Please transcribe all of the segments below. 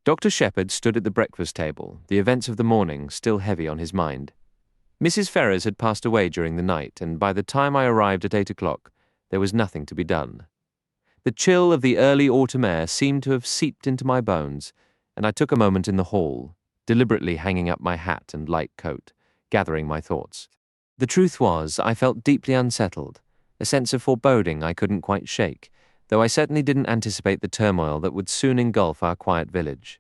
Dr. Shepherd stood at the breakfast table, the events of the morning still heavy on his mind. Mrs. Ferrars had passed away during the night, and by the time I arrived at 8 o'clock, there was nothing to be done. The chill of the early autumn air seemed to have seeped into my bones, and I took a moment in the hall, deliberately hanging up my hat and light coat, gathering my thoughts. The truth was, I felt deeply unsettled, a sense of foreboding I couldn't quite shake, though I certainly didn't anticipate the turmoil that would soon engulf our quiet village.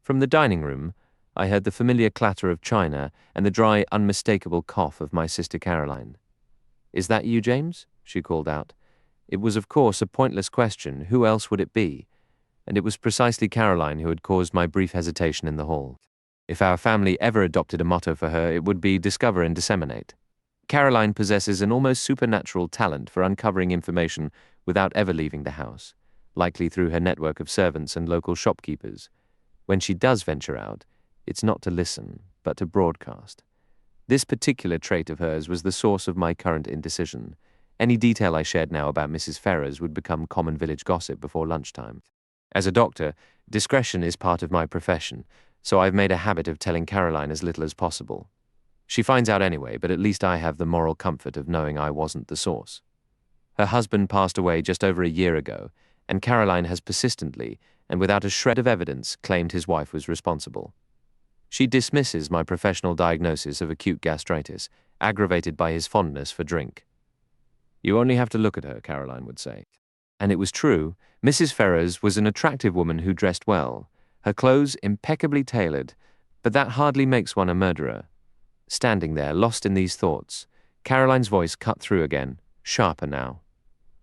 From the dining room, I heard the familiar clatter of china and the dry, unmistakable cough of my sister Caroline. "Is that you, James?" she called out. It was, of course, a pointless question. Who else would it be? And it was precisely Caroline who had caused my brief hesitation in the hall. If our family ever adopted a motto for her, it would be discover and disseminate. Caroline possesses an almost supernatural talent for uncovering information without ever leaving the house, likely through her network of servants and local shopkeepers. When she does venture out, it's not to listen, but to broadcast. This particular trait of hers was the source of my current indecision. Any detail I shared now about Mrs. Ferrars would become common village gossip before lunchtime. As a doctor, discretion is part of my profession, so I've made a habit of telling Caroline as little as possible. She finds out anyway, but at least I have the moral comfort of knowing I wasn't the source. Her husband passed away just over a year ago, and Caroline has persistently, and without a shred of evidence, claimed his wife was responsible. She dismisses my professional diagnosis of acute gastritis, aggravated by his fondness for drink. "You only have to look at her," Caroline would say. And it was true. Mrs. Ferrars was an attractive woman who dressed well, her clothes impeccably tailored, but that hardly makes one a murderer. Standing there, lost in these thoughts, Caroline's voice cut through again, sharper now.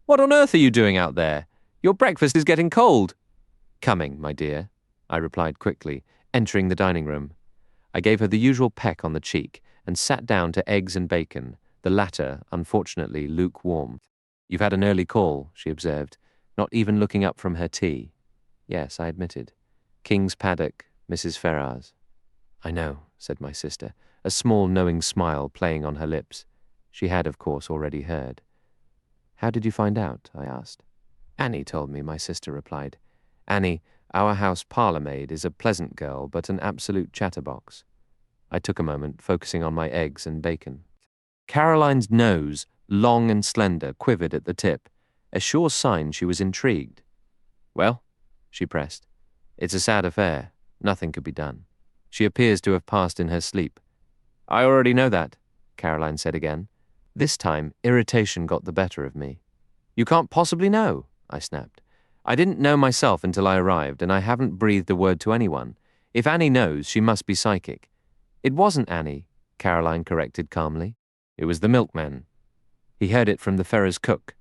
"What on earth are you doing out there? Your breakfast is getting cold." "Coming, my dear," I replied quickly, entering the dining room. I gave her the usual peck on the cheek and sat down to eggs and bacon, the latter, unfortunately, lukewarm. "You've had an early call," she observed, not even looking up from her tea. "Yes," I admitted. "King's Paddock, Mrs. Ferrars." "I know," said my sister, a small knowing smile playing on her lips. She had, of course, already heard. "How did you find out?" I asked. "Annie told me," my sister replied. "Annie, our house parlour-maid, is a pleasant girl, but an absolute chatterbox." I took a moment, focusing on my eggs and bacon. Caroline's nose, long and slender, quivered at the tip, a sure sign she was intrigued. "Well," she pressed, "it's a sad affair. Nothing could be done. She appears to have passed in her sleep." "I already know that," Caroline said again. This time, irritation got the better of me. "You can't possibly know," I snapped. "I didn't know myself until I arrived, and I haven't breathed a word to anyone. If Annie knows, she must be psychic." "It wasn't Annie," Caroline corrected calmly. "It was the milkman. He heard it from the Ferrars' cook."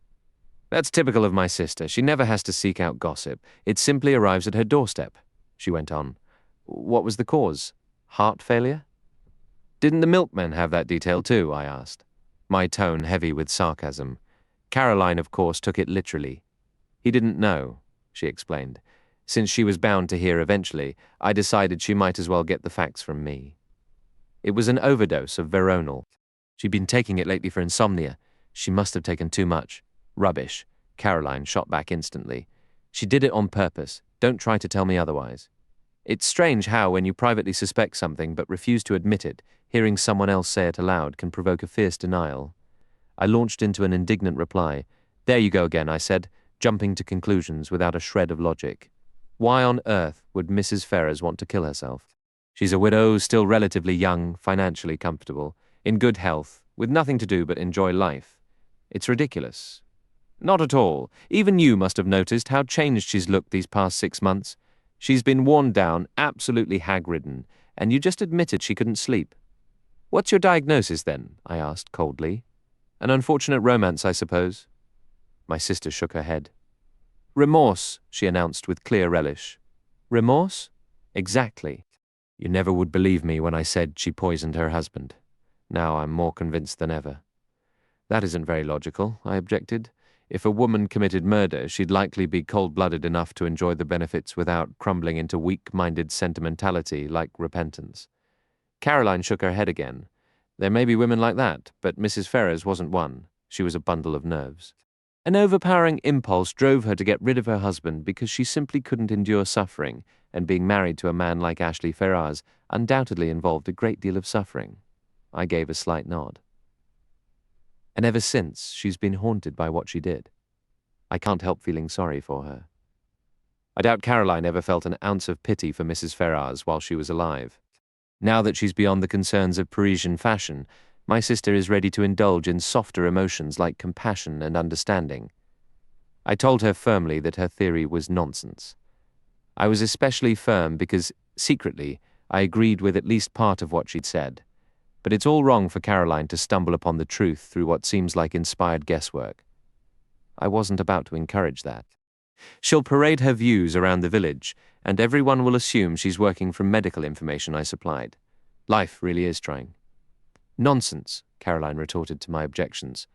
"That's typical of my sister. She never has to seek out gossip. It simply arrives at her doorstep," she went on. "What was the cause? Heart failure?" "Didn't the milkman have that detail too?" I asked, my tone heavy with sarcasm. Caroline, of course, took it literally. "He didn't know," she explained. "Since she was bound to hear eventually, I decided she might as well get the facts from me. It was an overdose of veronal. She'd been taking it lately for insomnia. She must have taken too much." "Rubbish," Caroline shot back instantly. "She did it on purpose. Don't try to tell me otherwise." It's strange how, when you privately suspect something but refuse to admit it, hearing someone else say it aloud can provoke a fierce denial. I launched into an indignant reply. "There you go again," I said, jumping to conclusions without a shred of logic. "Why on earth would Mrs. Ferrars want to kill herself? She's a widow, still relatively young, financially comfortable, in good health, with nothing to do but enjoy life. It's ridiculous." "Not at all. Even you must have noticed how changed she's looked these past 6 months. She's been worn down, absolutely hag-ridden, and you just admitted she couldn't sleep." "What's your diagnosis, then?" I asked coldly. "An unfortunate romance, I suppose?" My sister shook her head. "Remorse," she announced with clear relish. "Remorse?" "Exactly. You never would believe me when I said she poisoned her husband. Now I'm more convinced than ever." "That isn't very logical," I objected. "If a woman committed murder, she'd likely be cold-blooded enough to enjoy the benefits without crumbling into weak-minded sentimentality like repentance." Caroline shook her head again. "There may be women like that, but Mrs. Ferrars wasn't one. She was a bundle of nerves. An overpowering impulse drove her to get rid of her husband because she simply couldn't endure suffering, and being married to a man like Ashley Ferrars undoubtedly involved a great deal of suffering. I gave a slight nod. And ever since, she's been haunted by what she did. I can't help feeling sorry for her. I doubt Caroline ever felt an ounce of pity for Mrs. Ferrars while she was alive. Now that she's beyond the concerns of Parisian fashion, my sister is ready to indulge in softer emotions like compassion and understanding. I told her firmly that her theory was nonsense. I was especially firm because, secretly, I agreed with at least part of what she'd said. But it's all wrong for Caroline to stumble upon the truth through what seems like inspired guesswork. I wasn't about to encourage that. She'll parade her views around the village, and everyone will assume she's working from medical information I supplied. Life really is trying. Nonsense, Caroline retorted to my objections.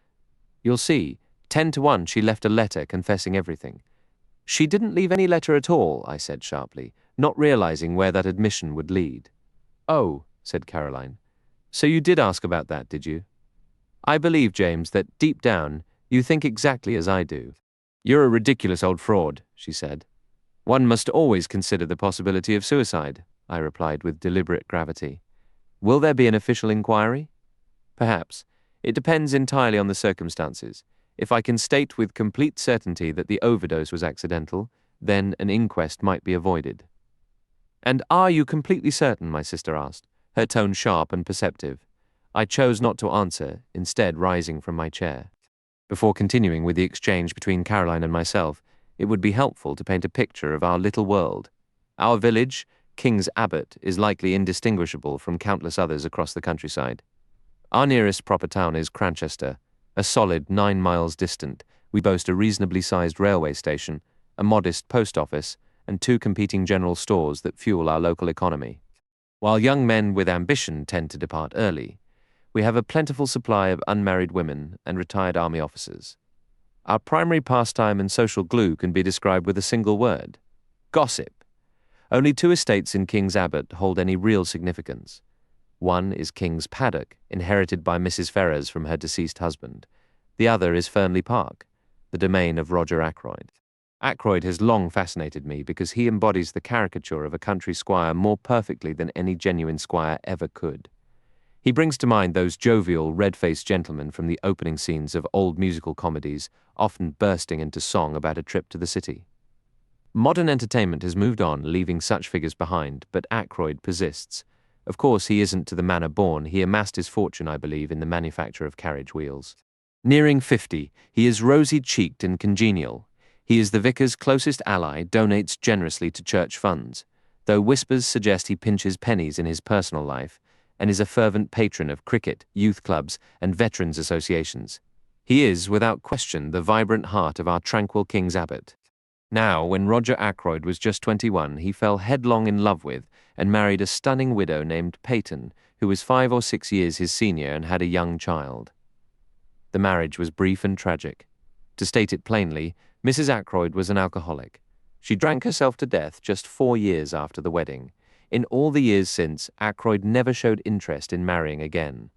You'll see, 10-1 she left a letter confessing everything. She didn't leave any letter at all, I said sharply, not realizing where that admission would lead. Oh, said Caroline. So you did ask about that, did you? I believe, James, that deep down, you think exactly as I do. You're a ridiculous old fraud, she said. One must always consider the possibility of suicide, I replied with deliberate gravity. Will there be an official inquiry? Perhaps. It depends entirely on the circumstances. If I can state with complete certainty that the overdose was accidental, then an inquest might be avoided. And are you completely certain, my sister asked, her tone sharp and perceptive. I chose not to answer, instead rising from my chair. Before continuing with the exchange between Caroline and myself, it would be helpful to paint a picture of our little world. Our village, King's Abbot, is likely indistinguishable from countless others across the countryside. Our nearest proper town is Cranchester, a solid 9 miles distant. We boast a reasonably sized railway station, a modest post office, and 2 competing general stores that fuel our local economy. While young men with ambition tend to depart early, we have a plentiful supply of unmarried women and retired army officers. Our primary pastime and social glue can be described with a single word: gossip. Only 2 estates in King's Abbot hold any real significance. One is King's Paddock, inherited by Mrs. Ferrars from her deceased husband. The other is Fernley Park, the domain of Roger Ackroyd. Ackroyd has long fascinated me because he embodies the caricature of a country squire more perfectly than any genuine squire ever could. He brings to mind those jovial, red-faced gentlemen from the opening scenes of old musical comedies, often bursting into song about a trip to the city. Modern entertainment has moved on, leaving such figures behind, but Ackroyd persists. Of course, he isn't to the manor born. He amassed his fortune, I believe, in the manufacture of carriage wheels. Nearing 50, he is rosy-cheeked and congenial. He is the vicar's closest ally, donates generously to church funds, though whispers suggest he pinches pennies in his personal life, and is a fervent patron of cricket, youth clubs, and veterans' associations. He is, without question, the vibrant heart of our tranquil King's Abbot. Now, when Roger Ackroyd was just 21, he fell headlong in love with and married a stunning widow named Peyton, who was 5 or 6 years his senior and had a young child. The marriage was brief and tragic. To state it plainly, Mrs. Ackroyd was an alcoholic. She drank herself to death just 4 years after the wedding. In all the years since, Ackroyd never showed interest in marrying again.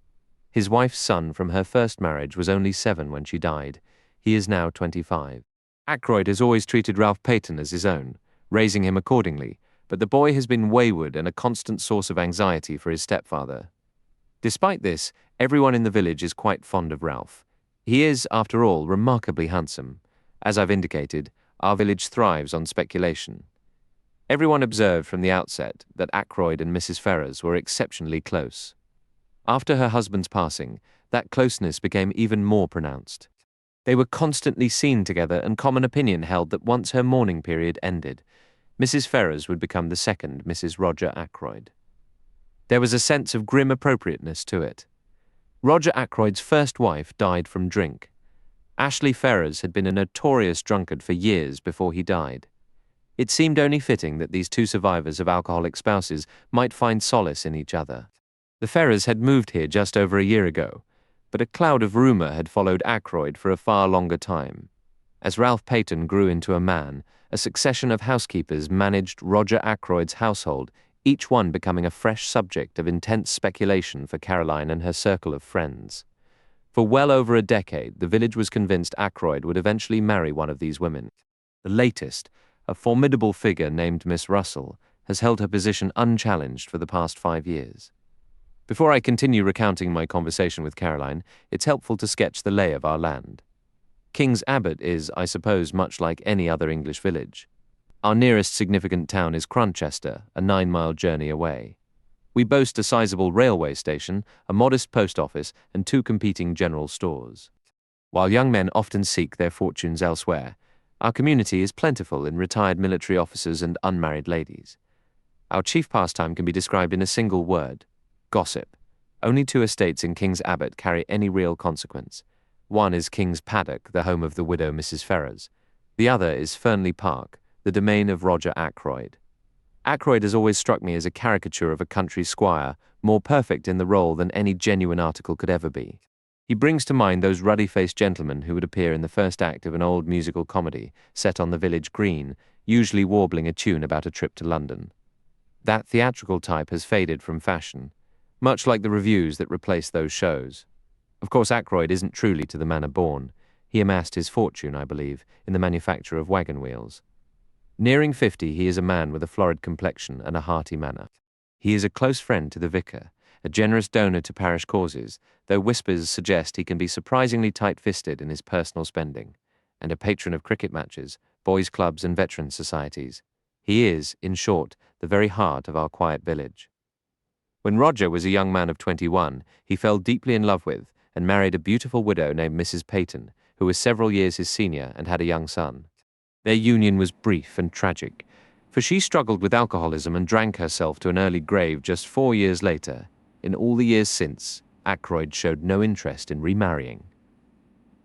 His wife's son from her first marriage was only 7 when she died. He is now 25. Ackroyd has always treated Ralph Peyton as his own, raising him accordingly, but the boy has been wayward and a constant source of anxiety for his stepfather. Despite this, everyone in the village is quite fond of Ralph. He is, after all, remarkably handsome. As I've indicated, our village thrives on speculation. Everyone observed from the outset that Ackroyd and Mrs. Ferrars were exceptionally close. After her husband's passing, that closeness became even more pronounced. They were constantly seen together, and common opinion held that once her mourning period ended, Mrs. Ferrars would become the second Mrs. Roger Ackroyd. There was a sense of grim appropriateness to it. Roger Ackroyd's first wife died from drink. Ashley Ferrars had been a notorious drunkard for years before he died. It seemed only fitting that these 2 survivors of alcoholic spouses might find solace in each other. The Ferrars had moved here just over a year ago, but a cloud of rumor had followed Ackroyd for a far longer time. As Ralph Peyton grew into a man, a succession of housekeepers managed Roger Ackroyd's household, each one becoming a fresh subject of intense speculation for Caroline and her circle of friends. For well over a decade, the village was convinced Ackroyd would eventually marry one of these women. The latest, a formidable figure named Miss Russell, has held her position unchallenged for the past 5 years. Before I continue recounting my conversation with Caroline, it's helpful to sketch the lay of our land. King's Abbot is, I suppose, much like any other English village. Our nearest significant town is Crunchester, a 9-mile journey away. We boast a sizable railway station, a modest post office, and 2 competing general stores. While young men often seek their fortunes elsewhere, our community is plentiful in retired military officers and unmarried ladies. Our chief pastime can be described in a single word: gossip. Only 2 estates in King's Abbot carry any real consequence. One is King's Paddock, the home of the widow Mrs. Ferrers. The other is Fernley Park, the domain of Roger Ackroyd. Ackroyd has always struck me as a caricature of a country squire, more perfect in the role than any genuine article could ever be. He brings to mind those ruddy-faced gentlemen who would appear in the first act of an old musical comedy set on the village green, usually warbling a tune about a trip to London. That theatrical type has faded from fashion, much like the revues that replaced those shows. Of course, Ackroyd isn't truly to the manner born. He amassed his fortune, I believe, in the manufacture of wagon wheels. Nearing 50, he is a man with a florid complexion and a hearty manner. He is a close friend to the vicar, a generous donor to parish causes, though whispers suggest he can be surprisingly tight-fisted in his personal spending, and a patron of cricket matches, boys' clubs and veteran societies. He is, in short, the very heart of our quiet village. When Roger was a young man of 21, he fell deeply in love with and married a beautiful widow named Mrs. Peyton, who was several years his senior and had a young son. Their union was brief and tragic, for she struggled with alcoholism and drank herself to an early grave just 4 years later. In all the years since, Ackroyd showed no interest in remarrying.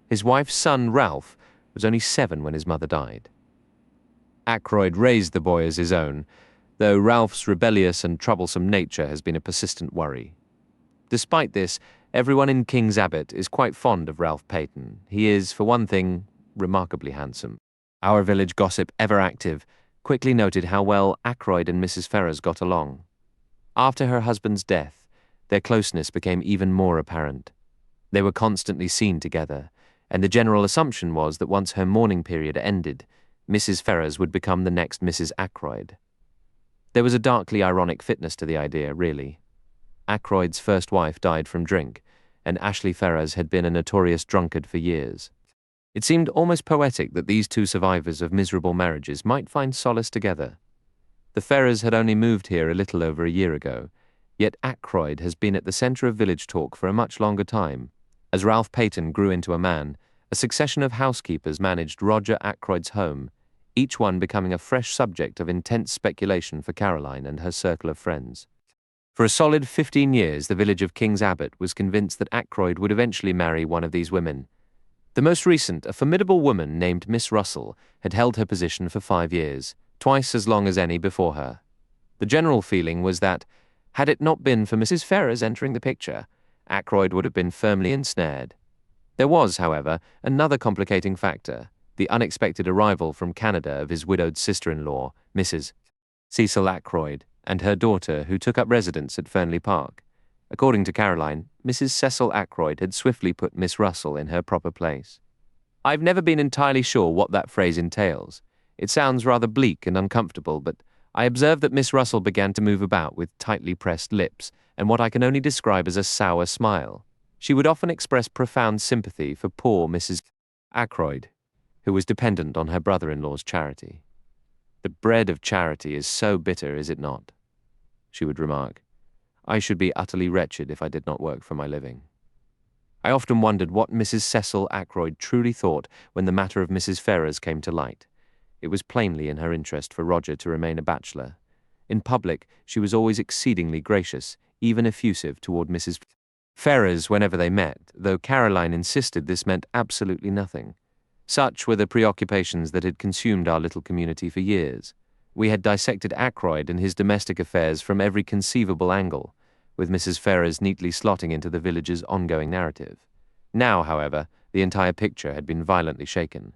His wife's son, Ralph, was only 7 when his mother died. Ackroyd raised the boy as his own, though Ralph's rebellious and troublesome nature has been a persistent worry. Despite this, everyone in King's Abbot is quite fond of Ralph Peyton. He is, for one thing, remarkably handsome. Our village gossip, ever active, quickly noted how well Ackroyd and Mrs. Ferrers got along. After her husband's death, their closeness became even more apparent. They were constantly seen together, and the general assumption was that once her mourning period ended, Mrs. Ferrers would become the next Mrs. Ackroyd. There was a darkly ironic fitness to the idea, really. Ackroyd's first wife died from drink, and Ashley Ferrers had been a notorious drunkard for years. It seemed almost poetic that these 2 survivors of miserable marriages might find solace together. The Ferrers had only moved here a little over a year ago, yet Ackroyd has been at the centre of village talk for a much longer time. As Ralph Peyton grew into a man, a succession of housekeepers managed Roger Ackroyd's home, each one becoming a fresh subject of intense speculation for Caroline and her circle of friends. For a solid 15 years, the village of King's Abbot was convinced that Ackroyd would eventually marry one of these women. The most recent, a formidable woman named Miss Russell, had held her position for 5 years, twice as long as any before her. The general feeling was that, had it not been for Mrs. Ferrers entering the picture, Ackroyd would have been firmly ensnared. There was, however, another complicating factor: the unexpected arrival from Canada of his widowed sister-in-law, Mrs. Cecil Ackroyd, and her daughter, who took up residence at Fernley Park. According to Caroline, Mrs. Cecil Ackroyd had swiftly put Miss Russell in her proper place. I've never been entirely sure what that phrase entails. It sounds rather bleak and uncomfortable, but I observed that Miss Russell began to move about with tightly pressed lips and what I can only describe as a sour smile. She would often express profound sympathy for poor Mrs. Ackroyd, who was dependent on her brother-in-law's charity. "The bread of charity is so bitter, is it not?" she would remark. "I should be utterly wretched if I did not work for my living." I often wondered what Mrs. Cecil Ackroyd truly thought when the matter of Mrs. Ferrers came to light. It was plainly in her interest for Roger to remain a bachelor. In public, she was always exceedingly gracious, even effusive toward Mrs. Ferrers whenever they met, though Caroline insisted this meant absolutely nothing. Such were the preoccupations that had consumed our little community for years. We had dissected Ackroyd and his domestic affairs from every conceivable angle, with Mrs. Ferrers neatly slotting into the village's ongoing narrative. Now, however, the entire picture had been violently shaken.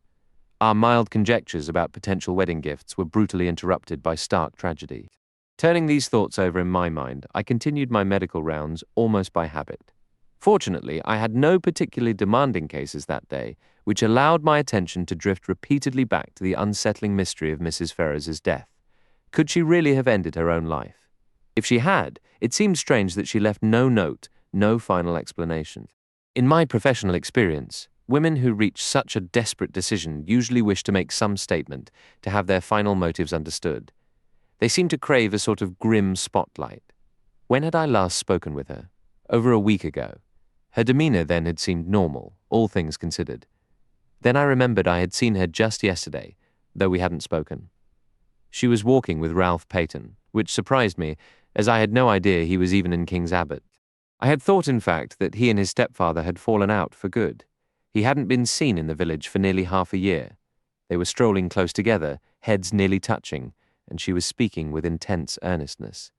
Our mild conjectures about potential wedding gifts were brutally interrupted by stark tragedy. Turning these thoughts over in my mind, I continued my medical rounds almost by habit. Fortunately, I had no particularly demanding cases that day, which allowed my attention to drift repeatedly back to the unsettling mystery of Mrs. Ferrers's death. Could she really have ended her own life? If she had, it seemed strange that she left no note, no final explanation. In my professional experience, women who reach such a desperate decision usually wish to make some statement, to have their final motives understood. They seem to crave a sort of grim spotlight. When had I last spoken with her? Over a week ago. Her demeanor then had seemed normal, all things considered. Then I remembered I had seen her just yesterday, though we hadn't spoken. She was walking with Ralph Peyton, which surprised me, as I had no idea he was even in King's Abbot. I had thought, in fact, that he and his stepfather had fallen out for good. He hadn't been seen in the village for nearly half a year. They were strolling close together, heads nearly touching, and she was speaking with intense earnestness.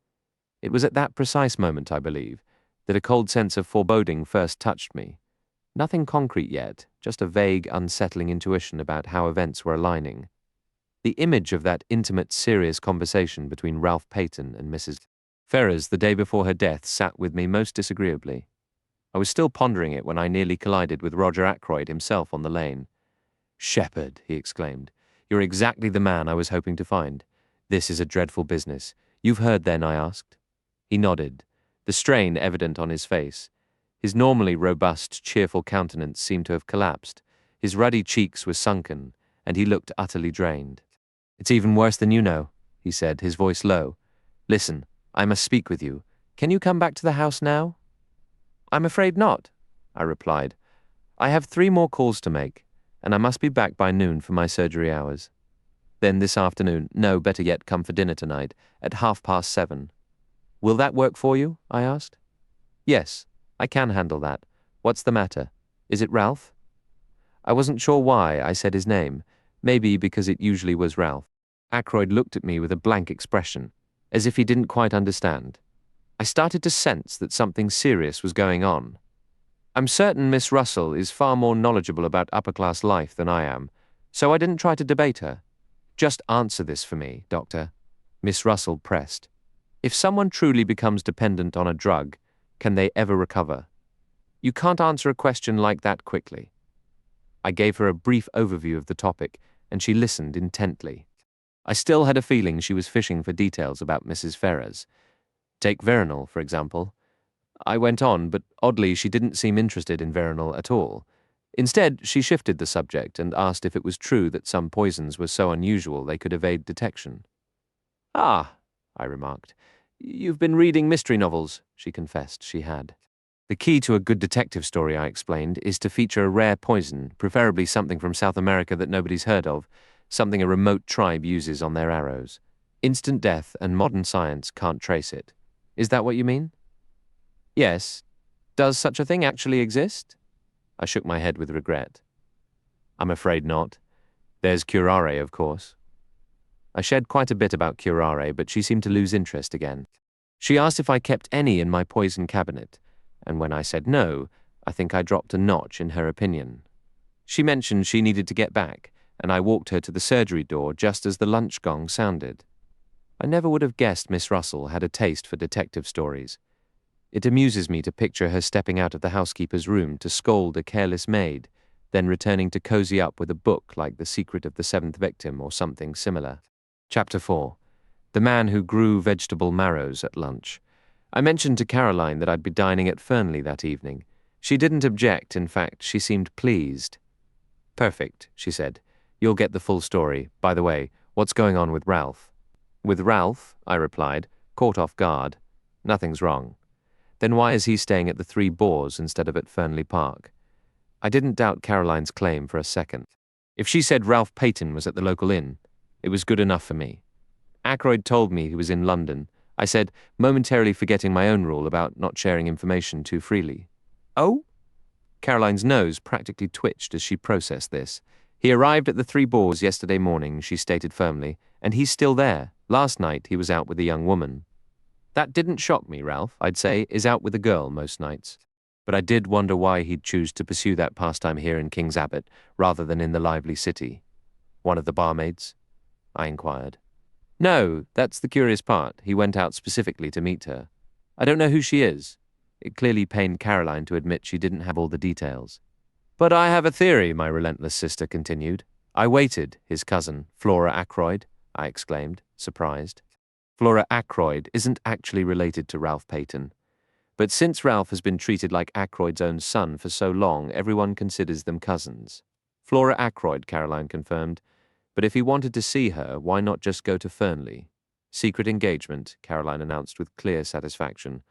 It was at that precise moment, I believe, that a cold sense of foreboding first touched me. Nothing concrete yet, just a vague, unsettling intuition about how events were aligning. The image of that intimate, serious conversation between Ralph Peyton and Mrs. Ferrers the day before her death sat with me most disagreeably. I was still pondering it when I nearly collided with Roger Ackroyd himself on the lane. "Shepherd," he exclaimed, "you're exactly the man I was hoping to find. This is a dreadful business. You've heard then?" I asked. He nodded, the strain evident on his face. His normally robust, cheerful countenance seemed to have collapsed. His ruddy cheeks were sunken, and he looked utterly drained. "It's even worse than you know," he said, his voice low. "Listen, I must speak with you. Can you come back to the house now?" "I'm afraid not," I replied. "I have 3 more calls to make, and I must be back by noon for my surgery hours. Then this afternoon, no, better yet, come for dinner tonight, at 7:30. Will that work for you?" I asked. "Yes, I can handle that. What's the matter? Is it Ralph?" I wasn't sure why I said his name, maybe because it usually was Ralph. Ackroyd looked at me with a blank expression, as if he didn't quite understand. I started to sense that something serious was going on. I'm certain Miss Russell is far more knowledgeable about upper-class life than I am, so I didn't try to debate her. "Just answer this for me, Doctor," Miss Russell pressed. "If someone truly becomes dependent on a drug, can they ever recover? You can't answer a question like that quickly." I gave her a brief overview of the topic, and she listened intently. I still had a feeling she was fishing for details about Mrs. Ferrers. Take Veronal, for example. I went on, but oddly she didn't seem interested in Veronal at all. Instead, she shifted the subject and asked if it was true that some poisons were so unusual they could evade detection. "Ah," I remarked. "You've been reading mystery novels," she confessed she had. "The key to a good detective story," I explained, "is to feature a rare poison, preferably something from South America that nobody's heard of, something a remote tribe uses on their arrows. Instant death, and modern science can't trace it. Is that what you mean?" "Yes. Does such a thing actually exist?" I shook my head with regret. "I'm afraid not. There's curare, of course." I shared quite a bit about curare, but she seemed to lose interest again. She asked if I kept any in my poison cabinet, and when I said no, I think I dropped a notch in her opinion. She mentioned she needed to get back, and I walked her to the surgery door just as the lunch gong sounded. I never would have guessed Miss Russell had a taste for detective stories. It amuses me to picture her stepping out of the housekeeper's room to scold a careless maid, then returning to cozy up with a book like The Secret of the Seventh Victim or something similar. Chapter 4. The Man Who Grew Vegetable Marrows at Lunch. I mentioned to Caroline that I'd be dining at Fernley that evening. She didn't object, in fact, she seemed pleased. "Perfect," she said. "You'll get the full story. By the way, what's going on with Ralph?" "With Ralph?" I replied, caught off guard. "Nothing's wrong." "Then why is he staying at the Three Boars instead of at Fernley Park?" I didn't doubt Caroline's claim for a second. If she said Ralph Peyton was at the local inn, it was good enough for me. Ackroyd told me he was in London, I said, momentarily forgetting my own rule about not sharing information too freely. "Oh?" Caroline's nose practically twitched as she processed this. "He arrived at the Three Boars yesterday morning," she stated firmly, "and he's still there. Last night he was out with a young woman." That didn't shock me. Ralph, I'd say, is out with a girl most nights. But I did wonder why he'd choose to pursue that pastime here in King's Abbot rather than in the lively city. "One of the barmaids?" I inquired. "No, that's the curious part. He went out specifically to meet her. I don't know who she is." It clearly pained Caroline to admit she didn't have all the details. "But I have a theory," my relentless sister continued. "I waited, his cousin, Flora Ackroyd," I exclaimed, surprised. Flora Ackroyd isn't actually related to Ralph Peyton. But since Ralph has been treated like Ackroyd's own son for so long, everyone considers them cousins. Flora Ackroyd, Caroline confirmed. But if he wanted to see her, why not just go to Fernley? Secret engagement, Caroline announced with clear satisfaction.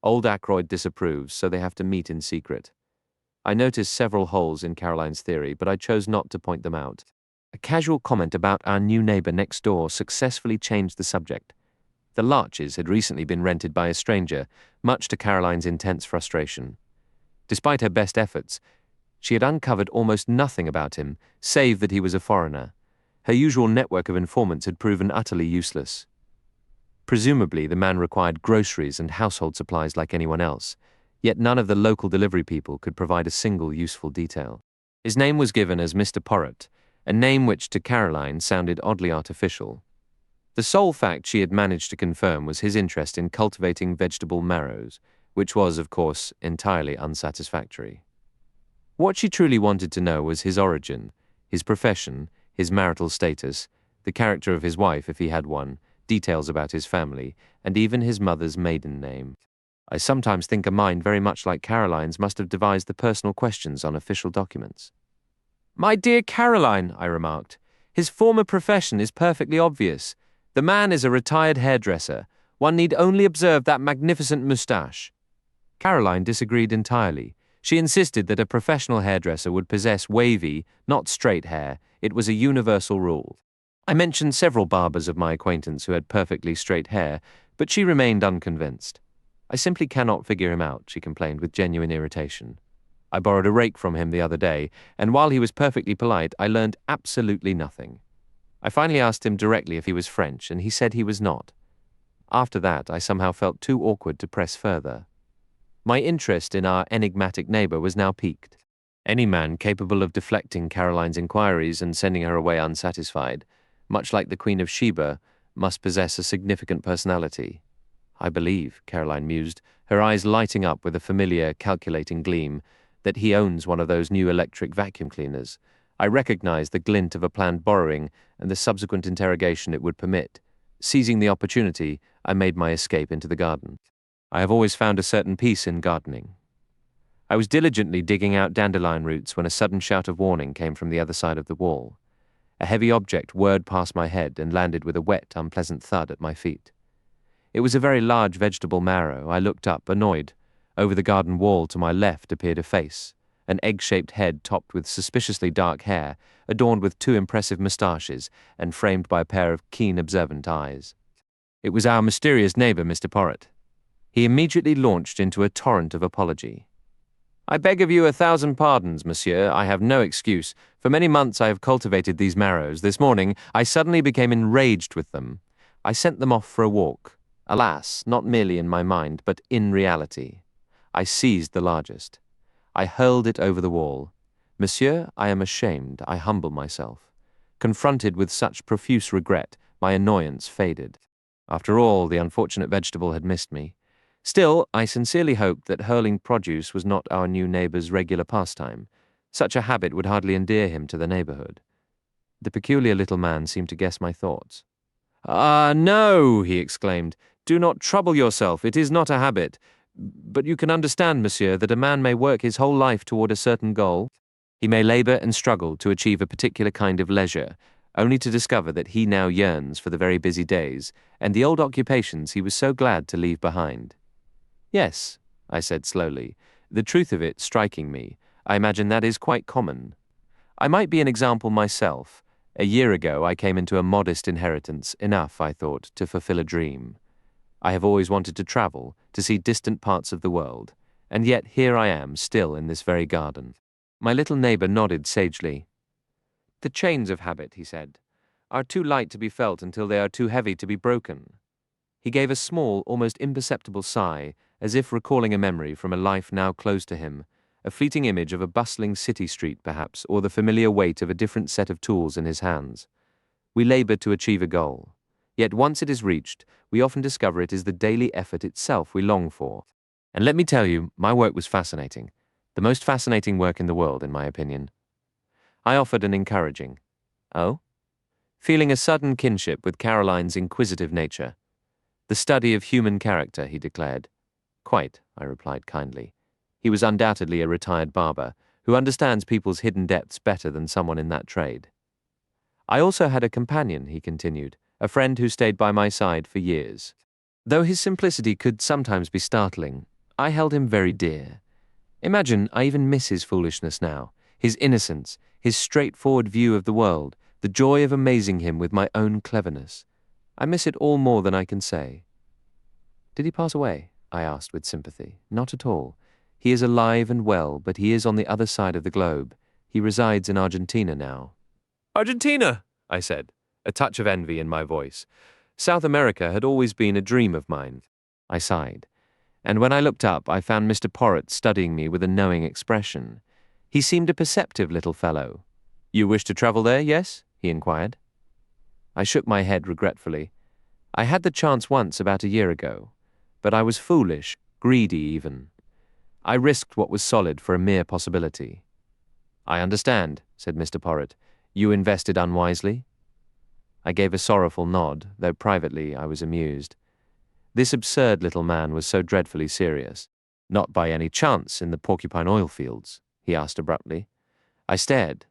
Old Ackroyd disapproves, so they have to meet in secret. I noticed several holes in Caroline's theory, but I chose not to point them out. A casual comment about our new neighbour next door successfully changed the subject. The Larches had recently been rented by a stranger, much to Caroline's intense frustration. Despite her best efforts, she had uncovered almost nothing about him, save that he was a foreigner. Her usual network of informants had proven utterly useless. Presumably, the man required groceries and household supplies like anyone else, yet none of the local delivery people could provide a single useful detail. His name was given as Mr. Poirot, a name which to Caroline sounded oddly artificial. The sole fact she had managed to confirm was his interest in cultivating vegetable marrows, which was, of course, entirely unsatisfactory. What she truly wanted to know was his origin, his profession, his marital status, the character of his wife if he had one, details about his family, and even his mother's maiden name. I sometimes think a mind very much like Caroline's must have devised the personal questions on official documents. "My dear Caroline," I remarked, "his former profession is perfectly obvious. The man is a retired hairdresser. One need only observe that magnificent moustache." Caroline disagreed entirely. She insisted that a professional hairdresser would possess wavy, not straight hair. It was a universal rule. I mentioned several barbers of my acquaintance who had perfectly straight hair, but she remained unconvinced. "I simply cannot figure him out," she complained with genuine irritation. I borrowed a rake from him the other day, and while he was perfectly polite, I learned absolutely nothing. I finally asked him directly if he was French, and he said he was not. After that, I somehow felt too awkward to press further. My interest in our enigmatic neighbour was now piqued. Any man capable of deflecting Caroline's inquiries and sending her away unsatisfied, much like the Queen of Sheba, must possess a significant personality. I believe, Caroline mused, her eyes lighting up with a familiar, calculating gleam, that he owns one of those new electric vacuum cleaners. I recognized the glint of a planned borrowing and the subsequent interrogation it would permit. Seizing the opportunity, I made my escape into the garden. I have always found a certain peace in gardening. I was diligently digging out dandelion roots when a sudden shout of warning came from the other side of the wall. A heavy object whirred past my head and landed with a wet, unpleasant thud at my feet. It was a very large vegetable marrow. I looked up, annoyed. Over the garden wall to my left appeared a face, an egg-shaped head topped with suspiciously dark hair, adorned with two impressive moustaches, and framed by a pair of keen, observant eyes. It was our mysterious neighbour, Mr. Poirot. He immediately launched into a torrent of apology. "I beg of you 1,000 pardons, monsieur. I have no excuse. For many months I have cultivated these marrows. This morning I suddenly became enraged with them. I sent them off for a walk. Alas, not merely in my mind, but in reality. I seized the largest. I hurled it over the wall. Monsieur, I am ashamed. I humble myself. Confronted with such profuse regret, my annoyance faded. After all, the unfortunate vegetable had missed me. Still, I sincerely hoped that hurling produce was not our new neighbour's regular pastime. Such a habit would hardly endear him to the neighbourhood." The peculiar little man seemed to guess my thoughts. "Ah, no," he exclaimed. "Do not trouble yourself. It is not a habit. But you can understand, monsieur, that a man may work his whole life toward a certain goal. He may labour and struggle to achieve a particular kind of leisure, only to discover that he now yearns for the very busy days and the old occupations he was so glad to leave behind." "Yes," I said slowly, the truth of it striking me. "I imagine that is quite common. I might be an example myself. A year ago I came into a modest inheritance, enough, I thought, to fulfill a dream. I have always wanted to travel, to see distant parts of the world, and yet here I am, still in this very garden." My little neighbour nodded sagely. "The chains of habit," he said, "are too light to be felt until they are too heavy to be broken." He gave a small, almost imperceptible sigh, as if recalling a memory from a life now closed to him, a fleeting image of a bustling city street, perhaps, or the familiar weight of a different set of tools in his hands. We labour to achieve a goal. Yet once it is reached, we often discover it is the daily effort itself we long for. And let me tell you, my work was fascinating. The most fascinating work in the world, in my opinion. I offered an encouraging, "Oh?" feeling a sudden kinship with Caroline's inquisitive nature. The study of human character, he declared. Quite, I replied kindly. He was undoubtedly a retired barber, who understands people's hidden depths better than someone in that trade. I also had a companion, he continued, a friend who stayed by my side for years. Though his simplicity could sometimes be startling, I held him very dear. Imagine, I even miss his foolishness now, his innocence, his straightforward view of the world, the joy of amazing him with my own cleverness. I miss it all more than I can say. Did he pass away? I asked with sympathy. Not at all. He is alive and well, but he is on the other side of the globe. He resides in Argentina now. Argentina, I said, a touch of envy in my voice. South America had always been a dream of mine. I sighed, and when I looked up, I found Mr. Poirot studying me with a knowing expression. He seemed a perceptive little fellow. You wish to travel there, yes? He inquired. I shook my head regretfully. I had the chance once about a year ago, but I was foolish, greedy even. I risked what was solid for a mere possibility. I understand, said Mr. Poirot. You invested unwisely? I gave a sorrowful nod, though privately I was amused. This absurd little man was so dreadfully serious. Not by any chance in the porcupine oil fields? He asked abruptly. I stared.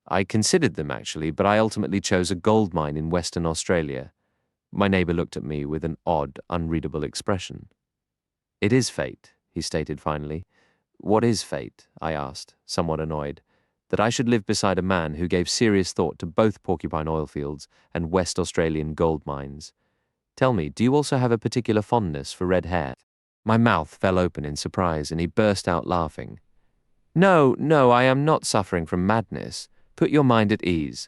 I considered them, actually, but I ultimately chose a gold mine in Western Australia. My neighbour looked at me with an odd, unreadable expression. It is fate, he stated finally. What is fate? I asked, somewhat annoyed. That I should live beside a man who gave serious thought to both porcupine oil fields and West Australian gold mines. Tell me, do you also have a particular fondness for red hair? My mouth fell open in surprise, and he burst out laughing. No, I am not suffering from madness. Put your mind at ease.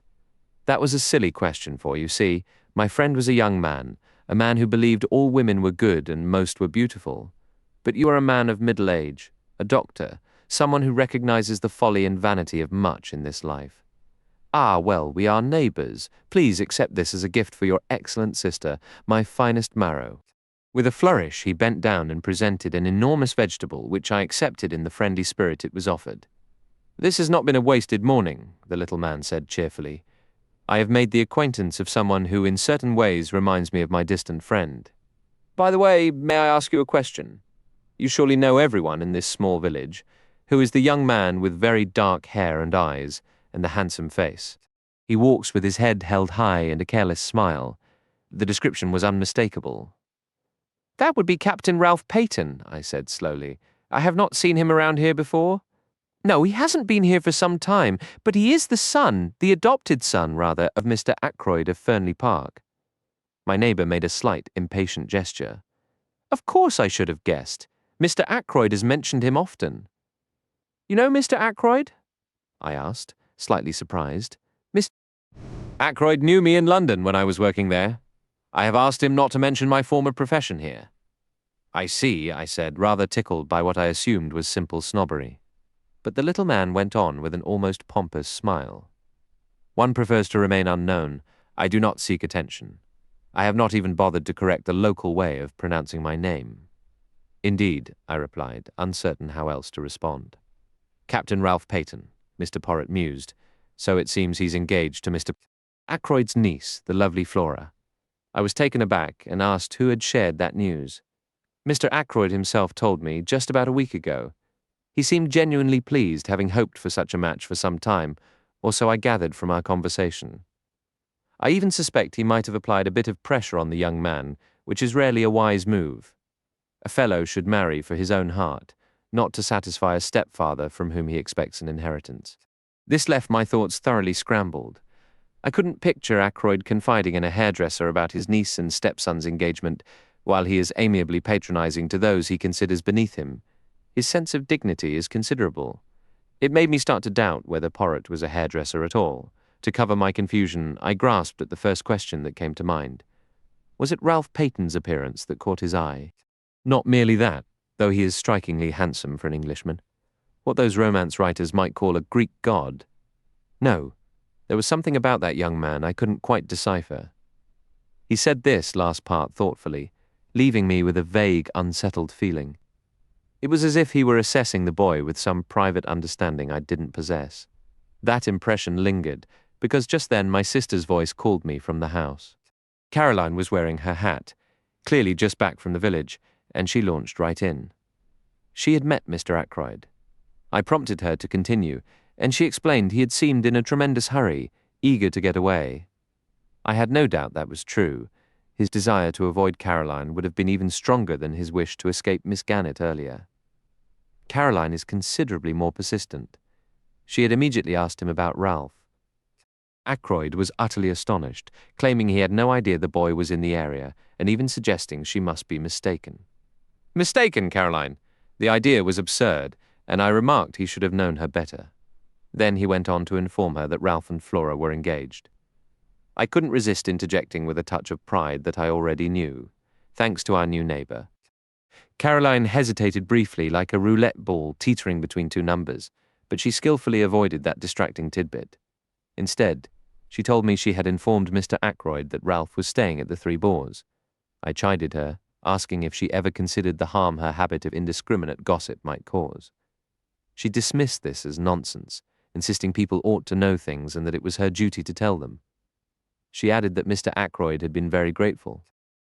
That was a silly question, for you see, my friend was a young man, a man who believed all women were good and most were beautiful. But you are a man of middle age, a doctor, someone who recognizes the folly and vanity of much in this life. Ah, well, we are neighbors. Please accept this as a gift for your excellent sister, my finest marrow. With a flourish, he bent down and presented an enormous vegetable, which I accepted in the friendly spirit it was offered. This has not been a wasted morning, the little man said cheerfully. I have made the acquaintance of someone who in certain ways reminds me of my distant friend. By the way, may I ask you a question? You surely know everyone in this small village. Who is the young man with very dark hair and eyes, and the handsome face? He walks with his head held high and a careless smile. The description was unmistakable. That would be Captain Ralph Peyton, I said slowly. I have not seen him around here before. No, he hasn't been here for some time, but he is the adopted son, rather, of Mr. Ackroyd of Fernley Park. My neighbour made a slight, impatient gesture. Of course I should have guessed. Mr. Ackroyd has mentioned him often. You know Mr. Ackroyd? I asked, slightly surprised. Mr. Ackroyd knew me in London when I was working there. I have asked him not to mention my former profession here. I see, I said, rather tickled by what I assumed was simple snobbery. But the little man went on with an almost pompous smile. One prefers to remain unknown. I do not seek attention. I have not even bothered to correct the local way of pronouncing my name. Indeed, I replied, uncertain how else to respond. Captain Ralph Peyton, Mr. Poirot mused. So it seems he's engaged to Mr. Ackroyd's niece, the lovely Flora. I was taken aback and asked who had shared that news. Mr. Ackroyd himself told me just about a week ago. He seemed genuinely pleased, having hoped for such a match for some time, or so I gathered from our conversation. I even suspect he might have applied a bit of pressure on the young man, which is rarely a wise move. A fellow should marry for his own heart, not to satisfy a stepfather from whom he expects an inheritance. This left my thoughts thoroughly scrambled. I couldn't picture Ackroyd confiding in a hairdresser about his niece and stepson's engagement, while he is amiably patronizing to those he considers beneath him. His sense of dignity is considerable. It made me start to doubt whether Poirot was a hairdresser at all. To cover my confusion, I grasped at the first question that came to mind. Was it Ralph Peyton's appearance that caught his eye? Not merely that, though he is strikingly handsome for an Englishman. What those romance writers might call a Greek god. No, there was something about that young man I couldn't quite decipher. He said this last part thoughtfully, leaving me with a vague, unsettled feeling. It was as if he were assessing the boy with some private understanding I didn't possess. That impression lingered, because just then my sister's voice called me from the house. Caroline was wearing her hat. clearly just back from the village, and she launched right in. She had met Mr. Ackroyd. I prompted her to continue, and she explained he had seemed in a tremendous hurry, eager to get away. I had no doubt that was true. His desire to avoid Caroline would have been even stronger than his wish to escape Miss Gannett earlier. Caroline is considerably more persistent. She had immediately asked him about Ralph. Ackroyd was utterly astonished, claiming he had no idea the boy was in the area, and even suggesting she must be mistaken. Mistaken, Caroline! The idea was absurd, and I remarked he should have known her better. Then he went on to inform her that Ralph and Flora were engaged. I couldn't resist interjecting with a touch of pride that I already knew, thanks to our new neighbour. Caroline hesitated briefly, like a roulette ball teetering between two numbers, but she skillfully avoided that distracting tidbit. Instead, she told me she had informed Mr. Ackroyd that Ralph was staying at the Three Boars. I chided her, asking if she ever considered the harm her habit of indiscriminate gossip might cause. She dismissed this as nonsense, insisting people ought to know things and that it was her duty to tell them. She added that Mr. Ackroyd had been very grateful.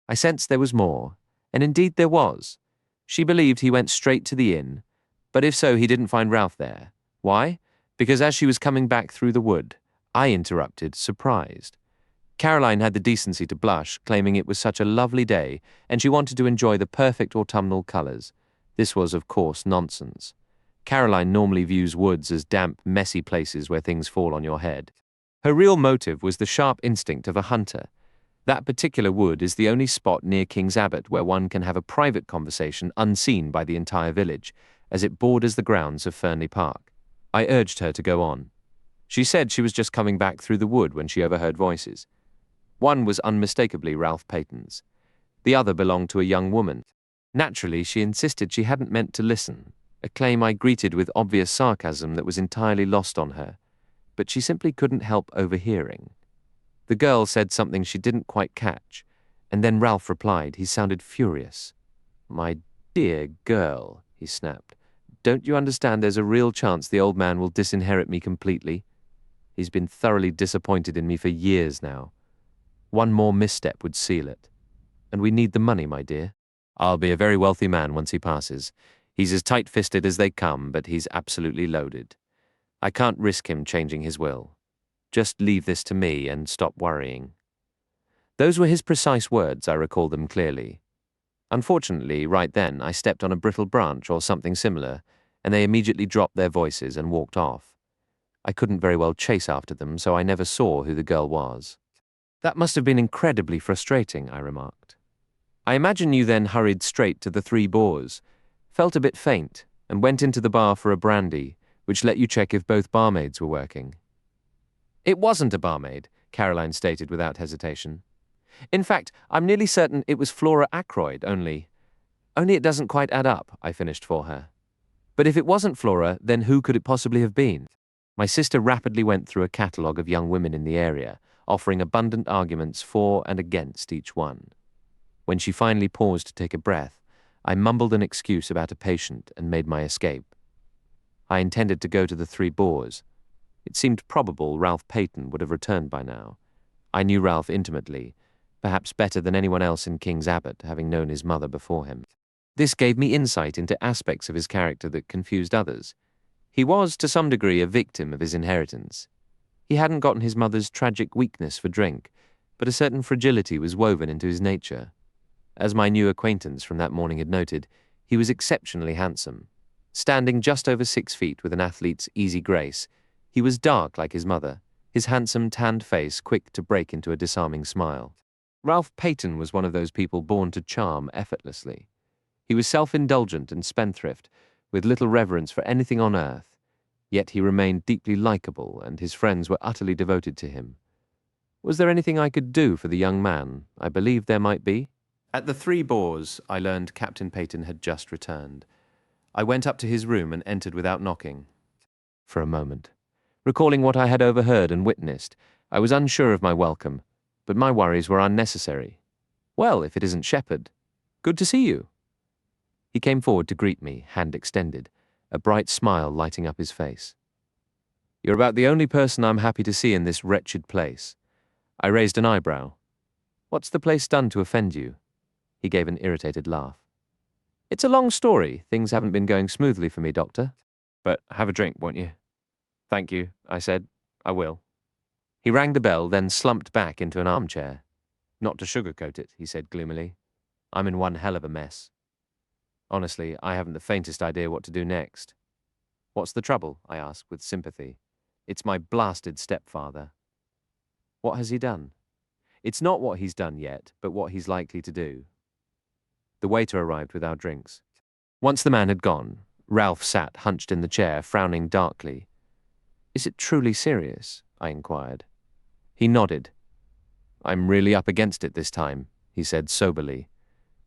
I sensed there was more, and indeed there was. She believed he went straight to the inn, but if so, he didn't find Ralph there. Why? Because as she was coming back through the wood, I interrupted, surprised. Caroline had the decency to blush, claiming it was such a lovely day, and she wanted to enjoy the perfect autumnal colours. This was, of course, nonsense. Caroline normally views woods as damp, messy places where things fall on your head. Her real motive was the sharp instinct of a hunter. That particular wood is the only spot near King's Abbot where one can have a private conversation unseen by the entire village, as it borders the grounds of Fernley Park. I urged her to go on. She said she was just coming back through the wood when she overheard voices. One was unmistakably Ralph Peyton's. The other belonged to a young woman. Naturally, she insisted she hadn't meant to listen, a claim I greeted with obvious sarcasm that was entirely lost on her, but she simply couldn't help overhearing. The girl said something she didn't quite catch, and then Ralph replied. He sounded furious. "My dear girl," he snapped, "don't you understand there's a real chance the old man will disinherit me completely? He's been thoroughly disappointed in me for years now. One more misstep would seal it. And we need the money, my dear. I'll be a very wealthy man once he passes. He's as tight-fisted as they come, but he's absolutely loaded. I can't risk him changing his will. Just leave this to me and stop worrying." Those were his precise words, I recall them clearly. Unfortunately, right then, I stepped on a brittle branch or something similar, and they immediately dropped their voices and walked off. I couldn't very well chase after them, so I never saw who the girl was. "That must have been incredibly frustrating," I remarked. "I imagine you then hurried straight to the Three Boars, felt a bit faint, and went into the bar for a brandy, which let you check if both barmaids were working." "It wasn't a barmaid," Caroline stated without hesitation. "In fact, I'm nearly certain it was Flora Ackroyd, only it doesn't quite add up," I finished for her. "But if it wasn't Flora, then who could it possibly have been?" My sister rapidly went through a catalogue of young women in the area, offering abundant arguments for and against each one. When she finally paused to take a breath, I mumbled an excuse about a patient and made my escape. I intended to go to the Three Boars. It seemed probable Ralph Peyton would have returned by now. I knew Ralph intimately, perhaps better than anyone else in King's Abbot, having known his mother before him. This gave me insight into aspects of his character that confused others. He was, to some degree, a victim of his inheritance. He hadn't gotten his mother's tragic weakness for drink, but a certain fragility was woven into his nature. As my new acquaintance from that morning had noted, he was exceptionally handsome. Standing just over 6 feet with an athlete's easy grace, he was dark like his mother, his handsome tanned face quick to break into a disarming smile. Ralph Peyton was one of those people born to charm effortlessly. He was self-indulgent and spendthrift, with little reverence for anything on earth, yet he remained deeply likable, and his friends were utterly devoted to him. Was there anything I could do for the young man? I believed there might be. At the Three Boars, I learned Captain Peyton had just returned. I went up to his room and entered without knocking. For a moment, recalling what I had overheard and witnessed, I was unsure of my welcome, but my worries were unnecessary. "Well, if it isn't Shepherd. Good to see you." He came forward to greet me, hand extended, a bright smile lighting up his face. "You're about the only person I'm happy to see in this wretched place." I raised an eyebrow. "What's the place done to offend you?" He gave an irritated laugh. It's a long story. Things haven't been going smoothly for me, Doctor. But have a drink, won't you? Thank you, I said. I will. He rang the bell, then slumped back into an armchair. Not to sugarcoat it, he said gloomily. I'm in one hell of a mess. Honestly, I haven't the faintest idea what to do next. What's the trouble? I asked with sympathy. It's my blasted stepfather. What has he done? It's not what he's done yet, but what he's likely to do. The waiter arrived with our drinks. Once the man had gone, Ralph sat hunched in the chair, frowning darkly. Is it truly serious? I inquired. He nodded. I'm really up against it this time, he said soberly.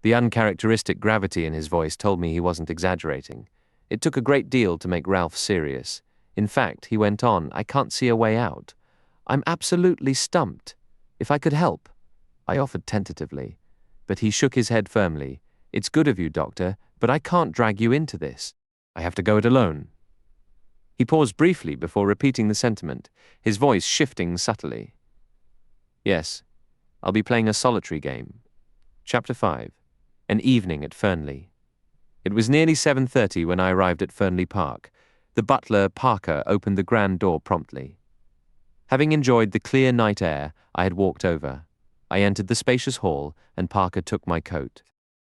The uncharacteristic gravity in his voice told me he wasn't exaggerating. It took a great deal to make Ralph serious. In fact, he went on, I can't see a way out. I'm absolutely stumped. If I could help. I offered tentatively, but he shook his head firmly. It's good of you, Doctor, but I can't drag you into this. I have to go it alone. He paused briefly before repeating the sentiment, his voice shifting subtly. Yes, I'll be playing a solitary game. Chapter 5. An evening at Fernley. It was nearly 7:30 when I arrived at Fernley Park. The butler, Parker, opened the grand door promptly. Having enjoyed the clear night air, I had walked over. I entered the spacious hall, and Parker took my coat.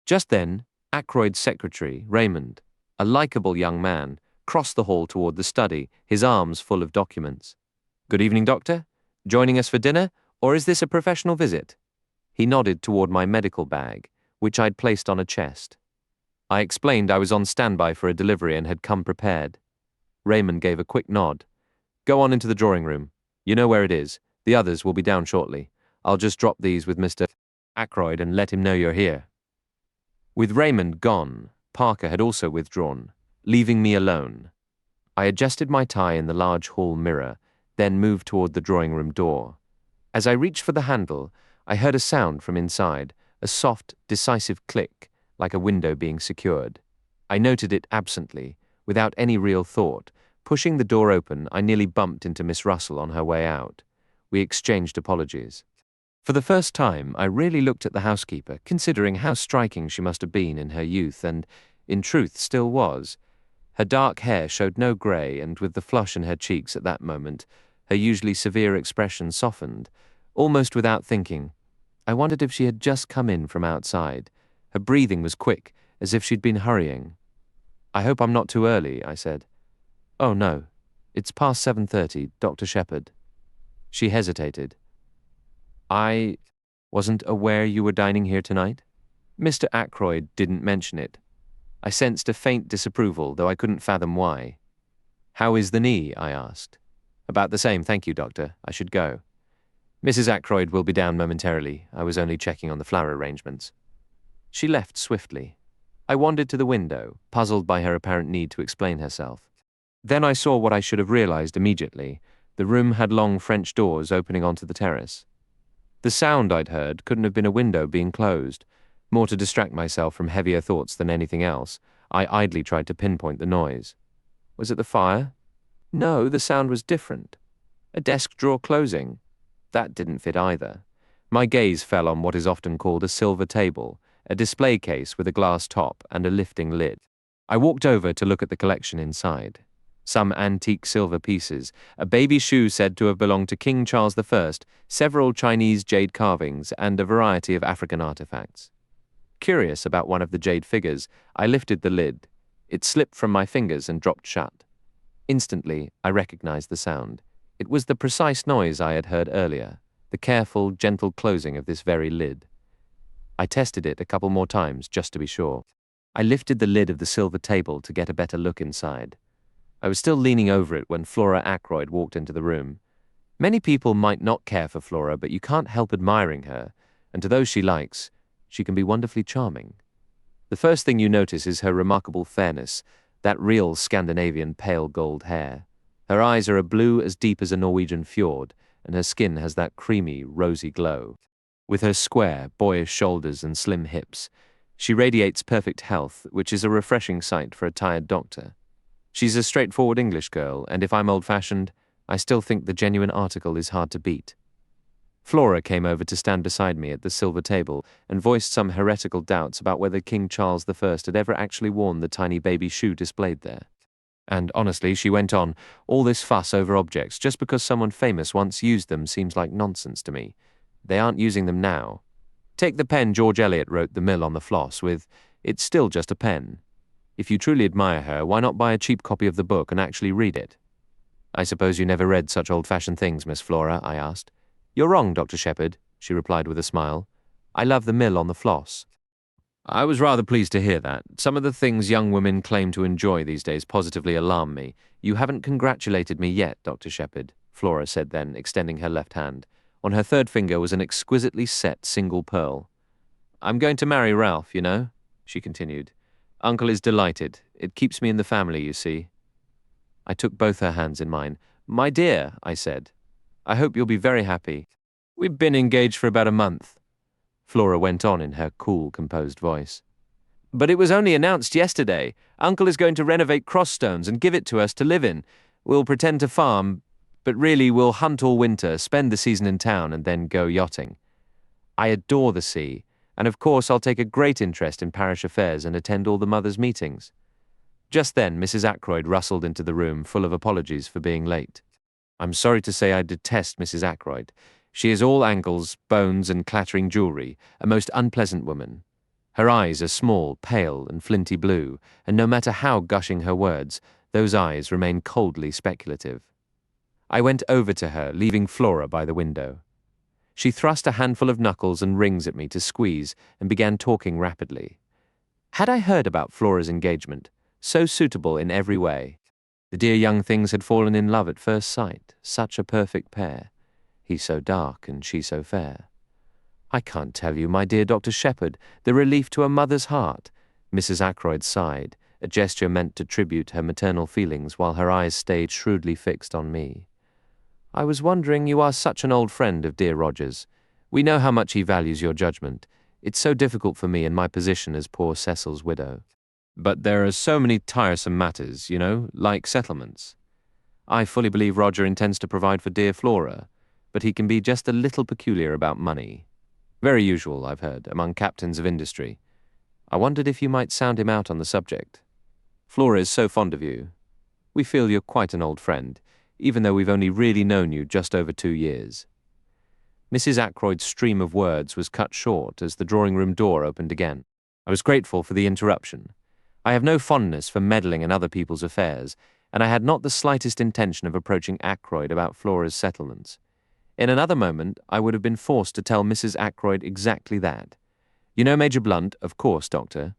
Just then, Ackroyd's secretary, Raymond, a likable young man, crossed the hall toward the study, his arms full of documents. Good evening, Doctor. Joining us for dinner, or is this a professional visit? He nodded toward my medical bag, which I'd placed on a chest. I explained I was on standby for a delivery and had come prepared. Raymond gave a quick nod. Go on into the drawing room. You know where it is. The others will be down shortly. I'll just drop these with Mr. Ackroyd and let him know you're here. With Raymond gone, Parker had also withdrawn, leaving me alone. I adjusted my tie in the large hall mirror, then moved toward the drawing room door. As I reached for the handle, I heard a sound from inside, a soft, decisive click, like a window being secured. I noted it absently, without any real thought. Pushing the door open, I nearly bumped into Miss Russell on her way out. We exchanged apologies. For the first time, I really looked at the housekeeper, considering how striking she must have been in her youth and, in truth, still was. Her dark hair showed no grey, and with the flush in her cheeks at that moment, her usually severe expression softened. Almost without thinking, I wondered if she had just come in from outside. Her breathing was quick, as if she'd been hurrying. I hope I'm not too early, I said. Oh, no. It's past 7:30, Dr. Shepherd. She hesitated. I wasn't aware you were dining here tonight? Mr. Ackroyd didn't mention it. I sensed a faint disapproval, though I couldn't fathom why. How is the knee? I asked. About the same, thank you, Doctor. I should go. Mrs. Ackroyd will be down momentarily. I was only checking on the flower arrangements. She left swiftly. I wandered to the window, puzzled by her apparent need to explain herself. Then I saw what I should have realized immediately. The room had long French doors opening onto the terrace. The sound I'd heard couldn't have been a window being closed. More to distract myself from heavier thoughts than anything else, I idly tried to pinpoint the noise. Was it the fire? No, the sound was different. A desk drawer closing. That didn't fit either. My gaze fell on what is often called a silver table, a display case with a glass top and a lifting lid. I walked over to look at the collection inside. Some antique silver pieces, a baby shoe said to have belonged to King Charles I, several Chinese jade carvings, and a variety of African artifacts. Curious about one of the jade figures, I lifted the lid. It slipped from my fingers and dropped shut. Instantly, I recognized the sound. It was the precise noise I had heard earlier, the careful, gentle closing of this very lid. I tested it a couple more times, just to be sure. I lifted the lid of the silver table to get a better look inside. I was still leaning over it when Flora Ackroyd walked into the room. Many people might not care for Flora, but you can't help admiring her, and to those she likes, she can be wonderfully charming. The first thing you notice is her remarkable fairness, that real Scandinavian pale gold hair. Her eyes are a blue as deep as a Norwegian fjord, and her skin has that creamy, rosy glow. With her square, boyish shoulders and slim hips, she radiates perfect health, which is a refreshing sight for a tired doctor. She's a straightforward English girl, and if I'm old-fashioned, I still think the genuine article is hard to beat. Flora came over to stand beside me at the silver table and voiced some heretical doubts about whether King Charles I had ever actually worn the tiny baby shoe displayed there. And honestly, she went on, all this fuss over objects just because someone famous once used them seems like nonsense to me. They aren't using them now. Take the pen George Eliot wrote The Mill on the Floss with, it's still just a pen. If you truly admire her, why not buy a cheap copy of the book and actually read it? I suppose you never read such old-fashioned things, Miss Flora, I asked. You're wrong, Dr. Shepherd, she replied with a smile. I love The Mill on the Floss. I was rather pleased to hear that. Some of the things young women claim to enjoy these days positively alarm me. You haven't congratulated me yet, Dr. Shepherd, Flora said then, extending her left hand. On her third finger was an exquisitely set single pearl. I'm going to marry Ralph, you know, she continued. Uncle is delighted. It keeps me in the family, you see. I took both her hands in mine. My dear, I said, I hope you'll be very happy. We've been engaged for about a month. Flora went on in her cool, composed voice. But it was only announced yesterday. Uncle is going to renovate Crossstones and give it to us to live in. We'll pretend to farm, but really we'll hunt all winter, spend the season in town, and then go yachting. I adore the sea, and of course I'll take a great interest in parish affairs and attend all the mothers' meetings. Just then Mrs. Ackroyd rustled into the room, full of apologies for being late. I'm sorry to say I detest Mrs. Ackroyd. She is all angles, bones, and clattering jewellery, a most unpleasant woman. Her eyes are small, pale, and flinty blue, and no matter how gushing her words, those eyes remain coldly speculative. I went over to her, leaving Flora by the window. She thrust a handful of knuckles and rings at me to squeeze and began talking rapidly. Had I heard about Flora's engagement, so suitable in every way? The dear young things had fallen in love at first sight, such a perfect pair. He so dark and she so fair. I can't tell you, my dear Dr. Shepherd, the relief to a mother's heart. Mrs. Ackroyd sighed, a gesture meant to tribute her maternal feelings while her eyes stayed shrewdly fixed on me. I was wondering, you are such an old friend of dear Roger's. We know how much he values your judgment. It's so difficult for me in my position as poor Cecil's widow. But there are so many tiresome matters, you know, like settlements. I fully believe Roger intends to provide for dear Flora, but he can be just a little peculiar about money. Very usual, I've heard, among captains of industry. I wondered if you might sound him out on the subject. Flora is so fond of you. We feel you're quite an old friend, even though we've only really known you just over 2 years. Mrs. Ackroyd's stream of words was cut short as the drawing-room door opened again. I was grateful for the interruption. I have no fondness for meddling in other people's affairs, and I had not the slightest intention of approaching Ackroyd about Flora's settlements. In another moment, I would have been forced to tell Mrs. Ackroyd exactly that. You know Major Blunt, of course, Doctor.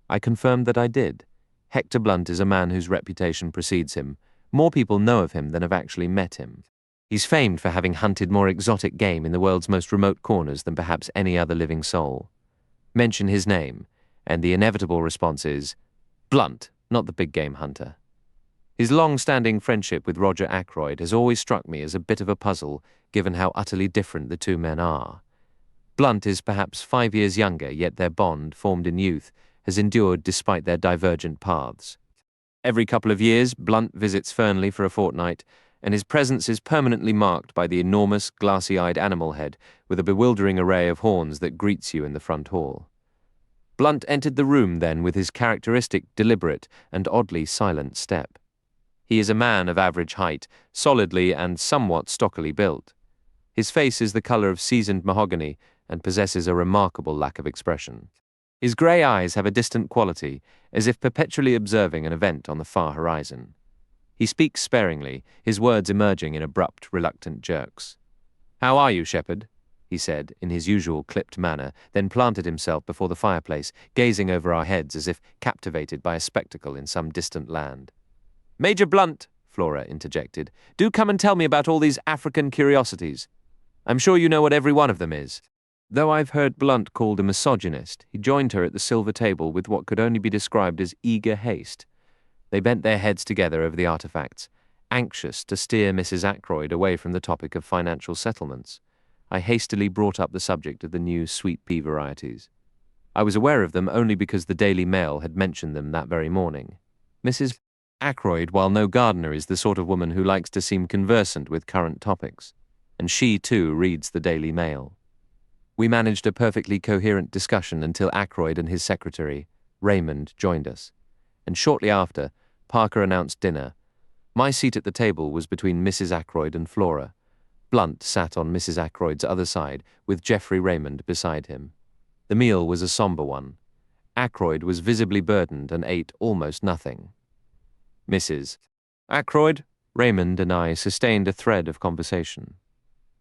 I confirmed that I did. Hector Blunt is a man whose reputation precedes him. More people know of him than have actually met him. He's famed for having hunted more exotic game in the world's most remote corners than perhaps any other living soul. Mention his name, and the inevitable response is, Blunt, not the big game hunter. His long-standing friendship with Roger Ackroyd has always struck me as a bit of a puzzle, given how utterly different the two men are. Blunt is perhaps 5 years younger, yet their bond, formed in youth, has endured despite their divergent paths. Every couple of years, Blunt visits Fernley for a fortnight, and his presence is permanently marked by the enormous, glassy-eyed animal head with a bewildering array of horns that greets you in the front hall. Blunt entered the room then with his characteristic, deliberate, and oddly silent step. He is a man of average height, solidly and somewhat stockily built. His face is the colour of seasoned mahogany and possesses a remarkable lack of expression. His grey eyes have a distant quality, as if perpetually observing an event on the far horizon. He speaks sparingly, his words emerging in abrupt, reluctant jerks. "How are you, Shepherd?" he said, in his usual clipped manner, then planted himself before the fireplace, gazing over our heads as if captivated by a spectacle in some distant land. "Major Blunt," Flora interjected, "do come and tell me about all these African curiosities. I'm sure you know what every one of them is." Though I've heard Blunt called a misogynist, he joined her at the silver table with what could only be described as eager haste. They bent their heads together over the artifacts, anxious to steer Mrs. Ackroyd away from the topic of financial settlements. I hastily brought up the subject of the new sweet pea varieties. I was aware of them only because the Daily Mail had mentioned them that very morning. Mrs. Ackroyd, while no gardener, is the sort of woman who likes to seem conversant with current topics. and she too reads the Daily Mail. We managed a perfectly coherent discussion until Ackroyd and his secretary, Raymond, joined us, and shortly after, Parker announced dinner. My seat at the table was between Mrs. Ackroyd and Flora. Blunt sat on Mrs. Ackroyd's other side, with Geoffrey Raymond beside him. The meal was a somber one. Ackroyd was visibly burdened and ate almost nothing. Mrs. Ackroyd, Raymond and I sustained a thread of conversation.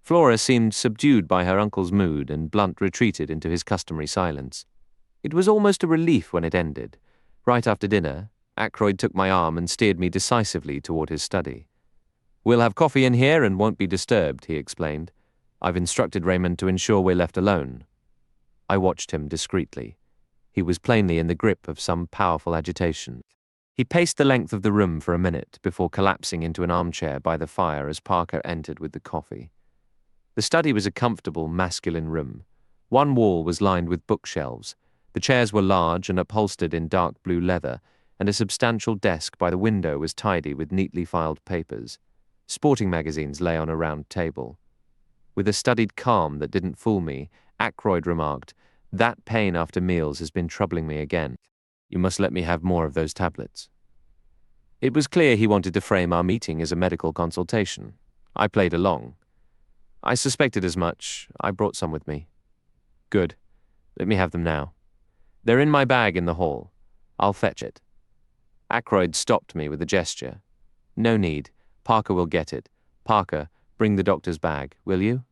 Flora seemed subdued by her uncle's mood, and Blunt retreated into his customary silence. It was almost a relief when it ended. Right after dinner, Ackroyd took my arm and steered me decisively toward his study. "We'll have coffee in here and won't be disturbed," he explained. "I've instructed Raymond to ensure we're left alone." I watched him discreetly. He was plainly in the grip of some powerful agitation. He paced the length of the room for a minute before collapsing into an armchair by the fire as Parker entered with the coffee. The study was a comfortable, masculine room. One wall was lined with bookshelves. The chairs were large and upholstered in dark blue leather, and a substantial desk by the window was tidy with neatly filed papers. Sporting magazines lay on a round table. With a studied calm that didn't fool me, Ackroyd remarked, "That pain after meals has been troubling me again. You must let me have more of those tablets." It was clear he wanted to frame our meeting as a medical consultation. I played along. "I suspected as much. I brought some with me." "Good. Let me have them now." "They're in my bag in the hall. I'll fetch it." Ackroyd stopped me with a gesture. "No need. Parker will get it. Parker, bring the doctor's bag, will you?"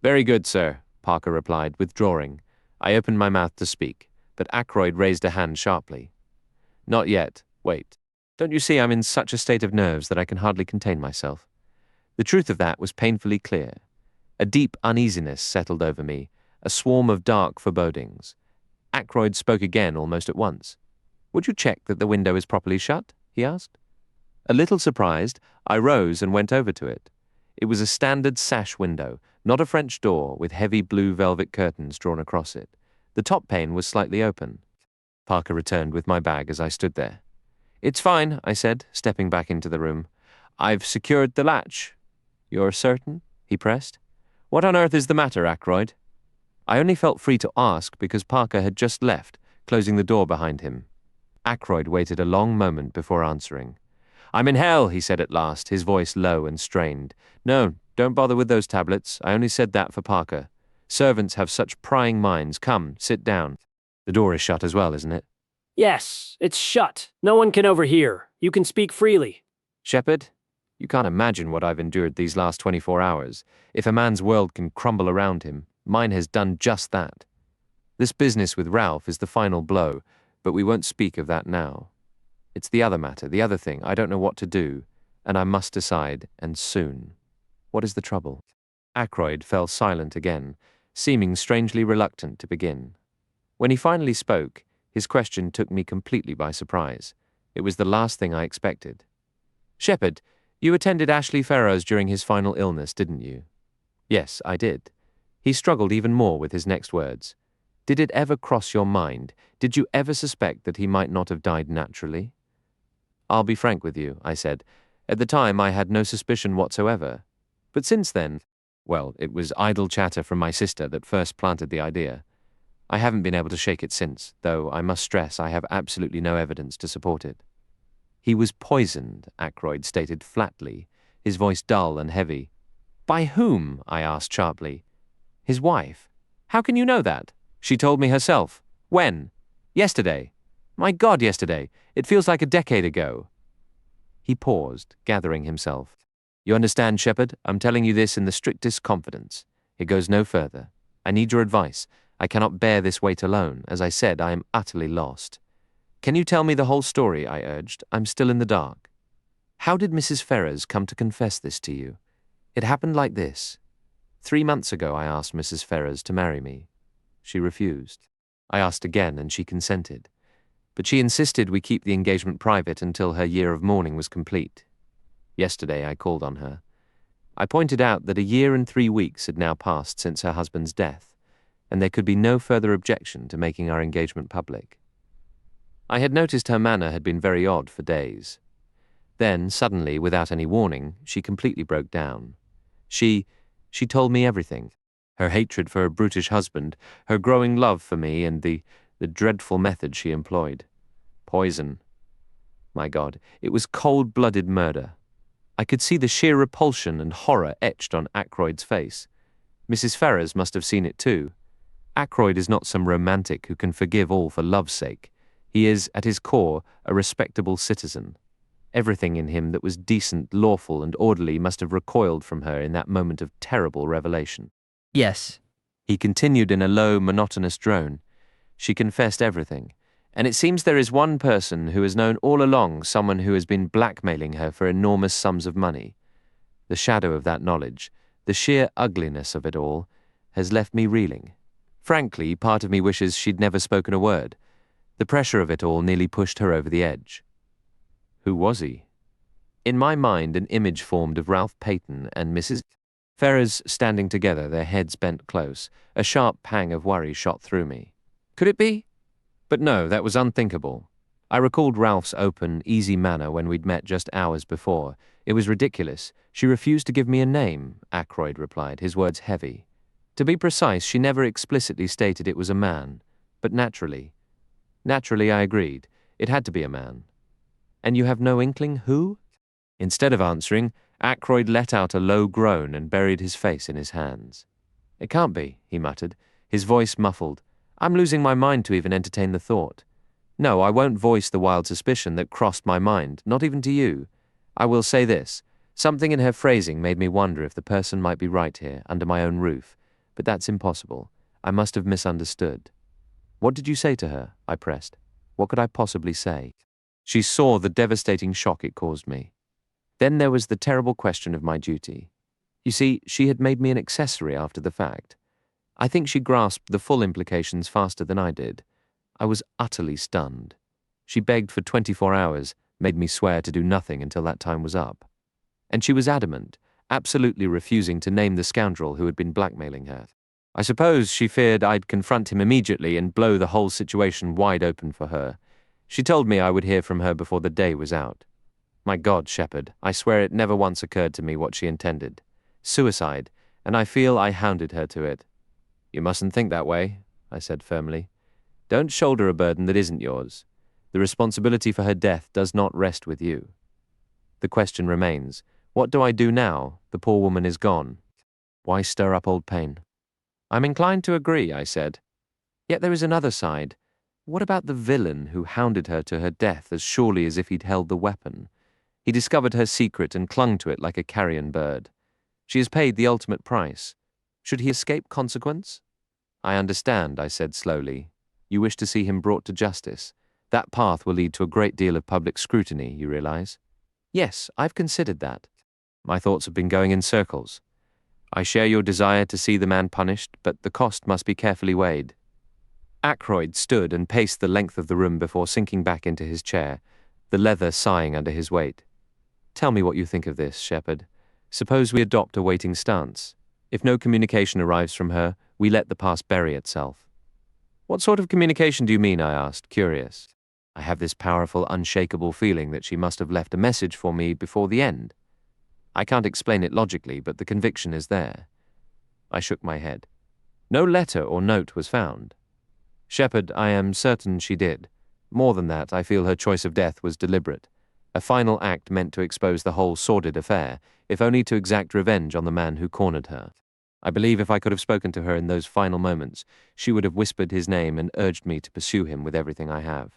"Very good, sir," Parker replied, withdrawing. I opened my mouth to speak, but Ackroyd raised a hand sharply. "Not yet. Wait. Don't you see I'm in such a state of nerves that I can hardly contain myself?" The truth of that was painfully clear. A deep uneasiness settled over me, a swarm of dark forebodings. Ackroyd spoke again almost at once. "Would you check that the window is properly shut?" he asked. A little surprised, I rose and went over to it. It was a standard sash window, not a French door, with heavy blue velvet curtains drawn across it. The top pane was slightly open. Parker returned with my bag as I stood there. "It's fine," I said, stepping back into the room. "I've secured the latch." "You're certain?" he pressed. "What on earth is the matter, Ackroyd?" I only felt free to ask because Parker had just left, closing the door behind him. Ackroyd waited a long moment before answering. "I'm in hell," he said at last, his voice low and strained. "No, don't bother with those tablets. I only said that for Parker. Servants have such prying minds. Come, sit down. The door is shut as well, isn't it?" "Yes, it's shut. No one can overhear. You can speak freely." "Shepherd, you can't imagine what I've endured these last 24 hours. If a man's world can crumble around him, mine has done just that. This business with Ralph is the final blow, but we won't speak of that now. It's the other matter, the other thing. I don't know what to do, and I must decide, and soon. What is the trouble?" Ackroyd fell silent again, seeming strangely reluctant to begin. When he finally spoke, his question took me completely by surprise. It was the last thing I expected. "Shepherd, you attended Ashley Ferrars during his final illness, didn't you?" "Yes, I did." He struggled even more with his next words. "Did it ever cross your mind? Did you ever suspect that he might not have died naturally?" "I'll be frank with you," I said. "At the time I had no suspicion whatsoever. But since then, well, it was idle chatter from my sister that first planted the idea. I haven't been able to shake it since, though I must stress I have absolutely no evidence to support it." "He was poisoned," Ackroyd stated flatly, his voice dull and heavy. "By whom?" I asked sharply. "His wife. How can you know that?" "She told me herself." "When?" "Yesterday." "My God, yesterday. It feels like a decade ago." He paused, gathering himself. "You understand, Shepherd? I'm telling you this in the strictest confidence. It goes no further. I need your advice. I cannot bear this weight alone. As I said, I am utterly lost." "Can you tell me the whole story?" I urged. "I'm still in the dark." "How did Mrs. Ferrars come to confess this to you?" "It happened like this. 3 months ago I asked Mrs. Ferrars to marry me. She refused. I asked again and she consented. But she insisted we keep the engagement private until her year of mourning was complete. Yesterday I called on her. I pointed out that a year and 3 weeks had now passed since her husband's death, and there could be no further objection to making our engagement public. I had noticed her manner had been very odd for days. Then, suddenly, without any warning, she completely broke down. She told me everything. Her hatred for her brutish husband, her growing love for me, and the dreadful method she employed. Poison. My God, it was cold-blooded murder. I could see the sheer repulsion and horror etched on Ackroyd's face. Mrs. Ferrars must have seen it too. Ackroyd is not some romantic who can forgive all for love's sake. He is, at his core, a respectable citizen. Everything in him that was decent, lawful, and orderly must have recoiled from her in that moment of terrible revelation. Yes. He continued in a low, monotonous drone. She confessed everything, and it seems there is one person who has known all along someone who has been blackmailing her for enormous sums of money. The shadow of that knowledge, the sheer ugliness of it all, has left me reeling. Frankly, part of me wishes she'd never spoken a word. The pressure of it all nearly pushed her over the edge. Who was he? In my mind, an image formed of Ralph Peyton and Mrs. Ferrars standing together, their heads bent close. A sharp pang of worry shot through me. Could it be? But no, that was unthinkable. I recalled Ralph's open, easy manner when we'd met just hours before. It was ridiculous. She refused to give me a name, Ackroyd replied, his words heavy. To be precise, she never explicitly stated it was a man, but naturally. Naturally, I agreed. It had to be a man. And you have no inkling who? Instead of answering, Ackroyd let out a low groan and buried his face in his hands. It can't be, he muttered, his voice muffled. I'm losing my mind to even entertain the thought. No, I won't voice the wild suspicion that crossed my mind, not even to you. I will say this. Something in her phrasing made me wonder if the person might be right here, under my own roof. But that's impossible. I must have misunderstood. What did you say to her? I pressed. What could I possibly say? She saw the devastating shock it caused me. Then there was the terrible question of my duty. You see, she had made me an accessory after the fact. I think she grasped the full implications faster than I did. I was utterly stunned. She begged for 24 hours, made me swear to do nothing until that time was up. And she was adamant, absolutely refusing to name the scoundrel who had been blackmailing her. I suppose she feared I'd confront him immediately and blow the whole situation wide open for her. She told me I would hear from her before the day was out. My God, Shepherd, I swear it never once occurred to me what she intended. Suicide, and I feel I hounded her to it. You mustn't think that way, I said firmly. Don't shoulder a burden that isn't yours. The responsibility for her death does not rest with you. The question remains, what do I do now? The poor woman is gone. Why stir up old pain? I'm inclined to agree, I said. Yet there is another side. What about the villain who hounded her to her death as surely as if he'd held the weapon? He discovered her secret and clung to it like a carrion bird. She has paid the ultimate price. Should he escape consequence? I understand, I said slowly. You wish to see him brought to justice. That path will lead to a great deal of public scrutiny, you realize? Yes, I've considered that. My thoughts have been going in circles. I share your desire to see the man punished, but the cost must be carefully weighed. Ackroyd stood and paced the length of the room before sinking back into his chair, the leather sighing under his weight. Tell me what you think of this, Shepherd. Suppose we adopt a waiting stance. If no communication arrives from her, we let the past bury itself. What sort of communication do you mean? I asked, curious. I have this powerful, unshakable feeling that she must have left a message for me before the end. I can't explain it logically, but the conviction is there. I shook my head. No letter or note was found. Shepherd, I am certain she did. More than that, I feel her choice of death was deliberate. A final act meant to expose the whole sordid affair, if only to exact revenge on the man who cornered her. I believe if I could have spoken to her in those final moments, she would have whispered his name and urged me to pursue him with everything I have.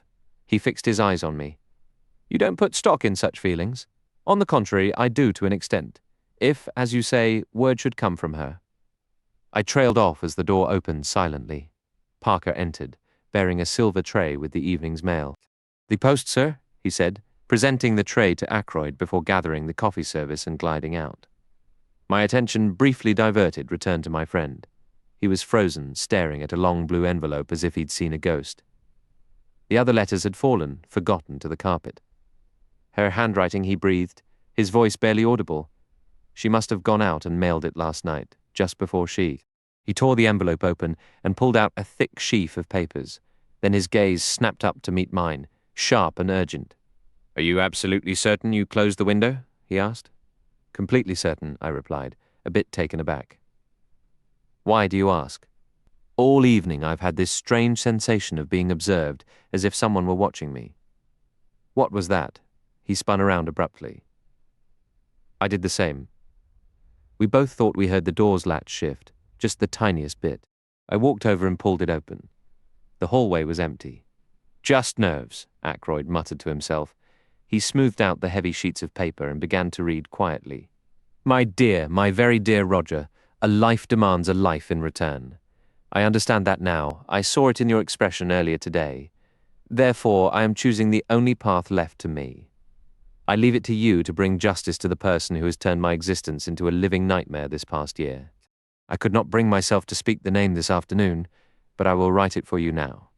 He fixed his eyes on me. You don't put stock in such feelings. On the contrary, I do to an extent. If, as you say, word should come from her. I trailed off as the door opened silently. Parker entered, bearing a silver tray with the evening's mail. The post, sir, he said, presenting the tray to Ackroyd before gathering the coffee service and gliding out. My attention, briefly diverted, returned to my friend. He was frozen, staring at a long blue envelope as if he'd seen a ghost. The other letters had fallen, forgotten, to the carpet. Her handwriting, he breathed, his voice barely audible. She must have gone out and mailed it last night, just before she. He tore the envelope open and pulled out a thick sheaf of papers. Then his gaze snapped up to meet mine, sharp and urgent. Are you absolutely certain you closed the window? He asked. Completely certain, I replied. a bit taken aback. Why do you ask? All evening I've had this strange sensation of being observed, as if someone were watching me. What was that? He spun around abruptly. I did the same. We both thought we heard the door's latch shift, just the tiniest bit. I walked over and pulled it open. The hallway was empty. Just nerves, Ackroyd muttered to himself. He smoothed out the heavy sheets of paper and began to read quietly. My dear, my very dear Roger, a life demands a life in return. I understand that now. I saw it in your expression earlier today. Therefore, I am choosing the only path left to me. I leave it to you to bring justice to the person who has turned my existence into a living nightmare this past year. I could not bring myself to speak the name this afternoon, but I will write it for you now.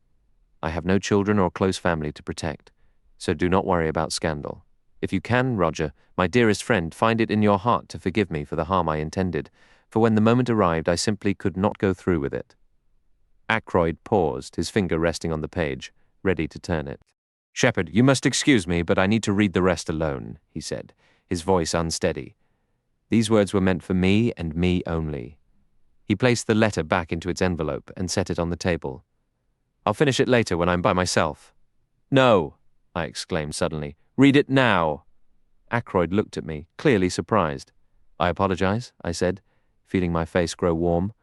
I have no children or close family to protect, so do not worry about scandal. If you can, Roger, my dearest friend, find it in your heart to forgive me for the harm I intended, for when the moment arrived I simply could not go through with it. Ackroyd paused, his finger resting on the page, ready to turn it. Shepherd, you must excuse me, but I need to read the rest alone, he said, his voice unsteady. These words were meant for me and me only. He placed the letter back into its envelope and set it on the table. I'll finish it later when I'm by myself. No, I exclaimed suddenly. Read it now. Ackroyd looked at me, clearly surprised. I apologize, I said, feeling my face grow warm.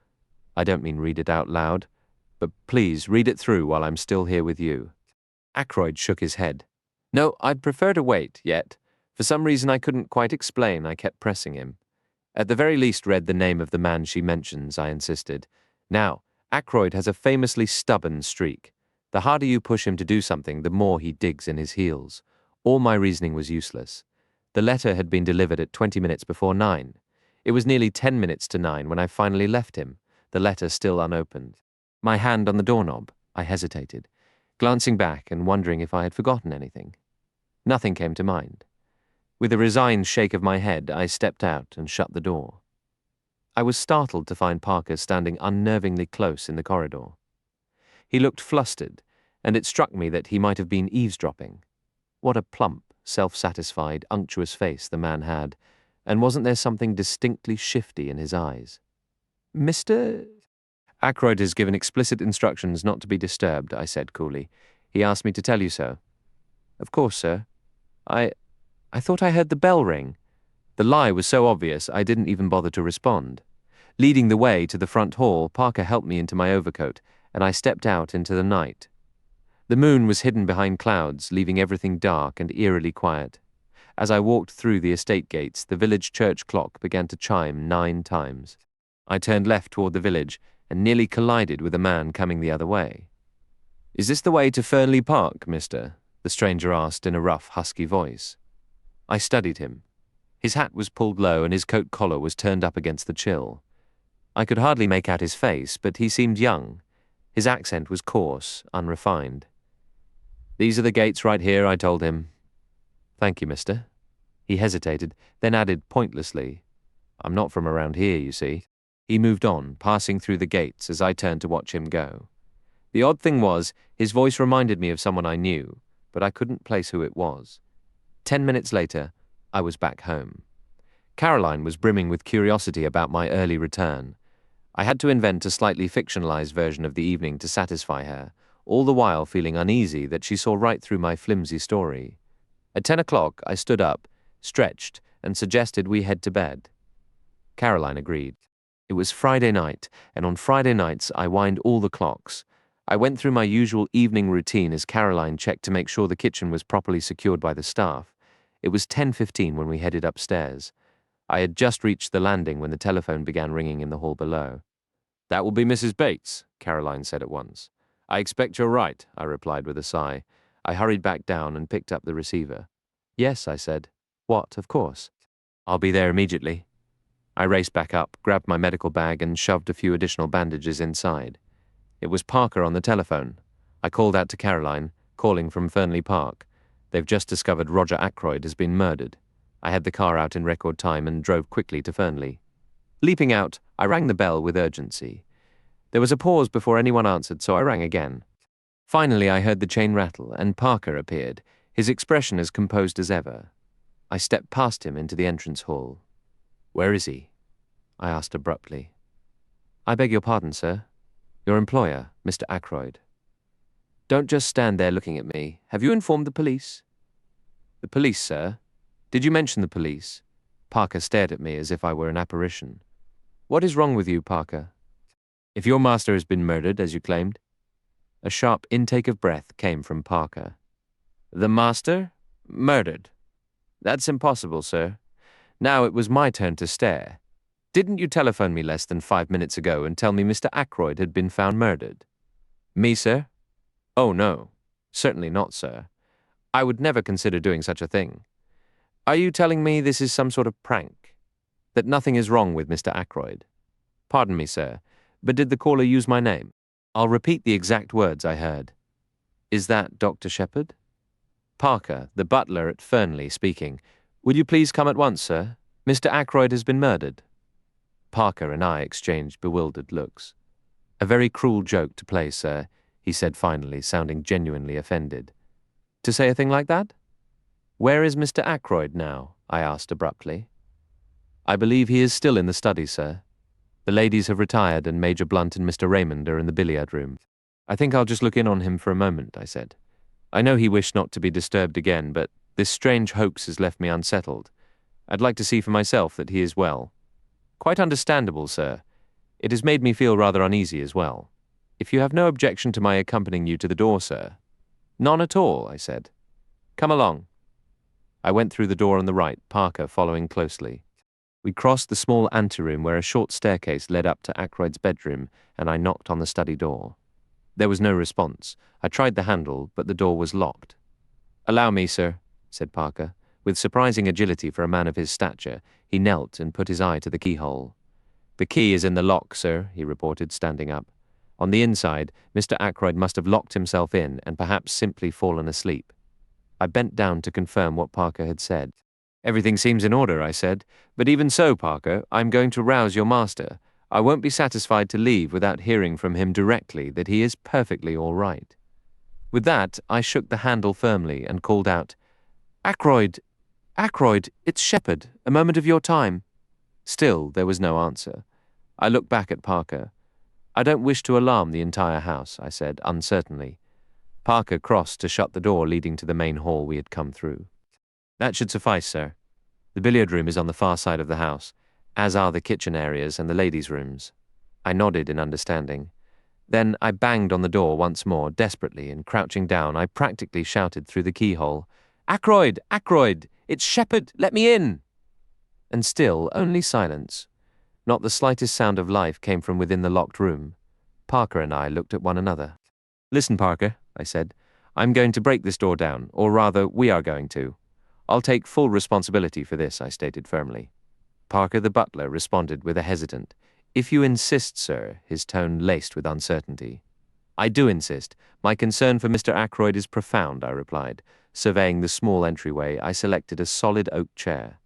I don't mean read it out loud, but please read it through while I'm still here with you. Ackroyd shook his head. No, I'd prefer to wait, yet. For some reason I couldn't quite explain, I kept pressing him. At the very least read the name of the man she mentions, I insisted. Now, Ackroyd has a famously stubborn streak. The harder you push him to do something, the more he digs in his heels. All my reasoning was useless. The letter had been delivered at 20 minutes before 9. It was nearly 10 minutes to 9 when I finally left him, the letter still unopened. My hand on the doorknob, I hesitated, glancing back and wondering if I had forgotten anything. Nothing came to mind. With a resigned shake of my head, I stepped out and shut the door. I was startled to find Parker standing unnervingly close in the corridor. He looked flustered, and it struck me that he might have been eavesdropping. What a plump, self-satisfied, unctuous face the man had, and wasn't there something distinctly shifty in his eyes? Mr. Ackroyd has given explicit instructions not to be disturbed, I said coolly. He asked me to tell you so. Of course, sir. I thought I heard the bell ring. The lie was so obvious I didn't even bother to respond. Leading the way to the front hall, Parker helped me into my overcoat, and I stepped out into the night. The moon was hidden behind clouds, leaving everything dark and eerily quiet. As I walked through the estate gates, the village church clock began to chime 9 times. I turned left toward the village and nearly collided with a man coming the other way. Is this the way to Fernley Park, mister? The stranger asked in a rough, husky voice. I studied him. His hat was pulled low and his coat collar was turned up against the chill. I could hardly make out his face, but he seemed young. His accent was coarse, unrefined. These are the gates right here, I told him. Thank you, mister. He hesitated, then added pointlessly, I'm not from around here, you see. He moved on, passing through the gates as I turned to watch him go. The odd thing was, his voice reminded me of someone I knew, but I couldn't place who it was. 10 minutes later, I was back home. Caroline was brimming with curiosity about my early return. I had to invent a slightly fictionalized version of the evening to satisfy her, all the while feeling uneasy that she saw right through my flimsy story. At 10 o'clock, I stood up, stretched, and suggested we head to bed. Caroline agreed. It was Friday night, and on Friday nights I wind all the clocks. I went through my usual evening routine as Caroline checked to make sure the kitchen was properly secured by the staff. It was 10:15 when we headed upstairs. I had just reached the landing when the telephone began ringing in the hall below. That will be Mrs. Bates, Caroline said at once. I expect you're right, I replied with a sigh. I hurried back down and picked up the receiver. Yes, I said. What, of course. I'll be there immediately. I raced back up, grabbed my medical bag and shoved a few additional bandages inside. It was Parker on the telephone. I called out to Caroline, calling from Fernley Park. They've just discovered Roger Ackroyd has been murdered. I had the car out in record time and drove quickly to Fernley. Leaping out, I rang the bell with urgency. There was a pause before anyone answered, so I rang again. Finally, I heard the chain rattle, and Parker appeared, his expression as composed as ever. I stepped past him into the entrance hall. Where is he? I asked abruptly. I beg your pardon, sir. Your employer, Mr. Ackroyd. Don't just stand there looking at me. Have you informed the police? The police, sir? Did you mention the police? Parker stared at me as if I were an apparition. What is wrong with you, Parker? If your master has been murdered, as you claimed. A sharp intake of breath came from Parker. The master? Murdered? That's impossible, sir. Now it was my turn to stare. Didn't you telephone me less than 5 minutes ago and tell me Mr. Ackroyd had been found murdered? Me, sir? Oh, no. Certainly not, sir. I would never consider doing such a thing. Are you telling me this is some sort of prank? That nothing is wrong with Mr. Ackroyd? Pardon me, sir, but did the caller use my name? I'll repeat the exact words I heard. Is that Dr. Shepherd? Parker, the butler at Fernley, speaking. Will you please come at once, sir? Mr. Ackroyd has been murdered. Parker and I exchanged bewildered looks. A very cruel joke to play, sir, he said finally, sounding genuinely offended. To say a thing like that? Where is Mr. Ackroyd now? I asked abruptly. I believe he is still in the study, sir. The ladies have retired and Major Blunt and Mr. Raymond are in the billiard room. I think I'll just look in on him for a moment, I said. I know he wished not to be disturbed again, but this strange hoax has left me unsettled. I'd like to see for myself that he is well. Quite understandable, sir. It has made me feel rather uneasy as well. If you have no objection to my accompanying you to the door, sir. None at all, I said. Come along. I went through the door on the right, Parker following closely. We crossed the small anteroom where a short staircase led up to Ackroyd's bedroom, and I knocked on the study door. There was no response. I tried the handle, but the door was locked. Allow me, sir, said Parker. With surprising agility for a man of his stature, he knelt and put his eye to the keyhole. The key is in the lock, sir, he reported, standing up. On the inside, Mr. Ackroyd must have locked himself in and perhaps simply fallen asleep. I bent down to confirm what Parker had said. Everything seems in order, I said. But even so, Parker, I'm going to rouse your master. I won't be satisfied to leave without hearing from him directly that he is perfectly all right. With that, I shook the handle firmly and called out, Ackroyd! Ackroyd! It's Shepherd! A moment of your time! Still, there was no answer. I looked back at Parker. I don't wish to alarm the entire house, I said, uncertainly. Parker crossed to shut the door leading to the main hall we had come through. That should suffice, sir. The billiard room is on the far side of the house, as are the kitchen areas and the ladies' rooms. I nodded in understanding. Then I banged on the door once more, desperately, and crouching down, I practically shouted through the keyhole, Ackroyd! Ackroyd! It's Shepherd! Let me in! And still, only silence. Not the slightest sound of life came from within the locked room. Parker and I looked at one another. Listen, Parker, I said. I'm going to break this door down, or rather, we are going to. I'll take full responsibility for this, I stated firmly. Parker the butler responded with a hesitant, If you insist, sir, his tone laced with uncertainty. I do insist. My concern for Mr. Ackroyd is profound, I replied. Surveying the small entryway, I selected a solid oak chair.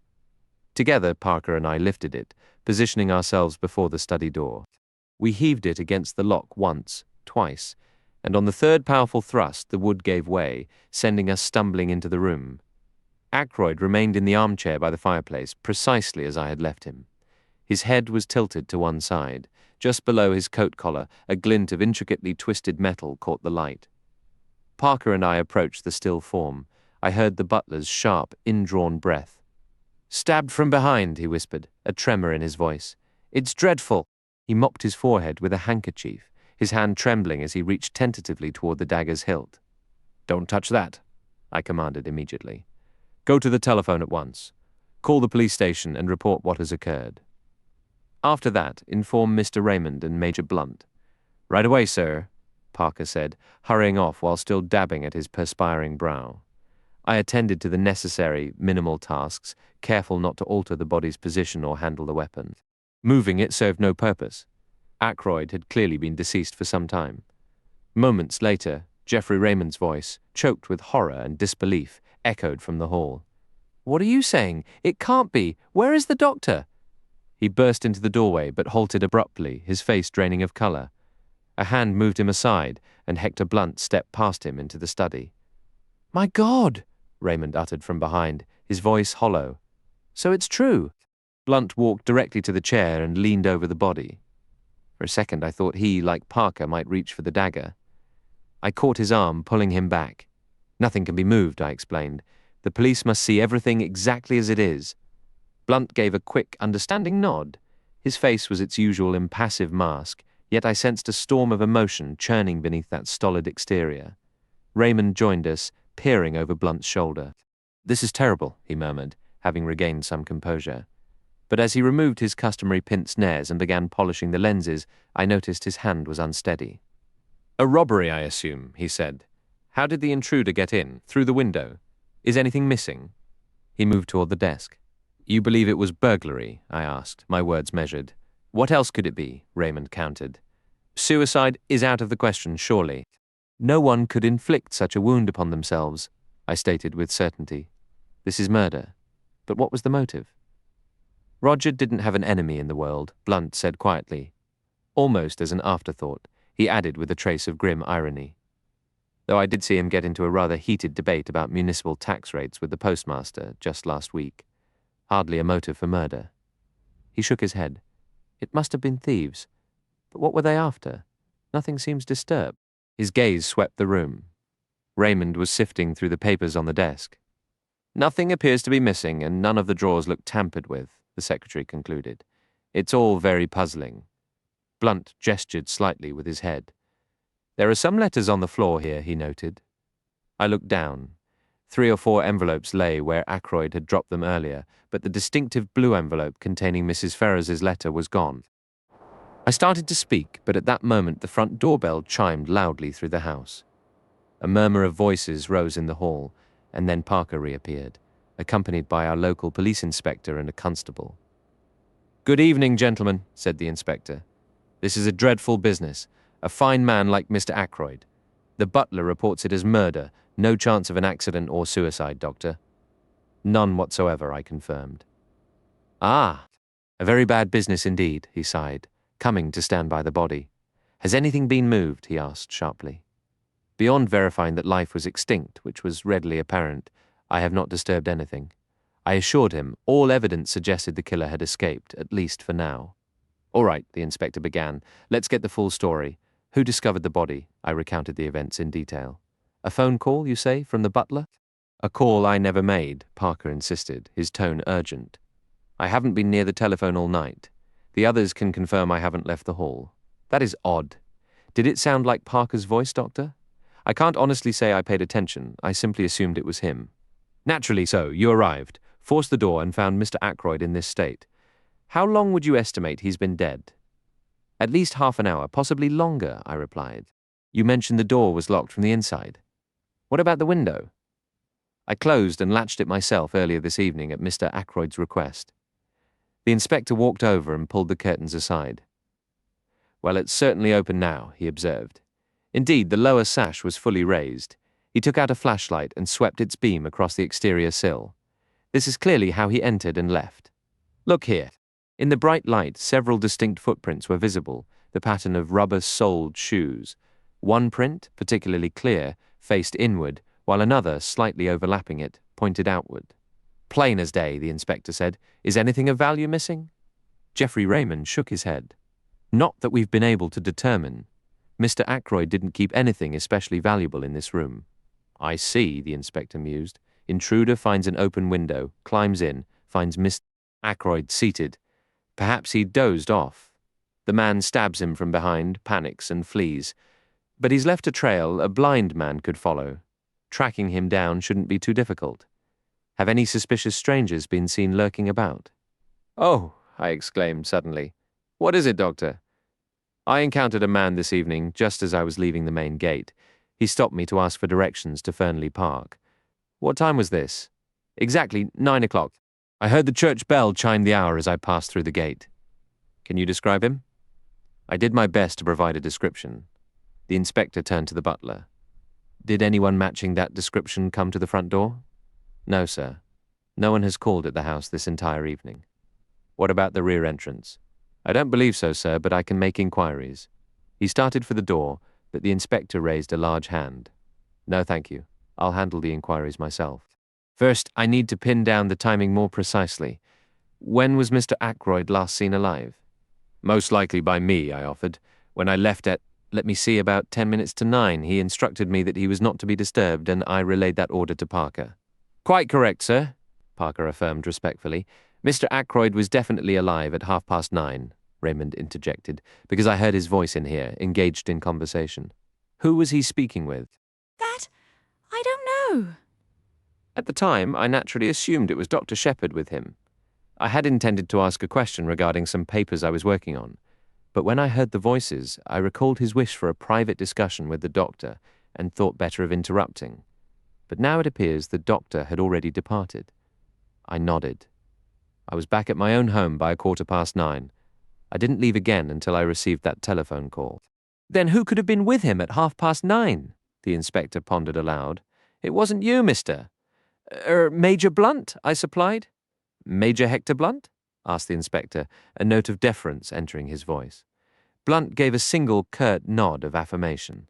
Together, Parker and I lifted it, positioning ourselves before the study door. We heaved it against the lock once, twice, and on the third powerful thrust the wood gave way, sending us stumbling into the room. Ackroyd remained in the armchair by the fireplace, precisely as I had left him. His head was tilted to one side. Just below his coat collar, a glint of intricately twisted metal caught the light. Parker and I approached the still form. I heard the butler's sharp, indrawn breath. Stabbed from behind, he whispered, a tremor in his voice. It's dreadful. He mopped his forehead with a handkerchief, his hand trembling as he reached tentatively toward the dagger's hilt. Don't touch that, I commanded immediately. Go to the telephone at once. Call the police station and report what has occurred. After that, inform Mr. Raymond and Major Blunt. Right away, sir, Parker said, hurrying off while still dabbing at his perspiring brow. I attended to the necessary, minimal tasks, careful not to alter the body's position or handle the weapon. Moving it served no purpose. Ackroyd had clearly been deceased for some time. Moments later, Geoffrey Raymond's voice, choked with horror and disbelief, echoed from the hall. What are you saying? It can't be. Where is the doctor? He burst into the doorway, but halted abruptly, his face draining of colour. A hand moved him aside, and Hector Blunt stepped past him into the study. My God! Raymond uttered from behind, his voice hollow. So it's true. Blunt walked directly to the chair and leaned over the body. For a second I thought he, like Parker, might reach for the dagger. I caught his arm, pulling him back. Nothing can be moved, I explained. The police must see everything exactly as it is. Blunt gave a quick, understanding nod. His face was its usual impassive mask, yet I sensed a storm of emotion churning beneath that stolid exterior. Raymond joined us, peering over Blunt's shoulder. "This is terrible," he murmured, having regained some composure. But as he removed his customary pince-nez and began polishing the lenses, I noticed his hand was unsteady. "A robbery, I assume," he said. "How did the intruder get in? Through the window? Is anything missing?" He moved toward the desk. "You believe it was burglary?" I asked, my words measured. "What else could it be?" Raymond countered. "Suicide is out of the question, surely." "No one could inflict such a wound upon themselves," I stated with certainty. "This is murder." But what was the motive? "Roger didn't have an enemy in the world," Blunt said quietly. Almost as an afterthought, he added with a trace of grim irony. "Though I did see him get into a rather heated debate about municipal tax rates with the postmaster just last week. Hardly a motive for murder." He shook his head. "It must have been thieves. But what were they after? Nothing seems disturbed." His gaze swept the room. Raymond was sifting through the papers on the desk. "Nothing appears to be missing, and none of the drawers look tampered with," the secretary concluded. "It's all very puzzling." Blunt gestured slightly with his head. "There are some letters on the floor here," he noted. I looked down. 3 or 4 envelopes lay where Ackroyd had dropped them earlier, but the distinctive blue envelope containing Mrs. Ferrars's letter was gone. I started to speak, but at that moment the front doorbell chimed loudly through the house. A murmur of voices rose in the hall, and then Parker reappeared, accompanied by our local police inspector and a constable. "Good evening, gentlemen," said the inspector. "This is a dreadful business. A fine man like Mr. Ackroyd. The butler reports it as murder. No chance of an accident or suicide, Doctor." "None whatsoever," I confirmed. "Ah, a very bad business indeed," he sighed, coming to stand by the body. "Has anything been moved?" he asked sharply. Beyond verifying that life was extinct, which was readily apparent, I have not disturbed anything. I assured him all evidence suggested the killer had escaped, at least for now. "All right," the inspector began. "Let's get the full story. Who discovered the body?" I recounted the events in detail. "A phone call, you say, from the butler?" "A call I never made," Parker insisted, his tone urgent. "I haven't been near the telephone all night. The others can confirm I haven't left the hall. That is odd. Did it sound like Parker's voice, Doctor? I can't honestly say I paid attention. I simply assumed it was him." "Naturally so. You arrived, forced the door, and found Mr. Ackroyd in this state. How long would you estimate he's been dead?" "At least half an hour, possibly longer," I replied. "You mentioned the door was locked from the inside. What about the window?" "I closed and latched it myself earlier this evening at Mr. Ackroyd's request." The inspector walked over and pulled the curtains aside. "Well, it's certainly open now," he observed. Indeed, the lower sash was fully raised. He took out a flashlight and swept its beam across the exterior sill. "This is clearly how he entered and left. Look here." In the bright light, several distinct footprints were visible, the pattern of rubber-soled shoes. One print, particularly clear, faced inward, while another, slightly overlapping it, pointed outward. "Plain as day," the inspector said. "Is anything of value missing?" Geoffrey Raymond shook his head. "Not that we've been able to determine. Mr. Ackroyd didn't keep anything especially valuable in this room." "I see," the inspector mused. "Intruder finds an open window, climbs in, finds Mr. Ackroyd seated. Perhaps he dozed off. The man stabs him from behind, panics, and flees. But he's left a trail a blind man could follow. Tracking him down shouldn't be too difficult. Have any suspicious strangers been seen lurking about?" "Oh," I exclaimed suddenly. "What is it, Doctor?" "I encountered a man this evening just as I was leaving the main gate. He stopped me to ask for directions to Fernley Park." "What time was this?" "Exactly 9 o'clock. I heard the church bell chime the hour as I passed through the gate." "Can you describe him?" I did my best to provide a description. The inspector turned to the butler. "Did anyone matching that description come to the front door?" "No, sir. No one has called at the house this entire evening." "What about the rear entrance?" "I don't believe so, sir, but I can make inquiries." He started for the door, but the inspector raised a large hand. "No, thank you. I'll handle the inquiries myself. First, I need to pin down the timing more precisely. When was Mr. Ackroyd last seen alive? Most likely by me, I offered. When I left at, let me see, about 10 minutes to 9, he instructed me that he was not to be disturbed, and I relayed that order to Parker. Quite correct, sir, Parker affirmed respectfully. Mr. Ackroyd was definitely alive at 9:30, Raymond interjected, because I heard his voice in here, engaged in conversation. Who was he speaking with? That? I don't know. At the time, I naturally assumed it was Dr. Shepherd with him. I had intended to ask a question regarding some papers I was working on, but when I heard the voices, I recalled his wish for a private discussion with the doctor and thought better of interrupting. But now it appears the doctor had already departed. I nodded. I was back at my own home by 9:15. I didn't leave again until I received that telephone call. Then who could have been with him at 9:30? The inspector pondered aloud. It wasn't you, mister. Major Blunt, I supplied. Major Hector Blunt? Asked the inspector, a note of deference entering his voice. Blunt gave a single curt nod of affirmation.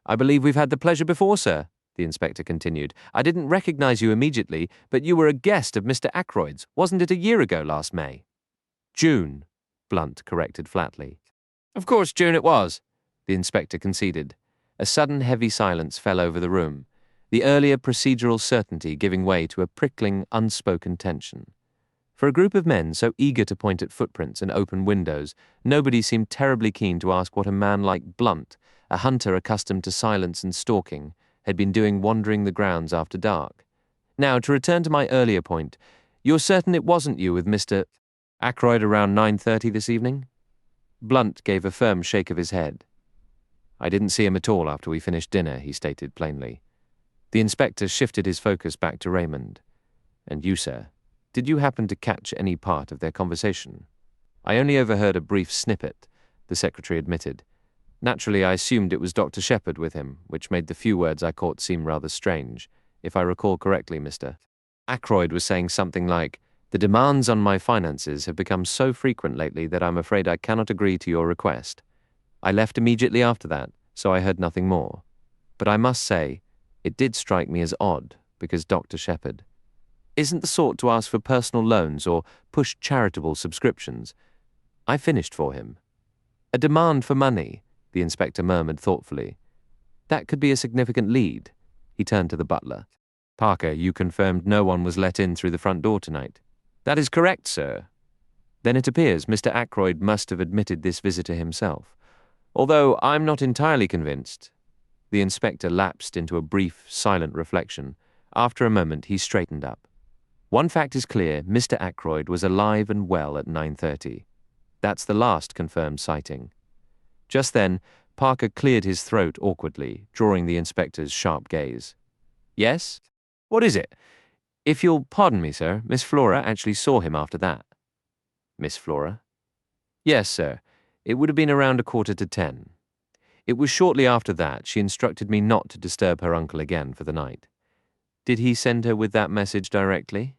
I believe we've had the pleasure before, sir, the inspector continued. I didn't recognize you immediately, but you were a guest of Mr. Ackroyd's. Wasn't it a year ago last May? June, Blunt corrected flatly. Of course, June it was, the inspector conceded. A sudden heavy silence fell over the room, the earlier procedural certainty giving way to a prickling, unspoken tension. For a group of men so eager to point at footprints and open windows, nobody seemed terribly keen to ask what a man like Blunt, a hunter accustomed to silence and stalking, had been doing wandering the grounds after dark. Now, to return to my earlier point, you're certain it wasn't you with Mr. Ackroyd around 9:30 this evening? Blunt gave a firm shake of his head. I didn't see him at all after we finished dinner, he stated plainly. The inspector shifted his focus back to Raymond. And you, sir? Did you happen to catch any part of their conversation? I only overheard a brief snippet, the secretary admitted. Naturally, I assumed it was Dr. Shepherd with him, which made the few words I caught seem rather strange. If I recall correctly, Mr. Ackroyd was saying something like, the demands on my finances have become so frequent lately that I'm afraid I cannot agree to your request. I left immediately after that, so I heard nothing more. But I must say, it did strike me as odd, because Dr. Shepherd isn't the sort to ask for personal loans or push charitable subscriptions. I finished for him. A demand for money, the inspector murmured thoughtfully. That could be a significant lead. He turned to the butler. Parker, you confirmed no one was let in through the front door tonight. That is correct, sir. Then it appears Mr. Ackroyd must have admitted this visitor himself. Although I'm not entirely convinced. The inspector lapsed into a brief, silent reflection. After a moment, he straightened up. One fact is clear, Mr. Ackroyd was alive and well at 9:30. That's the last confirmed sighting. Just then, Parker cleared his throat awkwardly, drawing the inspector's sharp gaze. Yes? What is it? If you'll pardon me, sir, Miss Flora actually saw him after that. Miss Flora? Yes, sir. It would have been around 9:45. It was shortly after that she instructed me not to disturb her uncle again for the night. Did he send her with that message directly?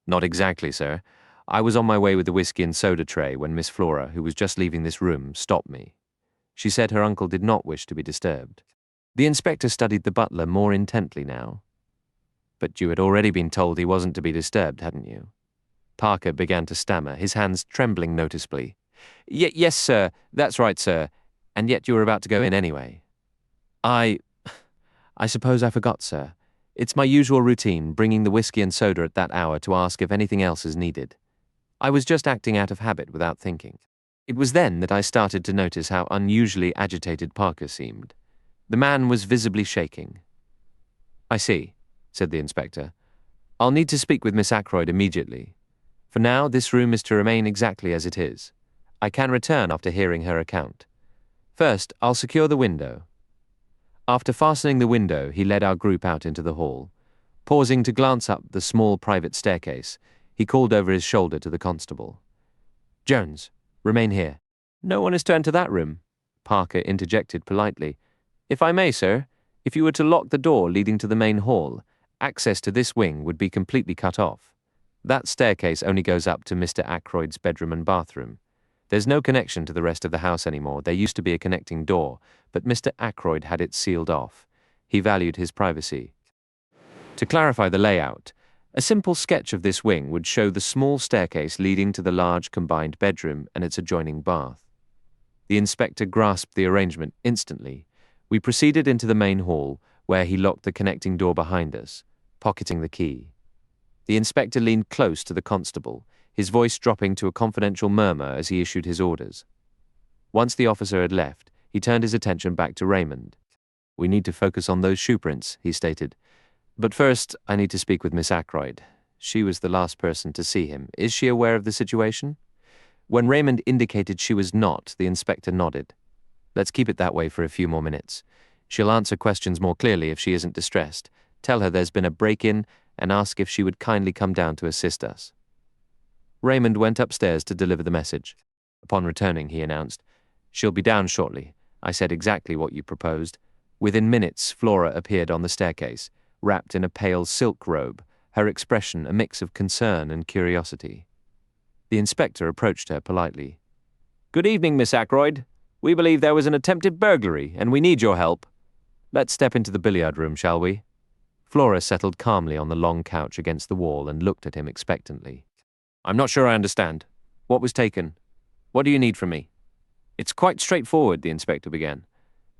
Not exactly, sir. I was on my way with the whiskey and soda tray when Miss Flora, who was just leaving this room, stopped me. She said her uncle did not wish to be disturbed. The inspector studied the butler more intently now. But you had already been told he wasn't to be disturbed, hadn't you? Parker began to stammer, his hands trembling noticeably. Yes, sir. That's right, sir. And yet you were about to go in anyway. I suppose I forgot, sir. It's my usual routine, bringing the whiskey and soda at that hour to ask if anything else is needed. I was just acting out of habit without thinking. It was then that I started to notice how unusually agitated Parker seemed. The man was visibly shaking. I see, said the inspector. I'll need to speak with Miss Ackroyd immediately. For now, this room is to remain exactly as it is. I can return after hearing her account. First, I'll secure the window. After fastening the window, he led our group out into the hall. Pausing to glance up the small private staircase, he called over his shoulder to the constable. Jones, remain here. No one has turned to that room, Parker interjected politely. If I may, sir, if you were to lock the door leading to the main hall, access to this wing would be completely cut off. That staircase only goes up to Mr. Ackroyd's bedroom and bathroom. There's no connection to the rest of the house anymore. There used to be a connecting door, but Mr. Ackroyd had it sealed off. He valued his privacy. To clarify the layout, A simple sketch of this wing would show the small staircase leading to the large combined bedroom and its adjoining bath. The inspector grasped the arrangement instantly. We proceeded into the main hall, where he locked the connecting door behind us, pocketing the key. The inspector leaned close to the constable, his voice dropping to a confidential murmur as he issued his orders. Once the officer had left, he turned his attention back to Raymond. "We need to focus on those shoe prints," he stated. "But first, I need to speak with Miss Ackroyd. She was the last person to see him. Is she aware of the situation?" When Raymond indicated she was not, the inspector nodded. "Let's keep it that way for a few more minutes. She'll answer questions more clearly if she isn't distressed. Tell her there's been a break-in and ask if she would kindly come down to assist us." Raymond went upstairs to deliver the message. Upon returning, he announced, "She'll be down shortly. I said exactly what you proposed." Within minutes, Flora appeared on the staircase, wrapped in a pale silk robe, her expression a mix of concern and curiosity. The inspector approached her politely. "Good evening, Miss Ackroyd. We believe there was an attempted burglary, and we need your help. Let's step into the billiard room, shall we?" Flora settled calmly on the long couch against the wall and looked at him expectantly. "I'm not sure I understand. What was taken? What do you need from me?" "It's quite straightforward," the inspector began.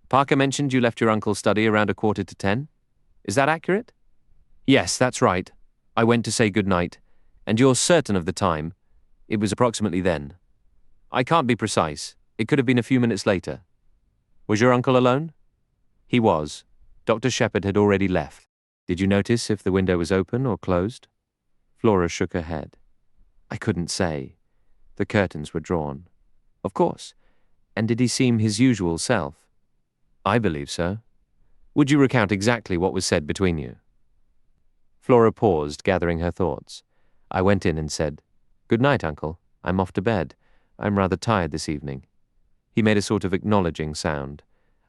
"Parker mentioned you left your uncle's study around 10:15. Is that accurate?" "Yes, that's right. I went to say good night. And you're certain of the time? It was approximately then." "I can't be precise. It could have been a few minutes later." "Was your uncle alone?" "He was. Dr. Shepherd had already left." "Did you notice if the window was open or closed?" Flora shook her head. "I couldn't say. The curtains were drawn." "Of course. And did he seem his usual self?" "I believe so." "Would you recount exactly what was said between you?" Flora paused, gathering her thoughts. I went in and said, "Good night, Uncle. I'm off to bed. I'm rather tired this evening." He made a sort of acknowledging sound.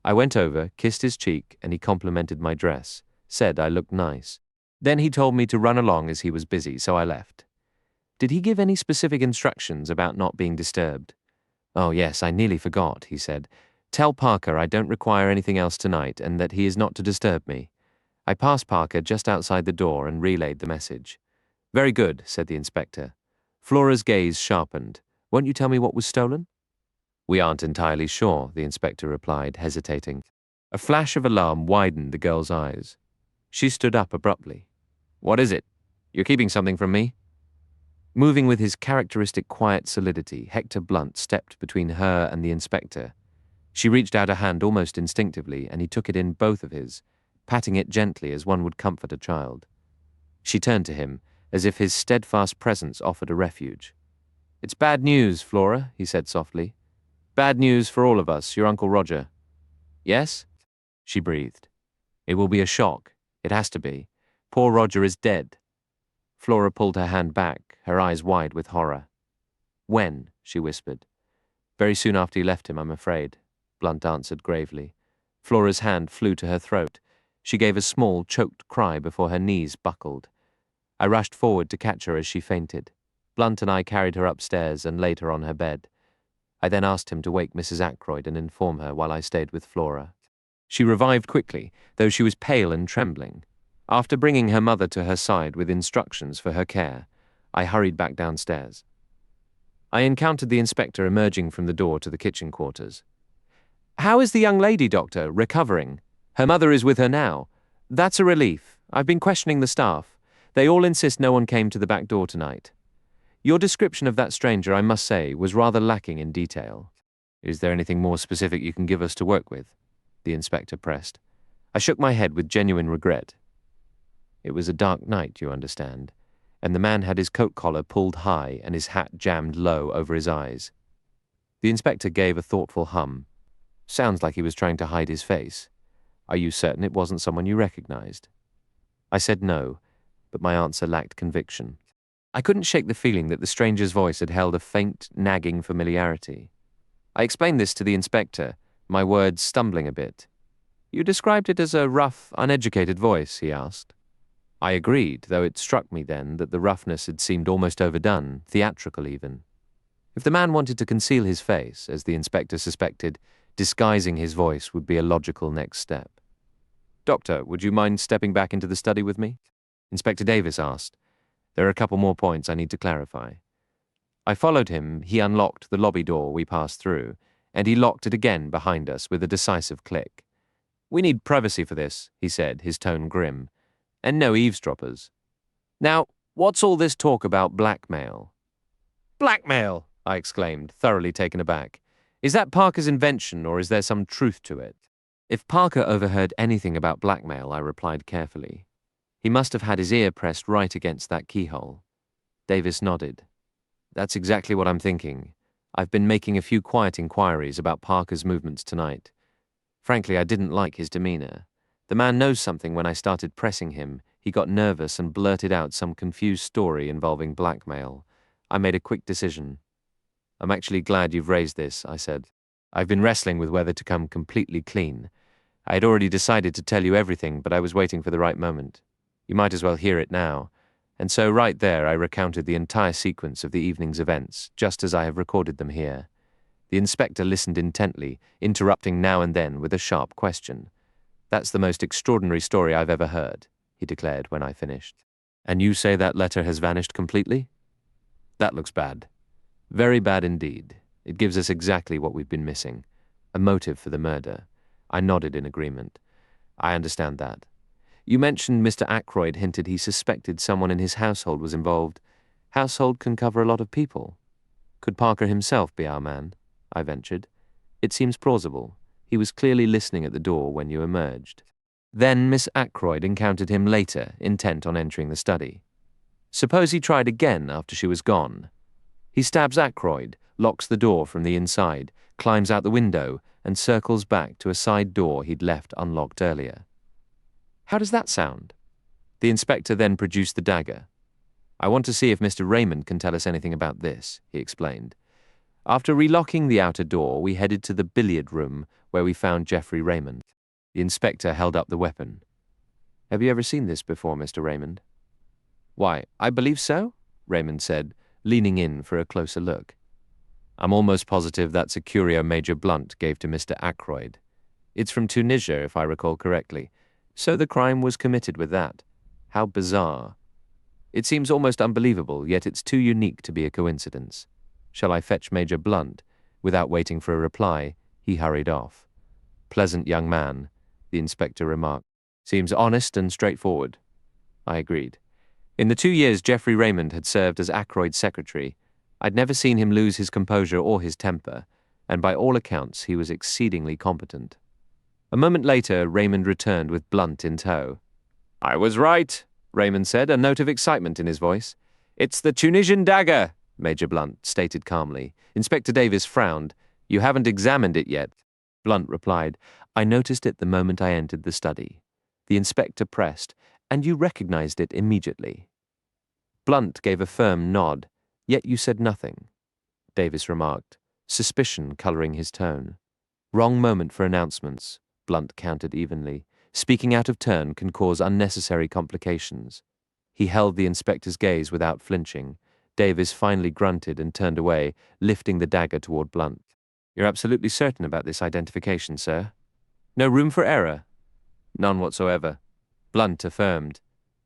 I went over, kissed his cheek, and he complimented my dress, said I looked nice. Then he told me to run along as he was busy, so I left. "Did he give any specific instructions about not being disturbed?" "Oh yes, I nearly forgot," he said. "Tell Parker I don't require anything else tonight and that he is not to disturb me." I passed Parker just outside the door and relayed the message. "Very good," said the inspector. Flora's gaze sharpened. "Won't you tell me what was stolen?" "We aren't entirely sure," the inspector replied, hesitating. A flash of alarm widened the girl's eyes. She stood up abruptly. "What is it? You're keeping something from me?" Moving with his characteristic quiet solidity, Hector Blunt stepped between her and the inspector. She reached out a hand almost instinctively, and he took it in both of his, patting it gently as one would comfort a child. She turned to him, as if his steadfast presence offered a refuge. "It's bad news, Flora," he said softly. "Bad news for all of us, your Uncle Roger." "Yes?" She breathed. "It will be a shock. It has to be. Poor Roger is dead." Flora pulled her hand back, her eyes wide with horror. "When?" she whispered. "Very soon after you left him, I'm afraid," Blunt answered gravely. Flora's hand flew to her throat. She gave a small, choked cry before her knees buckled. I rushed forward to catch her as she fainted. Blunt and I carried her upstairs and laid her on her bed. I then asked him to wake Mrs. Ackroyd and inform her while I stayed with Flora. She revived quickly, though she was pale and trembling. After bringing her mother to her side with instructions for her care, I hurried back downstairs. I encountered the inspector emerging from the door to the kitchen quarters. "How is the young lady, Doctor, recovering? Her mother is with her now. That's a relief. I've been questioning the staff. They all insist no one came to the back door tonight. Your description of that stranger, I must say, was rather lacking in detail." "Is there anything more specific you can give us to work with?" the inspector pressed. I shook my head with genuine regret. It was a dark night, you understand, and the man had his coat collar pulled high and his hat jammed low over his eyes. The inspector gave a thoughtful hum. "Sounds like he was trying to hide his face. Are you certain it wasn't someone you recognized?" I said no, but my answer lacked conviction. I couldn't shake the feeling that the stranger's voice had held a faint, nagging familiarity. I explained this to the inspector, my words stumbling a bit. "You described it as a rough, uneducated voice," he asked. I agreed, though it struck me then that the roughness had seemed almost overdone, theatrical even. If the man wanted to conceal his face, as the inspector suspected, disguising his voice would be a logical next step. "Doctor, would you mind stepping back into the study with me?" Inspector Davis asked. There are a couple more points I need to clarify. I followed him. He unlocked the lobby door we passed through, and he locked it again behind us with a decisive click. We need privacy for this, he said, his tone grim, and no eavesdroppers. Now, what's all this talk about blackmail? Blackmail! I exclaimed, thoroughly taken aback. Is that Parker's invention, or is there some truth to it? If Parker overheard anything about blackmail, I replied carefully. He must have had his ear pressed right against that keyhole. Davis nodded. That's exactly what I'm thinking. I've been making a few quiet inquiries about Parker's movements tonight. Frankly, I didn't like his demeanor. The man knows something. When I started pressing him, he got nervous and blurted out some confused story involving blackmail. I made a quick decision. I'm actually glad you've raised this, I said. I've been wrestling with whether to come completely clean. I had already decided to tell you everything, but I was waiting for the right moment. You might as well hear it now. And so right there I recounted the entire sequence of the evening's events, just as I have recorded them here. The inspector listened intently, interrupting now and then with a sharp question. That's the most extraordinary story I've ever heard, he declared when I finished. And you say that letter has vanished completely? That looks bad. Very bad indeed. It gives us exactly what we've been missing. A motive for the murder. I nodded in agreement. I understand that. You mentioned Mr. Ackroyd hinted he suspected someone in his household was involved. Household can cover a lot of people. Could Parker himself be our man? I ventured. It seems plausible. He was clearly listening at the door when you emerged. Then Miss Ackroyd encountered him later, intent on entering the study. Suppose he tried again after she was gone. He stabs Ackroyd, locks the door from the inside, climbs out the window, and circles back to a side door he'd left unlocked earlier. How does that sound? The inspector then produced the dagger. I want to see if Mr. Raymond can tell us anything about this, he explained. After relocking the outer door, we headed to the billiard room where we found Geoffrey Raymond. The inspector held up the weapon. Have you ever seen this before, Mr. Raymond? Why, I believe so, Raymond said, leaning in for a closer look. I'm almost positive that's a curio Major Blunt gave to Mr. Ackroyd. It's from Tunisia, if I recall correctly. So the crime was committed with that. How bizarre. It seems almost unbelievable, yet it's too unique to be a coincidence. Shall I fetch Major Blunt? Without waiting for a reply, he hurried off. Pleasant young man, the inspector remarked. Seems honest and straightforward. I agreed. In the 2 years Geoffrey Raymond had served as Ackroyd's secretary, I'd never seen him lose his composure or his temper, and by all accounts he was exceedingly competent. A moment later, Raymond returned with Blunt in tow. I was right, Raymond said, a note of excitement in his voice. It's the Tunisian dagger, Major Blunt stated calmly. Inspector Davis frowned. You haven't examined it yet. Blunt replied, I noticed it the moment I entered the study. The inspector pressed, and you recognized it immediately. Blunt gave a firm nod, yet you said nothing. Davis remarked, suspicion coloring his tone. Wrong moment for announcements, Blunt countered evenly. Speaking out of turn can cause unnecessary complications. He held the inspector's gaze without flinching. Davis finally grunted and turned away, lifting the dagger toward Blunt. You're absolutely certain about this identification, sir? No room for error? None whatsoever. Blunt affirmed.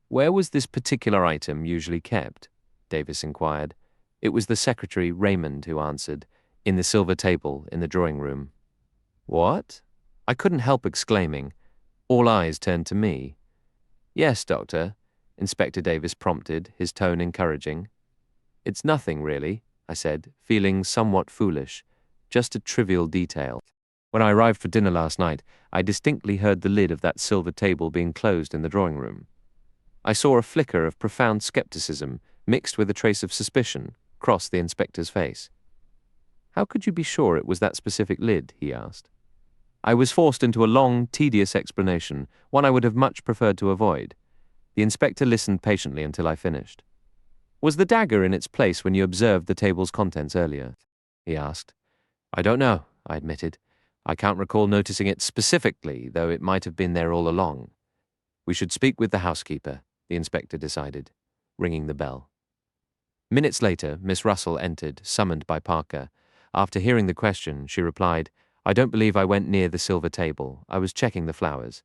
Where was this particular item usually kept? Davis inquired. It was the secretary, Raymond, who answered. In the silver table in the drawing room. What? I couldn't help exclaiming. All eyes turned to me. Yes, Doctor, Inspector Davis prompted, his tone encouraging. It's nothing, really, I said, feeling somewhat foolish. Just a trivial detail. When I arrived for dinner last night, I distinctly heard the lid of that silver table being closed in the drawing room. I saw a flicker of profound skepticism, mixed with a trace of suspicion, cross the inspector's face. How could you be sure it was that specific lid? He asked. I was forced into a long, tedious explanation, one I would have much preferred to avoid. The inspector listened patiently until I finished. Was the dagger in its place when you observed the table's contents earlier? He asked. I don't know, I admitted. I can't recall noticing it specifically, though it might have been there all along. We should speak with the housekeeper, the inspector decided, ringing the bell. Minutes later, Miss Russell entered, summoned by Parker. After hearing the question, she replied, I don't believe I went near the silver table. I was checking the flowers.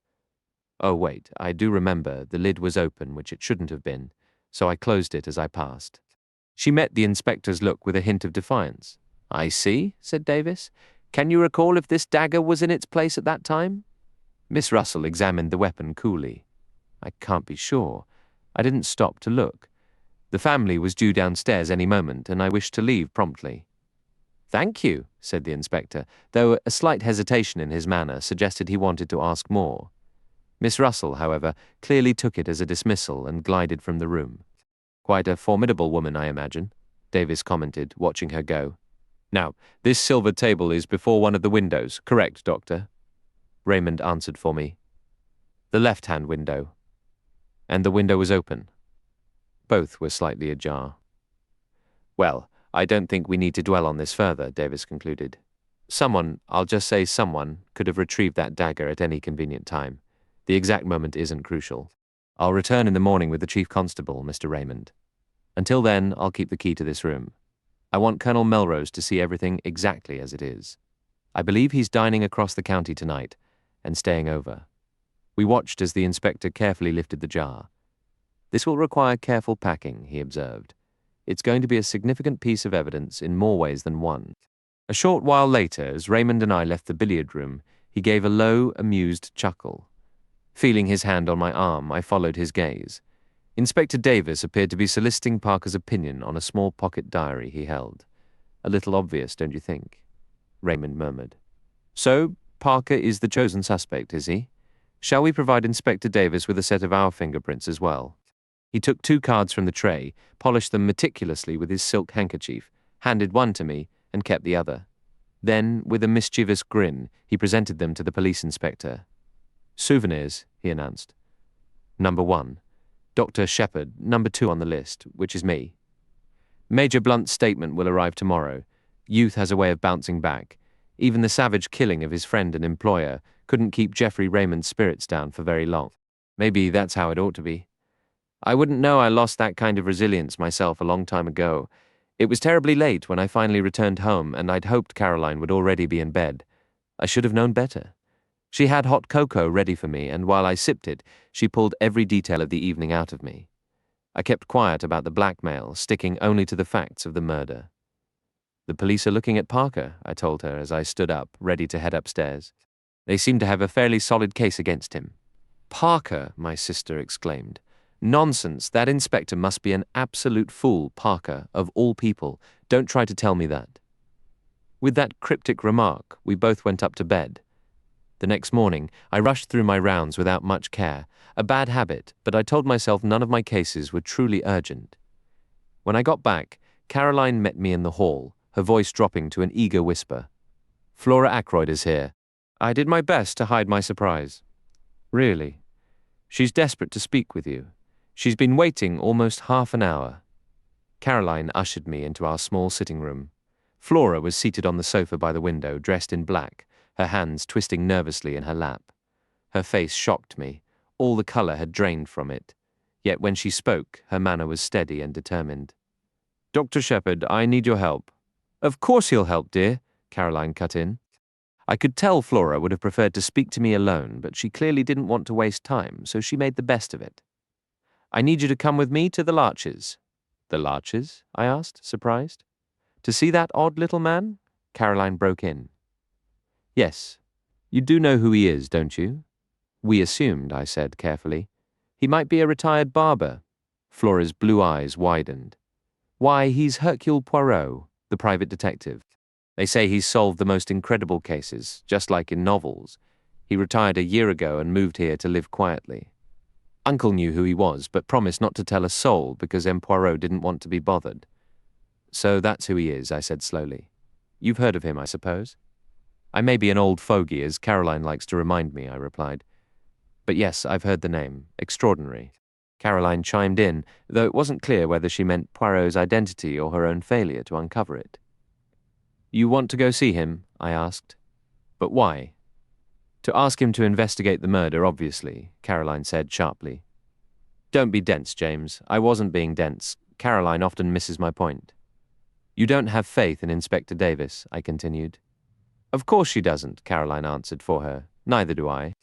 Oh, wait, I do remember. The lid was open, which it shouldn't have been. so I closed it as I passed. She met the inspector's look with a hint of defiance. "I see," said Davis. "Can you recall if this dagger was in its place at that time?" Miss Russell examined the weapon coolly. "I can't be sure. I didn't stop to look. The family was due downstairs any moment, and I wished to leave promptly." "Thank you," said the inspector, though a slight hesitation in his manner suggested he wanted to ask more. Miss Russell, however, clearly took it as a dismissal and glided from the room. "Quite a formidable woman, I imagine," Davis commented, watching her go. "Now, this silver table is before one of the windows, correct, Doctor?" Raymond answered for me. "The left-hand window." "And the window was open?" Both were slightly ajar. "Well, I don't think we need to dwell on this further," Davis concluded. "Someone, I'll just say someone, could have retrieved that dagger at any convenient time. The exact moment isn't crucial. I'll return in the morning with the chief constable, Mr. Raymond. Until then, I'll keep the key to this room. I want Colonel Melrose to see everything exactly as it is. I believe he's dining across the county tonight and staying over." We watched as the inspector carefully lifted the jar. "This will require careful packing," he observed. "It's going to be a significant piece of evidence in more ways than one." A short while later, as Raymond and I left the billiard room, he gave a low, amused chuckle. Feeling his hand on my arm, I followed his gaze. Inspector Davis appeared to be soliciting Parker's opinion on a small pocket diary he held. "A little obvious, don't you think?" Raymond murmured. "So, Parker is the chosen suspect, is he? Shall we provide Inspector Davis with a set of our fingerprints as well?" He took 2 cards from the tray, polished them meticulously with his silk handkerchief, handed one to me, and kept the other. Then, with a mischievous grin, he presented them to the police inspector. "Souvenirs," he announced. "Number 1. Dr. Shepherd, number 2 on the list, which is me. Major Blunt's statement will arrive tomorrow. Youth has a way of bouncing back. Even the savage killing of his friend and employer couldn't keep Geoffrey Raymond's spirits down for very long. Maybe that's how it ought to be. I wouldn't know I lost that kind of resilience myself a long time ago. It was terribly late when I finally returned home, and I'd hoped Caroline would already be in bed. I should have known better. She had hot cocoa ready for me, and while I sipped it, she pulled every detail of the evening out of me. I kept quiet about the blackmail, sticking only to the facts of the murder. "The police are looking at Parker," I told her as I stood up, ready to head upstairs. "They seem to have a fairly solid case against him." "Parker," my sister exclaimed. "Nonsense, that inspector must be an absolute fool, Parker, of all people. Don't try to tell me that." With that cryptic remark, we both went up to bed. The next morning, I rushed through my rounds without much care, a bad habit, but I told myself none of my cases were truly urgent. When I got back, Caroline met me in the hall, her voice dropping to an eager whisper. "Flora Ackroyd is here." I did my best to hide my surprise. "Really? She's desperate to speak with you. She's been waiting almost half an hour." Caroline ushered me into our small sitting room. Flora was seated on the sofa by the window, dressed in black, her hands twisting nervously in her lap. Her face shocked me. All the colour had drained from it. Yet when she spoke, her manner was steady and determined. "Dr. Shepherd, I need your help." "Of course he'll help, dear," Caroline cut in. I could tell Flora would have preferred to speak to me alone, but she clearly didn't want to waste time, so she made the best of it. "I need you to come with me to the Larches." "The Larches?" I asked, surprised. "To see that odd little man?" Caroline broke in. "Yes. You do know who he is, don't you?" "We assumed," I said carefully. "He might be a retired barber." Flora's blue eyes widened. "Why, he's Hercule Poirot, the private detective. They say he's solved the most incredible cases, just like in novels. He retired a year ago and moved here to live quietly. Uncle knew who he was, but promised not to tell a soul because M. Poirot didn't want to be bothered." "So that's who he is," I said slowly. "You've heard of him, I suppose?" "I may be an old fogey, as Caroline likes to remind me," I replied. "But yes, I've heard the name. Extraordinary." Caroline chimed in, though it wasn't clear whether she meant Poirot's identity or her own failure to uncover it. "You want to go see him?" I asked. "But why?" "To ask him to investigate the murder, obviously," Caroline said sharply. "Don't be dense, James. I wasn't being dense. Caroline often misses my point." "You don't have faith in Inspector Davis," I continued. "Of course she doesn't," Caroline answered for her. "Neither do I.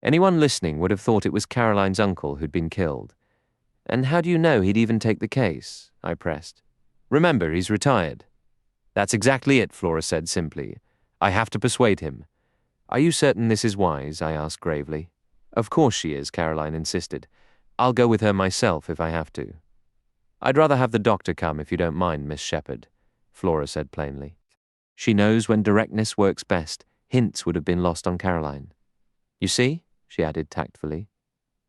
Anyone listening would have thought it was Caroline's uncle who'd been killed. And how do you know he'd even take the case? I pressed. Remember, he's retired. That's exactly it, Flora said simply. I have to persuade him. Are you certain this is wise? I asked gravely. Of course she is, Caroline insisted. I'll go with her myself if I have to. I'd rather have the doctor come if you don't mind, Miss Shepherd, Flora said plainly. She knows when directness works best. Hints would have been lost on Caroline. You see, she added tactfully,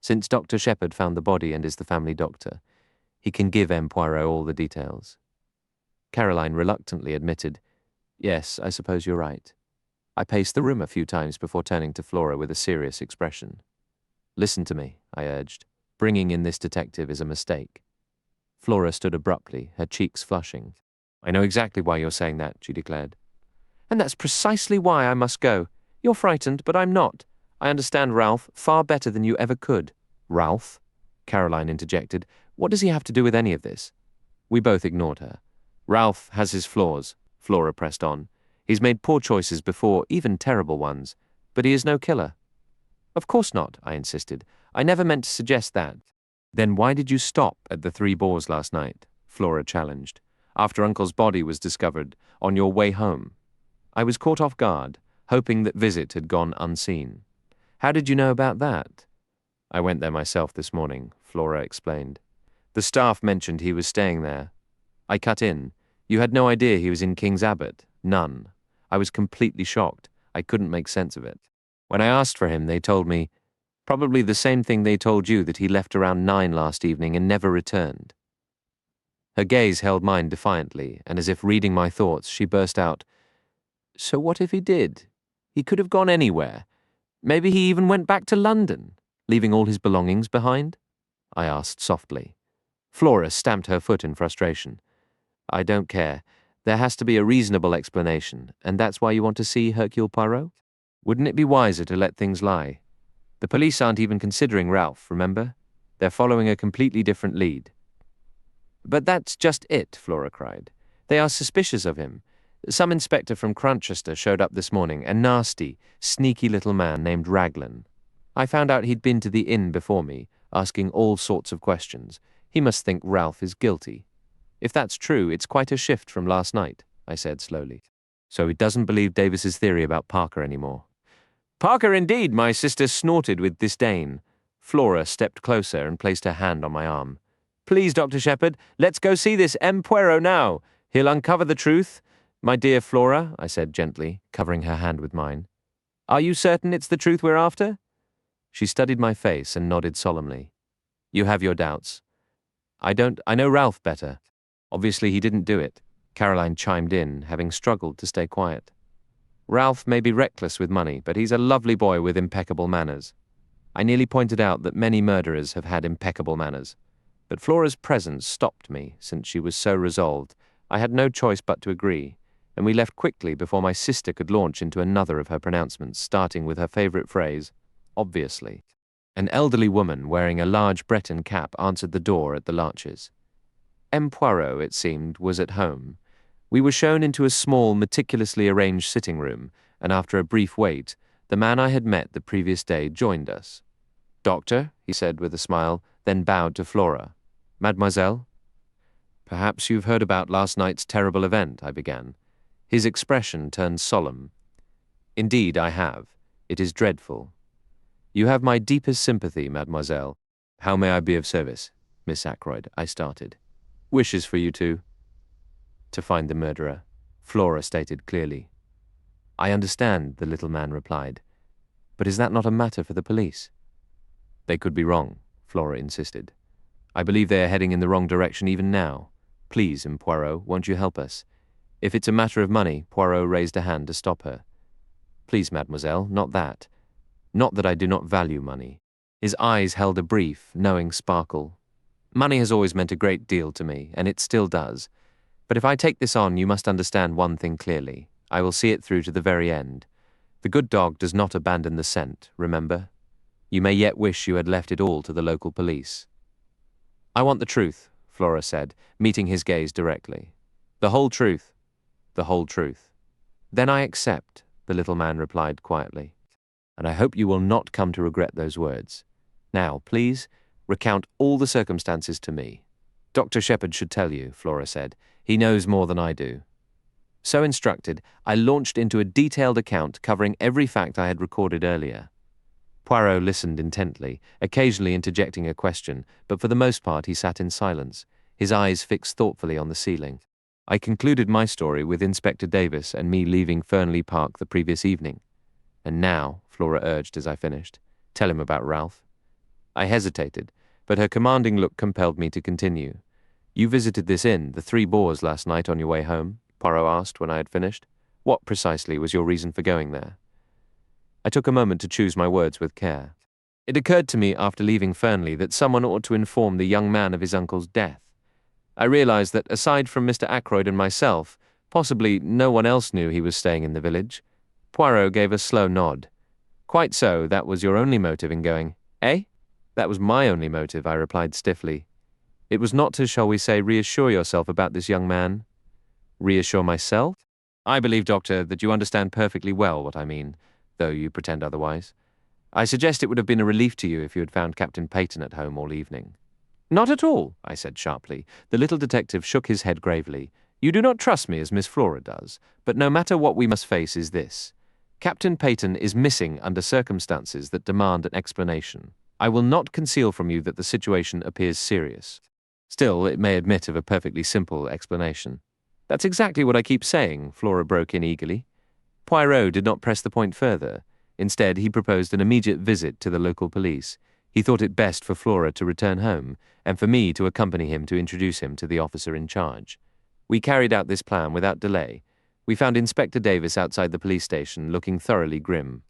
since Dr. Shepherd found the body and is the family doctor, he can give M. Poirot all the details. Caroline reluctantly admitted, Yes, I suppose you're right. I paced the room a few times before turning to Flora with a serious expression. Listen to me, I urged. Bringing in this detective is a mistake. Flora stood abruptly, her cheeks flushing. I know exactly why you're saying that, she declared. And that's precisely why I must go. You're frightened, but I'm not. I understand Ralph far better than you ever could. Ralph? Caroline interjected. What does he have to do with any of this? We both ignored her. Ralph has his flaws, Flora pressed on. He's made poor choices before, even terrible ones. But he is no killer. Of course not, I insisted. I never meant to suggest that. Then why did you stop at the Three Boars last night? Flora challenged. After Uncle's body was discovered, on your way home. I was caught off guard, hoping that visit had gone unseen. How did you know about that? I went there myself this morning, Flora explained. The staff mentioned he was staying there. I cut in. You had no idea he was in King's Abbot. None. I was completely shocked. I couldn't make sense of it. When I asked for him, they told me, probably the same thing they told you, that he left around 9 last evening and never returned. Her gaze held mine defiantly, and as if reading my thoughts, she burst out, So what if he did? He could have gone anywhere. Maybe he even went back to London, leaving all his belongings behind? I asked softly. Flora stamped her foot in frustration. I don't care. There has to be a reasonable explanation, and that's why you want to see Hercule Poirot? Wouldn't it be wiser to let things lie? The police aren't even considering Ralph, remember? They're following a completely different lead. But that's just it, Flora cried. They are suspicious of him. Some inspector from Crunchester showed up this morning, a nasty, sneaky little man named Raglan. I found out he'd been to the inn before me, asking all sorts of questions. He must think Ralph is guilty. If that's true, it's quite a shift from last night, I said slowly. So he doesn't believe Davis's theory about Parker anymore. Parker indeed, my sister snorted with disdain. Flora stepped closer and placed her hand on my arm. Please, Dr. Shepherd, let's go see this M. Poirot now. He'll uncover the truth. My dear Flora, I said gently, covering her hand with mine. Are you certain it's the truth we're after? She studied my face and nodded solemnly. You have your doubts. I know Ralph better. Obviously he didn't do it. Caroline chimed in, having struggled to stay quiet. Ralph may be reckless with money, but he's a lovely boy with impeccable manners. I nearly pointed out that many murderers have had impeccable manners. But Flora's presence stopped me, since she was so resolved. I had no choice but to agree, and we left quickly before my sister could launch into another of her pronouncements, starting with her favourite phrase, obviously. An elderly woman wearing a large Breton cap answered the door at the Larches. M. Poirot, it seemed, was at home. We were shown into a small, meticulously arranged sitting room, and after a brief wait, the man I had met the previous day joined us. Doctor, he said with a smile, then bowed to Flora. Mademoiselle? Perhaps you've heard about last night's terrible event, I began. His expression turned solemn. Indeed, I have. It is dreadful. You have my deepest sympathy, mademoiselle. How may I be of service, Miss Ackroyd? I started. Wishes for you to find the murderer, Flora stated clearly. I understand, the little man replied. But is that not a matter for the police? They could be wrong, Flora insisted. I believe they are heading in the wrong direction even now. Please, M. Poirot, won't you help us? If it's a matter of money, Poirot raised a hand to stop her. Please, mademoiselle, not that. Not that I do not value money. His eyes held a brief, knowing sparkle. Money has always meant a great deal to me, and it still does. But if I take this on, you must understand one thing clearly. I will see it through to the very end. The good dog does not abandon the scent, remember? You may yet wish you had left it all to the local police. I want the truth, Flora said, meeting his gaze directly. The whole truth. The whole truth. Then I accept, the little man replied quietly. And I hope you will not come to regret those words. Now, please, Recount all the circumstances to me. Dr. Shepherd should tell you, Flora said. He knows more than I do. So instructed, I launched into a detailed account covering every fact I had recorded earlier. Poirot listened intently, occasionally interjecting a question, but for the most part he sat in silence, his eyes fixed thoughtfully on the ceiling. I concluded my story with Inspector Davis and me leaving Fernley Park the previous evening. And now, Flora urged as I finished, tell him about Ralph. I hesitated, but her commanding look compelled me to continue. You visited this inn, the Three Boars, last night on your way home? Poirot asked when I had finished. What precisely was your reason for going there? I took a moment to choose my words with care. It occurred to me after leaving Fernley that someone ought to inform the young man of his uncle's death. I realized that aside from Mr. Ackroyd and myself, possibly no one else knew he was staying in the village. Poirot gave a slow nod. Quite so, that was your only motive in going, eh? That was my only motive, I replied stiffly. It was not to, shall we say, reassure yourself about this young man. Reassure myself? I believe, Doctor, that you understand perfectly well what I mean, though you pretend otherwise. I suggest it would have been a relief to you if you had found Captain Peyton at home all evening. Not at all, I said sharply. The little detective shook his head gravely. You do not trust me as Miss Flora does, but no matter what we must face is this. Captain Peyton is missing under circumstances that demand an explanation. I will not conceal from you that the situation appears serious. Still, it may admit of a perfectly simple explanation. That's exactly what I keep saying, Flora broke in eagerly. Poirot did not press the point further. Instead, he proposed an immediate visit to the local police. He thought it best for Flora to return home, and for me to accompany him to introduce him to the officer in charge. We carried out this plan without delay. We found Inspector Davis outside the police station, looking thoroughly grim.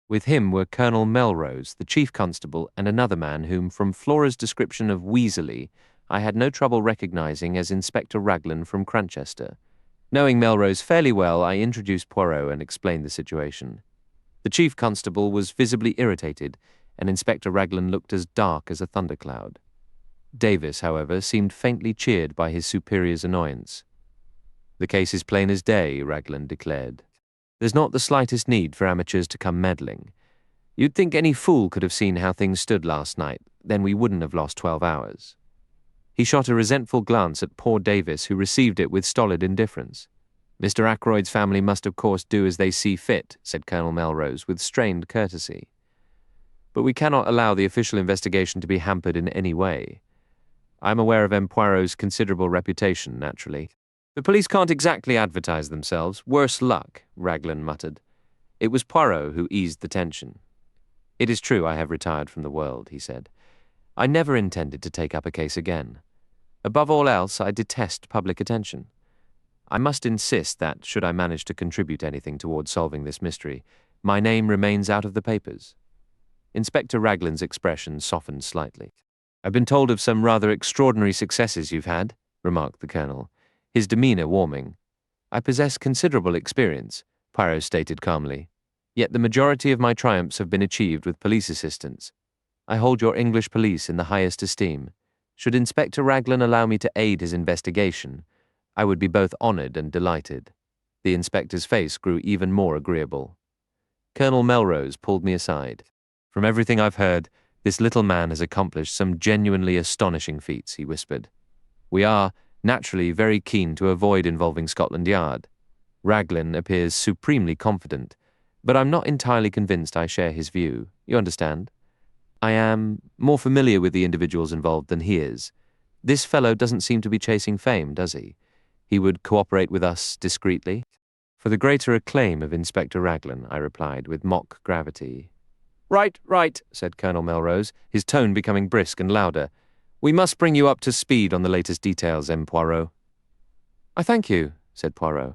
With him were Colonel Melrose, the chief constable, and another man whom, from Flora's description of Weasley, I had no trouble recognizing as Inspector Raglan from Cranchester. Knowing Melrose fairly well, I introduced Poirot and explained the situation. The chief constable was visibly irritated, and Inspector Raglan looked as dark as a thundercloud. Davis, however, seemed faintly cheered by his superior's annoyance. The case is plain as day, Raglan declared. There's not the slightest need for amateurs to come meddling. You'd think any fool could have seen how things stood last night, then we wouldn't have lost 12 hours. He shot a resentful glance at poor Davis, who received it with stolid indifference. Mr. Ackroyd's family must of course do as they see fit, said Colonel Melrose with strained courtesy. But we cannot allow the official investigation to be hampered in any way. I'm aware of M. Poirot's considerable reputation, naturally. The police can't exactly advertise themselves. Worse luck, Raglan muttered. It was Poirot who eased the tension. It is true I have retired from the world, he said. I never intended to take up a case again. Above all else, I detest public attention. I must insist that, should I manage to contribute anything towards solving this mystery, my name remains out of the papers. Inspector Raglan's expression softened slightly. I've been told of some rather extraordinary successes you've had, remarked the Colonel, his demeanour warming. I possess considerable experience, Poirot stated calmly. Yet the majority of my triumphs have been achieved with police assistance. I hold your English police in the highest esteem. Should Inspector Raglan allow me to aid his investigation, I would be both honoured and delighted. The inspector's face grew even more agreeable. Colonel Melrose pulled me aside. From everything I've heard, this little man has accomplished some genuinely astonishing feats, he whispered. We are, naturally, very keen to avoid involving Scotland Yard. Raglan appears supremely confident, but I'm not entirely convinced I share his view. You understand? I am more familiar with the individuals involved than he is. This fellow doesn't seem to be chasing fame, does he? He would cooperate with us discreetly? For the greater acclaim of Inspector Raglan, I replied with mock gravity. Right, said Colonel Melrose, his tone becoming brisk and louder. We must bring you up to speed on the latest details, M. Poirot. I thank you, said Poirot.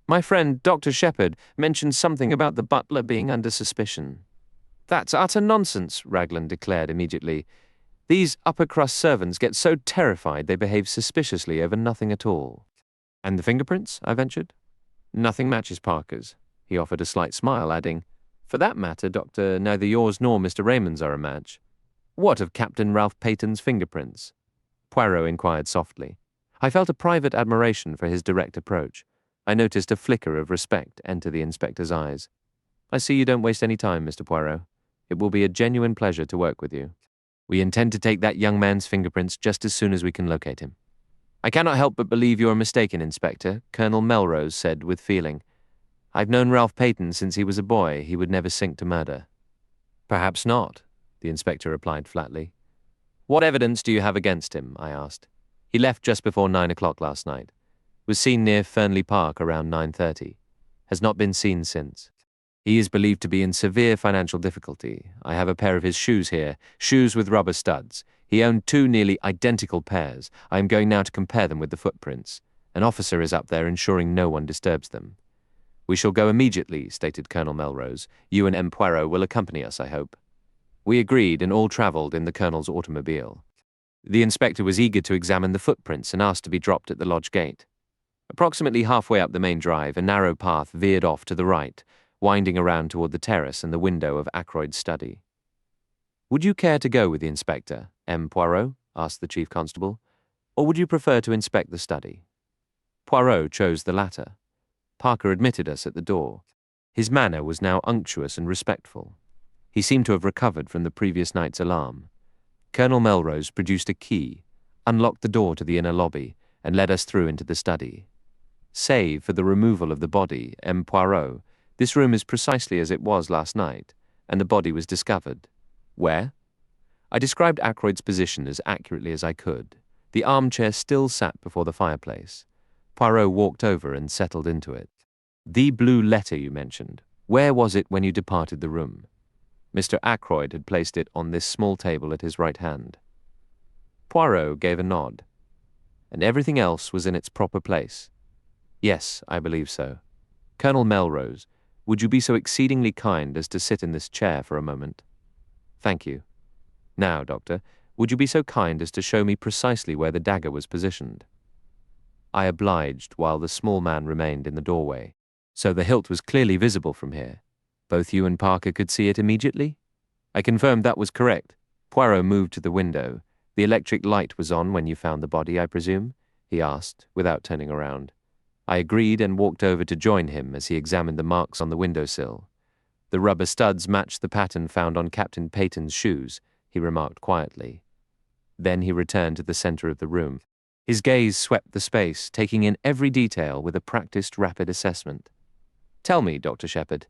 My friend, Dr. Shepherd, mentioned something about the butler being under suspicion. That's utter nonsense, Raglan declared immediately. These upper-crust servants get so terrified they behave suspiciously over nothing at all. And the fingerprints, I ventured. Nothing matches Parker's. He offered a slight smile, adding, For that matter, Doctor, neither yours nor Mr. Raymond's are a match. What of Captain Ralph Peyton's fingerprints? Poirot inquired softly. I felt a private admiration for his direct approach. I noticed a flicker of respect enter the inspector's eyes. I see you don't waste any time, Mr. Poirot. It will be a genuine pleasure to work with you. We intend to take that young man's fingerprints just as soon as we can locate him. I cannot help but believe you are mistaken, Inspector, Colonel Melrose said with feeling. I've known Ralph Peyton since he was a boy. He would never sink to murder. Perhaps not, the inspector replied flatly. What evidence do you have against him? I asked. He left just before 9 o'clock last night. Was seen near Fernley Park around 9:30. Has not been seen since. He is believed to be in severe financial difficulty. I have a pair of his shoes here, shoes with rubber studs. He owned 2 nearly identical pairs. I am going now to compare them with the footprints. An officer is up there ensuring no one disturbs them. We shall go immediately, stated Colonel Melrose. You and M. Poirot will accompany us, I hope. We agreed and all travelled in the Colonel's automobile. The inspector was eager to examine the footprints and asked to be dropped at the lodge gate. Approximately halfway up the main drive, a narrow path veered off to the right, winding around toward the terrace and the window of Ackroyd's study. Would you care to go with the inspector, M. Poirot? Asked the chief constable. Or would you prefer to inspect the study? Poirot chose the latter. Parker admitted us at the door. His manner was now unctuous and respectful. He seemed to have recovered from the previous night's alarm. Colonel Melrose produced a key, unlocked the door to the inner lobby, and led us through into the study. Save for the removal of the body, M. Poirot, this room is precisely as it was last night, and the body was discovered. Where? I described Ackroyd's position as accurately as I could. The armchair still sat before the fireplace. Poirot walked over and settled into it. The blue letter you mentioned, where was it when you departed the room? Mr. Ackroyd had placed it on this small table at his right hand. Poirot gave a nod. And everything else was in its proper place? Yes, I believe so. Colonel Melrose, would you be so exceedingly kind as to sit in this chair for a moment? Thank you. Now, Doctor, would you be so kind as to show me precisely where the dagger was positioned? I obliged while the small man remained in the doorway. So the hilt was clearly visible from here. Both you and Parker could see it immediately? I confirmed that was correct. Poirot moved to the window. The electric light was on when you found the body, I presume? He asked, without turning around. I agreed and walked over to join him as he examined the marks on the windowsill. The rubber studs matched the pattern found on Captain Peyton's shoes, he remarked quietly. Then he returned to the center of the room. His gaze swept the space, taking in every detail with a practiced, rapid assessment. Tell me, Dr. Shepherd,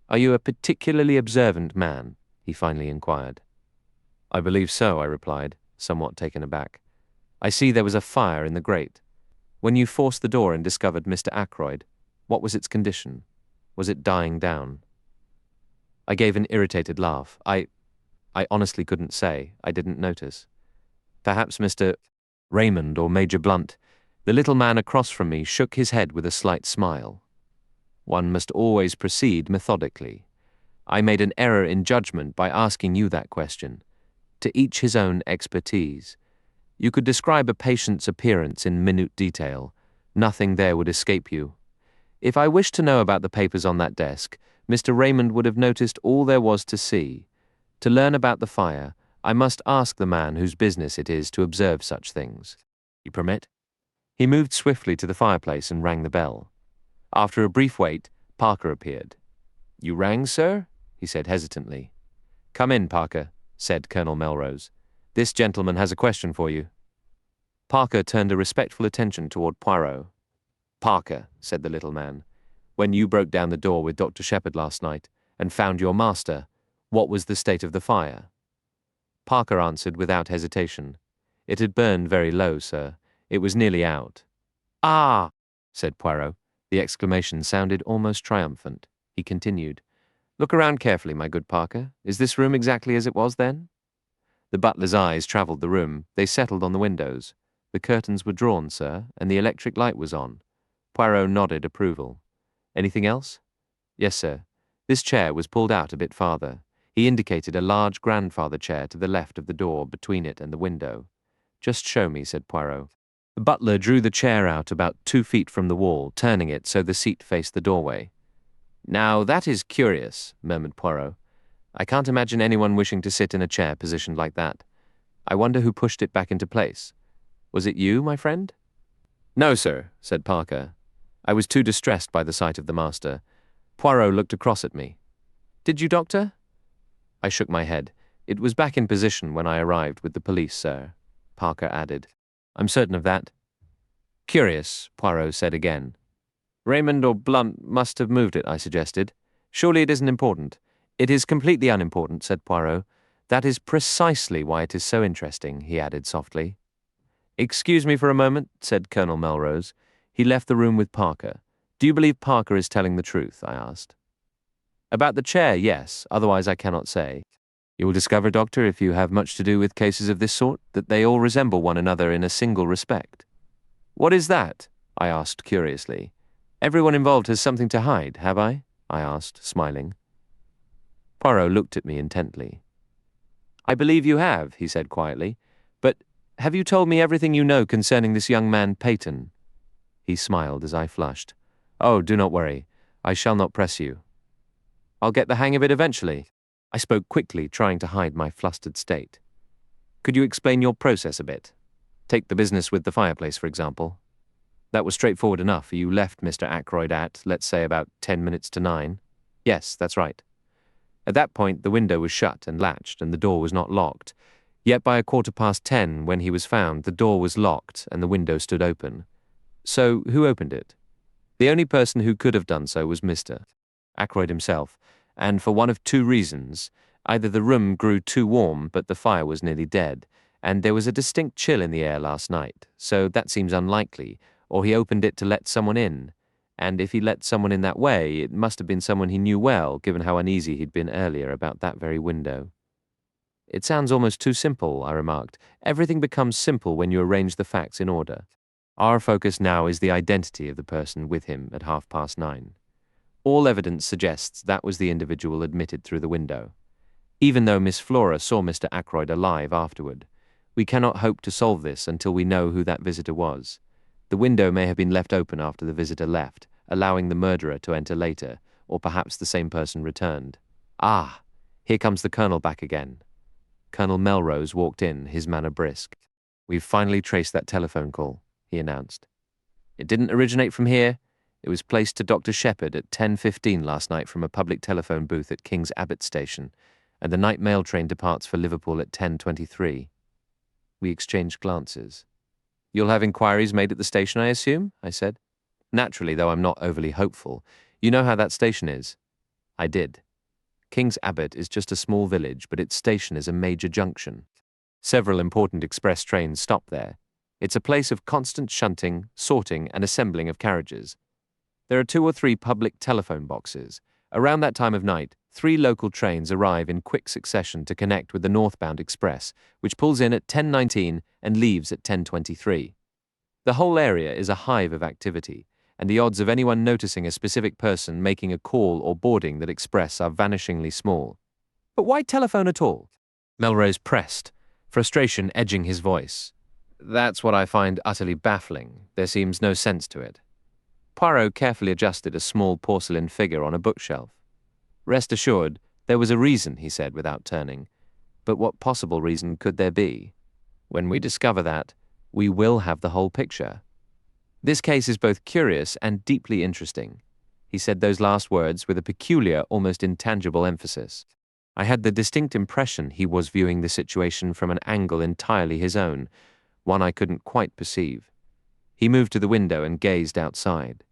are you a particularly observant man? He finally inquired. I believe so, I replied, somewhat taken aback. I see there was a fire in the grate. When you forced the door and discovered Mr. Ackroyd, what was its condition? Was it dying down? I gave an irritated laugh. I honestly couldn't say. I didn't notice. Perhaps Mr. Raymond or Major Blunt. The little man across from me shook his head with a slight smile. One must always proceed methodically. I made an error in judgment by asking you that question. To each his own expertise. You could describe a patient's appearance in minute detail. Nothing there would escape you. If I wished to know about the papers on that desk, Mr. Raymond would have noticed all there was to see. To learn about the fire, I must ask the man whose business it is to observe such things. You permit? He moved swiftly to the fireplace and rang the bell. After a brief wait, Parker appeared. You rang, sir? He said hesitantly. Come in, Parker, said Colonel Melrose. This gentleman has a question for you. Parker turned a respectful attention toward Poirot. Parker, said the little man, when you broke down the door with Dr. Shepherd last night and found your master, what was the state of the fire? Parker answered without hesitation. It had burned very low, sir. It was nearly out. Ah, said Poirot. The exclamation sounded almost triumphant. He continued, Look around carefully, my good Parker. Is this room exactly as it was then? The butler's eyes travelled the room. They settled on the windows. The curtains were drawn, sir, and the electric light was on. Poirot nodded approval. Anything else? Yes, sir. This chair was pulled out a bit farther. He indicated a large grandfather chair to the left of the door between it and the window. Just show me, said Poirot. The butler drew the chair out about 2 feet from the wall, turning it so the seat faced the doorway. Now, that is curious, murmured Poirot. I can't imagine anyone wishing to sit in a chair positioned like that. I wonder who pushed it back into place. Was it you, my friend? No, sir, said Parker. I was too distressed by the sight of the master. Poirot looked across at me. Did you, Doctor? I shook my head. It was back in position when I arrived with the police, sir, Parker added. I'm certain of that. Curious, Poirot said again. Raymond or Blunt must have moved it, I suggested. Surely it isn't important. It is completely unimportant, said Poirot. That is precisely why it is so interesting, he added softly. Excuse me for a moment, said Colonel Melrose. He left the room with Parker. Do you believe Parker is telling the truth? I asked. About the chair, yes, otherwise I cannot say. You will discover, Doctor, if you have much to do with cases of this sort, that they all resemble one another in a single respect. What is that? I asked curiously. Everyone involved has something to hide, have I asked, smiling. Poirot looked at me intently. I believe you have, he said quietly. But have you told me everything you know concerning this young man, Peyton? He smiled as I flushed. Oh, do not worry. I shall not press you. I'll get the hang of it eventually. I spoke quickly, trying to hide my flustered state. Could you explain your process a bit? Take the business with the fireplace, for example. That was straightforward enough. You left Mr. Ackroyd at, let's say, about 10 minutes to 9. Yes, that's right. At that point, the window was shut and latched, and the door was not locked. Yet by 10:15, when he was found, the door was locked and the window stood open. So, who opened it? The only person who could have done so was Mr. Ackroyd himself, and for one of two reasons. Either the room grew too warm, but the fire was nearly dead, and there was a distinct chill in the air last night, so that seems unlikely, or he opened it to let someone in, and if he let someone in that way, it must have been someone he knew well, given how uneasy he'd been earlier about that very window. It sounds almost too simple, I remarked. Everything becomes simple when you arrange the facts in order. Our focus now is the identity of the person with him at 9:30. All evidence suggests that was the individual admitted through the window. Even though Miss Flora saw Mr. Ackroyd alive afterward, we cannot hope to solve this until we know who that visitor was. The window may have been left open after the visitor left, allowing the murderer to enter later, or perhaps the same person returned. Ah, here comes the Colonel back again. Colonel Melrose walked in, his manner brisk. We've finally traced that telephone call, he announced. It didn't originate from here. It was placed to Dr. Shepherd at 10:15 last night from a public telephone booth at King's Abbot station, and the night mail train departs for Liverpool at 10:23. We exchanged glances. You'll have inquiries made at the station, I assume? I said. Naturally, though I'm not overly hopeful. You know how that station is? I did. King's Abbot is just a small village, but its station is a major junction. Several important express trains stop there. It's a place of constant shunting, sorting, and assembling of carriages. There are 2 or 3 public telephone boxes. Around that time of night, 3 local trains arrive in quick succession to connect with the northbound express, which pulls in at 10:19 and leaves at 10:23. The whole area is a hive of activity, and the odds of anyone noticing a specific person making a call or boarding that express are vanishingly small. But why telephone at all? Melrose pressed, frustration edging his voice. That's what I find utterly baffling. There seems no sense to it. Poirot carefully adjusted a small porcelain figure on a bookshelf. Rest assured, there was a reason, he said without turning. But what possible reason could there be? When we discover that, we will have the whole picture. This case is both curious and deeply interesting. He said those last words with a peculiar, almost intangible emphasis. I had the distinct impression he was viewing the situation from an angle entirely his own, one I couldn't quite perceive. He moved to the window and gazed outside.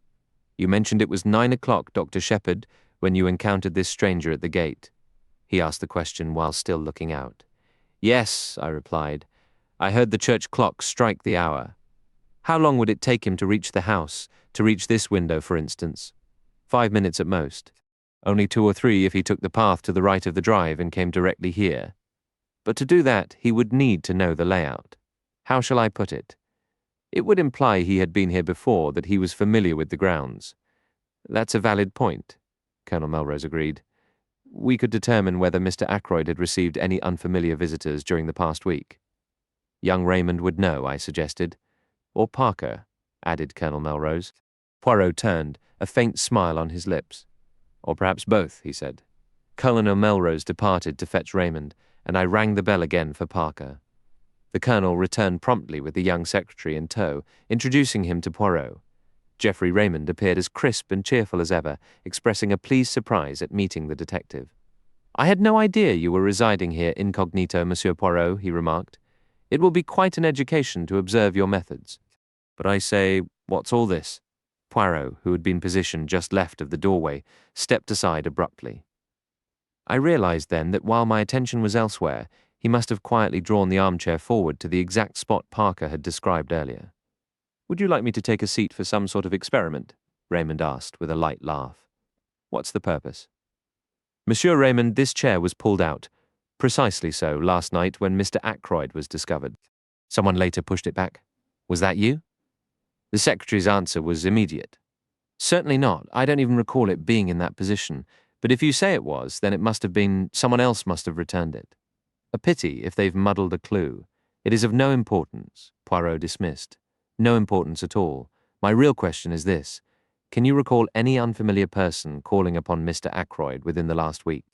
You mentioned it was 9 o'clock, Dr. Shepherd, when you encountered this stranger at the gate. He asked the question while still looking out. Yes, I replied. I heard the church clock strike the hour. How long would it take him to reach the house, to reach this window, for instance? 5 minutes at most. Only 2 or 3 if he took the path to the right of the drive and came directly here. But to do that, he would need to know the layout. How shall I put it? It would imply he had been here before, that he was familiar with the grounds. That's a valid point, Colonel Melrose agreed. We could determine whether Mr. Ackroyd had received any unfamiliar visitors during the past week. Young Raymond would know, I suggested. Or Parker, added Colonel Melrose. Poirot turned, a faint smile on his lips. Or perhaps both, he said. Colonel Melrose departed to fetch Raymond, and I rang the bell again for Parker. The Colonel returned promptly with the young secretary in tow, introducing him to Poirot. Geoffrey Raymond appeared as crisp and cheerful as ever, expressing a pleased surprise at meeting the detective. I had no idea you were residing here incognito, Monsieur Poirot, he remarked. It will be quite an education to observe your methods. But I say, what's all this? Poirot, who had been positioned just left of the doorway, stepped aside abruptly. I realized then that while my attention was elsewhere, he must have quietly drawn the armchair forward to the exact spot Parker had described earlier. Would you like me to take a seat for some sort of experiment? Raymond asked with a light laugh. What's the purpose? Monsieur Raymond, this chair was pulled out, precisely so, last night when Mr. Ackroyd was discovered. Someone later pushed it back. Was that you? The secretary's answer was immediate. Certainly not. I don't even recall it being in that position. But if you say it was, then it must have been someone else must have returned it. A pity if they've muddled a clue. It is of no importance, Poirot dismissed. No importance at all. My real question is this. Can you recall any unfamiliar person calling upon Mr. Ackroyd within the last week?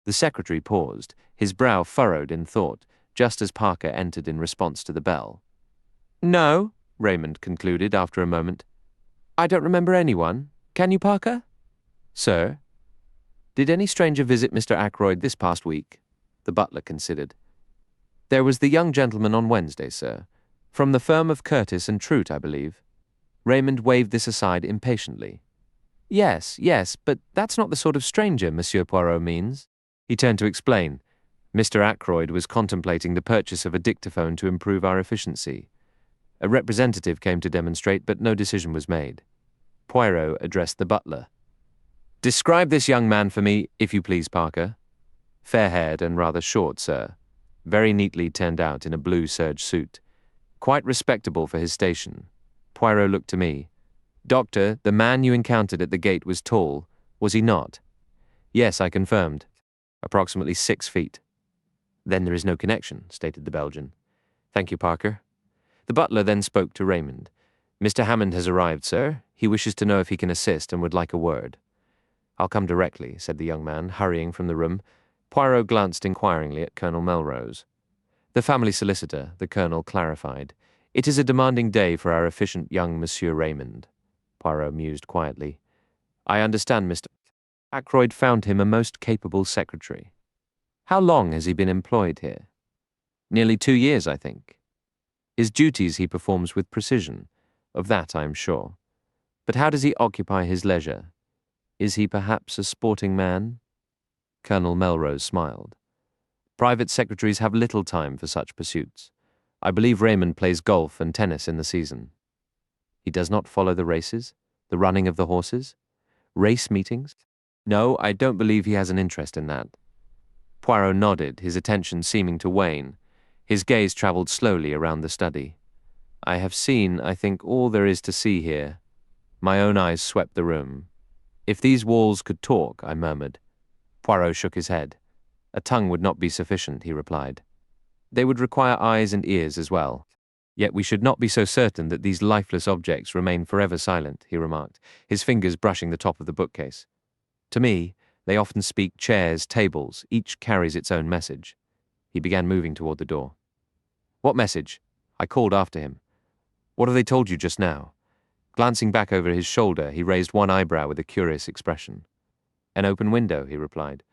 The secretary paused, his brow furrowed in thought, just as Parker entered in response to the bell. No, Raymond concluded after a moment. I don't remember anyone. Can you, Parker? Sir? Did any stranger visit Mr. Ackroyd this past week? The butler considered. There was the young gentleman on Wednesday, sir. From the firm of Curtis and Trout, I believe. Raymond waved this aside impatiently. Yes, but that's not the sort of stranger Monsieur Poirot means. He turned to explain. Mr. Ackroyd was contemplating the purchase of a dictaphone to improve our efficiency. A representative came to demonstrate, but no decision was made. Poirot addressed the butler. Describe this young man for me, if you please, Parker. Fair-haired and rather short, sir. Very neatly turned out in a blue serge suit. Quite respectable for his station. Poirot looked to me. Doctor, the man you encountered at the gate was tall, was he not? Yes, I confirmed. Approximately 6 feet. Then there is no connection, stated the Belgian. Thank you, Parker. The butler then spoke to Raymond. Mr. Hammond has arrived, sir. He wishes to know if he can assist and would like a word. I'll come directly, said the young man, hurrying from the room. Poirot glanced inquiringly at Colonel Melrose. The family solicitor, the colonel clarified. It is a demanding day for our efficient young Monsieur Raymond. Poirot mused quietly. I understand Mr. Ackroyd found him a most capable secretary. How long has he been employed here? Nearly 2 years, I think. His duties he performs with precision. Of that I am sure. But how does he occupy his leisure? Is he perhaps a sporting man? Colonel Melrose smiled. Private secretaries have little time for such pursuits. I believe Raymond plays golf and tennis in the season. He does not follow the races, the running of the horses, race meetings? No, I don't believe he has an interest in that. Poirot nodded, his attention seeming to wane. His gaze travelled slowly around the study. I have seen, I think, all there is to see here. My own eyes swept the room. If these walls could talk, I murmured. Poirot shook his head. A tongue would not be sufficient, he replied. They would require eyes and ears as well. Yet we should not be so certain that these lifeless objects remain forever silent, he remarked, his fingers brushing the top of the bookcase. To me, they often speak chairs, tables, each carries its own message. He began moving toward the door. What message? I called after him. What have they told you just now? Glancing back over his shoulder, he raised one eyebrow with a curious expression. An open window, he replied.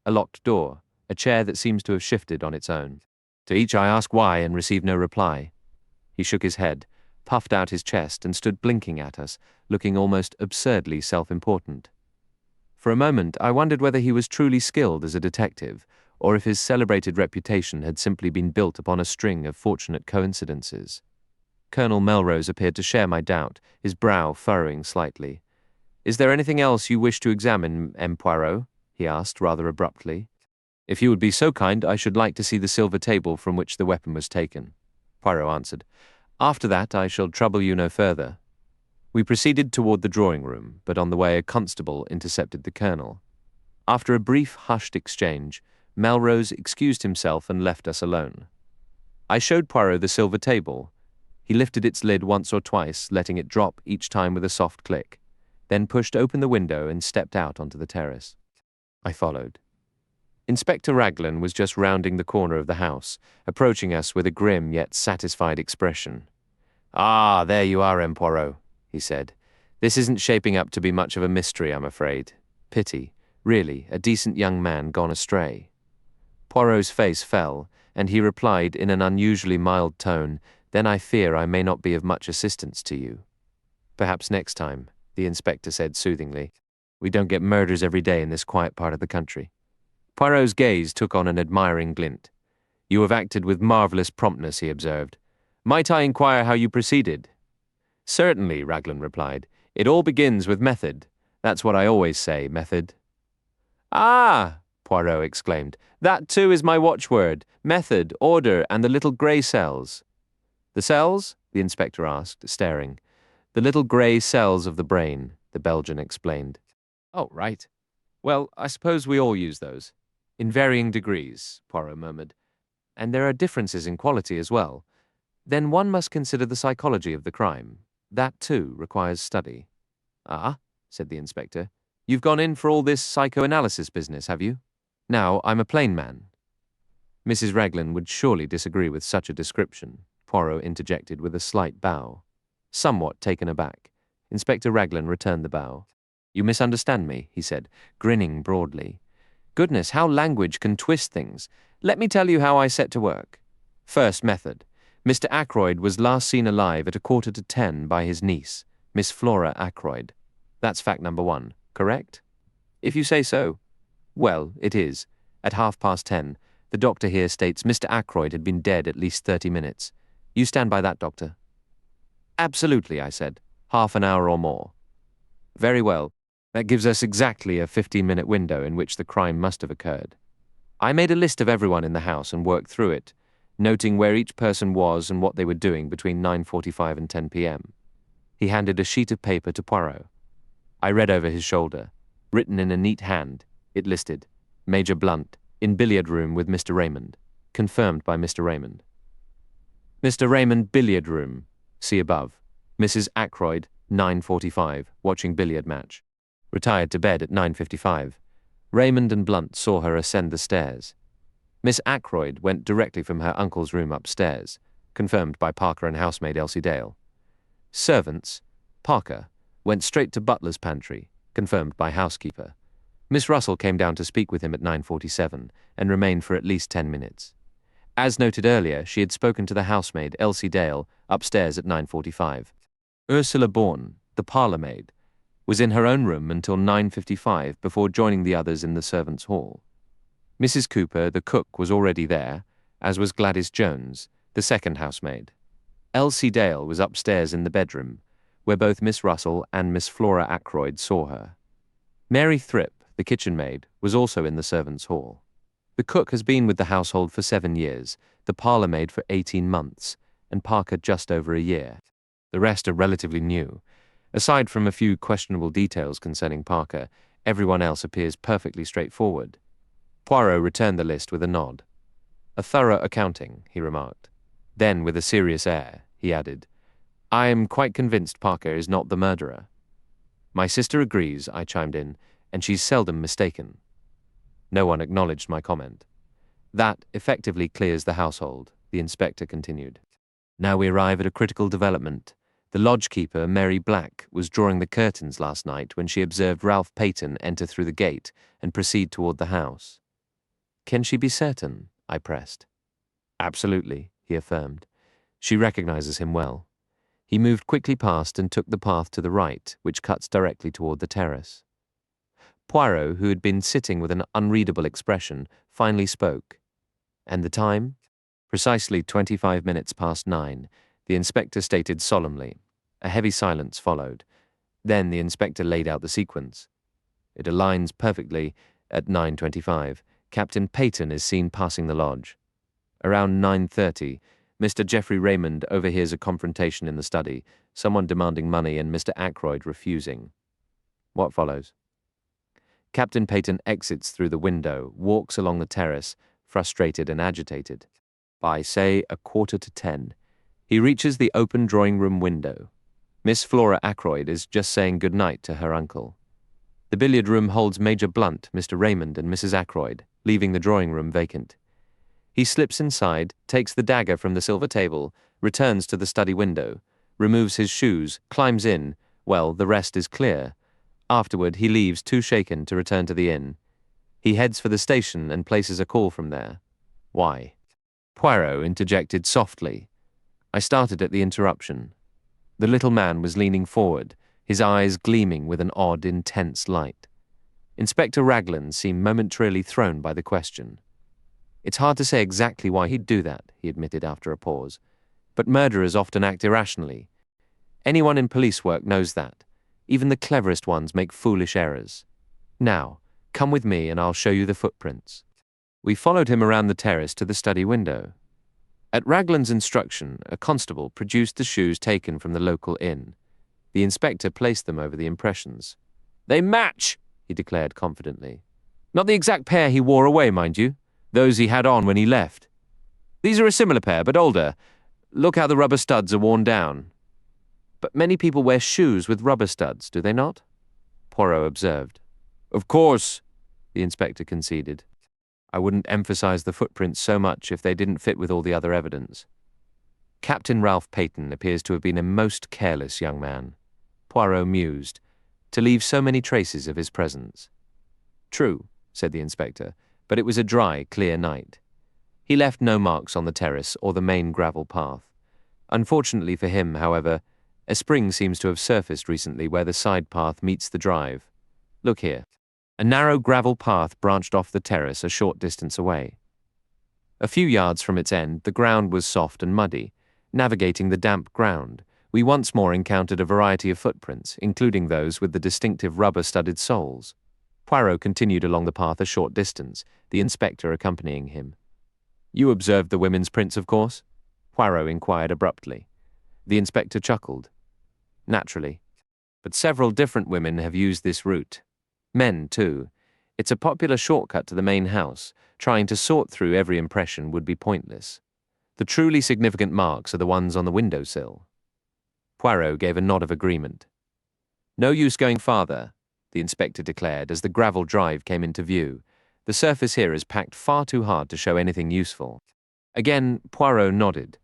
A locked door, a chair that seems to have shifted on its own. To each I ask why and receive no reply. He shook his head, puffed out his chest, and stood blinking at us, looking almost absurdly self-important. For a moment, I wondered whether he was truly skilled as a detective, or if his celebrated reputation had simply been built upon a string of fortunate coincidences. Colonel Melrose appeared to share my doubt, his brow furrowing slightly. Is there anything else you wish to examine, M. Poirot? He asked rather abruptly. If you would be so kind, I should like to see the silver table from which the weapon was taken. Poirot answered. After that, I shall trouble you no further. We proceeded toward the drawing-room, but on the way a constable intercepted the colonel. After a brief, hushed exchange, Melrose excused himself and left us alone. I showed Poirot the silver table. He lifted its lid once or twice, letting it drop each time with a soft click, then pushed open the window and stepped out onto the terrace. I followed. Inspector Raglan was just rounding the corner of the house, approaching us with a grim yet satisfied expression. Ah, there you are, M. Poirot, he said. This isn't shaping up to be much of a mystery, I'm afraid. Pity. Really, a decent young man gone astray. Poirot's face fell, and he replied in an unusually mild tone, "Then I fear I may not be of much assistance to you." "Perhaps next time," the inspector said soothingly. "We don't get murders every day in this quiet part of the country." Poirot's gaze took on an admiring glint. "You have acted with marvelous promptness," he observed. "Might I inquire how you proceeded?" "Certainly," Raglan replied. "It all begins with method. That's what I always say, method." "Ah!" Poirot exclaimed. "That too is my watchword. Method, order, and the little grey cells." "The cells?" the inspector asked, staring. "The little grey cells of the brain," the Belgian explained. "Oh, right. Well, I suppose we all use those." "In varying degrees," Poirot murmured. "And there are differences in quality as well. Then one must consider the psychology of the crime. That, too, requires study." "Ah," said the inspector. "You've gone in for all this psychoanalysis business, have you? Now, I'm a plain man." "Mrs. Raglan would surely disagree with such a description," Poirot interjected with a slight bow. Somewhat taken aback, Inspector Raglan returned the bow. "You misunderstand me," he said, grinning broadly. "Goodness, how language can twist things. Let me tell you how I set to work. First method. Mr. Ackroyd was last seen alive at 9:45 by his niece, Miss Flora Ackroyd. That's fact number 1, correct?" "If you say so." "Well, it is. At 10:30, the doctor here states Mr. Ackroyd had been dead at least 30 minutes. You stand by that, doctor?" "Absolutely," I said. "Half an hour or more." "Very well. That gives us exactly a 15-minute window in which the crime must have occurred. I made a list of everyone in the house and worked through it, noting where each person was and what they were doing between 9:45 and 10 p.m. He handed a sheet of paper to Poirot. I read over his shoulder. Written in a neat hand, it listed, "Major Blunt, in billiard room with Mr. Raymond. Confirmed by Mr. Raymond." "Mr. Raymond, billiard room. See above. Mrs. Ackroyd, 9:45, watching billiard match. Retired to bed at 9:55. Raymond and Blunt saw her ascend the stairs. Miss Ackroyd went directly from her uncle's room upstairs, confirmed by Parker and housemaid Elsie Dale. Servants, Parker, went straight to butler's pantry, confirmed by housekeeper. Miss Russell came down to speak with him at 9:47 and remained for at least 10 minutes. As noted earlier, she had spoken to the housemaid Elsie Dale upstairs at 9:45. Ursula Bourne, the parlour maid, was in her own room until 9:55 before joining the others in the servants' hall. Mrs. Cooper, the cook, was already there, as was Gladys Jones, the second housemaid. Elsie Dale was upstairs in the bedroom, where both Miss Russell and Miss Flora Ackroyd saw her. Mary Thripp, the kitchen maid, was also in the servants' hall. The cook has been with the household for 7 years, the parlour maid for 18 months, and Parker just over a year. The rest are relatively new. Aside from a few questionable details concerning Parker, everyone else appears perfectly straightforward. Poirot returned the list with a nod. "A thorough accounting," he remarked. Then, with a serious air, he added, "I am quite convinced Parker is not the murderer." "My sister agrees," I chimed in, "and she's seldom mistaken." No one acknowledged my comment. "That effectively clears the household," the inspector continued. "Now we arrive at a critical development. The lodge-keeper, Mary Black, was drawing the curtains last night when she observed Ralph Peyton enter through the gate and proceed toward the house." "Can she be certain?" I pressed. "Absolutely," he affirmed. "She recognizes him well. He moved quickly past and took the path to the right, which cuts directly toward the terrace." Poirot, who had been sitting with an unreadable expression, finally spoke. "And the time?" "Precisely 25 minutes past 9, the inspector stated solemnly. A heavy silence followed. Then the inspector laid out the sequence. "It aligns perfectly. At 9:25, Captain Peyton is seen passing the lodge. Around 9:30, Mr. Geoffrey Raymond overhears a confrontation in the study, someone demanding money and Mr. Ackroyd refusing. What follows? Captain Peyton exits through the window, walks along the terrace, frustrated and agitated. By, say, 9:45, he reaches the open drawing-room window. Miss Flora Ackroyd is just saying good night to her uncle. The billiard room holds Major Blunt, Mr. Raymond, and Mrs. Ackroyd, leaving the drawing-room vacant. He slips inside, takes the dagger from the silver table, returns to the study window, removes his shoes, climbs in. Well, the rest is clear. Afterward, he leaves too shaken to return to the inn. He heads for the station and places a call from there. Why? Poirot interjected softly. I started at the interruption. The little man was leaning forward, his eyes gleaming with an odd, intense light. Inspector Raglan seemed momentarily thrown by the question. It's hard to say exactly why he'd do that, he admitted after a pause. But murderers often act irrationally. Anyone in police work knows that. Even the cleverest ones make foolish errors. Now, come with me and I'll show you the footprints. We followed him around the terrace to the study window. At Raglan's instruction, a constable produced the shoes taken from the local inn. The inspector placed them over the impressions. They match, he declared confidently. Not the exact pair he wore away, mind you. Those he had on when he left. These are a similar pair, but older. Look how the rubber studs are worn down. But many people wear shoes with rubber studs, do they not? Poirot observed. Of course, the inspector conceded. I wouldn't emphasize the footprints so much if they didn't fit with all the other evidence. Captain Ralph Peyton appears to have been a most careless young man. Poirot mused, to leave so many traces of his presence. True, said the inspector, but it was a dry, clear night. He left no marks on the terrace or the main gravel path. Unfortunately for him, however, a spring seems to have surfaced recently where the side path meets the drive. Look here. A narrow gravel path branched off the terrace a short distance away. A few yards from its end, the ground was soft and muddy. Navigating the damp ground, we once more encountered a variety of footprints, including those with the distinctive rubber-studded soles. Poirot continued along the path a short distance, the inspector accompanying him. You observed the women's prints, of course? Poirot inquired abruptly. The inspector chuckled. Naturally. But several different women have used this route. Men, too. It's a popular shortcut to the main house. Trying to sort through every impression would be pointless. The truly significant marks are the ones on the windowsill. Poirot gave a nod of agreement. No use going farther, the inspector declared as the gravel drive came into view. The surface here is packed far too hard to show anything useful. Again, Poirot nodded,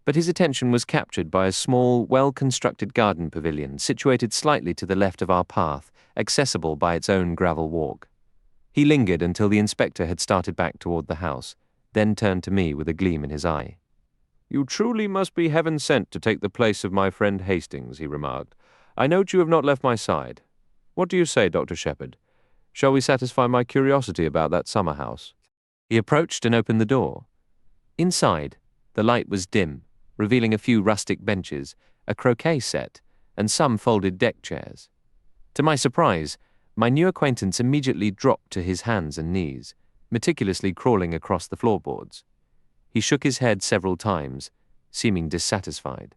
but his attention was captured by a small, well-constructed garden pavilion situated slightly to the left of our path, accessible by its own gravel walk. He lingered until the inspector had started back toward the house, then turned to me with a gleam in his eye. You truly must be heaven sent to take the place of my friend Hastings, he remarked. I note you have not left my side. What do you say, Dr. Shepherd? Shall we satisfy my curiosity about that summer house? He approached and opened the door. Inside, the light was dim, revealing a few rustic benches, a croquet set, and some folded deck chairs. To my surprise, my new acquaintance immediately dropped to his hands and knees, meticulously crawling across the floorboards. He shook his head several times, seeming dissatisfied.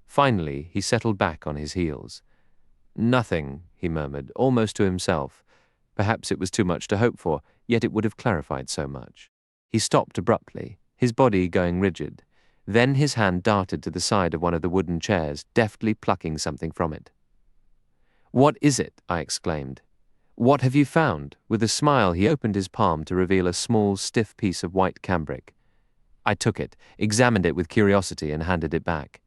Finally, he settled back on his heels. Nothing, he murmured, almost to himself. Perhaps it was too much to hope for, yet it would have clarified so much. He stopped abruptly, his body going rigid. Then his hand darted to the side of one of the wooden chairs, deftly plucking something from it. What is it? I exclaimed. What have you found? With a smile, he opened his palm to reveal a small, stiff piece of white cambric. I took it, examined it with curiosity, and handed it back.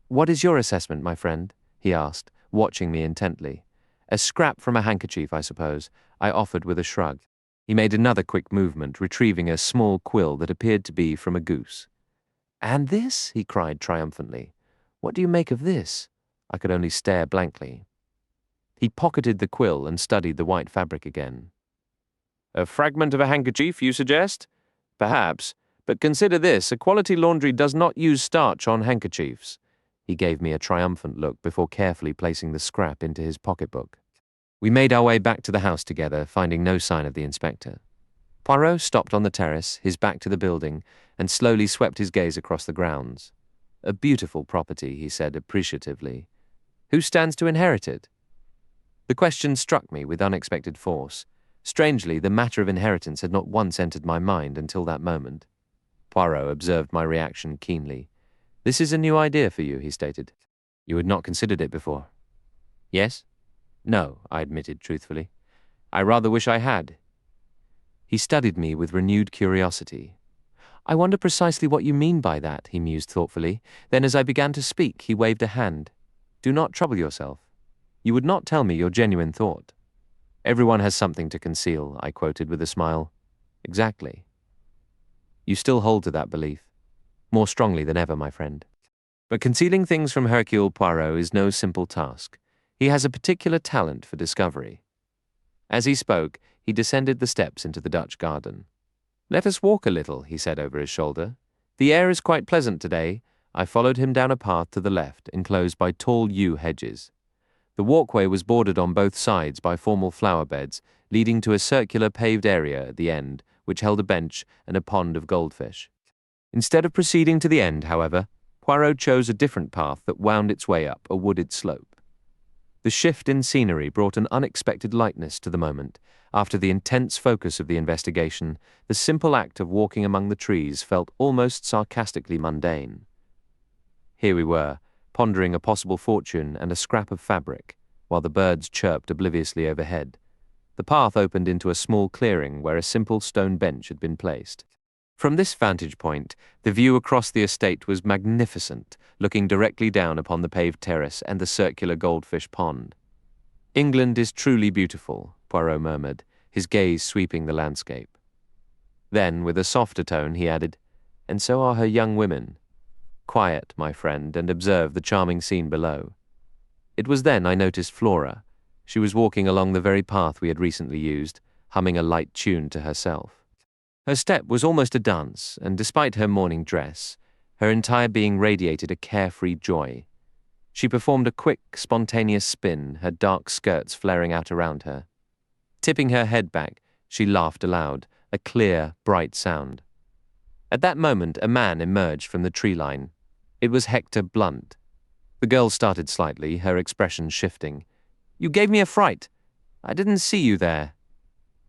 What is your assessment, my friend? He asked, watching me intently. A scrap from a handkerchief, I suppose, I offered with a shrug. He made another quick movement, retrieving a small quill that appeared to be from a goose. And this? He cried triumphantly. What do you make of this? I could only stare blankly. He pocketed the quill and studied the white fabric again. A fragment of a handkerchief, you suggest? Perhaps, but consider this, a quality laundry does not use starch on handkerchiefs. He gave me a triumphant look before carefully placing the scrap into his pocketbook. We made our way back to the house together, finding no sign of the inspector. Poirot stopped on the terrace, his back to the building, and slowly swept his gaze across the grounds. A beautiful property, he said appreciatively. Who stands to inherit it? The question struck me with unexpected force. Strangely, the matter of inheritance had not once entered my mind until that moment. Poirot observed my reaction keenly. This is a new idea for you, he stated. You had not considered it before. Yes? No, I admitted truthfully. I rather wish I had. He studied me with renewed curiosity. I wonder precisely what you mean by that, he mused thoughtfully. Then as I began to speak, he waved a hand. Do not trouble yourself. You would not tell me your genuine thought. Everyone has something to conceal, I quoted with a smile. Exactly. You still hold to that belief. More strongly than ever, my friend. But concealing things from Hercule Poirot is no simple task. He has a particular talent for discovery. As he spoke, he descended the steps into the Dutch garden. Let us walk a little, he said over his shoulder. The air is quite pleasant today. I followed him down a path to the left, enclosed by tall yew hedges. The walkway was bordered on both sides by formal flower beds, leading to a circular paved area at the end, which held a bench and a pond of goldfish. Instead of proceeding to the end, however, Poirot chose a different path that wound its way up a wooded slope. The shift in scenery brought an unexpected lightness to the moment. After the intense focus of the investigation, the simple act of walking among the trees felt almost sarcastically mundane. Here we were, pondering a possible fortune and a scrap of fabric, while the birds chirped obliviously overhead. The path opened into a small clearing where a simple stone bench had been placed. From this vantage point, the view across the estate was magnificent, looking directly down upon the paved terrace and the circular goldfish pond. England is truly beautiful, Poirot murmured, his gaze sweeping the landscape. Then, with a softer tone, he added, and so are her young women. Quiet, my friend, and observe the charming scene below. It was then I noticed Flora. She was walking along the very path we had recently used, humming a light tune to herself. Her step was almost a dance, and despite her morning dress, her entire being radiated a carefree joy. She performed a quick, spontaneous spin, her dark skirts flaring out around her. Tipping her head back, she laughed aloud, a clear, bright sound. At that moment, a man emerged from the tree line. It was Hector Blunt. The girl started slightly, her expression shifting. You gave me a fright. I didn't see you there.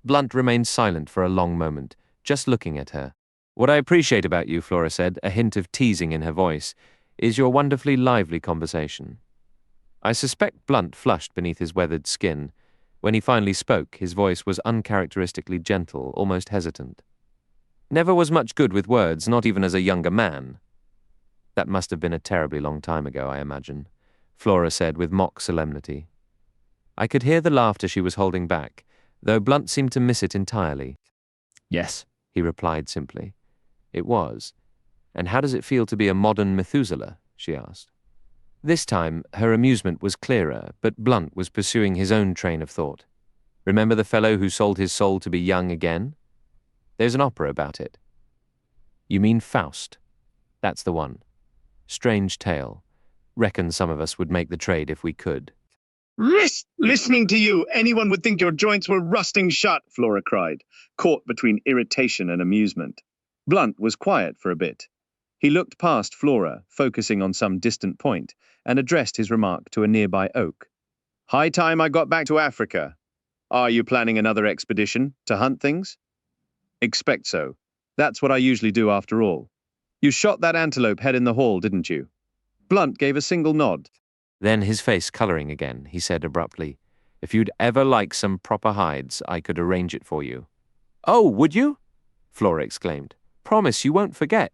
Blunt remained silent for a long moment, just looking at her. What I appreciate about you, Flora said, a hint of teasing in her voice, is your wonderfully lively conversation. I suspect Blunt flushed beneath his weathered skin. When he finally spoke, his voice was uncharacteristically gentle, almost hesitant. Never was much good with words, not even as a younger man. That must have been a terribly long time ago, I imagine, Flora said with mock solemnity. I could hear the laughter she was holding back, though Blunt seemed to miss it entirely. Yes, he replied simply. It was. And how does it feel to be a modern Methuselah? She asked. This time, her amusement was clearer, but Blunt was pursuing his own train of thought. Remember the fellow who sold his soul to be young again? There's an opera about it. You mean Faust? That's the one. Strange tale. Reckon some of us would make the trade if we could. Listening to you, anyone would think your joints were rusting shut, Flora cried, caught between irritation and amusement. Blunt was quiet for a bit. He looked past Flora, focusing on some distant point, and addressed his remark to a nearby oak. High time I got back to Africa. Are you planning another expedition to hunt things? Expect so. That's what I usually do after all. You shot that antelope head in the hall, didn't you? Blunt gave a single nod. Then, his face colouring again, he said abruptly, If you'd ever like some proper hides, I could arrange it for you. Oh, would you? Flora exclaimed. Promise you won't forget.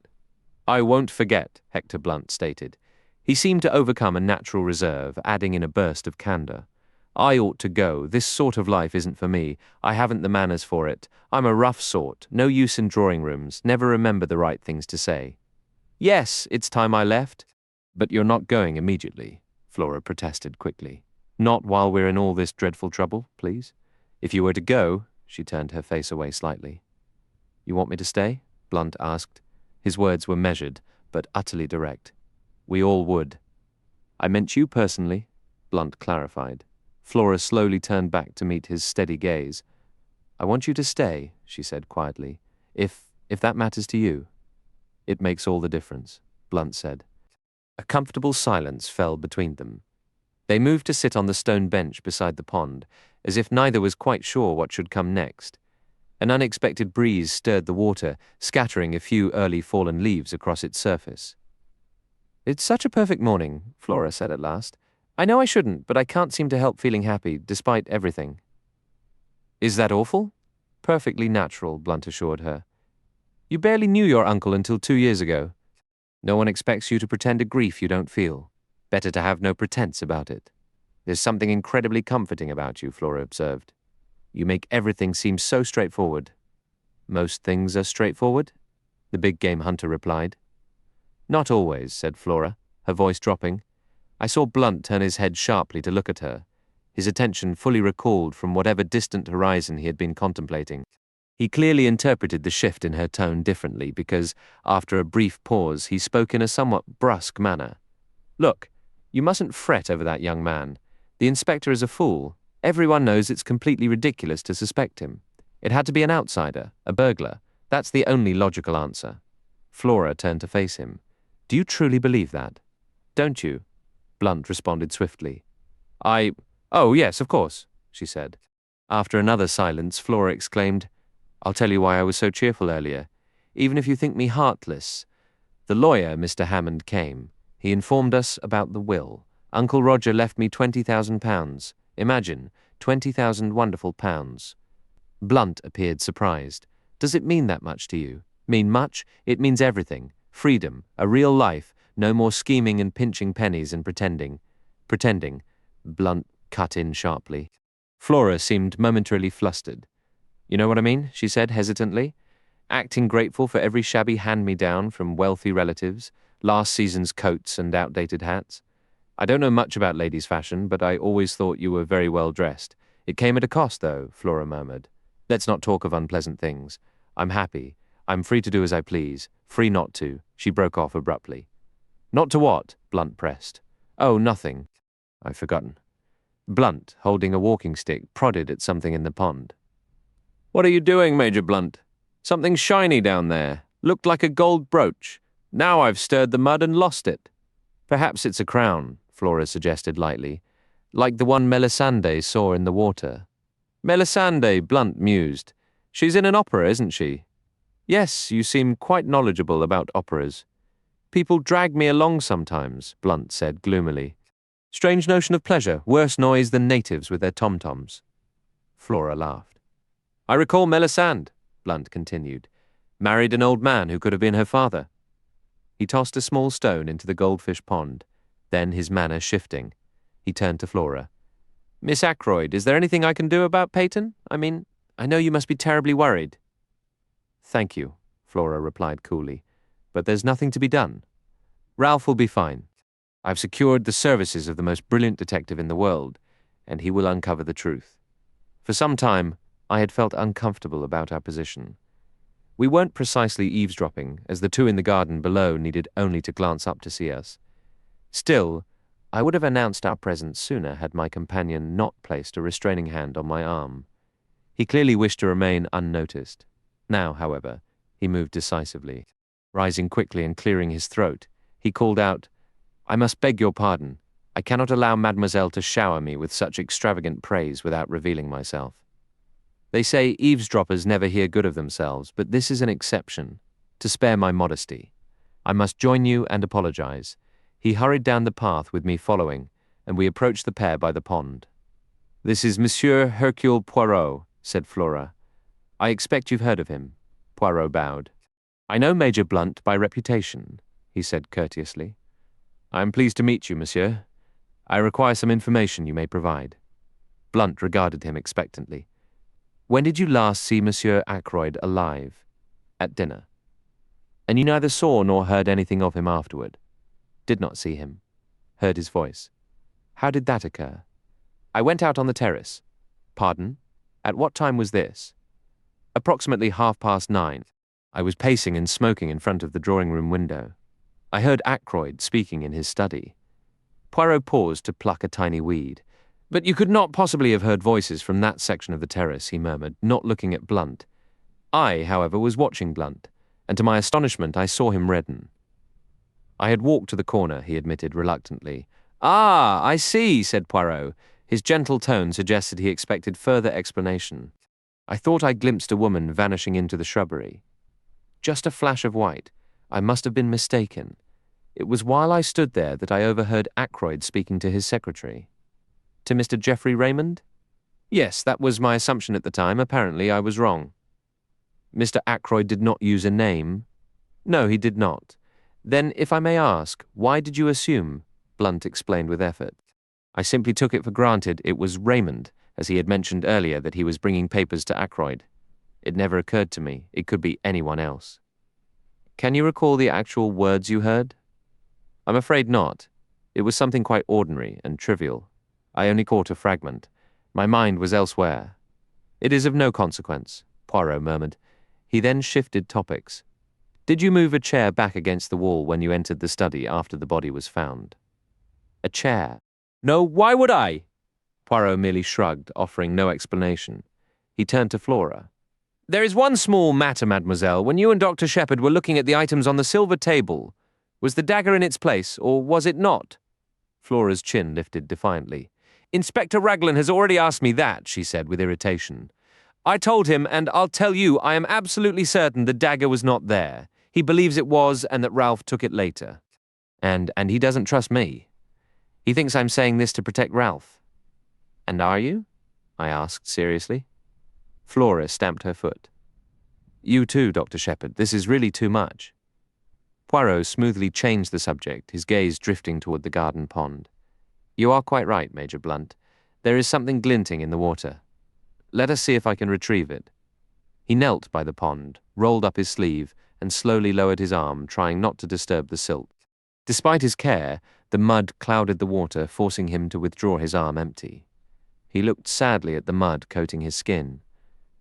I won't forget, Hector Blunt stated. He seemed to overcome a natural reserve, adding in a burst of candour. I ought to go. This sort of life isn't for me. I haven't the manners for it. I'm a rough sort, no use in drawing rooms, never remember the right things to say. Yes, it's time I left. But you're not going immediately, Flora protested quickly. Not while we're in all this dreadful trouble, please. If you were to go, she turned her face away slightly. You want me to stay? Blunt asked. His words were measured, but utterly direct. We all would. I meant you personally, Blunt clarified. Flora slowly turned back to meet his steady gaze. I want you to stay, she said quietly, if that matters to you. It makes all the difference, Blunt said. A comfortable silence fell between them. They moved to sit on the stone bench beside the pond, as if neither was quite sure what should come next. An unexpected breeze stirred the water, scattering a few early fallen leaves across its surface. It's such a perfect morning, Flora said at last. I know I shouldn't, but I can't seem to help feeling happy, despite everything. Is that awful? Perfectly natural, Blunt assured her. You barely knew your uncle until 2 years ago. No one expects you to pretend a grief you don't feel. Better to have no pretense about it. There's something incredibly comforting about you, Flora observed. You make everything seem so straightforward. Most things are straightforward, the big game hunter replied. Not always, said Flora, her voice dropping. I saw Blunt turn his head sharply to look at her, his attention fully recalled from whatever distant horizon he had been contemplating. He clearly interpreted the shift in her tone differently because, after a brief pause, he spoke in a somewhat brusque manner. Look, you mustn't fret over that young man. The inspector is a fool. Everyone knows it's completely ridiculous to suspect him. It had to be an outsider, a burglar. That's the only logical answer. Flora turned to face him. Do you truly believe that? Don't you? Blunt responded swiftly. Oh, yes, of course, she said. After another silence, Flora exclaimed, I'll tell you why I was so cheerful earlier. Even if you think me heartless. The lawyer, Mr. Hammond, came. He informed us about the will. Uncle Roger left me £20,000. Imagine, 20,000 wonderful pounds. Blunt appeared surprised. Does it mean that much to you? Mean much? It means everything. Freedom, a real life, no more scheming and pinching pennies and pretending. Pretending, Blunt cut in sharply. Flora seemed momentarily flustered. You know what I mean? She said hesitantly. Acting grateful for every shabby hand-me-down from wealthy relatives, last season's coats and outdated hats. I don't know much about ladies' fashion, but I always thought you were very well dressed. It came at a cost, though, Flora murmured. Let's not talk of unpleasant things. I'm happy. I'm free to do as I please. Free not to, she broke off abruptly. Not to what? Blunt pressed. Oh, nothing. I've forgotten. Blunt, holding a walking stick, prodded at something in the pond. What are you doing, Major Blunt? Something shiny down there. Looked like a gold brooch. Now I've stirred the mud and lost it. Perhaps it's a crown, Flora suggested lightly, like the one Melisande saw in the water. Melisande, Blunt mused. She's in an opera, isn't she? Yes, you seem quite knowledgeable about operas. People drag me along sometimes, Blunt said gloomily. Strange notion of pleasure, worse noise than natives with their tom-toms. Flora laughed. I recall Melisande, Blunt continued. Married an old man who could have been her father. He tossed a small stone into the goldfish pond. Then, his manner shifting, he turned to Flora. Miss Ackroyd, is there anything I can do about Peyton? I mean, I know you must be terribly worried. Thank you, Flora replied coolly, but there's nothing to be done. Ralph will be fine. I've secured the services of the most brilliant detective in the world, and he will uncover the truth. For some time, I had felt uncomfortable about our position. We weren't precisely eavesdropping, as the two in the garden below needed only to glance up to see us. Still, I would have announced our presence sooner had my companion not placed a restraining hand on my arm. He clearly wished to remain unnoticed. Now, however, he moved decisively. Rising quickly and clearing his throat, he called out, I must beg your pardon. I cannot allow mademoiselle to shower me with such extravagant praise without revealing myself. They say eavesdroppers never hear good of themselves, but this is an exception. To spare my modesty, I must join you and apologize. He hurried down the path with me following, and we approached the pair by the pond. This is Monsieur Hercule Poirot, said Flora. I expect you've heard of him. Poirot bowed. I know Major Blunt by reputation, he said courteously. I am pleased to meet you, monsieur. I require some information you may provide. Blunt regarded him expectantly. When did you last see Monsieur Ackroyd alive? At dinner. And you neither saw nor heard anything of him afterward? Did not see him. Heard his voice. How did that occur? I went out on the terrace. Pardon? At what time was this? Approximately 9:30. I was pacing and smoking in front of the drawing-room window. I heard Ackroyd speaking in his study. Poirot paused to pluck a tiny weed. But you could not possibly have heard voices from that section of the terrace, he murmured, not looking at Blunt. I, however, was watching Blunt, and to my astonishment I saw him redden. I had walked to the corner, he admitted reluctantly. Ah, I see, said Poirot. His gentle tone suggested he expected further explanation. I thought I glimpsed a woman vanishing into the shrubbery. Just a flash of white. I must have been mistaken. It was while I stood there that I overheard Ackroyd speaking to his secretary. To Mr. Geoffrey Raymond? Yes, that was my assumption at the time. Apparently I was wrong. Mr. Ackroyd did not use a name? No, he did not. Then, if I may ask, why did you assume? Blunt explained with effort. I simply took it for granted it was Raymond, as he had mentioned earlier that he was bringing papers to Ackroyd. It never occurred to me it could be anyone else. Can you recall the actual words you heard? I'm afraid not. It was something quite ordinary and trivial. I only caught a fragment. My mind was elsewhere. It is of no consequence, Poirot murmured. He then shifted topics. Did you move a chair back against the wall when you entered the study after the body was found? A chair? No, why would I? Poirot merely shrugged, offering no explanation. He turned to Flora. There is one small matter, mademoiselle. When you and Dr. Shepherd were looking at the items on the silver table, was the dagger in its place, or was it not? Flora's chin lifted defiantly. Inspector Raglan has already asked me that, she said with irritation. I told him, and I'll tell you, I am absolutely certain the dagger was not there. He believes it was, and that Ralph took it later. And he doesn't trust me. He thinks I'm saying this to protect Ralph. And are you? I asked seriously. Flora stamped her foot. You too, Dr. Shepherd. This is really too much. Poirot smoothly changed the subject, his gaze drifting toward the garden pond. You are quite right, Major Blunt. There is something glinting in the water. Let us see if I can retrieve it. He knelt by the pond, rolled up his sleeve, and slowly lowered his arm, trying not to disturb the silt. Despite his care, the mud clouded the water, forcing him to withdraw his arm empty. He looked sadly at the mud coating his skin.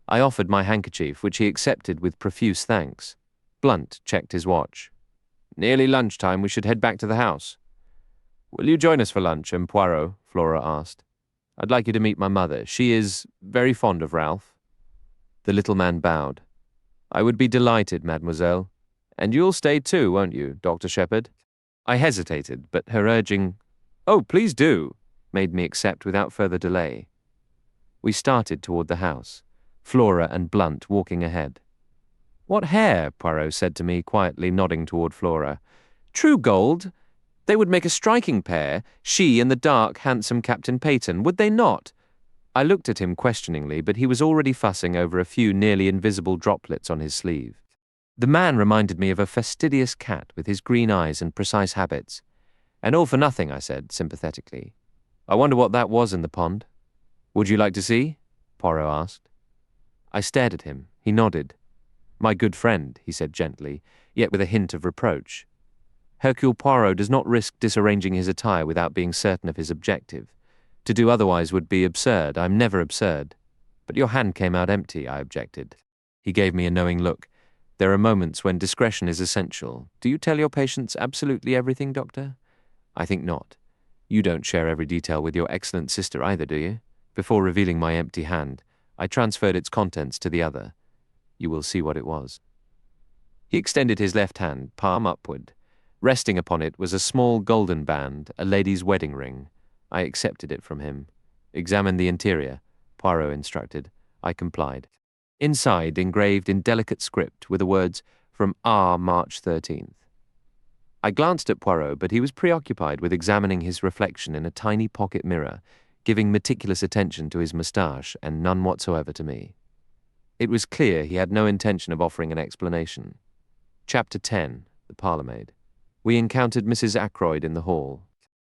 I offered my handkerchief, which he accepted with profuse thanks. Blunt checked his watch. Nearly lunchtime, we should head back to the house. Will you join us for lunch, M. Poirot? Flora asked. I'd like you to meet my mother. She is very fond of Ralph. The little man bowed. I would be delighted, mademoiselle. And you'll stay too, won't you, Dr. Shepherd? I hesitated, but her urging, Oh, please do, made me accept without further delay. We started toward the house, Flora and Blunt walking ahead. What hair, Poirot said to me, quietly nodding toward Flora. True gold. They would make a striking pair, she and the dark, handsome Captain Peyton, would they not? I looked at him questioningly, but he was already fussing over a few nearly invisible droplets on his sleeve. The man reminded me of a fastidious cat with his green eyes and precise habits. And all for nothing, I said, sympathetically. I wonder what that was in the pond. Would you like to see? Poirot asked. I stared at him. He nodded. My good friend, he said gently, yet with a hint of reproach. Hercule Poirot does not risk disarranging his attire without being certain of his objective. To do otherwise would be absurd. I'm never absurd. But your hand came out empty, I objected. He gave me a knowing look. There are moments when discretion is essential. Do you tell your patients absolutely everything, Doctor? I think not. You don't share every detail with your excellent sister either, do you? Before revealing my empty hand, I transferred its contents to the other. You will see what it was. He extended his left hand, palm upward. Resting upon it was a small golden band, a lady's wedding ring. I accepted it from him. Examine the interior, Poirot instructed. I complied. Inside, engraved in delicate script, were the words, From R. March 13th. I glanced at Poirot, but he was preoccupied with examining his reflection in a tiny pocket mirror, giving meticulous attention to his moustache and none whatsoever to me. It was clear he had no intention of offering an explanation. Chapter 10, The Parlourmaid. We encountered Mrs. Ackroyd in the hall.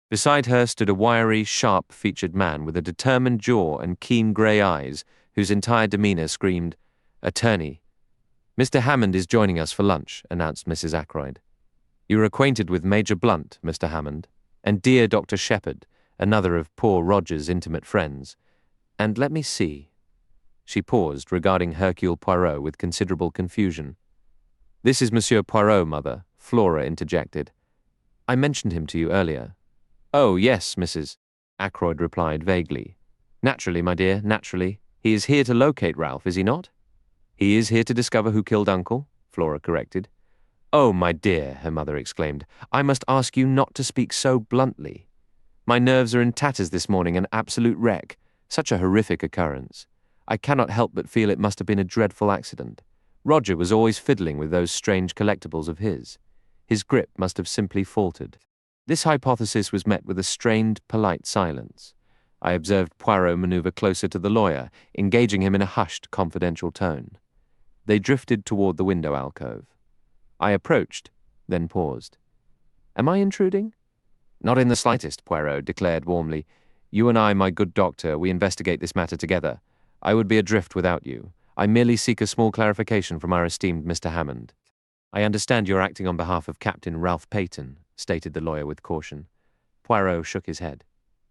Beside her stood a wiry, sharp-featured man with a determined jaw and keen grey eyes, whose entire demeanour screamed, Attorney. Mr. Hammond is joining us for lunch, announced Mrs. Ackroyd. You are acquainted with Major Blunt, Mr. Hammond, and dear Dr. Shepherd, another of poor Roger's intimate friends. And let me see. She paused, regarding Hercule Poirot with considerable confusion. This is Monsieur Poirot, mother, Flora interjected. I mentioned him to you earlier. Oh, yes, Mrs. Ackroyd replied vaguely. Naturally, my dear, naturally. He is here to locate Ralph, is he not? He is here to discover who killed Uncle, Flora corrected. Oh, my dear, her mother exclaimed, I must ask you not to speak so bluntly. My nerves are in tatters this morning, an absolute wreck. Such a horrific occurrence. I cannot help but feel it must have been a dreadful accident. Roger was always fiddling with those strange collectibles of his. His grip must have simply faltered. This hypothesis was met with a strained, polite silence. I observed Poirot maneuver closer to the lawyer, engaging him in a hushed, confidential tone. They drifted toward the window alcove. I approached, then paused. Am I intruding? Not in the slightest, Poirot declared warmly. You and I, my good doctor, we investigate this matter together. I would be adrift without you. I merely seek a small clarification from our esteemed Mr. Hammond. I understand you're acting on behalf of Captain Ralph Peyton, stated the lawyer with caution. Poirot shook his head.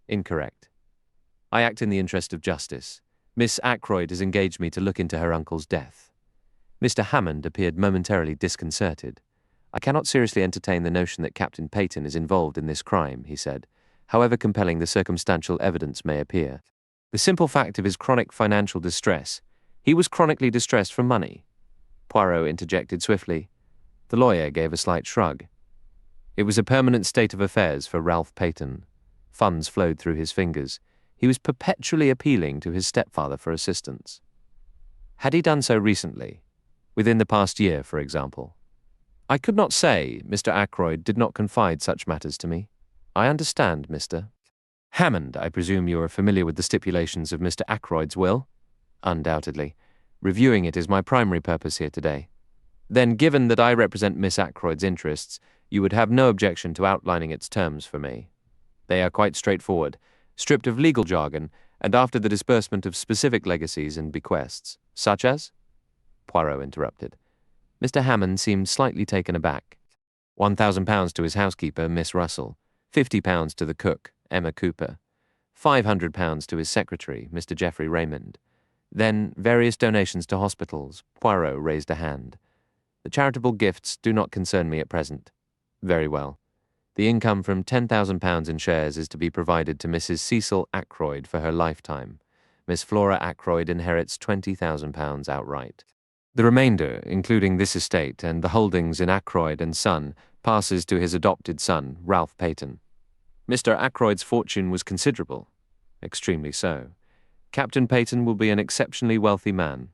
Incorrect. I act in the interest of justice. Miss Ackroyd has engaged me to look into her uncle's death. Mr. Hammond appeared momentarily disconcerted. I cannot seriously entertain the notion that Captain Peyton is involved in this crime, he said, however compelling the circumstantial evidence may appear. The simple fact of his chronic financial distress, he was chronically distressed for money. Poirot interjected swiftly. The lawyer gave a slight shrug. It was a permanent state of affairs for Ralph Peyton. Funds flowed through his fingers. He was perpetually appealing to his stepfather for assistance. Had he done so recently? Within the past year, for example? I could not say. Mr. Ackroyd did not confide such matters to me. I understand, Mr. Hammond. I presume you are familiar with the stipulations of Mr. Ackroyd's will? Undoubtedly. Reviewing it is my primary purpose here today. Then, given that I represent Miss Ackroyd's interests, you would have no objection to outlining its terms for me. They are quite straightforward, stripped of legal jargon, and after the disbursement of specific legacies and bequests, such as? Poirot interrupted. Mr. Hammond seemed slightly taken aback. £1,000 to his housekeeper, Miss Russell, £50 to the cook, Emma Cooper, £500 to his secretary, Mr. Geoffrey Raymond. Then various donations to hospitals. Poirot raised a hand. The charitable gifts do not concern me at present. Very well. The income from £10,000 in shares is to be provided to Mrs. Cecil Ackroyd for her lifetime. Miss Flora Ackroyd inherits £20,000 outright. The remainder, including this estate and the holdings in Ackroyd and Son, passes to his adopted son, Ralph Peyton. Mr. Ackroyd's fortune was considerable. Extremely so. Captain Peyton will be an exceptionally wealthy man.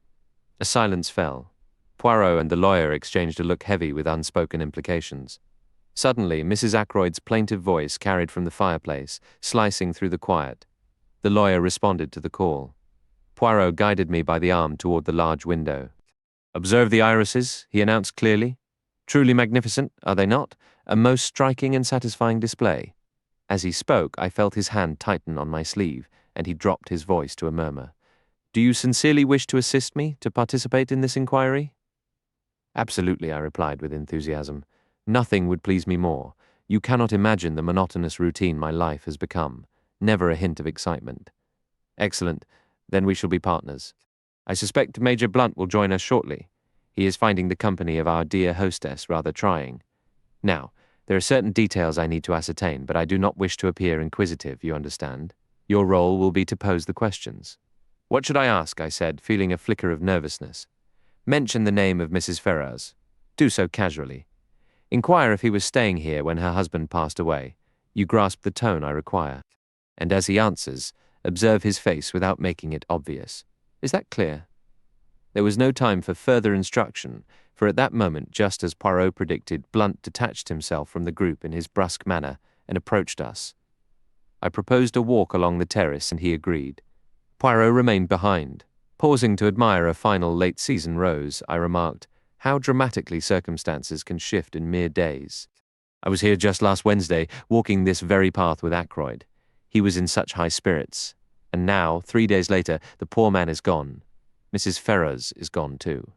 A silence fell. Poirot and the lawyer exchanged a look heavy with unspoken implications. Suddenly, Mrs. Ackroyd's plaintive voice carried from the fireplace, slicing through the quiet. The lawyer responded to the call. Poirot guided me by the arm toward the large window. Observe the irises, he announced clearly. Truly magnificent, are they not? A most striking and satisfying display. As he spoke, I felt his hand tighten on my sleeve, and he dropped his voice to a murmur. Do you sincerely wish to assist me, to participate in this inquiry? Absolutely, I replied with enthusiasm. Nothing would please me more. You cannot imagine the monotonous routine my life has become. Never a hint of excitement. Excellent. Then we shall be partners. I suspect Major Blunt will join us shortly. He is finding the company of our dear hostess rather trying. Now, there are certain details I need to ascertain, but I do not wish to appear inquisitive, you understand. Your role will be to pose the questions. What should I ask? I said, feeling a flicker of nervousness. Mention the name of Mrs. Ferrars. Do so casually. Inquire if he was staying here when her husband passed away. You grasp the tone I require. And as he answers, observe his face without making it obvious. Is that clear? There was no time for further instruction, for at that moment, just as Poirot predicted, Blunt detached himself from the group in his brusque manner and approached us. I proposed a walk along the terrace, and he agreed. Poirot remained behind. Pausing to admire a final late-season rose, I remarked, how dramatically circumstances can shift in mere days. I was here just last Wednesday, walking this very path with Ackroyd. He was in such high spirits. And now, 3 days later, the poor man is gone. Mrs. Ferrars is gone too.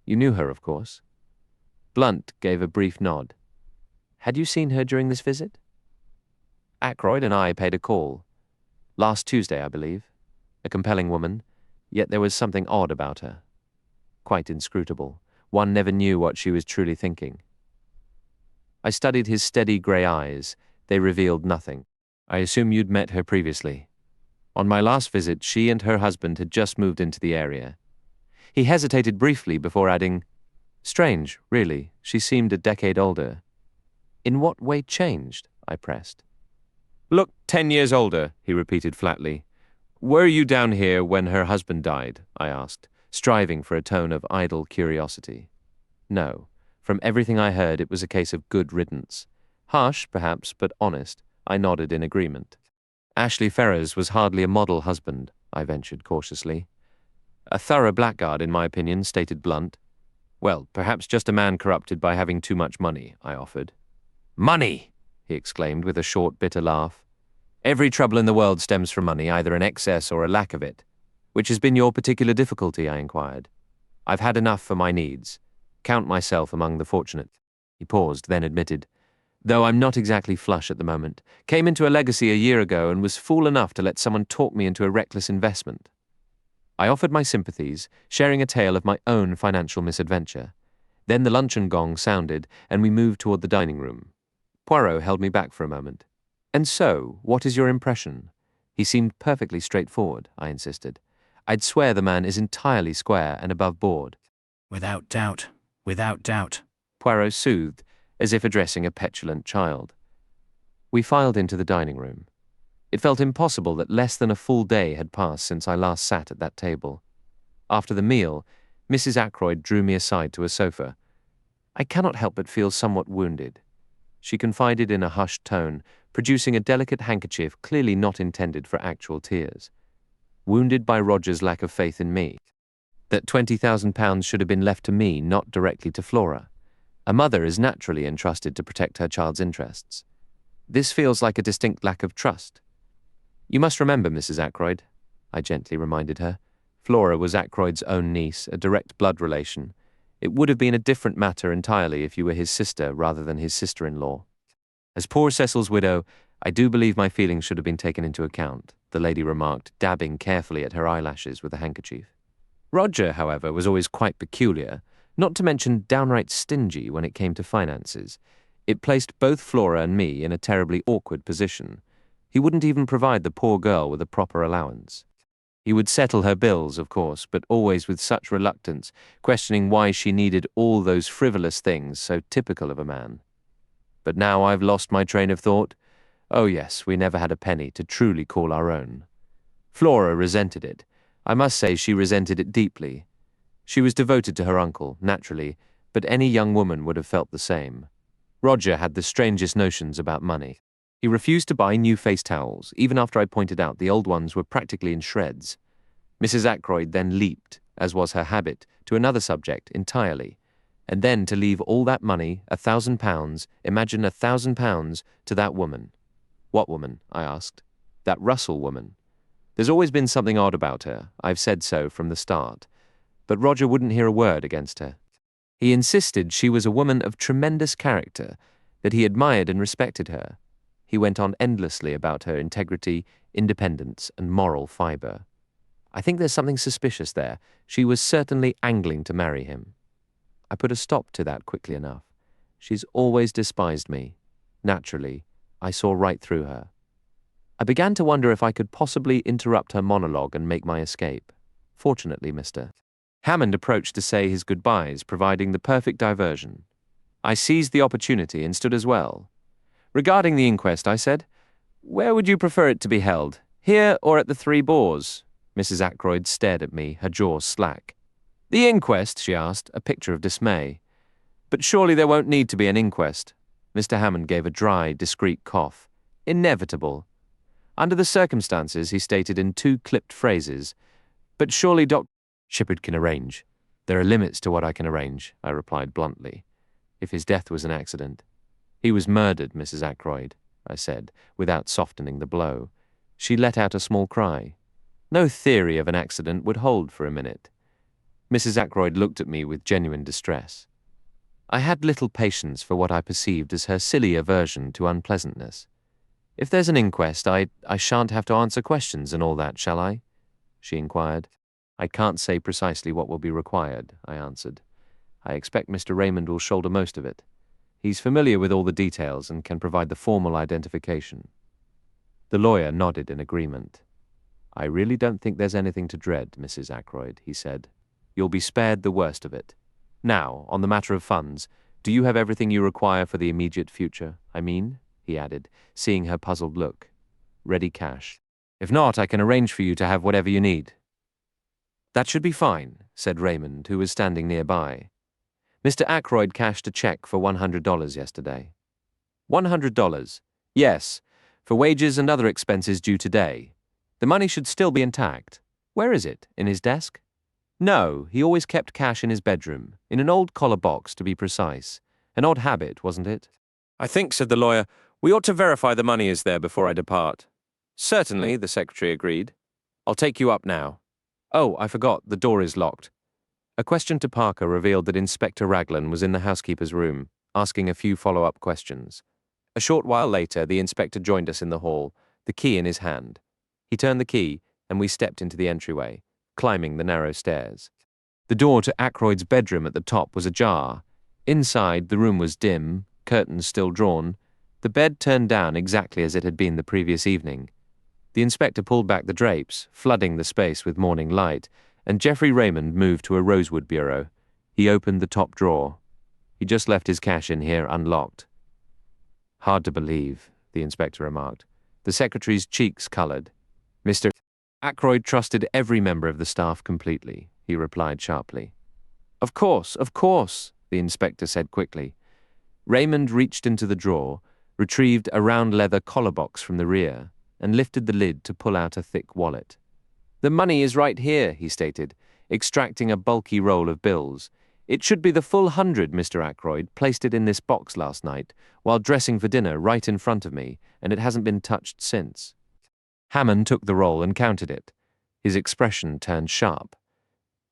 You knew her, of course? Blunt gave a brief nod. Had you seen her during this visit? Ackroyd and I paid a call. Last Tuesday, I believe. A compelling woman, yet there was something odd about her. Quite inscrutable. One never knew what she was truly thinking. I studied his steady grey eyes. They revealed nothing. I assume you'd met her previously. On my last visit, she and her husband had just moved into the area. He hesitated briefly before adding, Strange, really. She seemed a decade older. In what way changed? I pressed. Look, 10 years older, he repeated flatly. Were you down here when her husband died? I asked, striving for a tone of idle curiosity. No. From everything I heard, it was a case of good riddance. Harsh, perhaps, but honest. I nodded in agreement. Ashley Ferrars was hardly a model husband, I ventured cautiously. A thorough blackguard, in my opinion, stated Blunt. Well, perhaps just a man corrupted by having too much money, I offered. Money! He exclaimed with a short, bitter laugh. Every trouble in the world stems from money, either an excess or a lack of it. Which has been your particular difficulty, I inquired. I've had enough for my needs. Count myself among the fortunate. He paused, then admitted, though I'm not exactly flush at the moment. Came into a legacy a year ago and was fool enough to let someone talk me into a reckless investment. I offered my sympathies, sharing a tale of my own financial misadventure. Then the luncheon gong sounded, and we moved toward the dining room. Poirot held me back for a moment. And so, what is your impression? He seemed perfectly straightforward, I insisted. I'd swear the man is entirely square and above board. Without doubt, without doubt, Poirot soothed, as if addressing a petulant child. We filed into the dining room. It felt impossible that less than a full day had passed since I last sat at that table. After the meal, Mrs. Ackroyd drew me aside to a sofa. I cannot help but feel somewhat wounded. She confided in a hushed tone, producing a delicate handkerchief clearly not intended for actual tears. Wounded by Roger's lack of faith in me. That £20,000 should have been left to me, not directly to Flora. A mother is naturally entrusted to protect her child's interests. This feels like a distinct lack of trust. You must remember, Mrs. Ackroyd, I gently reminded her. Flora was Ackroyd's own niece, a direct blood relation. It would have been a different matter entirely if you were his sister rather than his sister-in-law. As poor Cecil's widow, I do believe my feelings should have been taken into account, the lady remarked, dabbing carefully at her eyelashes with a handkerchief. Roger, however, was always quite peculiar, not to mention downright stingy when it came to finances. It placed both Flora and me in a terribly awkward position. He wouldn't even provide the poor girl with a proper allowance. He would settle her bills, of course, but always with such reluctance, questioning why she needed all those frivolous things so typical of a man. But now I've lost my train of thought. Oh yes, we never had a penny to truly call our own. Flora resented it. I must say she resented it deeply. She was devoted to her uncle, naturally, but any young woman would have felt the same. Roger had the strangest notions about money. He refused to buy new face towels, even after I pointed out the old ones were practically in shreds. Mrs. Ackroyd then leaped, as was her habit, to another subject entirely, and then to leave all that money, £1,000, imagine £1,000, to that woman. What woman? I asked. That Russell woman. There's always been something odd about her, I've said so from the start, but Roger wouldn't hear a word against her. He insisted she was a woman of tremendous character, that he admired and respected her. He went on endlessly about her integrity, independence, and moral fibre. I think there's something suspicious there. She was certainly angling to marry him. I put a stop to that quickly enough. She's always despised me. Naturally, I saw right through her. I began to wonder if I could possibly interrupt her monologue and make my escape. Fortunately, Mr. Hammond approached to say his goodbyes, providing the perfect diversion. I seized the opportunity and stood as well. Regarding the inquest, I said, where would you prefer it to be held, here or at the Three Boars? Mrs. Ackroyd stared at me, her jaw slack. The inquest, she asked, a picture of dismay. But surely there won't need to be an inquest. Mr. Hammond gave a dry, discreet cough. Inevitable. Under the circumstances, he stated in 2 clipped phrases. But surely Shepard can arrange. There are limits to what I can arrange, I replied bluntly. If his death was an accident. He was murdered, Mrs. Ackroyd, I said, without softening the blow. She let out a small cry. No theory of an accident would hold for a minute. Mrs. Ackroyd looked at me with genuine distress. I had little patience for what I perceived as her silly aversion to unpleasantness. If there's an inquest, I shan't have to answer questions and all that, shall I? She inquired. I can't say precisely what will be required, I answered. I expect Mr. Raymond will shoulder most of it. He's familiar with all the details and can provide the formal identification. The lawyer nodded in agreement. I really don't think there's anything to dread, Mrs. Ackroyd, he said. You'll be spared the worst of it. Now, on the matter of funds, do you have everything you require for the immediate future? I mean, he added, seeing her puzzled look. Ready cash. If not, I can arrange for you to have whatever you need. That should be fine, said Raymond, who was standing nearby. Mr. Ackroyd cashed a check for $100 yesterday. $100? Yes, for wages and other expenses due today. The money should still be intact. Where is it? In his desk? No, he always kept cash in his bedroom, in an old collar box, to be precise. An odd habit, wasn't it? I think, said the lawyer, we ought to verify the money is there before I depart. Certainly, the secretary agreed. I'll take you up now. Oh, I forgot, the door is locked. A question to Parker revealed that Inspector Raglan was in the housekeeper's room, asking a few follow-up questions. A short while later, the inspector joined us in the hall, the key in his hand. He turned the key, and we stepped into the entryway, climbing the narrow stairs. The door to Ackroyd's bedroom at the top was ajar. Inside, the room was dim, curtains still drawn, the bed turned down exactly as it had been the previous evening. The inspector pulled back the drapes, flooding the space with morning light, and Geoffrey Raymond moved to a rosewood bureau. He opened the top drawer. He just left his cash in here unlocked. Hard to believe, the inspector remarked. The secretary's cheeks coloured. Mr. Ackroyd trusted every member of the staff completely, he replied sharply. Of course, the inspector said quickly. Raymond reached into the drawer, retrieved a round leather collar box from the rear, and lifted the lid to pull out a thick wallet. The money is right here, he stated, extracting a bulky roll of bills. It should be the full 100, Mr. Ackroyd placed it in this box last night, while dressing for dinner right in front of me, and it hasn't been touched since. Hammond took the roll and counted it. His expression turned sharp.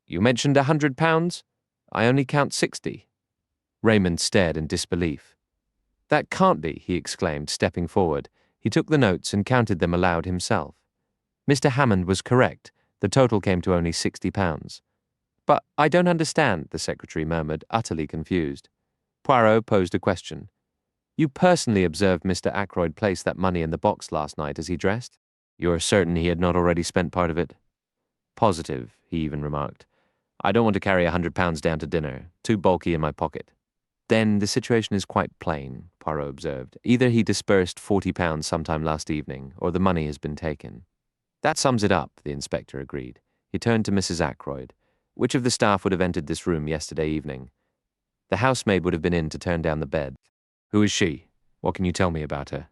You mentioned £100? I only count 60. Raymond stared in disbelief. That can't be, he exclaimed, stepping forward. He took the notes and counted them aloud himself. Mr. Hammond was correct. The total came to only £60. But I don't understand, the secretary murmured, utterly confused. Poirot posed a question. You personally observed Mr. Ackroyd place that money in the box last night as he dressed? You are certain he had not already spent part of it? Positive, he even remarked. I don't want to carry £100 down to dinner. Too bulky in my pocket. Then the situation is quite plain, Poirot observed. Either he disbursed £40 sometime last evening, or the money has been taken. That sums it up, the inspector agreed. He turned to Mrs. Ackroyd. Which of the staff would have entered this room yesterday evening? The housemaid would have been in to turn down the bed. Who is she? What can you tell me about her?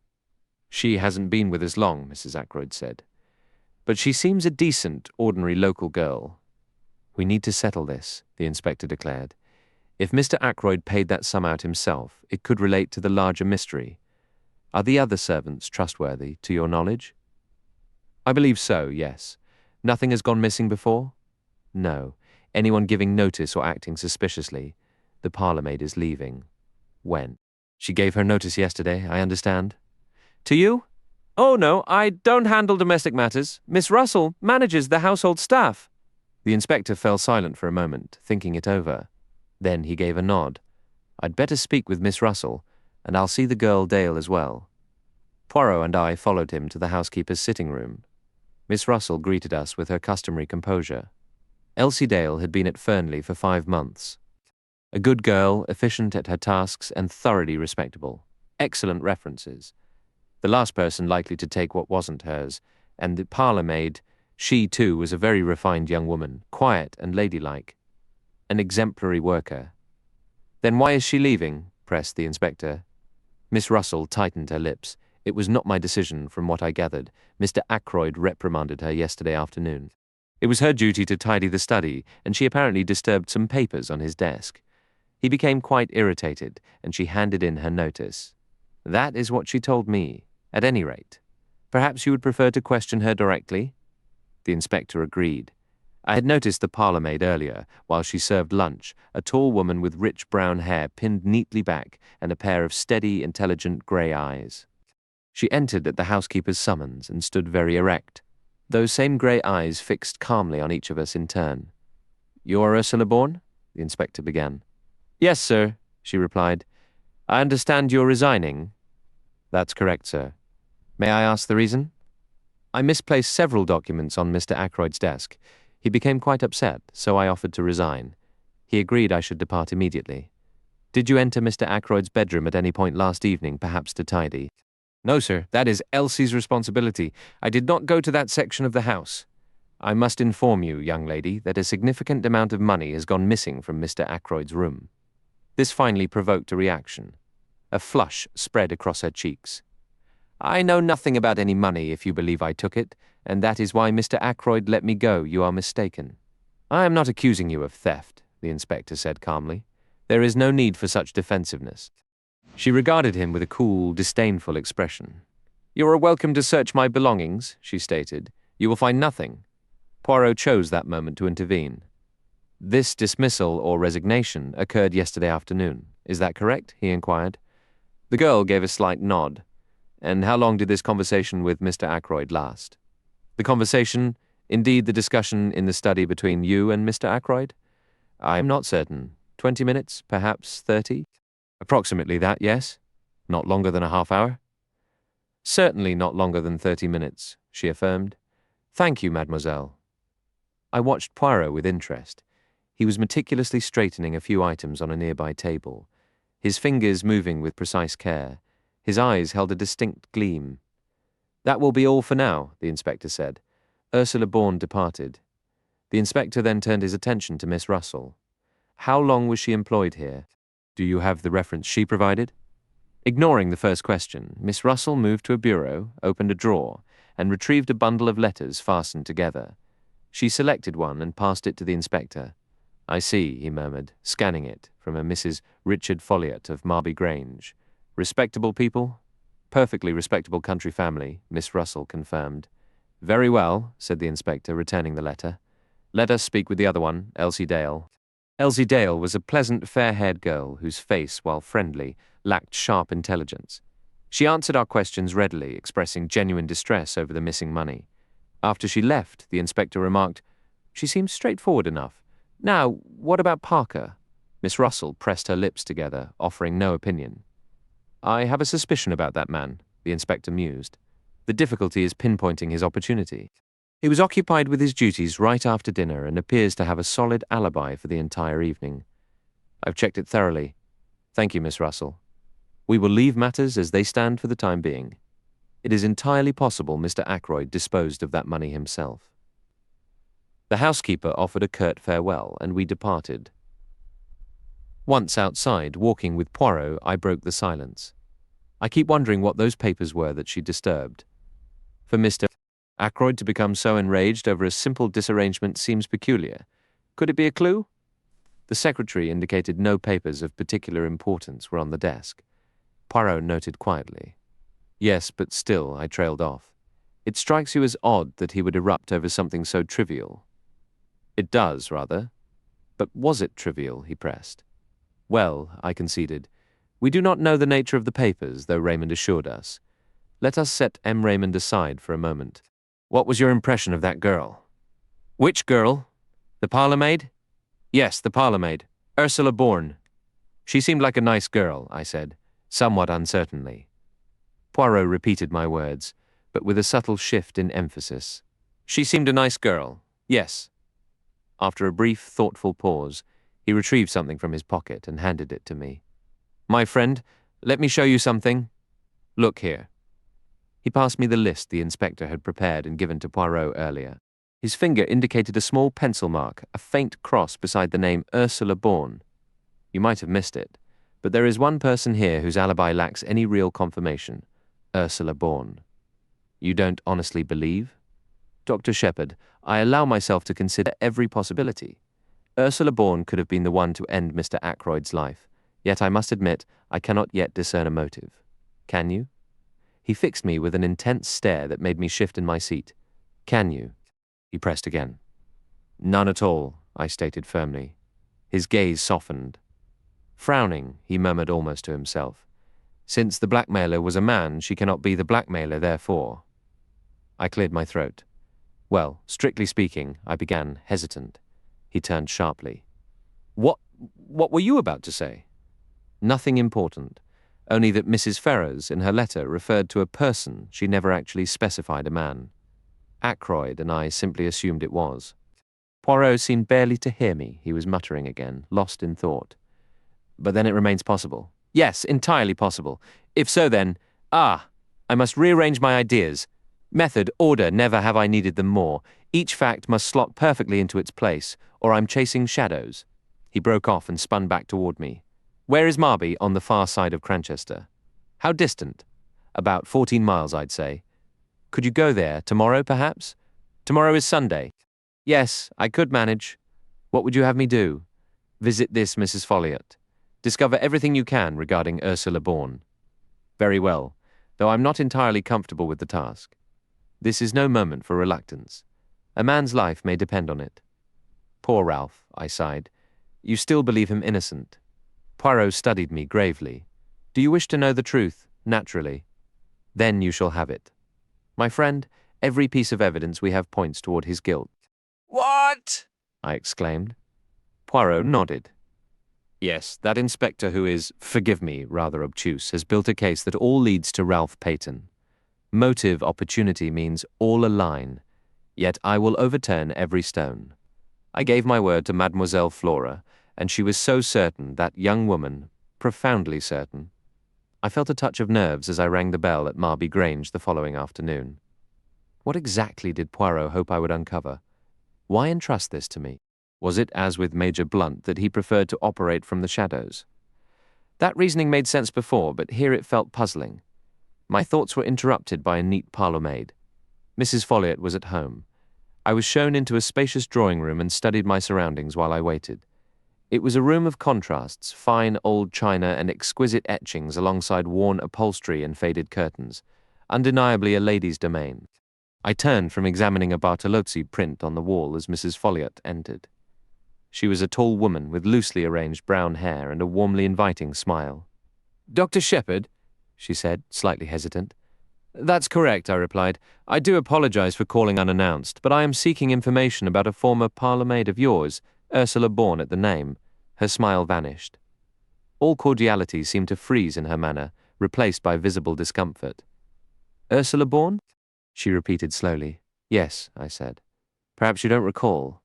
She hasn't been with us long, Mrs. Ackroyd said. But she seems a decent, ordinary local girl. We need to settle this, the inspector declared. If Mr. Ackroyd paid that sum out himself, it could relate to the larger mystery. Are the other servants trustworthy, to your knowledge? I believe so, yes. Nothing has gone missing before? No. Anyone giving notice or acting suspiciously? The parlour-maid is leaving. When? She gave her notice yesterday, I understand. To you? Oh, no, I don't handle domestic matters. Miss Russell manages the household staff. The inspector fell silent for a moment, thinking it over. Then he gave a nod. I'd better speak with Miss Russell, and I'll see the girl Dale as well. Poirot and I followed him to the housekeeper's sitting room. Miss Russell greeted us with her customary composure. Elsie Dale had been at Fernley for 5 months. A good girl, efficient at her tasks and thoroughly respectable. Excellent references. The last person likely to take what wasn't hers, and the parlour-maid, she too was a very refined young woman, quiet and ladylike. An exemplary worker. Then why is she leaving? Pressed the inspector. Miss Russell tightened her lips. It was not my decision, from what I gathered. Mr. Ackroyd reprimanded her yesterday afternoon. It was her duty to tidy the study, and she apparently disturbed some papers on his desk. He became quite irritated, and she handed in her notice. That is what she told me, at any rate. Perhaps you would prefer to question her directly? The inspector agreed. I had noticed the parlour-maid earlier, while she served lunch, a tall woman with rich brown hair pinned neatly back and a pair of steady, intelligent grey eyes. She entered at the housekeeper's summons and stood very erect, those same grey eyes fixed calmly on each of us in turn. You are Ursula Bourne? The inspector began. Yes, sir, she replied. I understand you're resigning. That's correct, sir. May I ask the reason? I misplaced several documents on Mr. Ackroyd's desk. He became quite upset, so I offered to resign. He agreed I should depart immediately. Did you enter Mr. Ackroyd's bedroom at any point last evening, perhaps to tidy? No, sir, that is Elsie's responsibility. I did not go to that section of the house. I must inform you, young lady, that a significant amount of money has gone missing from Mr. Ackroyd's room. This finally provoked a reaction. A flush spread across her cheeks. I know nothing about any money, if you believe I took it, and that is why Mr. Ackroyd let me go. You are mistaken. I am not accusing you of theft, the inspector said calmly. There is no need for such defensiveness. She regarded him with a cool, disdainful expression. You are welcome to search my belongings, she stated. You will find nothing. Poirot chose that moment to intervene. This dismissal or resignation occurred yesterday afternoon. Is that correct? He inquired. The girl gave a slight nod. And how long did this conversation with Mr. Ackroyd last? The conversation, indeed the discussion in the study between you and Mr. Ackroyd? I am not certain. 20 minutes, perhaps 30? Approximately that, yes. Not longer than a half hour? Certainly not longer than 30 minutes, she affirmed. Thank you, mademoiselle. I watched Poirot with interest. He was meticulously straightening a few items on a nearby table, his fingers moving with precise care. His eyes held a distinct gleam. That will be all for now, the inspector said. Ursula Bourne departed. The inspector then turned his attention to Miss Russell. How long was she employed here? Do you have the reference she provided? Ignoring the first question, Miss Russell moved to a bureau, opened a drawer, and retrieved a bundle of letters fastened together. She selected one and passed it to the inspector. I see, he murmured, scanning it, from a Mrs. Richard Folliot of Marby Grange. Respectable people? Perfectly respectable country family, Miss Russell confirmed. Very well, said the inspector, returning the letter. Let us speak with the other one, Elsie Dale. Elsie Dale was a pleasant, fair-haired girl whose face, while friendly, lacked sharp intelligence. She answered our questions readily, expressing genuine distress over the missing money. After she left, the inspector remarked, She seems straightforward enough. Now, what about Parker? Miss Russell pressed her lips together, offering no opinion. I have a suspicion about that man, the inspector mused. The difficulty is pinpointing his opportunity. He was occupied with his duties right after dinner and appears to have a solid alibi for the entire evening. I've checked it thoroughly. Thank you, Miss Russell. We will leave matters as they stand for the time being. It is entirely possible Mr. Ackroyd disposed of that money himself. The housekeeper offered a curt farewell, and we departed. Once outside, walking with Poirot, I broke the silence. I keep wondering what those papers were that she disturbed. For Mr. Ackroyd to become so enraged over a simple disarrangement seems peculiar. Could it be a clue? The secretary indicated no papers of particular importance were on the desk. Poirot noted quietly. Yes, but still, I trailed off. It strikes you as odd that he would erupt over something so trivial. It does, rather. But was it trivial, he pressed. Well, I conceded, we do not know the nature of the papers, though Raymond assured us. Let us set M. Raymond aside for a moment. What was your impression of that girl? Which girl? The parlour-maid? Yes, the parlour-maid. Ursula Bourne. She seemed like a nice girl, I said, somewhat uncertainly. Poirot repeated my words, but with a subtle shift in emphasis. She seemed a nice girl, yes. After a brief, thoughtful pause, he retrieved something from his pocket and handed it to me. My friend, let me show you something. Look here. He passed me the list the inspector had prepared and given to Poirot earlier. His finger indicated a small pencil mark, a faint cross beside the name Ursula Bourne. You might have missed it, but there is one person here whose alibi lacks any real confirmation. Ursula Bourne. You don't honestly believe? Dr. Shepherd, I allow myself to consider every possibility. Ursula Bourne could have been the one to end Mr. Ackroyd's life, yet I must admit I cannot yet discern a motive. Can you? He fixed me with an intense stare that made me shift in my seat. Can you? He pressed again. None at all, I stated firmly. His gaze softened. Frowning, he murmured almost to himself. Since the blackmailer was a man, she cannot be the blackmailer, therefore. I cleared my throat. Well, strictly speaking, I began, hesitant. He turned sharply. What were you about to say? Nothing important, only that Mrs. Ferrars, in her letter, referred to a person. She never actually specified a man. Ackroyd, and I simply assumed it was. Poirot seemed barely to hear me. He was muttering again, lost in thought. But then it remains possible. Yes, entirely possible. If so, then, I must rearrange my ideas. Method, order, never have I needed them more. Each fact must slot perfectly into its place, or I'm chasing shadows. He broke off and spun back toward me. Where is Marby? On the far side of Cranchester. How distant? About 14 miles, I'd say. Could you go there, tomorrow, perhaps? Tomorrow is Sunday. Yes, I could manage. What would you have me do? Visit this Mrs. Folliot. Discover everything you can regarding Ursula Bourne. Very well. though I'm not entirely comfortable with the task. This is no moment for reluctance. A man's life may depend on it. Poor Ralph, I sighed. You still believe him innocent? Poirot studied me gravely. Do you wish to know the truth? Naturally. Then you shall have it. My friend, every piece of evidence we have points toward his guilt. What? I exclaimed. Poirot nodded. Yes, that inspector who is, forgive me, rather obtuse, has built a case that all leads to Ralph Peyton. Motive opportunity means all align, yet I will overturn every stone. I gave my word to Mademoiselle Flora, and she was so certain, that young woman, profoundly certain. I felt a touch of nerves as I rang the bell at Marby Grange the following afternoon. What exactly did Poirot hope I would uncover? Why entrust this to me? Was it, as with Major Blunt, that he preferred to operate from the shadows? That reasoning made sense before, but here it felt puzzling. My thoughts were interrupted by a neat parlour-maid. Mrs. Folliot was at home. I was shown into a spacious drawing-room and studied my surroundings while I waited. It was a room of contrasts, fine old china and exquisite etchings alongside worn upholstery and faded curtains. Undeniably a lady's domain. I turned from examining a Bartolozzi print on the wall as Mrs. Folliot entered. She was a tall woman with loosely arranged brown hair and a warmly inviting smile. "Dr. Shepherd," she said, slightly hesitant. "That's correct," I replied. "I do apologize for calling unannounced, but I am seeking information about a former parlour-maid of yours, Ursula Bourne at the name." Her smile vanished. All cordiality seemed to freeze in her manner, replaced by visible discomfort. "Ursula Bourne?" she repeated slowly. "Yes," I said. "Perhaps you don't recall."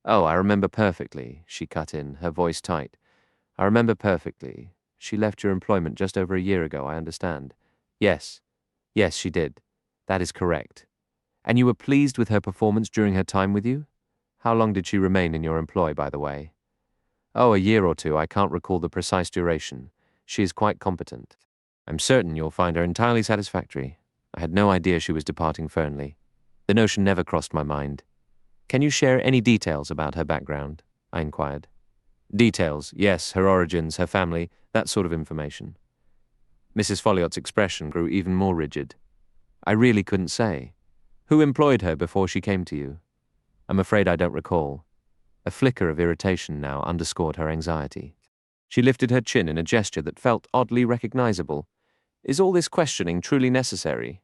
"Oh, I remember perfectly," she cut in, her voice tight. "I remember perfectly. She left your employment just over a year ago, I understand." "Yes. Yes, she did. That is correct. And you were pleased with her performance during her time with you? How long did she remain in your employ, by the way?" "Oh, a year or two. I can't recall the precise duration. She is quite competent. I'm certain you'll find her entirely satisfactory. I had no idea she was departing Fernley. The notion never crossed my mind." "Can you share any details about her background?" I inquired. "Details, yes, her origins, her family, that sort of information." Mrs. Folliot's expression grew even more rigid. "I really couldn't say. Who employed her before she came to you?" "I'm afraid I don't recall." A flicker of irritation now underscored her anxiety. She lifted her chin in a gesture that felt oddly recognizable. "Is all this questioning truly necessary?"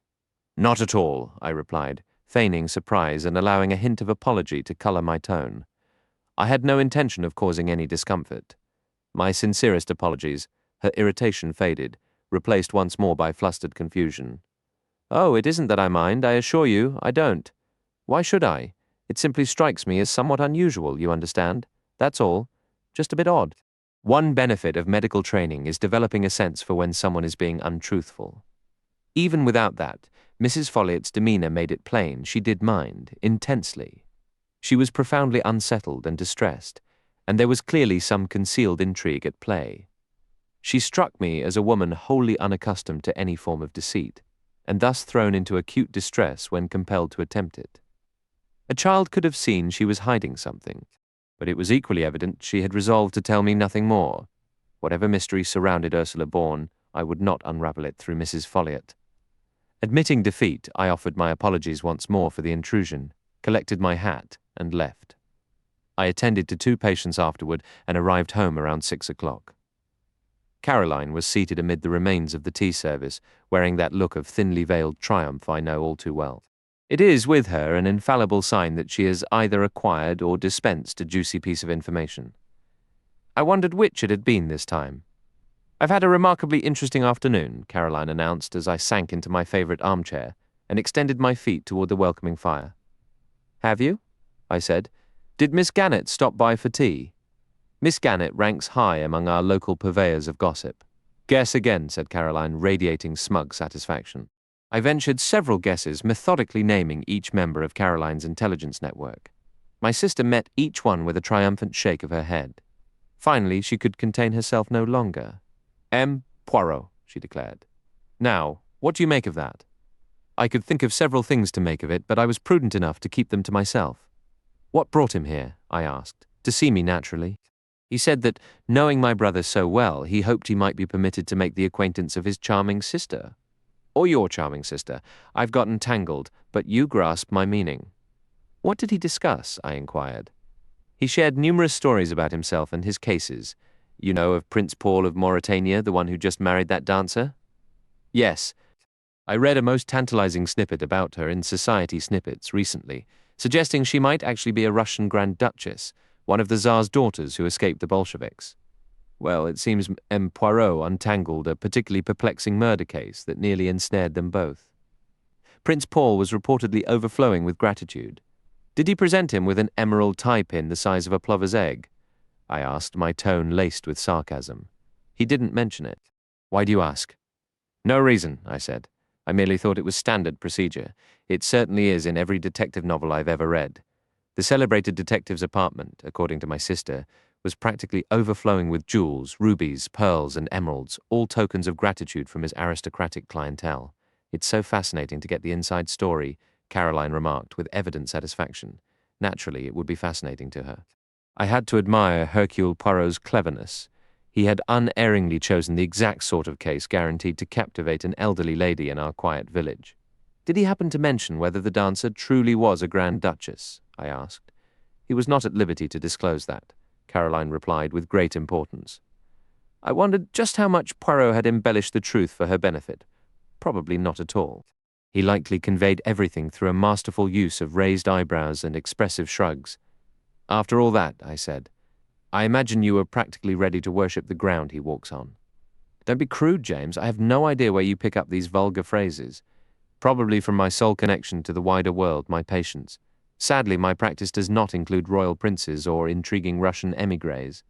"Not at all," I replied, feigning surprise and allowing a hint of apology to colour my tone. I had no intention of causing any discomfort. My sincerest apologies. Her irritation faded, replaced once more by flustered confusion. "Oh, it isn't that I mind, I assure you, I don't. Why should I? It simply strikes me as somewhat unusual, you understand. That's all. Just a bit odd. One benefit of medical training is developing a sense for when someone is being untruthful." Even without that, Mrs. Folliot's demeanour made it plain she did mind, intensely. She was profoundly unsettled and distressed, and there was clearly some concealed intrigue at play. She struck me as a woman wholly unaccustomed to any form of deceit, and thus thrown into acute distress when compelled to attempt it. A child could have seen she was hiding something, but it was equally evident she had resolved to tell me nothing more. Whatever mystery surrounded Ursula Bourne, I would not unravel it through Mrs. Folliot. Admitting defeat, I offered my apologies once more for the intrusion, collected my hat, and left. I attended to 2 patients afterward and arrived home around 6 o'clock. Caroline was seated amid the remains of the tea service, wearing that look of thinly veiled triumph I know all too well. It is, with her, an infallible sign that she has either acquired or dispensed a juicy piece of information. I wondered which it had been this time. "I've had a remarkably interesting afternoon," Caroline announced as I sank into my favourite armchair and extended my feet toward the welcoming fire. "Have you?" I said. "Did Miss Gannett stop by for tea?" Miss Gannett ranks high among our local purveyors of gossip. "Guess again," said Caroline, radiating smug satisfaction. I ventured several guesses, methodically naming each member of Caroline's intelligence network. My sister met each one with a triumphant shake of her head. Finally, she could contain herself no longer. "M. Poirot," she declared. "Now, what do you make of that?" I could think of several things to make of it, but I was prudent enough to keep them to myself. "What brought him here?" I asked. "To see me, naturally. He said that, knowing my brother so well, he hoped he might be permitted to make the acquaintance of his charming sister." Or your charming sister. I've gotten tangled, but you grasp my meaning. What did he discuss? I inquired. He shared numerous stories about himself and his cases. You know of Prince Paul of Mauritania, the one who just married that dancer? Yes. I read a most tantalizing snippet about her in Society Snippets recently, suggesting she might actually be a Russian Grand Duchess, one of the Tsar's daughters who escaped the Bolsheviks. Well, it seems M. Poirot untangled a particularly perplexing murder case that nearly ensnared them both. Prince Paul was reportedly overflowing with gratitude. Did he present him with an emerald tie-pin the size of a plover's egg? I asked, my tone laced with sarcasm. He didn't mention it. Why do you ask? No reason, I said. I merely thought it was standard procedure. It certainly is in every detective novel I've ever read. The celebrated detective's apartment, according to my sister, was practically overflowing with jewels, rubies, pearls, and emeralds, all tokens of gratitude from his aristocratic clientele. It's so fascinating to get the inside story, Caroline remarked with evident satisfaction. Naturally, it would be fascinating to her. I had to admire Hercule Poirot's cleverness. He had unerringly chosen the exact sort of case guaranteed to captivate an elderly lady in our quiet village. Did he happen to mention whether the dancer truly was a Grand Duchess? I asked. He was not at liberty to disclose that, Caroline replied with great importance. I wondered just how much Poirot had embellished the truth for her benefit. Probably not at all. He likely conveyed everything through a masterful use of raised eyebrows and expressive shrugs. After all that, I said, I imagine you were practically ready to worship the ground he walks on. Don't be crude, James. I have no idea where you pick up these vulgar phrases. Probably from my sole connection to the wider world, my patients. Sadly, my practice does not include royal princes or intriguing Russian émigrés.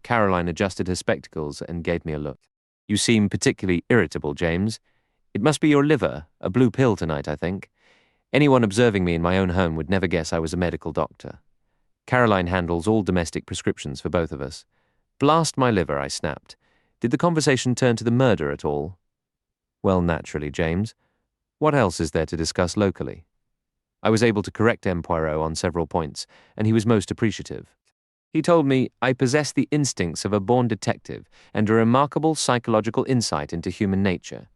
Caroline adjusted her spectacles and gave me a look. You seem particularly irritable, James. It must be your liver, a blue pill tonight, I think. Anyone observing me in my own home would never guess I was a medical doctor. Caroline handles all domestic prescriptions for both of us. Blast my liver, I snapped. Did the conversation turn to the murder at all? Well, naturally, James. What else is there to discuss locally? I was able to correct M. Poirot on several points, and he was most appreciative. He told me I possess the instincts of a born detective and a remarkable psychological insight into human nature.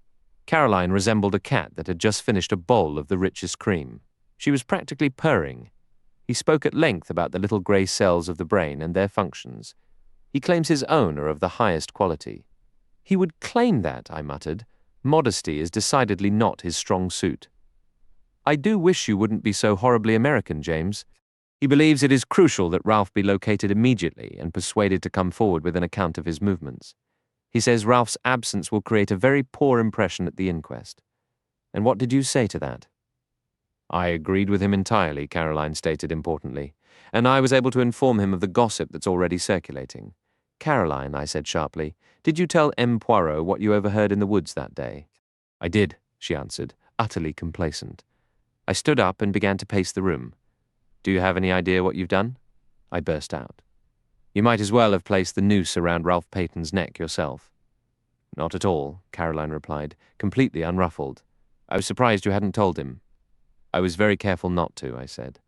Caroline resembled a cat that had just finished a bowl of the richest cream. She was practically purring. He spoke at length about the little grey cells of the brain and their functions. He claims his own are of the highest quality. He would claim that, I muttered. Modesty is decidedly not his strong suit. I do wish you wouldn't be so horribly American, James. He believes it is crucial that Ralph be located immediately and persuaded to come forward with an account of his movements. He says Ralph's absence will create a very poor impression at the inquest. And what did you say to that? I agreed with him entirely, Caroline stated importantly, and I was able to inform him of the gossip that's already circulating. Caroline, I said sharply, did you tell M. Poirot what you overheard in the woods that day? I did, she answered, utterly complacent. I stood up and began to pace the room. Do you have any idea what you've done? I burst out. You might as well have placed the noose around Ralph Peyton's neck yourself. Not at all, Caroline replied, completely unruffled. I was surprised you hadn't told him. I was very careful not to, I said.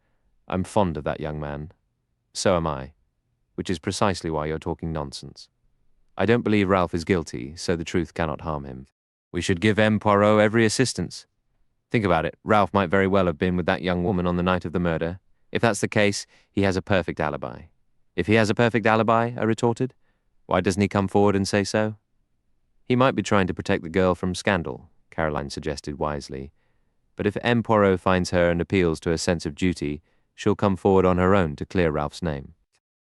I'm fond of that young man. So am I, which is precisely why you're talking nonsense. I don't believe Ralph is guilty, so the truth cannot harm him. We should give M. Poirot every assistance. Think about it. Ralph might very well have been with that young woman on the night of the murder. If that's the case, he has a perfect alibi. If he has a perfect alibi, I retorted, why doesn't he come forward and say so? He might be trying to protect the girl from scandal, Caroline suggested wisely. But if M. Poirot finds her and appeals to her sense of duty, she'll come forward on her own to clear Ralph's name.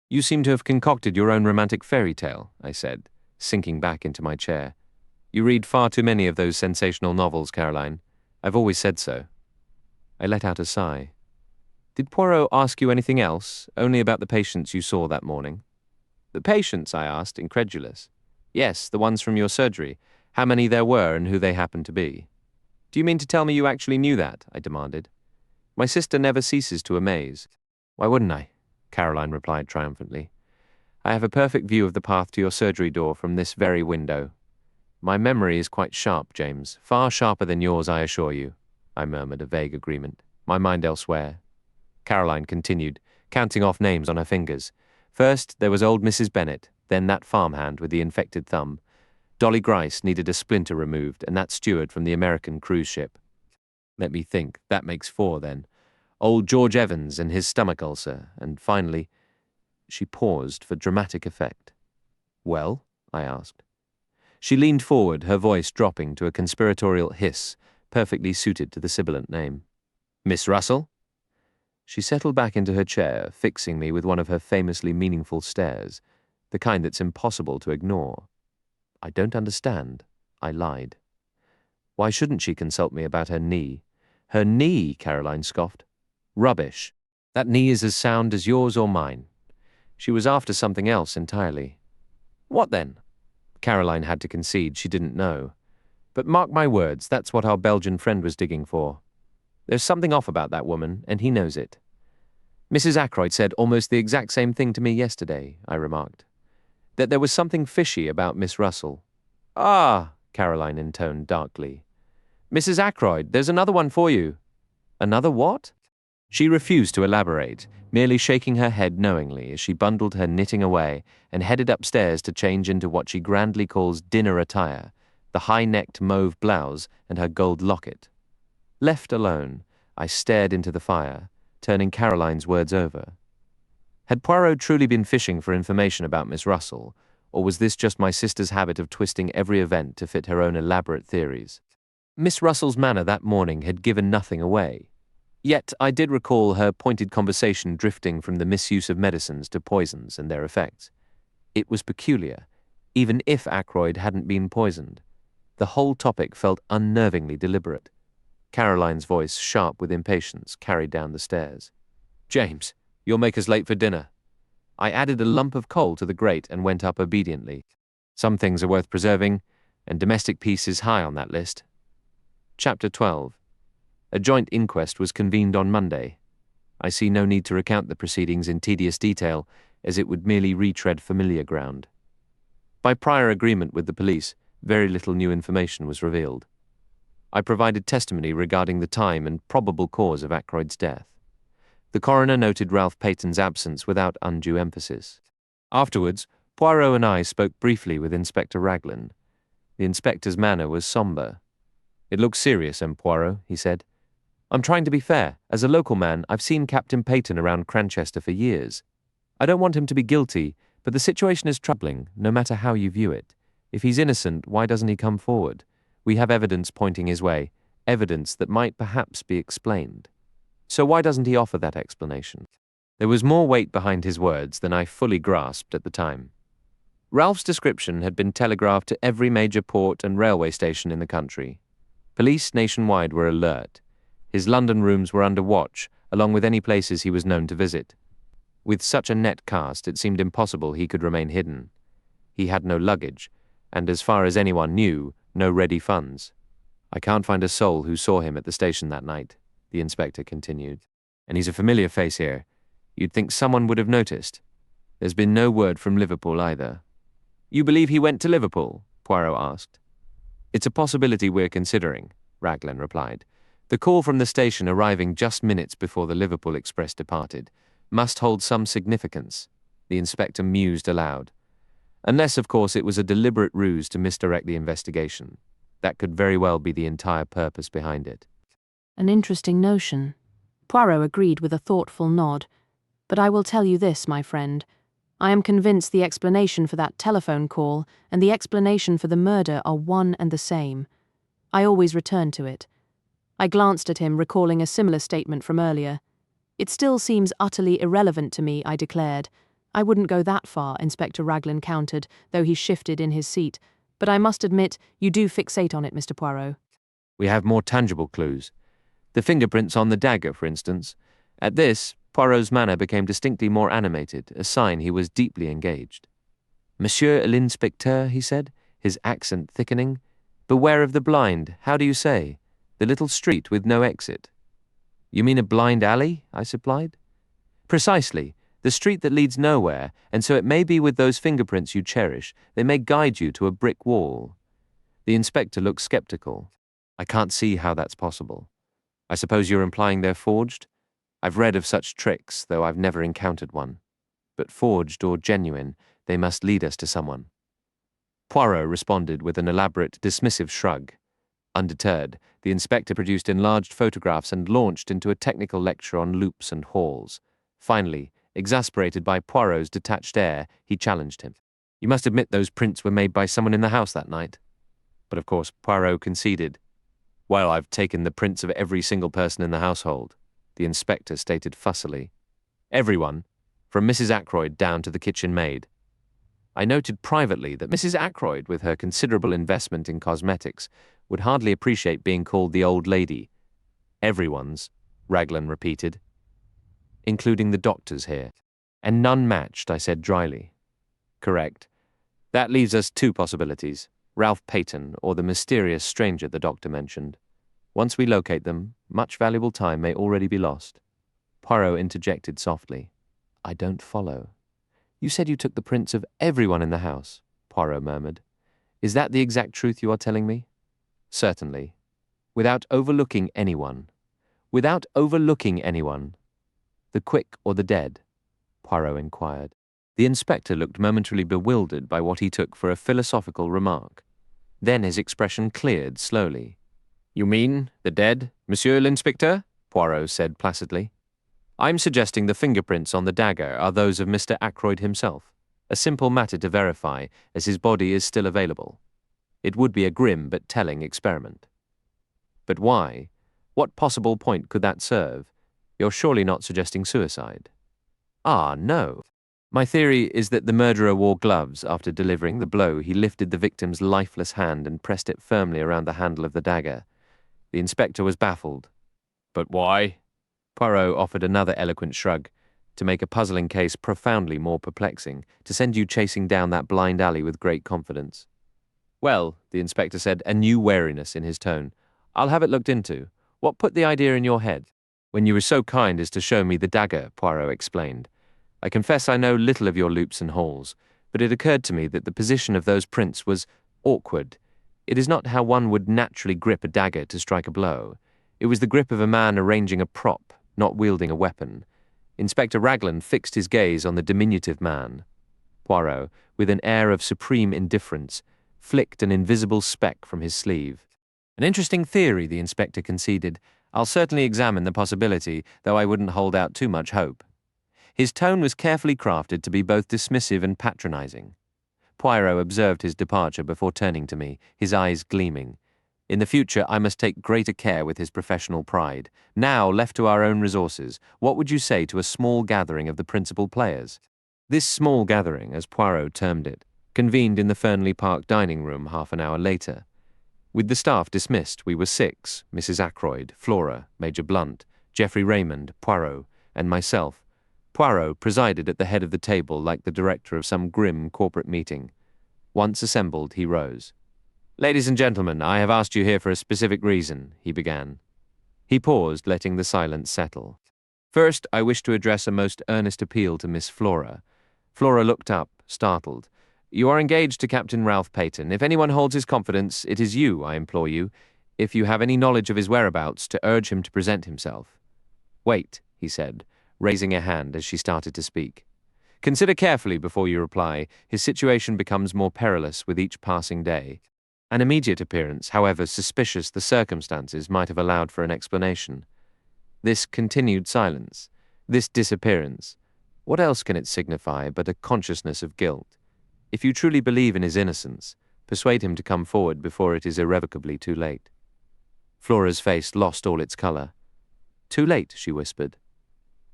You seem to have concocted your own romantic fairy tale, I said, sinking back into my chair. You read far too many of those sensational novels, Caroline. I've always said so. I let out a sigh. Did Poirot ask you anything else, only about the patients you saw that morning? The patients, I asked, incredulous. Yes, the ones from your surgery. How many there were and who they happened to be. Do you mean to tell me you actually knew that? I demanded. My sister never ceases to amaze. Why wouldn't I? Caroline replied triumphantly. I have a perfect view of the path to your surgery door from this very window. My memory is quite sharp, James. Far sharper than yours, I assure you. I murmured a vague agreement, my mind elsewhere. Caroline continued, counting off names on her fingers. First, there was old Mrs. Bennet, then that farmhand with the infected thumb. Dolly Grice needed a splinter removed, and that steward from the American cruise ship. Let me think, that makes 4 then. Old George Evans and his stomach ulcer, and finally... She paused for dramatic effect. Well? I asked. She leaned forward, her voice dropping to a conspiratorial hiss, perfectly suited to the sibilant name. Miss Russell? She settled back into her chair, fixing me with one of her famously meaningful stares, the kind that's impossible to ignore. I don't understand, I lied. Why shouldn't she consult me about her knee? Her knee, Caroline scoffed. Rubbish. That knee is as sound as yours or mine. She was after something else entirely. What then? Caroline had to concede she didn't know. But mark my words, that's what our Belgian friend was digging for. There's something off about that woman, and he knows it. Mrs. Ackroyd said almost the exact same thing to me yesterday, I remarked. That there was something fishy about Miss Russell. Ah, Caroline intoned darkly. Mrs. Ackroyd, there's another one for you. Another what? She refused to elaborate, merely shaking her head knowingly as she bundled her knitting away and headed upstairs to change into what she grandly calls dinner attire, the high-necked mauve blouse and her gold locket. Left alone, I stared into the fire, turning Caroline's words over. Had Poirot truly been fishing for information about Miss Russell, or was this just my sister's habit of twisting every event to fit her own elaborate theories? Miss Russell's manner that morning had given nothing away. Yet I did recall her pointed conversation drifting from the misuse of medicines to poisons and their effects. It was peculiar, even if Ackroyd hadn't been poisoned. The whole topic felt unnervingly deliberate. Caroline's voice, sharp with impatience, carried down the stairs. James, you'll make us late for dinner. I added a lump of coal to the grate and went up obediently. Some things are worth preserving, and domestic peace is high on that list. Chapter 12. A joint inquest was convened on Monday. I see no need to recount the proceedings in tedious detail, as it would merely retread familiar ground. By prior agreement with the police, very little new information was revealed. I provided testimony regarding the time and probable cause of Ackroyd's death. The coroner noted Ralph Peyton's absence without undue emphasis. Afterwards, Poirot and I spoke briefly with Inspector Raglan. The inspector's manner was sombre. It looks serious, Poirot, he said. I'm trying to be fair. As a local man, I've seen Captain Peyton around Cranchester for years. I don't want him to be guilty, but the situation is troubling, no matter how you view it. If he's innocent, why doesn't he come forward? We have evidence pointing his way, evidence that might perhaps be explained. So why doesn't he offer that explanation? There was more weight behind his words than I fully grasped at the time. Ralph's description had been telegraphed to every major port and railway station in the country. Police nationwide were alert. His London rooms were under watch, along with any places he was known to visit. With such a net cast, it seemed impossible he could remain hidden. He had no luggage, and as far as anyone knew, no ready funds. I can't find a soul who saw him at the station that night, the inspector continued. And he's a familiar face here. You'd think someone would have noticed. There's been no word from Liverpool either. You believe he went to Liverpool? Poirot asked. It's a possibility we're considering, Raglan replied. The call from the station arriving just minutes before the Liverpool express departed must hold some significance, the inspector mused aloud. Unless, of course, it was a deliberate ruse to misdirect the investigation. That could very well be the entire purpose behind it. An interesting notion. Poirot agreed with a thoughtful nod. But I will tell you this, my friend. I am convinced the explanation for that telephone call and the explanation for the murder are one and the same. I always return to it. I glanced at him, recalling a similar statement from earlier. It still seems utterly irrelevant to me, I declared. I wouldn't go that far, Inspector Raglan countered, though he shifted in his seat. But I must admit, you do fixate on it, Mr. Poirot. We have more tangible clues. The fingerprints on the dagger, for instance. At this, Poirot's manner became distinctly more animated, a sign he was deeply engaged. Monsieur l'Inspecteur, he said, his accent thickening. Beware of the blind, how do you say? The little street with no exit. You mean a blind alley? I supplied. Precisely. The street that leads nowhere, and so it may be with those fingerprints you cherish, they may guide you to a brick wall. The inspector looked skeptical. I can't see how that's possible. I suppose you're implying they're forged? I've read of such tricks, though I've never encountered one. But forged or genuine, they must lead us to someone. Poirot responded with an elaborate, dismissive shrug. Undeterred, the inspector produced enlarged photographs and launched into a technical lecture on loops and halls. Finally, exasperated by Poirot's detached air, he challenged him. "You must admit those prints were made by someone in the house that night." But of course Poirot conceded. "Well, I've taken the prints of every single person in the household," the inspector stated fussily. "Everyone, from Mrs. Ackroyd down to the kitchen maid." I noted privately that Mrs. Ackroyd, with her considerable investment in cosmetics, would hardly appreciate being called the old lady. "Everyone's," Raglan repeated. "Including the doctor's here." "And none matched," I said dryly. "Correct. That leaves us two possibilities. Ralph Peyton or the mysterious stranger the doctor mentioned. Once we locate them, much valuable time may already be lost." Poirot interjected softly. "I don't follow." "You said you took the prints of everyone in the house," Poirot murmured. "Is that the exact truth you are telling me?" "Certainly. Without overlooking anyone." "Without overlooking anyone." "The quick or the dead?" Poirot inquired. The inspector looked momentarily bewildered by what he took for a philosophical remark. Then his expression cleared slowly. "You mean the dead, Monsieur l'Inspecteur?" Poirot said placidly. "I'm suggesting the fingerprints on the dagger are those of Mr. Ackroyd himself. A simple matter to verify, as his body is still available. It would be a grim but telling experiment." "But why? What possible point could that serve? You're surely not suggesting suicide?" "Ah, no. My theory is that the murderer wore gloves. After delivering the blow, he lifted the victim's lifeless hand and pressed it firmly around the handle of the dagger." The inspector was baffled. "But why?" Poirot offered another eloquent shrug, to make a puzzling case profoundly more perplexing, to send you chasing down that blind alley with great confidence. "Well," the inspector said, a new wariness in his tone, "I'll have it looked into. What put the idea in your head?" "When you were so kind as to show me the dagger," Poirot explained. "I confess I know little of your loops and halls, but it occurred to me that the position of those prints was awkward. It is not how one would naturally grip a dagger to strike a blow. It was the grip of a man arranging a prop, not wielding a weapon." Inspector Raglan fixed his gaze on the diminutive man. Poirot, with an air of supreme indifference, flicked an invisible speck from his sleeve. "An interesting theory," the inspector conceded. "I'll certainly examine the possibility, though I wouldn't hold out too much hope." His tone was carefully crafted to be both dismissive and patronizing. Poirot observed his departure before turning to me, his eyes gleaming. In the future, I must take greater care with his professional pride. Now, left to our own resources, what would you say to a small gathering of the principal players? This small gathering, as Poirot termed it, convened in the Fernley Park dining room half an hour later. With the staff dismissed, we were 6, Mrs. Ackroyd, Flora, Major Blunt, Geoffrey Raymond, Poirot, and myself. Poirot presided at the head of the table like the director of some grim corporate meeting. Once assembled, he rose. "Ladies and gentlemen, I have asked you here for a specific reason," he began. He paused, letting the silence settle. "First, I wish to address a most earnest appeal to Miss Flora." Flora looked up, startled. "You are engaged to Captain Ralph Peyton. If anyone holds his confidence, it is you, I implore you, if you have any knowledge of his whereabouts, to urge him to present himself." "Wait," he said, raising a hand as she started to speak. "Consider carefully before you reply. His situation becomes more perilous with each passing day." An immediate appearance, however suspicious the circumstances, might have allowed for an explanation. This continued silence, this disappearance, what else can it signify but a consciousness of guilt? If you truly believe in his innocence, persuade him to come forward before it is irrevocably too late. Flora's face lost all its colour. "Too late," she whispered.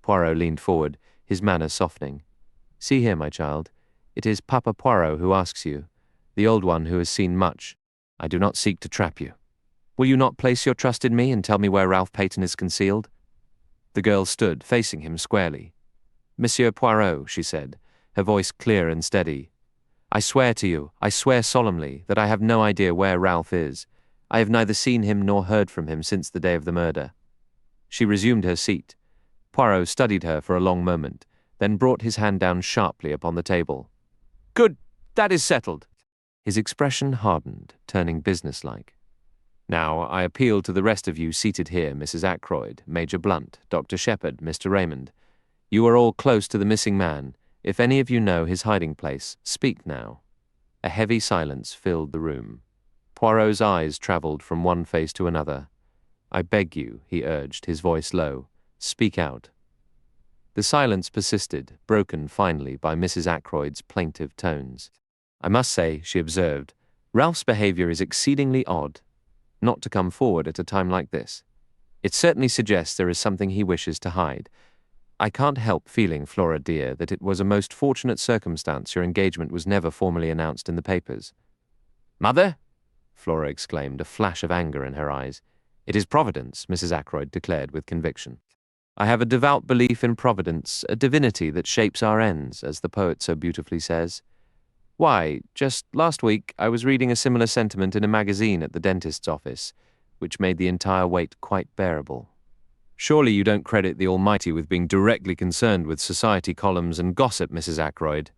Poirot leaned forward, his manner softening. "See here, my child. It is Papa Poirot who asks you, the old one who has seen much. I do not seek to trap you. Will you not place your trust in me and tell me where Ralph Peyton is concealed?" The girl stood, facing him squarely. "Monsieur Poirot," she said, her voice clear and steady, "I swear to you, I swear solemnly, that I have no idea where Ralph is. I have neither seen him nor heard from him since the day of the murder." She resumed her seat. Poirot studied her for a long moment, then brought his hand down sharply upon the table. "Good, that is settled." His expression hardened, turning businesslike. "Now, I appeal to the rest of you seated here, Mrs. Ackroyd, Major Blunt, Dr. Shepherd, Mr. Raymond. You are all close to the missing man. If any of you know his hiding place, speak now." A heavy silence filled the room. Poirot's eyes travelled from one face to another. "I beg you," he urged, his voice low. "Speak out." The silence persisted, broken finally by Mrs. Ackroyd's plaintive tones. "I must say," she observed, "Ralph's behaviour is exceedingly odd. Not to come forward at a time like this. It certainly suggests there is something he wishes to hide. I can't help feeling, Flora dear, that it was a most fortunate circumstance your engagement was never formally announced in the papers." "Mother!" Flora exclaimed, a flash of anger in her eyes. "It is Providence," Mrs. Ackroyd declared with conviction. "I have a devout belief in Providence, a divinity that shapes our ends, as the poet so beautifully says. Why, just last week I was reading a similar sentiment in a magazine at the dentist's office, which made the entire weight quite bearable." "Surely you don't credit the Almighty with being directly concerned with society columns and gossip, Mrs. Ackroyd?"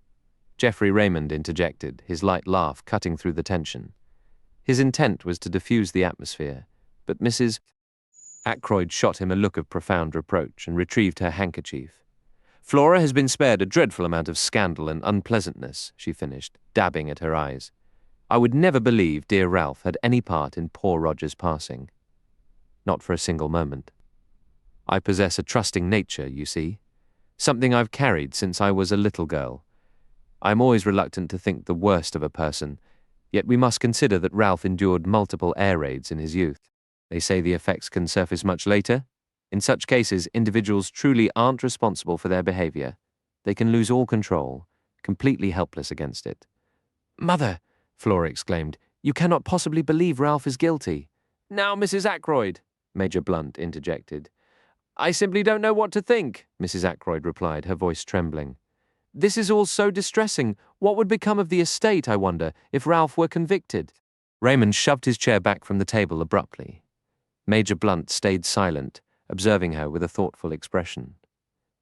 Geoffrey Raymond interjected, his light laugh cutting through the tension. His intent was to diffuse the atmosphere, but Mrs. Ackroyd shot him a look of profound reproach and retrieved her handkerchief. "Flora has been spared a dreadful amount of scandal and unpleasantness," she finished, dabbing at her eyes. "I would never believe dear Ralph had any part in poor Roger's passing. Not for a single moment. I possess a trusting nature, you see, something I've carried since I was a little girl. I'm always reluctant to think the worst of a person, yet we must consider that Ralph endured multiple air raids in his youth. They say the effects can surface much later. In such cases, individuals truly aren't responsible for their behavior. They can lose all control, completely helpless against it." "Mother," Flora exclaimed, "you cannot possibly believe Ralph is guilty." "Now, Mrs. Ackroyd," Major Blunt interjected. "I simply don't know what to think," Mrs. Ackroyd replied, her voice trembling. "This is all so distressing. What would become of the estate, I wonder, if Ralph were convicted?" Raymond shoved his chair back from the table abruptly. Major Blunt stayed silent, observing her with a thoughtful expression.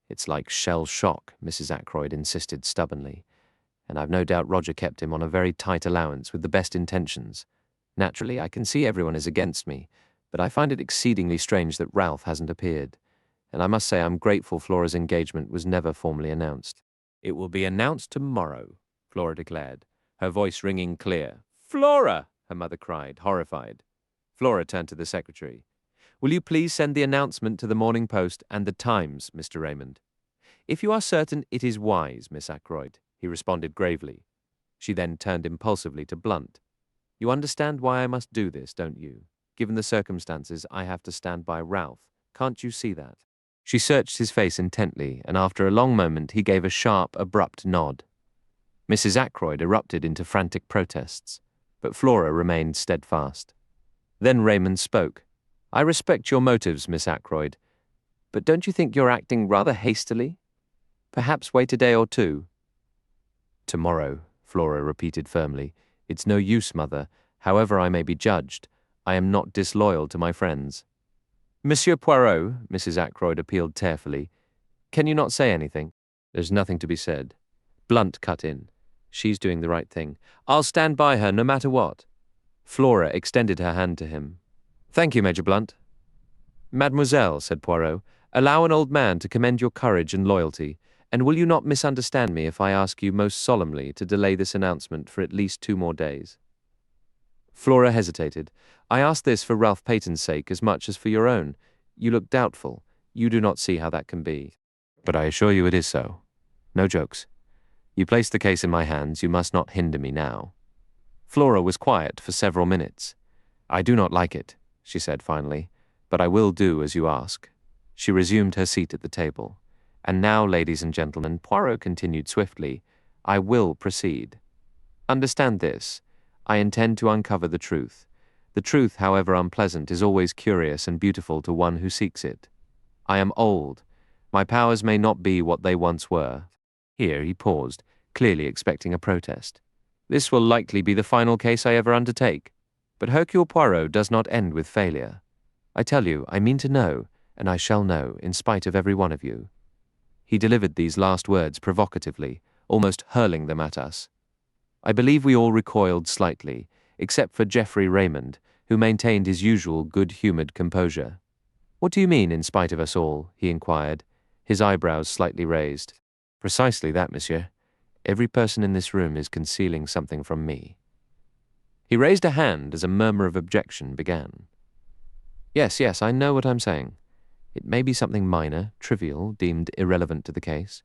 "It's like shell shock," Mrs. Ackroyd insisted stubbornly, "and I've no doubt Roger kept him on a very tight allowance with the best intentions. Naturally, I can see everyone is against me, but I find it exceedingly strange that Ralph hasn't appeared, and I must say I'm grateful Flora's engagement was never formally announced." "It will be announced tomorrow," Flora declared, her voice ringing clear. "Flora!" her mother cried, horrified. Flora turned to the secretary. "Will you please send the announcement to the Morning Post and the Times, Mr. Raymond?" "If you are certain it is wise, Miss Ackroyd," he responded gravely. She then turned impulsively to Blunt. "You understand why I must do this, don't you? Given the circumstances, I have to stand by Ralph. Can't you see that?" She searched his face intently, and after a long moment he gave a sharp, abrupt nod. Mrs. Ackroyd erupted into frantic protests, but Flora remained steadfast. Then Raymond spoke. "I respect your motives, Miss Ackroyd, but don't you think you're acting rather hastily? Perhaps wait a day or two." "Tomorrow," Flora repeated firmly. "It's no use, Mother. However I may be judged, I am not disloyal to my friends." "Monsieur Poirot," Mrs. Ackroyd appealed tearfully, "can you not say anything?" "There's nothing to be said." Blunt cut in. "She's doing the right thing. I'll stand by her no matter what." Flora extended her hand to him. "Thank you, Major Blunt." "Mademoiselle," said Poirot, "allow an old man to commend your courage and loyalty, and will you not misunderstand me if I ask you most solemnly to delay this announcement for at least 2 more days?" Flora hesitated. "I ask this for Ralph Peyton's sake as much as for your own. You look doubtful. You do not see how that can be." "But I assure you it is so. No jokes. You placed the case in my hands. You must not hinder me now." Flora was quiet for several minutes. "I do not like it," she said finally, "but I will do as you ask." She resumed her seat at the table. "And now, ladies and gentlemen," Poirot continued swiftly, "I will proceed. Understand this. I intend to uncover the truth. The truth, however unpleasant, is always curious and beautiful to one who seeks it. I am old. My powers may not be what they once were." Here he paused, clearly expecting a protest. "This will likely be the final case I ever undertake. But Hercule Poirot does not end with failure. I tell you, I mean to know, and I shall know, in spite of every one of you." He delivered these last words provocatively, almost hurling them at us. I believe we all recoiled slightly, except for Geoffrey Raymond, who maintained his usual good-humoured composure. "What do you mean, in spite of us all?" he inquired, his eyebrows slightly raised. "Precisely that, monsieur. Every person in this room is concealing something from me. He raised a hand as a murmur of objection began. Yes, I know what I'm saying. It may be something minor, trivial, deemed irrelevant to the case,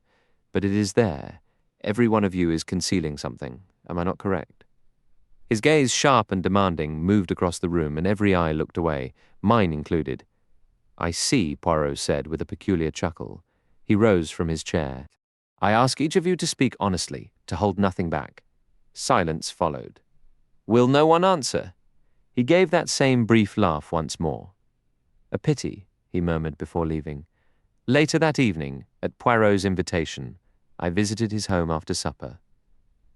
but it is there. Every one of you is concealing something. Am I not correct? His gaze, sharp and demanding, moved across the room, and every eye looked away, mine included. I see, Poirot said with a peculiar chuckle. He rose from his chair. I ask each of you to speak honestly, to hold nothing back. Silence followed. Will no one answer? He gave that same brief laugh once more. A pity, he murmured before leaving. Later that evening, at Poirot's invitation, I visited his home after supper.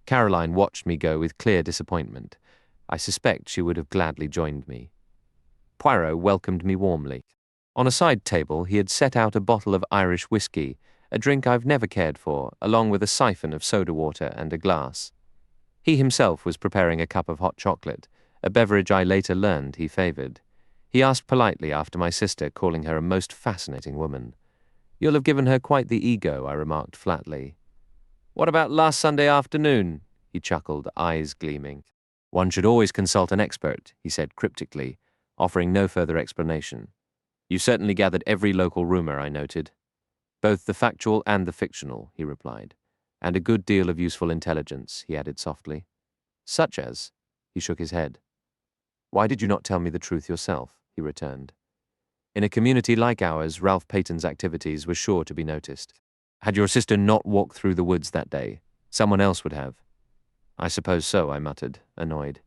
Caroline watched me go with clear disappointment. I suspect she would have gladly joined me. Poirot welcomed me warmly. On a side table, he had set out a bottle of Irish whiskey, a drink I've never cared for, along with a siphon of soda water and a glass. He himself was preparing a cup of hot chocolate, a beverage I later learned he favoured. He asked politely after my sister, calling her a most fascinating woman. You'll have given her quite the ego, I remarked flatly. What about last Sunday afternoon? He chuckled, eyes gleaming. One should always consult an expert, he said cryptically, offering no further explanation. You certainly gathered every local rumour, I noted. Both the factual and the fictional, he replied. And a good deal of useful intelligence, he added softly. Such as? He shook his head. Why did you not tell me the truth yourself? He returned. In a community like ours, Ralph Peyton's activities were sure to be noticed. Had your sister not walked through the woods that day, someone else would have. I suppose so, I muttered, annoyed.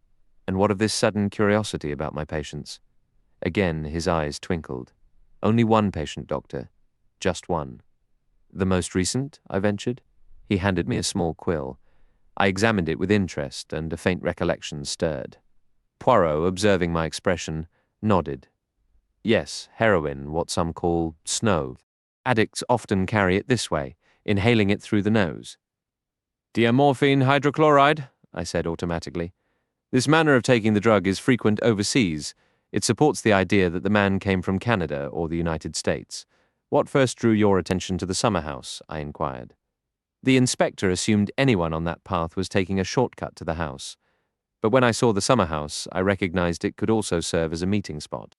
And what of this sudden curiosity about my patients? Again, his eyes twinkled. Only one patient, doctor. Just one. The most recent? I ventured. He handed me a small quill. I examined it with interest, and a faint recollection stirred. Poirot, observing my expression, nodded. Yes, heroin, what some call snow. Addicts often carry it this way, inhaling it through the nose. Diamorphine hydrochloride, I said automatically. This manner of taking the drug is frequent overseas. It supports the idea that the man came from Canada or the United States. What first drew your attention to the summer house? I inquired. The inspector assumed anyone on that path was taking a shortcut to the house. But when I saw the summer house, I recognized it could also serve as a meeting spot.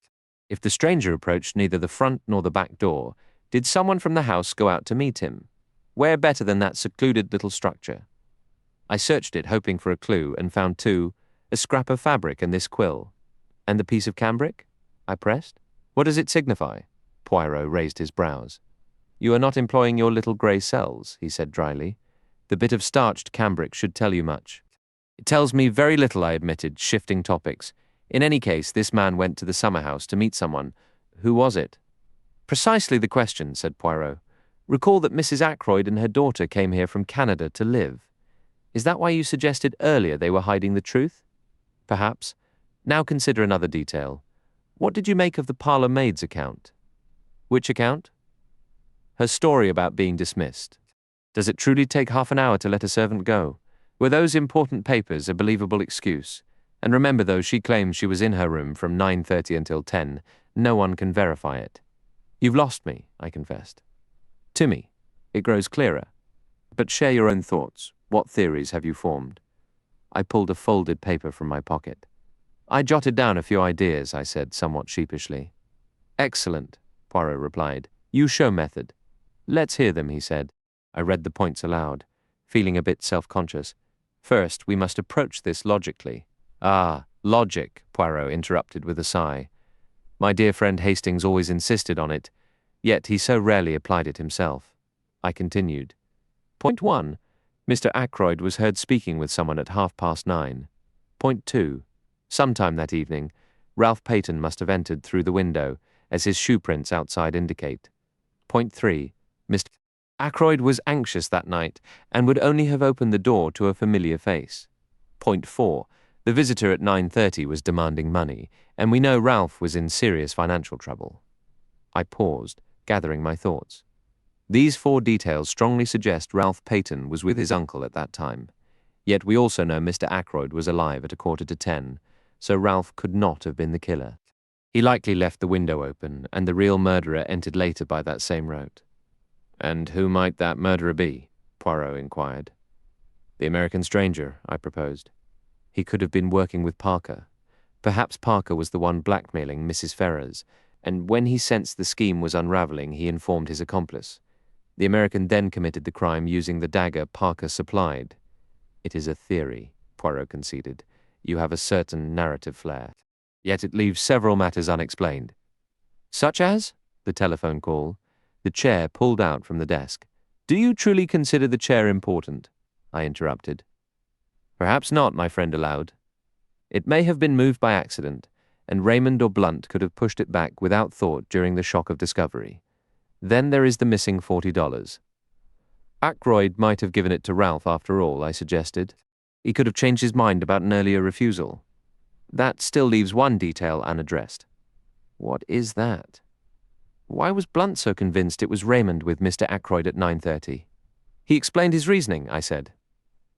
If the stranger approached neither the front nor the back door, did someone from the house go out to meet him? Where better than that secluded little structure? I searched it, hoping for a clue, and found two, a scrap of fabric and this quill. And the piece of cambric? I pressed. What does it signify? Poirot raised his brows. You are not employing your little grey cells, he said dryly. The bit of starched cambric should tell you much. It tells me very little, I admitted, shifting topics. In any case, this man went to the summer house to meet someone. Who was it? Precisely the question, said Poirot. Recall that Mrs. Ackroyd and her daughter came here from Canada to live. Is that why you suggested earlier they were hiding the truth? Perhaps. Now consider another detail. What did you make of the parlour maid's account? Which account? Her story about being dismissed. Does it truly take half an hour to let a servant go? Were those important papers a believable excuse? And remember, though, she claims she was in her room from 9:30 until 10. No one can verify it. You've lost me, I confessed. To me, it grows clearer. But share your own thoughts. What theories have you formed? I pulled a folded paper from my pocket. I jotted down a few ideas, I said somewhat sheepishly. Excellent, Poirot replied. You show method. Let's hear them, he said. I read the points aloud, feeling a bit self-conscious. First, we must approach this logically. Ah, logic, Poirot interrupted with a sigh. My dear friend Hastings always insisted on it, yet he so rarely applied it himself. I continued. Point 1. Mr. Ackroyd was heard speaking with someone at 9:30. Point 2. Sometime that evening, Ralph Peyton must have entered through the window, as his shoe prints outside indicate. Point 3. Mr. Ackroyd was anxious that night and would only have opened the door to a familiar face. Point 4. The visitor at 9:30 was demanding money, and we know Ralph was in serious financial trouble. I paused, gathering my thoughts. These 4 details strongly suggest Ralph Peyton was with his uncle at that time. Yet we also know Mr. Ackroyd was alive at 9:45, so Ralph could not have been the killer. He likely left the window open, and the real murderer entered later by that same route. And who might that murderer be? Poirot inquired. The American stranger, I proposed. He could have been working with Parker. Perhaps Parker was the one blackmailing Mrs. Ferrers, and when he sensed the scheme was unraveling, he informed his accomplice. The American then committed the crime using the dagger Parker supplied. It is a theory, Poirot conceded. You have a certain narrative flair. Yet it leaves several matters unexplained. Such as? The telephone call. The chair pulled out from the desk. Do you truly consider the chair important? I interrupted. Perhaps not, my friend allowed. It may have been moved by accident, and Raymond or Blunt could have pushed it back without thought during the shock of discovery. Then there is the missing $40. Ackroyd might have given it to Ralph after all, I suggested. He could have changed his mind about an earlier refusal. That still leaves one detail unaddressed. What is that? Why was Blunt so convinced it was Raymond with Mr. Ackroyd at 9:30? He explained his reasoning, I said.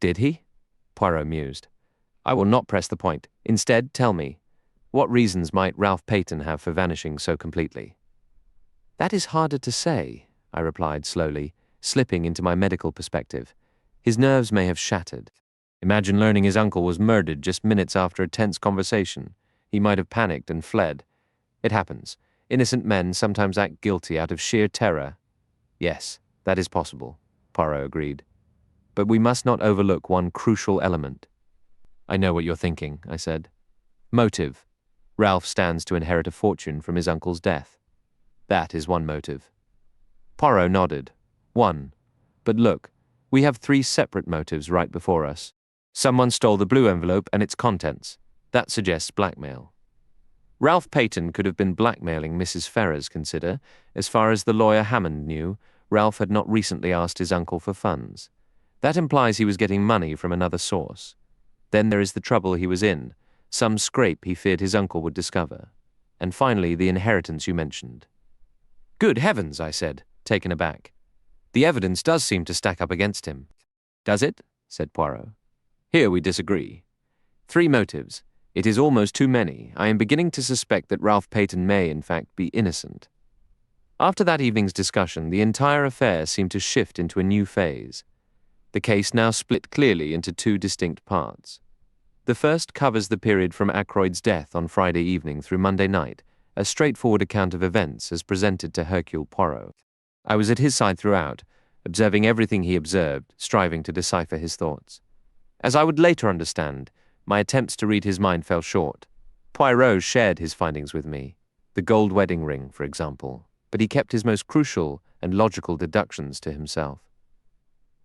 Did he? Poirot mused. I will not press the point. Instead, tell me, what reasons might Ralph Peyton have for vanishing so completely? That is harder to say, I replied slowly, slipping into my medical perspective. His nerves may have shattered. Imagine learning his uncle was murdered just minutes after a tense conversation. He might have panicked and fled. It happens. Innocent men sometimes act guilty out of sheer terror. Yes, that is possible, Poirot agreed. But we must not overlook one crucial element. I know what you're thinking, I said. Motive. Ralph stands to inherit a fortune from his uncle's death. That is one motive. Poirot nodded. One. But look, we have 3 separate motives right before us. Someone stole the blue envelope and its contents. That suggests blackmail. Ralph Peyton could have been blackmailing Mrs. Ferrers, consider. As far as the lawyer Hammond knew, Ralph had not recently asked his uncle for funds. That implies he was getting money from another source. Then there is the trouble he was in, some scrape he feared his uncle would discover. And finally, the inheritance you mentioned. Good heavens, I said, taken aback. The evidence does seem to stack up against him. Does it? Said Poirot. Here we disagree. 3 motives. It is almost too many. I am beginning to suspect that Ralph Peyton may, in fact, be innocent. After that evening's discussion, the entire affair seemed to shift into a new phase. The case now split clearly into 2 distinct parts. The first covers the period from Ackroyd's death on Friday evening through Monday night, a straightforward account of events as presented to Hercule Poirot. I was at his side throughout, observing everything he observed, striving to decipher his thoughts. As I would later understand, my attempts to read his mind fell short. Poirot shared his findings with me, the gold wedding ring, for example, but he kept his most crucial and logical deductions to himself.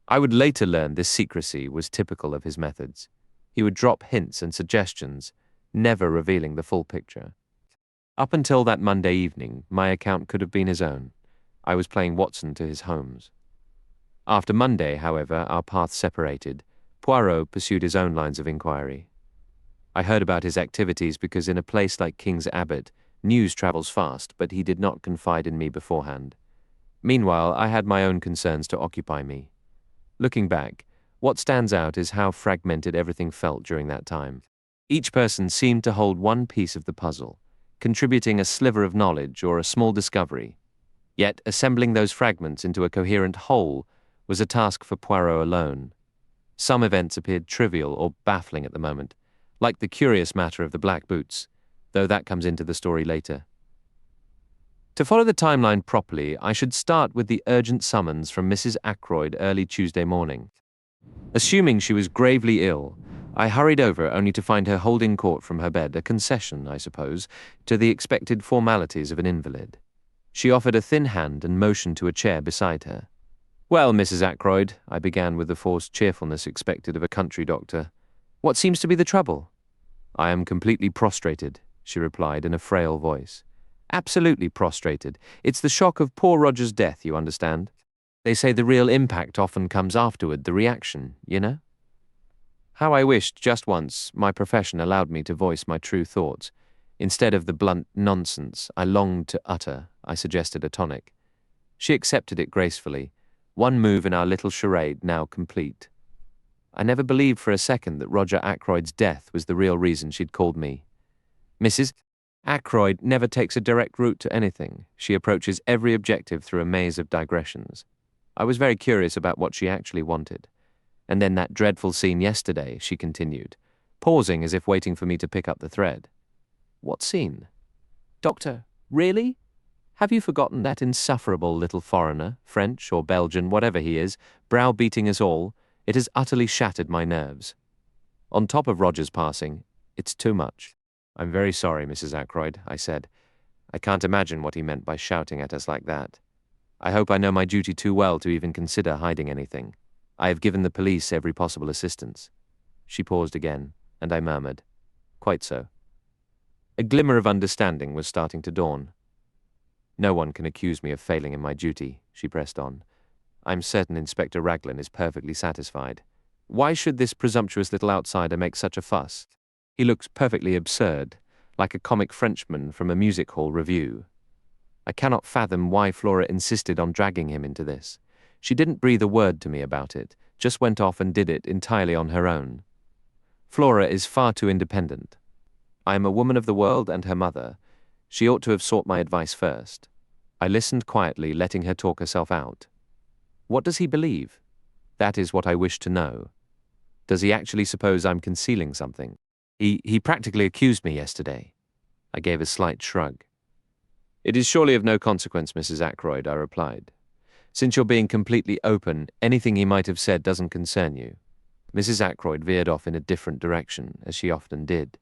I would later learn this secrecy was typical of his methods. He would drop hints and suggestions, never revealing the full picture. Up until that Monday evening, my account could have been his own. I was playing Watson to his Holmes. After Monday, however, our paths separated. Poirot pursued his own lines of inquiry. I heard about his activities because in a place like King's Abbot, news travels fast, but he did not confide in me beforehand. Meanwhile, I had my own concerns to occupy me. Looking back, what stands out is how fragmented everything felt during that time. Each person seemed to hold one piece of the puzzle, contributing a sliver of knowledge or a small discovery. Yet assembling those fragments into a coherent whole was a task for Poirot alone. Some events appeared trivial or baffling at the moment, like the curious matter of the black boots, though that comes into the story later. To follow the timeline properly, I should start with the urgent summons from Mrs. Ackroyd early Tuesday morning. Assuming she was gravely ill, I hurried over only to find her holding court from her bed, a concession, I suppose, to the expected formalities of an invalid. She offered a thin hand and motioned to a chair beside her. Well, Mrs. Ackroyd, I began with the forced cheerfulness expected of a country doctor. What seems to be the trouble? I am completely prostrated, she replied in a frail voice. Absolutely prostrated. It's the shock of poor Roger's death, you understand. They say the real impact often comes afterward, the reaction, you know? How I wished, just once, my profession allowed me to voice my true thoughts. Instead of the blunt nonsense I longed to utter, I suggested a tonic. She accepted it gracefully, one move in our little charade now complete. I never believed for a second that Roger Ackroyd's death was the real reason she'd called me. Mrs. Ackroyd never takes a direct route to anything. She approaches every objective through a maze of digressions. I was very curious about what she actually wanted. And then that dreadful scene yesterday, she continued, pausing as if waiting for me to pick up the thread. What scene? Doctor, really? Have you forgotten that insufferable little foreigner, French or Belgian, whatever he is, browbeating us all? It has utterly shattered my nerves. On top of Roger's passing, it's too much. I'm very sorry, Mrs. Ackroyd, I said. I can't imagine what he meant by shouting at us like that. I hope I know my duty too well to even consider hiding anything. I have given the police every possible assistance. She paused again, and I murmured, Quite so. A glimmer of understanding was starting to dawn. No one can accuse me of failing in my duty, she pressed on. I'm certain Inspector Raglan is perfectly satisfied. Why should this presumptuous little outsider make such a fuss? He looks perfectly absurd, like a comic Frenchman from a music hall revue. I cannot fathom why Flora insisted on dragging him into this. She didn't breathe a word to me about it, just went off and did it entirely on her own. Flora is far too independent. I am a woman of the world and her mother. She ought to have sought my advice first. I listened quietly, letting her talk herself out. What does he believe? That is what I wish to know. Does he actually suppose I'm concealing something? He practically accused me yesterday. I gave a slight shrug. It is surely of no consequence, Mrs. Ackroyd, I replied. Since you're being completely open, anything he might have said doesn't concern you. Mrs. Ackroyd veered off in a different direction, as she often did.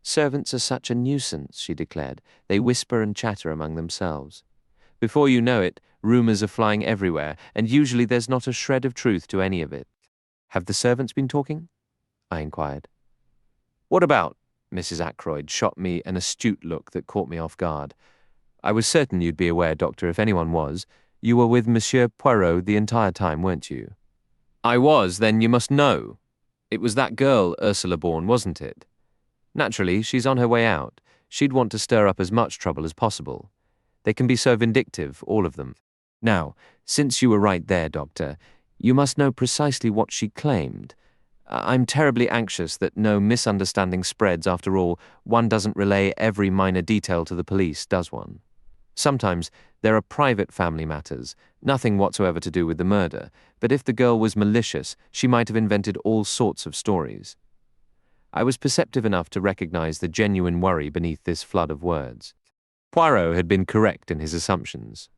Servants are such a nuisance, she declared. They whisper and chatter among themselves. Before you know it, rumours are flying everywhere, and usually there's not a shred of truth to any of it. Have the servants been talking? I inquired. What about? Mrs. Ackroyd shot me an astute look that caught me off guard. I was certain you'd be aware, Doctor, if anyone was. You were with Monsieur Poirot the entire time, weren't you? I was, then you must know. It was that girl, Ursula Bourne, wasn't it? Naturally, she's on her way out. She'd want to stir up as much trouble as possible. They can be so vindictive, all of them. Now, since you were right there, Doctor, you must know precisely what she claimed. I'm terribly anxious that no misunderstanding spreads. After all, one doesn't relay every minor detail to the police, does one? Sometimes there are private family matters, nothing whatsoever to do with the murder, but if the girl was malicious, she might have invented all sorts of stories. I was perceptive enough to recognize the genuine worry beneath this flood of words. Poirot had been correct in his assumptions.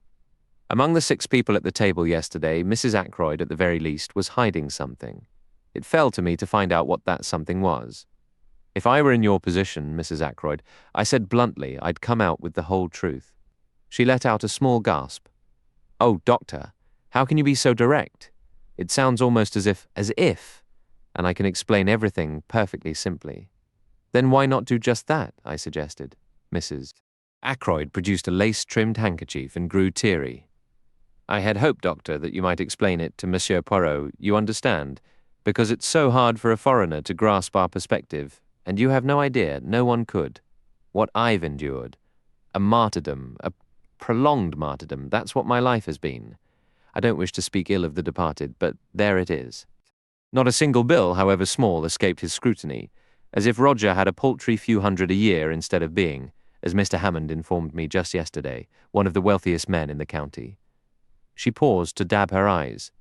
Among the 6 people at the table yesterday, Mrs. Ackroyd, at the very least, was hiding something. It fell to me to find out what that something was. If I were in your position, Mrs. Ackroyd, I said bluntly I'd come out with the whole truth. She let out a small gasp. Oh, Doctor, how can you be so direct? It sounds almost as if, and I can explain everything perfectly simply. Then why not do just that, I suggested. Mrs. Ackroyd produced a lace-trimmed handkerchief and grew teary. I had hoped, Doctor, that you might explain it to Monsieur Poirot, you understand, because it's so hard for a foreigner to grasp our perspective, and you have no idea, no one could. What I've endured. A martyrdom, a prolonged martyrdom, that's what my life has been. I don't wish to speak ill of the departed, but there it is. Not a single bill, however small, escaped his scrutiny, as if Roger had a paltry few hundred a year instead of being, as Mr. Hammond informed me just yesterday, one of the wealthiest men in the county. She paused to dab her eyes.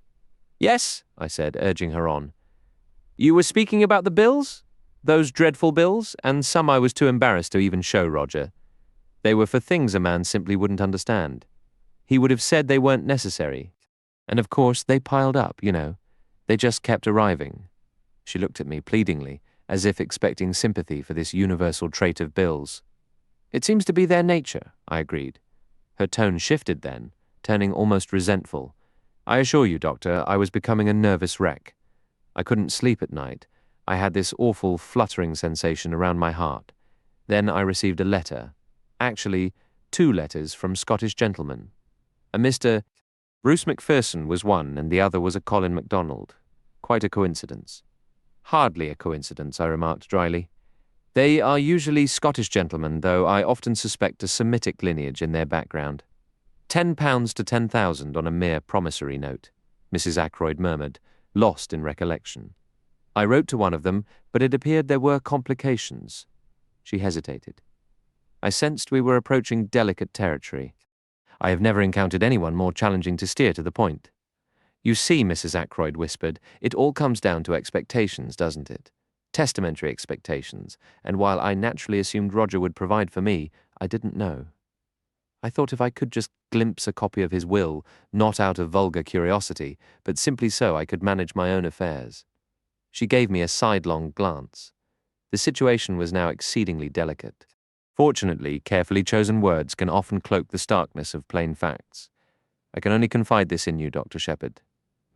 Yes, I said, urging her on. You were speaking about the bills? Those dreadful bills, and some I was too embarrassed to even show Roger. They were for things a man simply wouldn't understand. He would have said they weren't necessary. And of course they piled up, you know. They just kept arriving. She looked at me pleadingly, as if expecting sympathy for this universal trait of bills. It seems to be their nature, I agreed. Her tone shifted then, turning almost resentful. I assure you, Doctor, I was becoming a nervous wreck. I couldn't sleep at night. I had this awful fluttering sensation around my heart. Then I received a letter. Actually, 2 letters from Scottish gentlemen. A Mr. Bruce Macpherson was one, and the other was a Colin MacDonald. Quite a coincidence. Hardly a coincidence, I remarked dryly. They are usually Scottish gentlemen, though I often suspect a Semitic lineage in their background. £10 to 10,000 on a mere promissory note, Mrs. Ackroyd murmured, lost in recollection. I wrote to one of them, but it appeared there were complications. She hesitated. I sensed we were approaching delicate territory. I have never encountered anyone more challenging to steer to the point. You see, Mrs. Ackroyd whispered, it all comes down to expectations, doesn't it? Testamentary expectations, and while I naturally assumed Roger would provide for me, I didn't know. I thought if I could just glimpse a copy of his will, not out of vulgar curiosity, but simply so I could manage my own affairs. She gave me a sidelong glance. The situation was now exceedingly delicate. Fortunately, carefully chosen words can often cloak the starkness of plain facts. I can only confide this in you, Dr. Shepherd,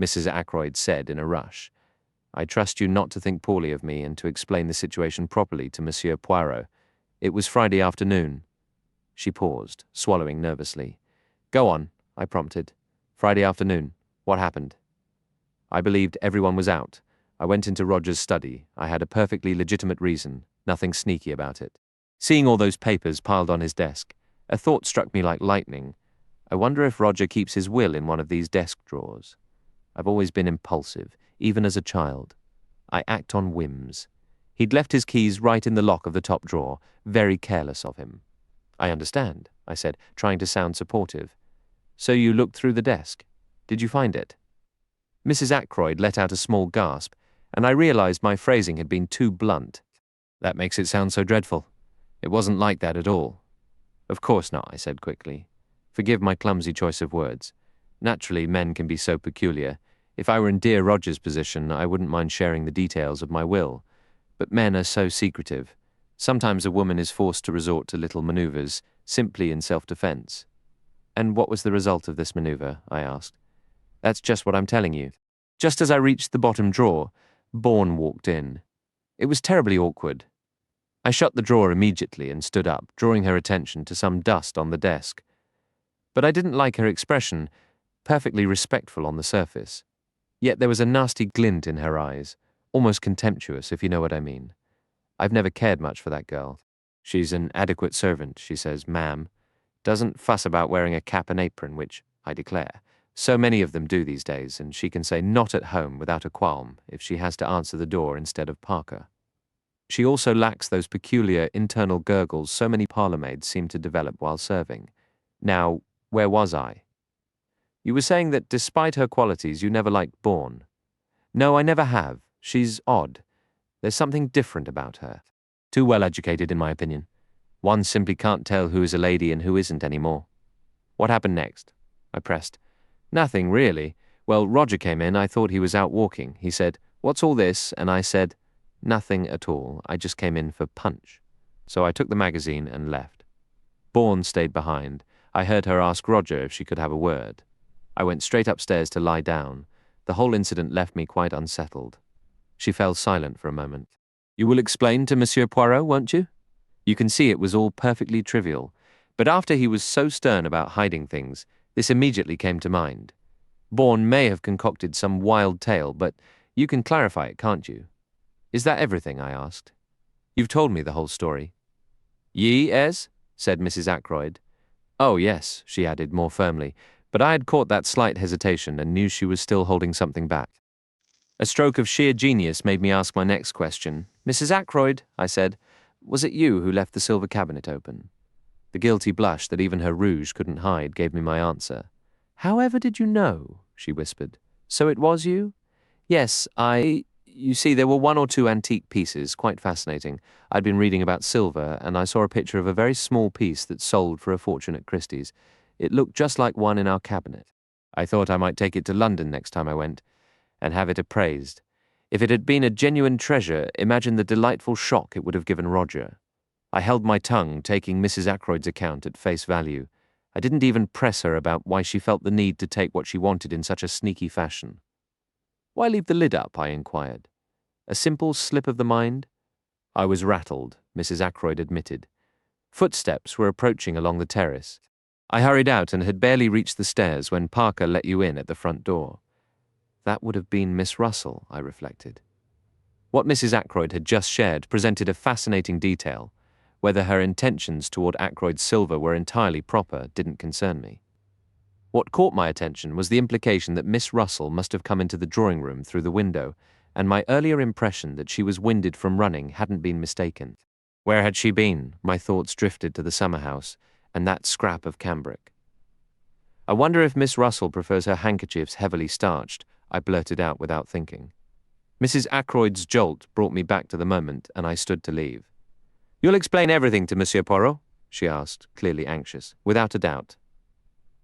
Mrs. Ackroyd said in a rush. I trust you not to think poorly of me and to explain the situation properly to Monsieur Poirot. It was Friday afternoon. She paused, swallowing nervously. Go on, I prompted. Friday afternoon. What happened? I believed everyone was out. I went into Roger's study. I had a perfectly legitimate reason, nothing sneaky about it. Seeing all those papers piled on his desk, a thought struck me like lightning. I wonder if Roger keeps his will in one of these desk drawers. I've always been impulsive, even as a child. I act on whims. He'd left his keys right in the lock of the top drawer, very careless of him. I understand, I said, trying to sound supportive. So you looked through the desk. Did you find it? Mrs. Ackroyd let out a small gasp, and I realized my phrasing had been too blunt. That makes it sound so dreadful. It wasn't like that at all. Of course not, I said quickly. Forgive my clumsy choice of words. Naturally, men can be so peculiar. If I were in dear Roger's position, I wouldn't mind sharing the details of my will. But men are so secretive. Sometimes a woman is forced to resort to little maneuvers, simply in self-defense. And what was the result of this maneuver? I asked. That's just what I'm telling you. Just as I reached the bottom drawer, Bourne walked in. It was terribly awkward. I shut the drawer immediately and stood up, drawing her attention to some dust on the desk. But I didn't like her expression, perfectly respectful on the surface. Yet there was a nasty glint in her eyes, almost contemptuous, if you know what I mean. I've never cared much for that girl. She's an adequate servant, she says, ma'am. Doesn't fuss about wearing a cap and apron, which, I declare, so many of them do these days, and she can say not at home without a qualm if she has to answer the door instead of Parker. She also lacks those peculiar internal gurgles so many parlourmaids seem to develop while serving. Now, where was I? You were saying that despite her qualities you never liked Bourne. No, I never have. She's odd. There's something different about her. Too well educated, in my opinion. One simply can't tell who is a lady and who isn't anymore. What happened next? I pressed. Nothing, really. Well, Roger came in. I thought he was out walking. He said, "What's all this?" And I said, "Nothing at all. I just came in for punch." So I took the magazine and left. Bourne stayed behind. I heard her ask Roger if she could have a word. I went straight upstairs to lie down. The whole incident left me quite unsettled. She fell silent for a moment. You will explain to Monsieur Poirot, won't you? You can see it was all perfectly trivial, but after he was so stern about hiding things, this immediately came to mind. Bourne may have concocted some wild tale, but you can clarify it, can't you? Is that everything? I asked. You've told me the whole story. Yes, said Mrs. Ackroyd. Oh, yes, she added more firmly, but I had caught that slight hesitation and knew she was still holding something back. A stroke of sheer genius made me ask my next question. Mrs. Ackroyd, I said, was it you who left the silver cabinet open? The guilty blush that even her rouge couldn't hide gave me my answer. However did you know? She whispered. So it was you? Yes, You see, there were one or two antique pieces, quite fascinating. I'd been reading about silver, and I saw a picture of a very small piece that sold for a fortune at Christie's. It looked just like one in our cabinet. I thought I might take it to London next time I went, and have it appraised. If it had been a genuine treasure, imagine the delightful shock it would have given Roger. I held my tongue, taking Mrs. Ackroyd's account at face value. I didn't even press her about why she felt the need to take what she wanted in such a sneaky fashion. Why leave the lid up? I inquired. A simple slip of the mind? I was rattled, Mrs. Ackroyd admitted. Footsteps were approaching along the terrace. I hurried out and had barely reached the stairs when Parker let you in at the front door. That would have been Miss Russell, I reflected. What Mrs. Ackroyd had just shared presented a fascinating detail. Whether her intentions toward Ackroyd's silver were entirely proper didn't concern me. What caught my attention was the implication that Miss Russell must have come into the drawing room through the window, and my earlier impression that she was winded from running hadn't been mistaken. Where had she been? My thoughts drifted to the summer house, and that scrap of cambric. I wonder if Miss Russell prefers her handkerchiefs heavily starched, I blurted out without thinking. Mrs. Ackroyd's jolt brought me back to the moment, and I stood to leave. You'll explain everything to Monsieur Poirot? She asked, clearly anxious. Without a doubt.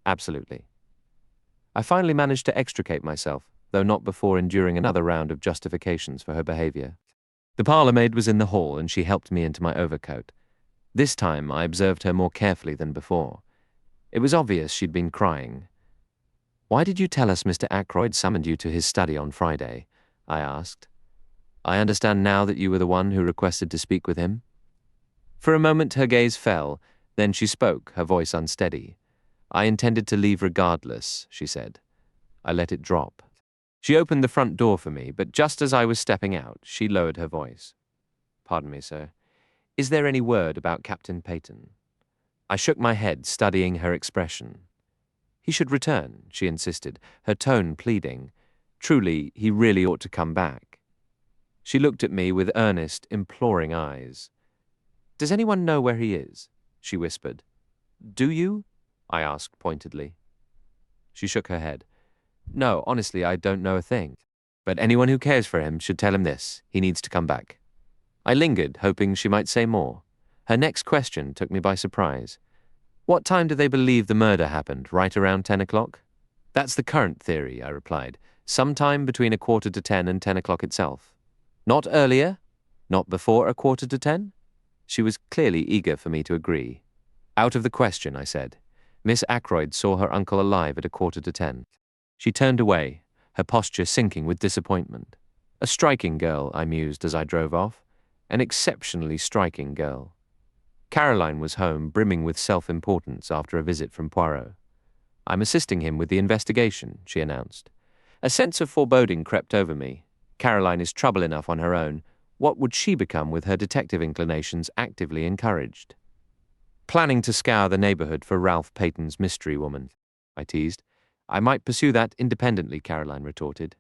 Absolutely. I finally managed to extricate myself, though not before enduring another round of justifications for her behavior. The parlour-maid was in the hall, and she helped me into my overcoat. This time I observed her more carefully than before. It was obvious she'd been crying. Why did you tell us Mr. Ackroyd summoned you to his study on Friday? I asked. I understand now that you were the one who requested to speak with him. For a moment her gaze fell, then she spoke, her voice unsteady. I intended to leave regardless, she said. I let it drop. She opened the front door for me, but just as I was stepping out, she lowered her voice. Pardon me, sir. Is there any word about Captain Peyton? I shook my head, studying her expression. He should return, she insisted, her tone pleading. Truly, he really ought to come back. She looked at me with earnest, imploring eyes. Does anyone know where he is? She whispered. Do you? I asked pointedly. She shook her head. No, honestly, I don't know a thing. But anyone who cares for him should tell him this. He needs to come back. I lingered, hoping she might say more. Her next question took me by surprise. What time do they believe the murder happened? Right around 10 o'clock? That's the current theory, I replied. Sometime between 9:45 and 10 o'clock itself. Not earlier? Not before 9:45? She was clearly eager for me to agree. Out of the question, I said. Miss Ackroyd saw her uncle alive at 9:45. She turned away, her posture sinking with disappointment. A striking girl, I mused as I drove off. An exceptionally striking girl. Caroline was home, brimming with self-importance after a visit from Poirot. I'm assisting him with the investigation, she announced. A sense of foreboding crept over me. Caroline is trouble enough on her own. What would she become with her detective inclinations actively encouraged? Planning to scour the neighborhood for Ralph Peyton's mystery woman, I teased. I might pursue that independently, Caroline retorted.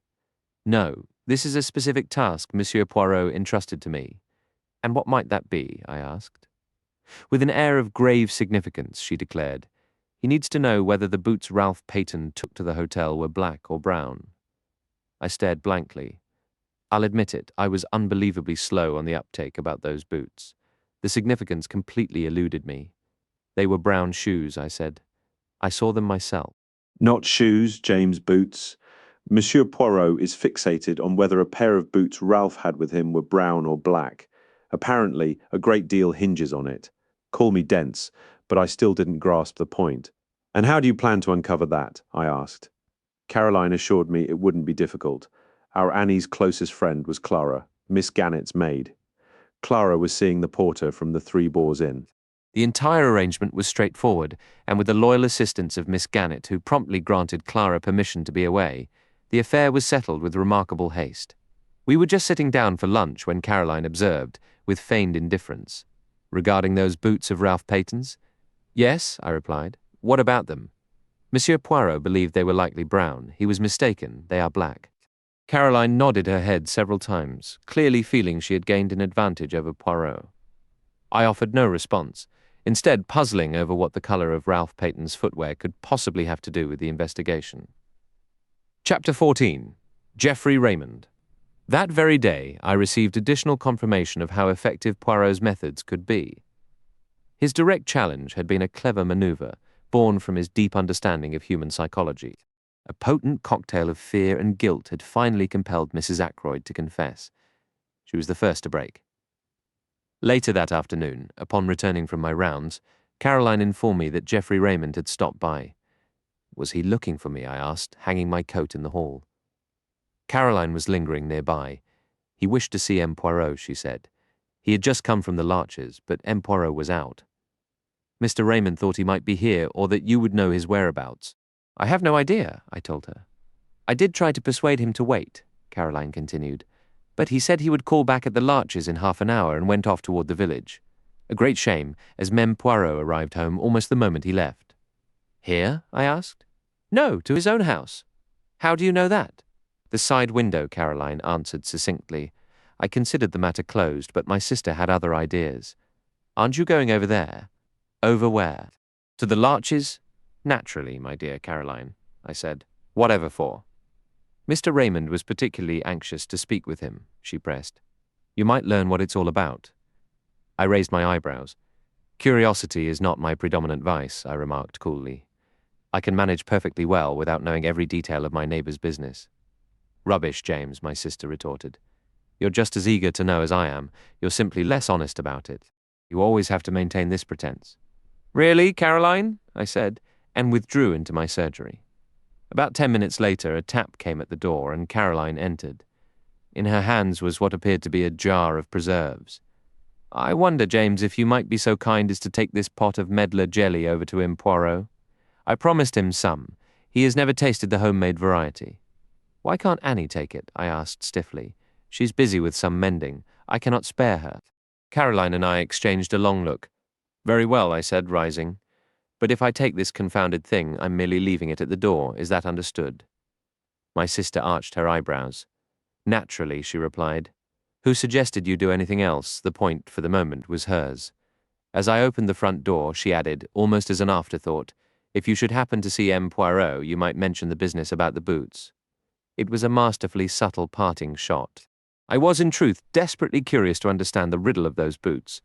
No, this is a specific task Monsieur Poirot entrusted to me. And what might that be? I asked. With an air of grave significance, she declared, he needs to know whether the boots Ralph Peyton took to the hotel were black or brown. I stared blankly. I'll admit it, I was unbelievably slow on the uptake about those boots. The significance completely eluded me. They were brown shoes, I said. I saw them myself. Not shoes, James Boots. Monsieur Poirot is fixated on whether a pair of boots Ralph had with him were brown or black. Apparently, a great deal hinges on it. Call me dense, but I still didn't grasp the point. And how do you plan to uncover that? I asked. Caroline assured me it wouldn't be difficult. Our Annie's closest friend was Clara, Miss Gannett's maid. Clara was seeing the porter from the Three Boars Inn. The entire arrangement was straightforward, and with the loyal assistance of Miss Gannett, who promptly granted Clara permission to be away, the affair was settled with remarkable haste. We were just sitting down for lunch when Caroline observed, with feigned indifference. Regarding those boots of Ralph Peyton's? Yes, I replied. What about them? Monsieur Poirot believed they were likely brown. He was mistaken. They are black. Caroline nodded her head several times, clearly feeling she had gained an advantage over Poirot. I offered no response, instead puzzling over what the colour of Ralph Peyton's footwear could possibly have to do with the investigation. Chapter 14. Geoffrey Raymond. That very day, I received additional confirmation of how effective Poirot's methods could be. His direct challenge had been a clever manoeuvre, born from his deep understanding of human psychology. A potent cocktail of fear and guilt had finally compelled Mrs. Ackroyd to confess. She was the first to break. Later that afternoon, upon returning from my rounds, Caroline informed me that Geoffrey Raymond had stopped by. Was he looking for me, I asked, hanging my coat in the hall. Caroline was lingering nearby. He wished to see M. Poirot, she said. He had just come from the Larches, but M. Poirot was out. Mr. Raymond thought he might be here, or that you would know his whereabouts. I have no idea, I told her. I did try to persuade him to wait, Caroline continued, but he said he would call back at the Larches in half an hour and went off toward the village. A great shame, as Mem Poirot arrived home almost the moment he left. Here? I asked. No, to his own house. How do you know that? The side window, Caroline answered succinctly. I considered the matter closed, but my sister had other ideas. Aren't you going over there? Over where? To the Larches? Naturally, my dear Caroline, I said. Whatever for? Mr. Raymond was particularly anxious to speak with him, she pressed. You might learn what it's all about. I raised my eyebrows. Curiosity is not my predominant vice, I remarked coolly. I can manage perfectly well without knowing every detail of my neighbour's business. Rubbish, James, my sister retorted. You're just as eager to know as I am. You're simply less honest about it. You always have to maintain this pretense. Really, Caroline? I said, and withdrew into my surgery. About 10 minutes later, a tap came at the door, and Caroline entered. In her hands was what appeared to be a jar of preserves. I wonder, James, if you might be so kind as to take this pot of medlar jelly over to him, Poirot. I promised him some. He has never tasted the homemade variety. Why can't Annie take it? I asked stiffly. She's busy with some mending. I cannot spare her. Caroline and I exchanged a long look. Very well, I said, rising. But if I take this confounded thing, I'm merely leaving it at the door. Is that understood? My sister arched her eyebrows. Naturally, she replied. Who suggested you do anything else? The point, for the moment, was hers. As I opened the front door, she added, almost as an afterthought, if you should happen to see M. Poirot, you might mention the business about the boots. It was a masterfully subtle parting shot. I was, in truth, desperately curious to understand the riddle of those boots.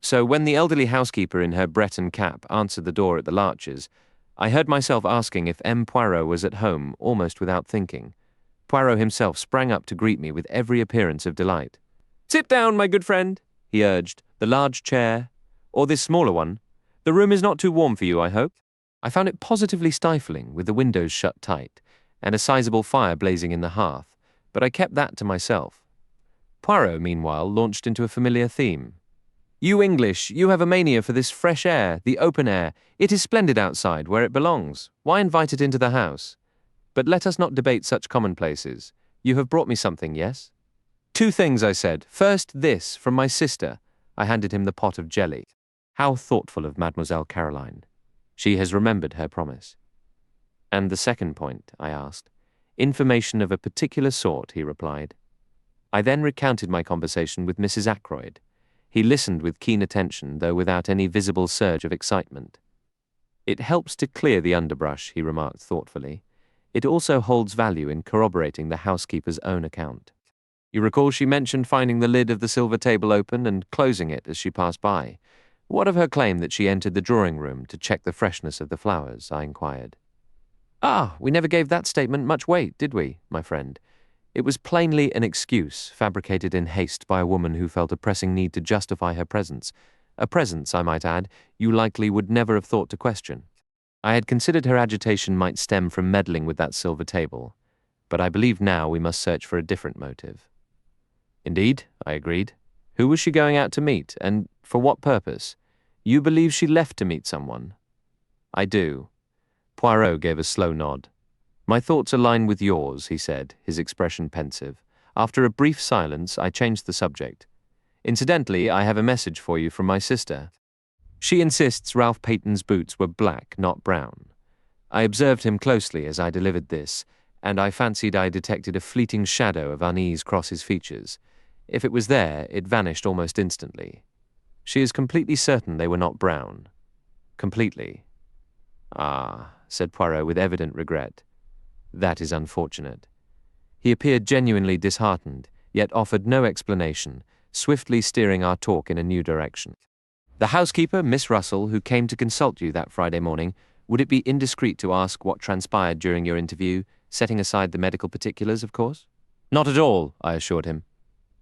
So when the elderly housekeeper in her Breton cap answered the door at the Larches, I heard myself asking if M. Poirot was at home, almost without thinking. Poirot himself sprang up to greet me with every appearance of delight. Sit down, my good friend, he urged. The large chair, or this smaller one. The room is not too warm for you, I hope. I found it positively stifling, with the windows shut tight, and a sizable fire blazing in the hearth, but I kept that to myself. Poirot, meanwhile, launched into a familiar theme. You English, you have a mania for this fresh air, the open air. It is splendid outside, where it belongs. Why invite it into the house? But let us not debate such commonplaces. You have brought me something, yes? 2 things, I said. First, this, from my sister. I handed him the pot of jelly. How thoughtful of Mademoiselle Caroline. She has remembered her promise. And the second point, I asked. Information of a particular sort, he replied. I then recounted my conversation with Mrs. Ackroyd. He listened with keen attention, though without any visible surge of excitement. It helps to clear the underbrush, he remarked thoughtfully. It also holds value in corroborating the housekeeper's own account. You recall she mentioned finding the lid of the silver table open and closing it as she passed by. What of her claim that she entered the drawing-room to check the freshness of the flowers? I inquired. Ah, we never gave that statement much weight, did we, my friend? It was plainly an excuse, fabricated in haste by a woman who felt a pressing need to justify her presence. A presence, I might add, you likely would never have thought to question. I had considered her agitation might stem from meddling with that silver table, but I believe now we must search for a different motive. Indeed, I agreed. Who was she going out to meet, and for what purpose? You believe she left to meet someone? I do. Poirot gave a slow nod. My thoughts align with yours, he said, his expression pensive. After a brief silence, I changed the subject. Incidentally, I have a message for you from my sister. She insists Ralph Peyton's boots were black, not brown. I observed him closely as I delivered this, and I fancied I detected a fleeting shadow of unease cross his features. If it was there, it vanished almost instantly. She is completely certain they were not brown. Completely. Ah, said Poirot with evident regret. That is unfortunate. He appeared genuinely disheartened, yet offered no explanation, swiftly steering our talk in a new direction. The housekeeper, Miss Russell, who came to consult you that Friday morning, would it be indiscreet to ask what transpired during your interview, setting aside the medical particulars, of course? Not at all, I assured him.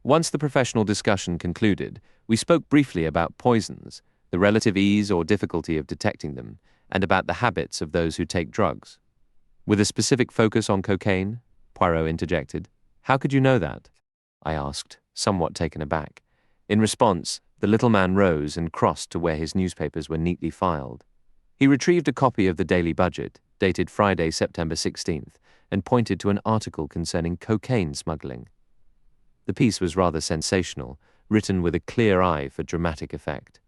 Once the professional discussion concluded, we spoke briefly about poisons, the relative ease or difficulty of detecting them, and about the habits of those who take drugs. With a specific focus on cocaine, Poirot interjected. How could you know that? I asked, somewhat taken aback. In response, the little man rose and crossed to where his newspapers were neatly filed. He retrieved a copy of the Daily Budget, dated Friday, September 16th, and pointed to an article concerning cocaine smuggling. The piece was rather sensational, written with a clear eye for dramatic effect.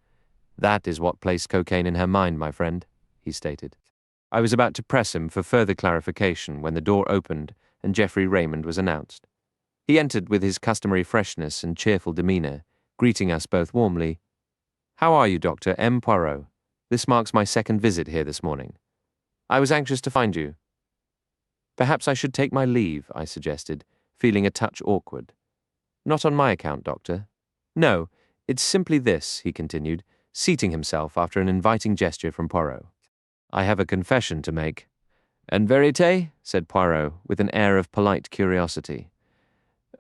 That is what placed cocaine in her mind, my friend, he stated. I was about to press him for further clarification when the door opened and Geoffrey Raymond was announced. He entered with his customary freshness and cheerful demeanour, greeting us both warmly. How are you, Dr. M. Poirot? This marks my second visit here this morning. I was anxious to find you. Perhaps I should take my leave, I suggested, feeling a touch awkward. Not on my account, Doctor. No, it's simply this, he continued, seating himself after an inviting gesture from Poirot. I have a confession to make. En vérité, said Poirot, with an air of polite curiosity.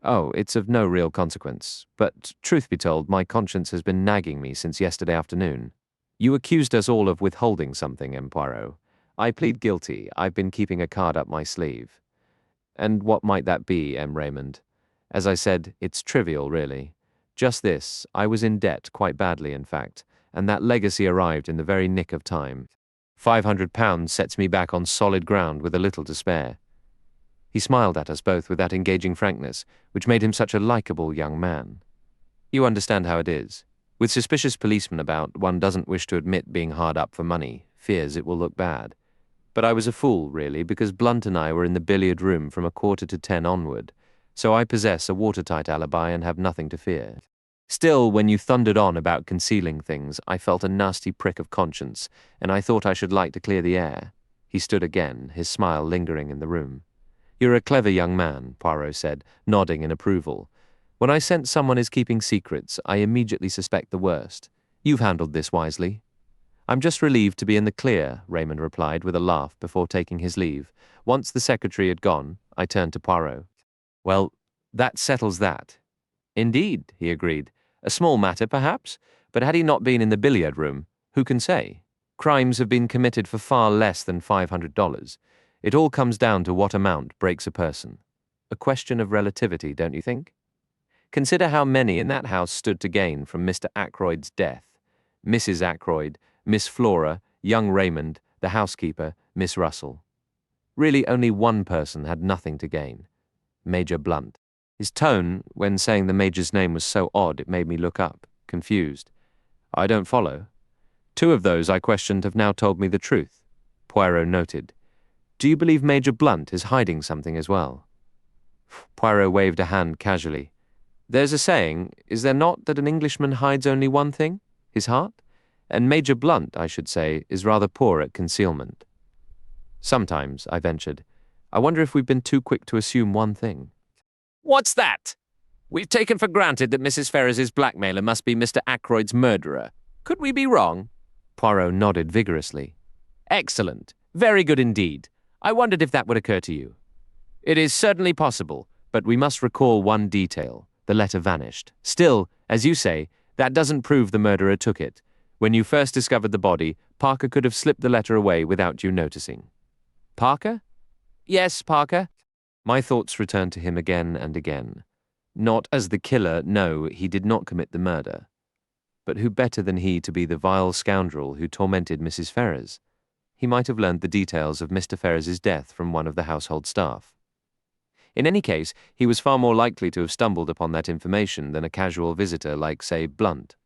Oh, it's of no real consequence, but, truth be told, my conscience has been nagging me since yesterday afternoon. You accused us all of withholding something, M. Poirot. I plead guilty. I've been keeping a card up my sleeve. And what might that be, M. Raymond? As I said, it's trivial, really. Just this, I was in debt, quite badly, in fact, and that legacy arrived in the very nick of time. £500 sets me back on solid ground with a little to spare. He smiled at us both with that engaging frankness, which made him such a likeable young man. You understand how it is. With suspicious policemen about, one doesn't wish to admit being hard up for money, fears it will look bad. But I was a fool, really, because Blunt and I were in the billiard room from 9:45 onward, so I possess a watertight alibi and have nothing to fear. Still, when you thundered on about concealing things, I felt a nasty prick of conscience, and I thought I should like to clear the air. He stood again, his smile lingering in the room. You're a clever young man, Poirot said, nodding in approval. When I sense someone is keeping secrets, I immediately suspect the worst. You've handled this wisely. I'm just relieved to be in the clear, Raymond replied with a laugh before taking his leave. Once the secretary had gone, I turned to Poirot. Well, that settles that. Indeed, he agreed. A small matter, perhaps, but had he not been in the billiard room, who can say? Crimes have been committed for far less than $500. It all comes down to what amount breaks a person. A question of relativity, don't you think? Consider how many in that house stood to gain from Mr. Ackroyd's death. Mrs. Ackroyd, Miss Flora, young Raymond, the housekeeper, Miss Russell. Really only one person had nothing to gain. Major Blunt. His tone, when saying the Major's name, was so odd it made me look up, confused. I don't follow. 2 of those I questioned have now told me the truth. Poirot noted. Do you believe Major Blunt is hiding something as well? Poirot waved a hand casually. There's a saying, is there not, that an Englishman hides only one thing? His heart? And Major Blunt, I should say, is rather poor at concealment. Sometimes, I ventured. I wonder if we've been too quick to assume one thing. What's that? We've taken for granted that Mrs. Ferrers's blackmailer must be Mr. Ackroyd's murderer. Could we be wrong? Poirot nodded vigorously. Excellent. Very good indeed. I wondered if that would occur to you. It is certainly possible, but we must recall one detail. The letter vanished. Still, as you say, that doesn't prove the murderer took it. When you first discovered the body, Parker could have slipped the letter away without you noticing. Parker? Yes, Parker. My thoughts returned to him again and again. Not as the killer, no, he did not commit the murder. But who better than he to be the vile scoundrel who tormented Mrs. Ferrers? He might have learned the details of Mr. Ferrers's death from one of the household staff. In any case, he was far more likely to have stumbled upon that information than a casual visitor like, say, Blunt.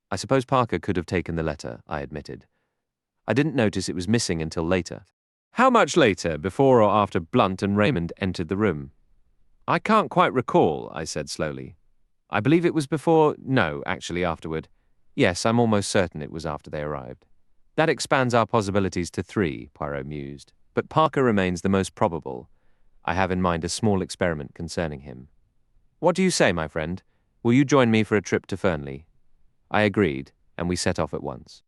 I suppose Parker could have taken the letter, I admitted. I didn't notice it was missing until later. How much later, before or after Blunt and Raymond entered the room? I can't quite recall, I said slowly. I believe it was before, no, actually afterward. Yes, I'm almost certain it was after they arrived. That expands our possibilities to 3, Poirot mused. But Parker remains the most probable. I have in mind a small experiment concerning him. What do you say, my friend? Will you join me for a trip to Fernley? I agreed, and we set off at once.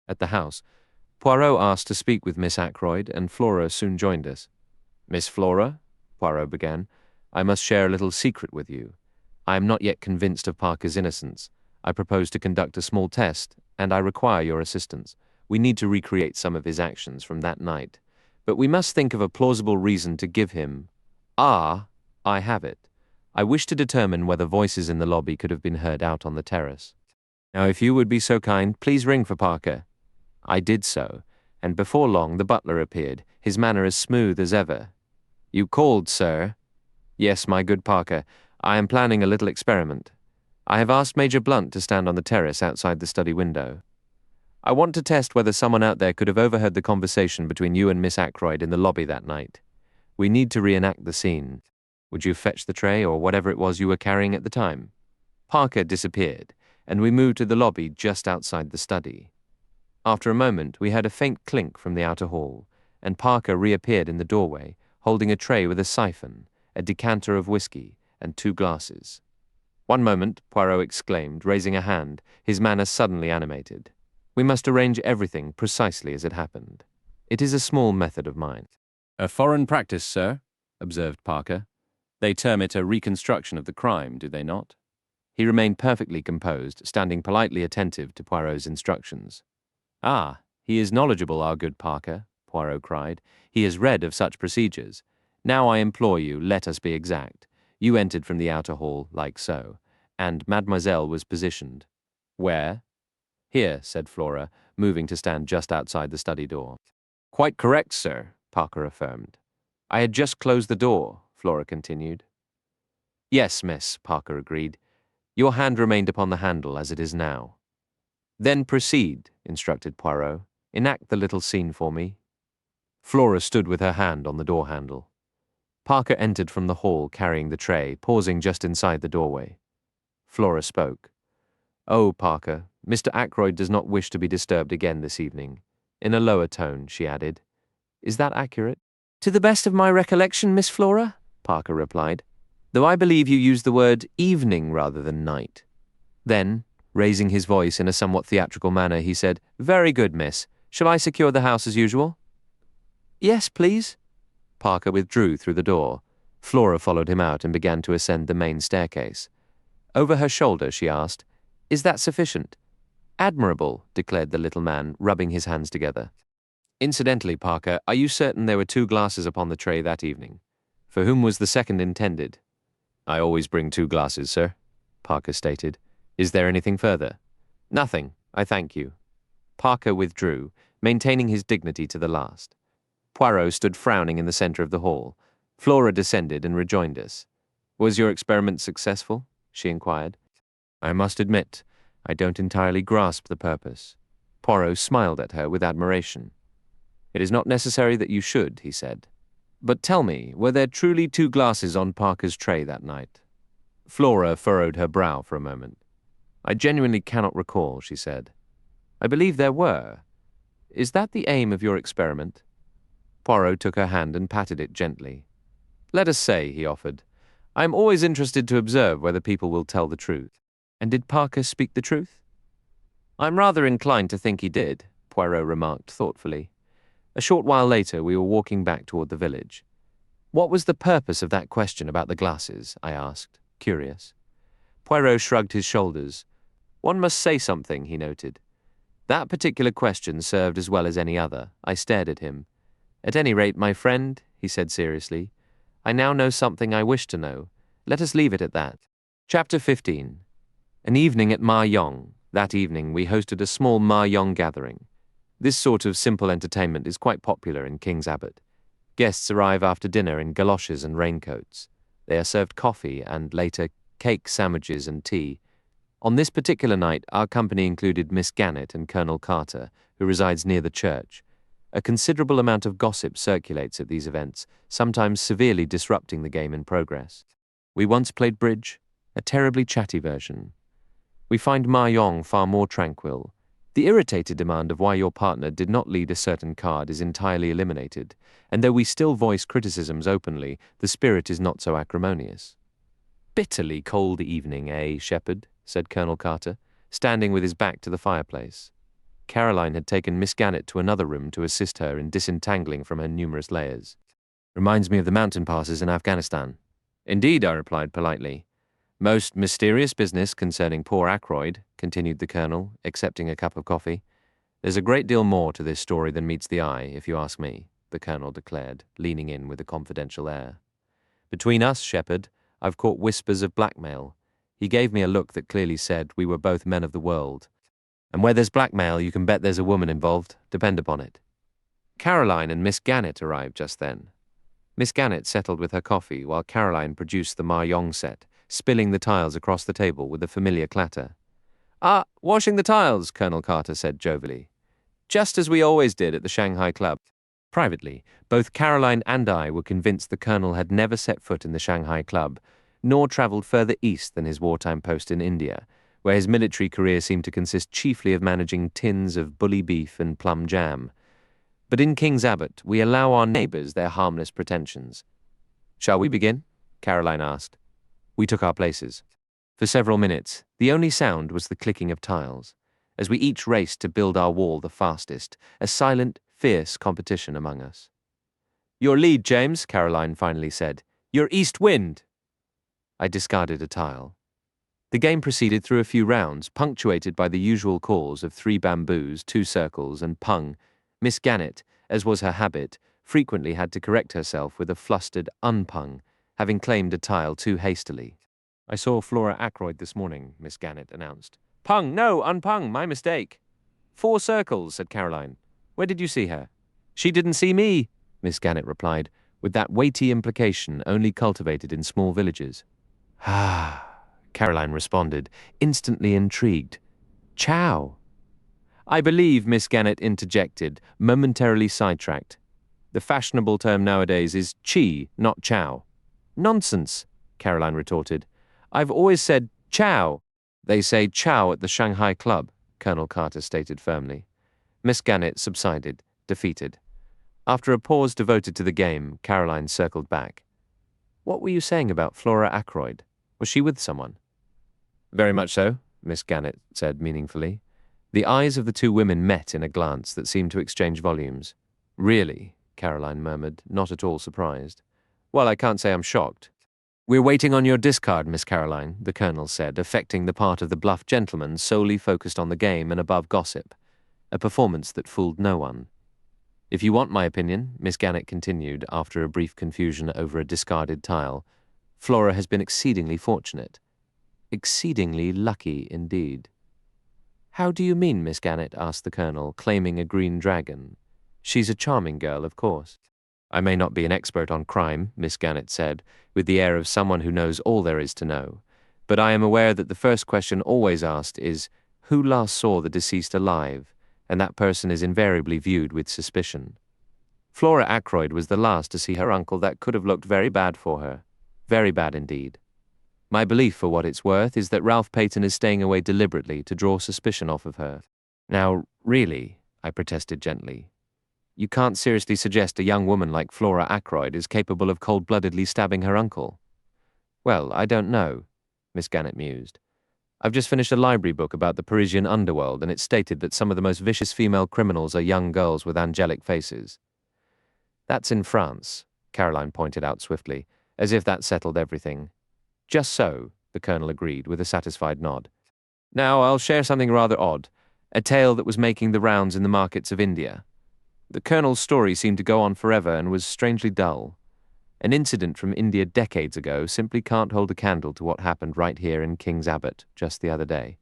At the house, Poirot asked to speak with Miss Ackroyd, and Flora soon joined us. Miss Flora, Poirot began, I must share a little secret with you. I am not yet convinced of Parker's innocence. I propose to conduct a small test, and I require your assistance. We need to recreate some of his actions from that night. But we must think of a plausible reason to give him. I have it. I wish to determine whether voices in the lobby could have been heard out on the terrace. Now, if you would be so kind, please ring for Parker. I did so, and before long the butler appeared, his manner as smooth as ever. You called, sir? Yes, my good Parker. I am planning a little experiment. I have asked Major Blunt to stand on the terrace outside the study window. I want to test whether someone out there could have overheard the conversation between you and Miss Ackroyd in the lobby that night. We need to reenact the scene. Would you fetch the tray or whatever it was you were carrying at the time? Parker disappeared, and we moved to the lobby just outside the study. After a moment, we heard a faint clink from the outer hall, and Parker reappeared in the doorway, holding a tray with a siphon, a decanter of whiskey, and 2 glasses. "One moment," Poirot exclaimed, raising a hand, his manner suddenly animated. "We must arrange everything precisely as it happened. It is a small method of mine." "A foreign practice, sir," observed Parker. "They term it a reconstruction of the crime, do they not?" He remained perfectly composed, standing politely attentive to Poirot's instructions. "Ah, he is knowledgeable, our good Parker," Poirot cried. "He has read of such procedures. Now I implore you, let us be exact. You entered from the outer hall, like so, and Mademoiselle was positioned. Where?" "Here," said Flora, moving to stand just outside the study door. "Quite correct, sir," Parker affirmed. "I had just closed the door," Flora continued. "Yes, miss," Parker agreed. "Your hand remained upon the handle as it is now." "Then proceed," instructed Poirot. "Enact the little scene for me." Flora stood with her hand on the door handle. Parker entered from the hall carrying the tray, pausing just inside the doorway. Flora spoke. "Oh, Parker, Mr. Ackroyd does not wish to be disturbed again this evening." In a lower tone, she added, "Is that accurate?" "To the best of my recollection, Miss Flora," Parker replied, "though I believe you used the word evening rather than night." Then, raising his voice in a somewhat theatrical manner, he said, "Very good, miss. Shall I secure the house as usual?" "Yes, please." Parker withdrew through the door. Flora followed him out and began to ascend the main staircase. Over her shoulder, she asked, "Is that sufficient?" "Admirable," declared the little man, rubbing his hands together. "Incidentally, Parker, are you certain there were 2 glasses upon the tray that evening? For whom was the second intended?" "I always bring 2 glasses, sir," Parker stated. "Is there anything further?" "Nothing, I thank you." Parker withdrew, maintaining his dignity to the last. Poirot stood frowning in the center of the hall. Flora descended and rejoined us. "Was your experiment successful?" she inquired. "I must admit, I don't entirely grasp the purpose." Poirot smiled at her with admiration. "It is not necessary that you should," he said. "But tell me, were there truly 2 glasses on Parker's tray that night?" Flora furrowed her brow for a moment. "I genuinely cannot recall," she said. "I believe there were. Is that the aim of your experiment?" Poirot took her hand and patted it gently. "Let us say," he offered. "I am always interested to observe whether people will tell the truth." "And did Parker speak the truth?" "I'm rather inclined to think he did," Poirot remarked thoughtfully. A short while later, we were walking back toward the village. "What was the purpose of that question about the glasses?" I asked, curious. Poirot shrugged his shoulders. "One must say something," he noted. That particular question served as well as any other. I stared at him. "At any rate, my friend," he said seriously, "I now know something I wish to know. Let us leave it at that." Chapter 15. An evening at Ma Yong. That evening we hosted a small Ma Yong gathering. This sort of simple entertainment is quite popular in King's Abbot. Guests arrive after dinner in galoshes and raincoats. They are served coffee and, later, cake, sandwiches and tea. On this particular night, our company included Miss Gannett and Colonel Carter, who resides near the church. A considerable amount of gossip circulates at these events, sometimes severely disrupting the game in progress. We once played bridge, a terribly chatty version. We find Ma Yong far more tranquil. The irritated demand of why your partner did not lead a certain card is entirely eliminated, and though we still voice criticisms openly, the spirit is not so acrimonious. "Bitterly cold evening, eh, Shepherd?" said Colonel Carter, standing with his back to the fireplace. Caroline had taken Miss Gannett to another room to assist her in disentangling from her numerous layers. "Reminds me of the mountain passes in Afghanistan." "Indeed," I replied politely. "Most mysterious business concerning poor Ackroyd," continued the Colonel, accepting a cup of coffee. "There's a great deal more to this story than meets the eye, if you ask me," the Colonel declared, leaning in with a confidential air. "Between us, Shepherd, I've caught whispers of blackmail." He gave me a look that clearly said we were both men of the world. "And where there's blackmail, you can bet there's a woman involved, depend upon it." Caroline and Miss Gannett arrived just then. Miss Gannett settled with her coffee, while Caroline produced the Ma Yong set, spilling the tiles across the table with a familiar clatter. "Ah, washing the tiles," Colonel Carter said jovially. "Just as we always did at the Shanghai Club." Privately, both Caroline and I were convinced the Colonel had never set foot in the Shanghai Club, nor travelled further east than his wartime post in India, where his military career seemed to consist chiefly of managing tins of bully beef and plum jam. But in King's Abbot, we allow our neighbours their harmless pretensions. Shall we begin? Caroline asked. We took our places. For several minutes, the only sound was the clicking of tiles, as we each raced to build our wall the fastest, a silent, fierce competition among us. Your lead, James, Caroline finally said. Your east wind. I discarded a tile. The game proceeded through a few rounds, punctuated by the usual calls of 3 bamboos, 2 circles, and pung. Miss Gannett, as was her habit, frequently had to correct herself with a flustered unpung, having claimed a tile too hastily. I saw Flora Ackroyd this morning, Miss Gannett announced. Pung, no, unpung, my mistake. 4 circles, said Caroline. Where did you see her? She didn't see me, Miss Gannett replied, with that weighty implication only cultivated in small villages. Ah, Caroline responded, instantly intrigued. Chow. I believe, Miss Gannett interjected, momentarily sidetracked. The fashionable term nowadays is chi, not chow. Nonsense, Caroline retorted. I've always said chow. They say chow at the Shanghai Club, Colonel Carter stated firmly. Miss Gannett subsided, defeated. After a pause devoted to the game, Caroline circled back. What were you saying about Flora Ackroyd? Was she with someone? Very much so, Miss Gannett said meaningfully. The eyes of the 2 women met in a glance that seemed to exchange volumes. Really, Caroline murmured, not at all surprised. Well, I can't say I'm shocked. We're waiting on your discard, Miss Caroline, the Colonel said, affecting the part of the bluff gentleman solely focused on the game and above gossip, a performance that fooled no one. If you want my opinion, Miss Gannett continued, after a brief confusion over a discarded tile, Flora has been exceedingly fortunate. Exceedingly lucky indeed. How do you mean, Miss Gannett? Asked the Colonel, claiming a green dragon. She's a charming girl, of course. I may not be an expert on crime, Miss Gannett said, with the air of someone who knows all there is to know, but I am aware that the first question always asked is, who last saw the deceased alive, and that person is invariably viewed with suspicion. Flora Ackroyd was the last to see her uncle. That could have looked very bad for her. Very bad indeed. My belief, for what it's worth, is that Ralph Peyton is staying away deliberately to draw suspicion off of her. Now, really, I protested gently, you can't seriously suggest a young woman like Flora Ackroyd is capable of cold-bloodedly stabbing her uncle. Well, I don't know, Miss Gannett mused. I've just finished a library book about the Parisian underworld, and it stated that some of the most vicious female criminals are young girls with angelic faces. That's in France, Caroline pointed out swiftly, as if that settled everything. Just so, the Colonel agreed, with a satisfied nod. Now, I'll share something rather odd, a tale that was making the rounds in the markets of India. The Colonel's story seemed to go on forever and was strangely dull. An incident from India decades ago simply can't hold a candle to what happened right here in King's Abbot just the other day.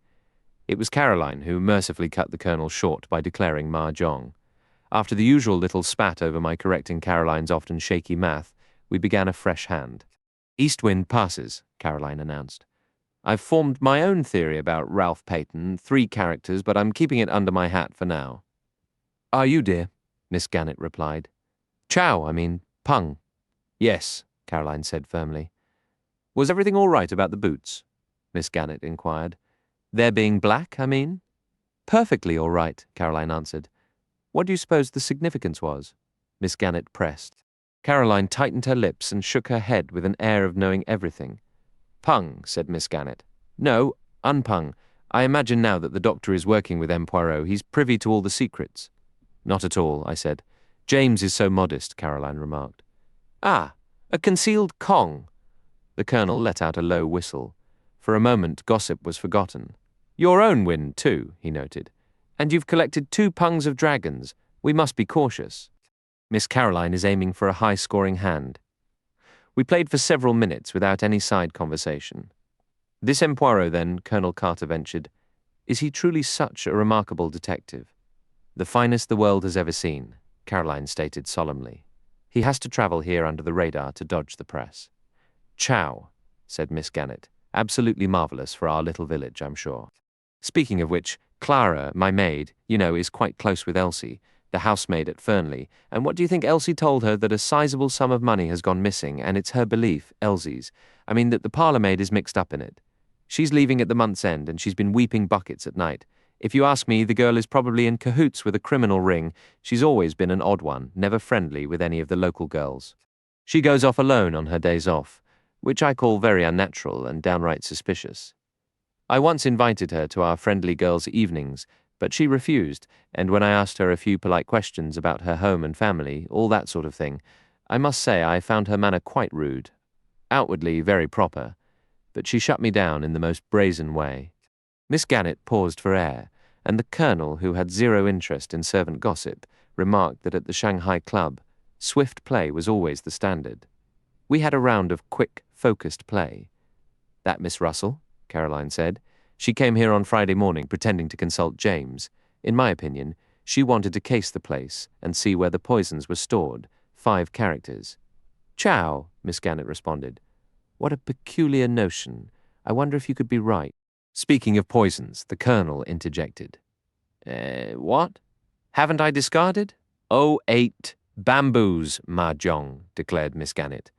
It was Caroline who mercifully cut the Colonel short by declaring mahjong. After the usual little spat over my correcting Caroline's often shaky math, we began a fresh hand. East wind passes, Caroline announced. I've formed my own theory about Ralph Peyton, 3 characters, but I'm keeping it under my hat for now. Are you, dear? Miss Gannett replied. Chow, I mean, pung. Yes, Caroline said firmly. Was everything all right about the boots? Miss Gannett inquired. Their being black, I mean? Perfectly all right, Caroline answered. What do you suppose the significance was? Miss Gannett pressed. Caroline tightened her lips and shook her head with an air of knowing everything. Pung, said Miss Gannett. No, unpung. I imagine now that the doctor is working with M. Poirot. He's privy to all the secrets. Not at all, I said. James is so modest, Caroline remarked. Ah, a concealed Kong. The Colonel let out a low whistle. For a moment, gossip was forgotten. Your own wind, too, he noted. And you've collected 2 pungs of dragons. We must be cautious. Miss Caroline is aiming for a high-scoring hand. We played for several minutes without any side conversation. This M. Poirot, then, Colonel Carter ventured, is he truly such a remarkable detective? The finest the world has ever seen, Caroline stated solemnly. He has to travel here under the radar to dodge the press. Chow, said Miss Gannett. Absolutely marvellous for our little village, I'm sure. Speaking of which, Clara, my maid, you know, is quite close with Elsie, the housemaid at Fernley, and what do you think Elsie told her? That a sizable sum of money has gone missing, and it's her belief, Elsie's, that the parlour maid is mixed up in it. She's leaving at the month's end, and she's been weeping buckets at night. If you ask me, the girl is probably in cahoots with a criminal ring. She's always been an odd one, never friendly with any of the local girls. She goes off alone on her days off, which I call very unnatural and downright suspicious. I once invited her to our friendly girls' evenings, but she refused, and when I asked her a few polite questions about her home and family, all that sort of thing, I must say I found her manner quite rude. Outwardly very proper, but she shut me down in the most brazen way. Miss Gannett paused for air, and the Colonel, who had zero interest in servant gossip, remarked that at the Shanghai Club, swift play was always the standard. We had a round of quick, focused play. "That Miss Russell?" Caroline said. "She came here on Friday morning pretending to consult James. In my opinion, she wanted to case the place and see where the poisons were stored. 5 characters. "Chow," Miss Gannett responded. "What a peculiar notion. I wonder if you could be right." Speaking of poisons, the Colonel interjected. What? Haven't I discarded? 08 bamboos, Mahjong, declared Miss Gannett.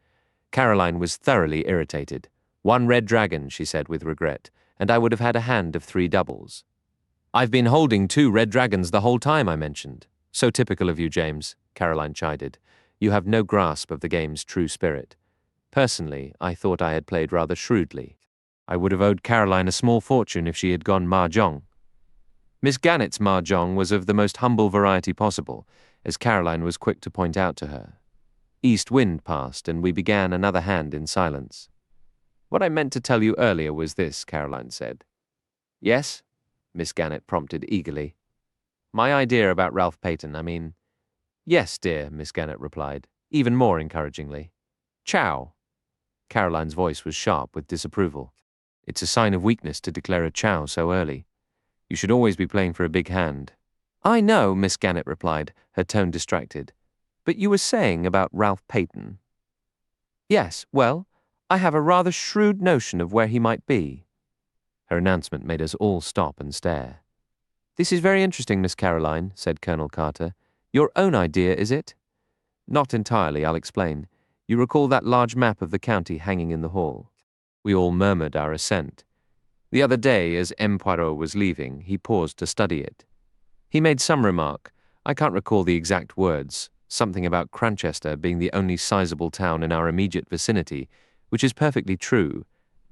Caroline was thoroughly irritated. 1 red dragon, she said with regret, and I would have had a hand of 3 doubles. "I've been holding 2 red dragons the whole time," I mentioned. "So typical of you, James," Caroline chided. "You have no grasp of the game's true spirit." Personally, I thought I had played rather shrewdly. I would have owed Caroline a small fortune if she had gone Mahjong. Miss Gannett's Mahjong was of the most humble variety possible, as Caroline was quick to point out to her. East wind passed, and we began another hand in silence. "What I meant to tell you earlier was this," Caroline said. "Yes?" Miss Gannett prompted eagerly. "My idea about Ralph Peyton, I mean." "Yes, dear," Miss Gannett replied, even more encouragingly. "Chow." Caroline's voice was sharp with disapproval. "It's a sign of weakness to declare a chow so early. You should always be playing for a big hand." "I know," Miss Gannett replied, her tone distracted. "But you were saying about Ralph Peyton." "Yes, well, I have a rather shrewd notion of where he might be." Her announcement made us all stop and stare. "This is very interesting, Miss Caroline," said Colonel Carter. "Your own idea, is it?" "Not entirely, I'll explain. You recall that large map of the county hanging in the hall?" We all murmured our assent. The other day, as M. Poirot was leaving, he paused to study it. He made some remark, I can't recall the exact words, something about Cranchester being the only sizable town in our immediate vicinity, which is perfectly true,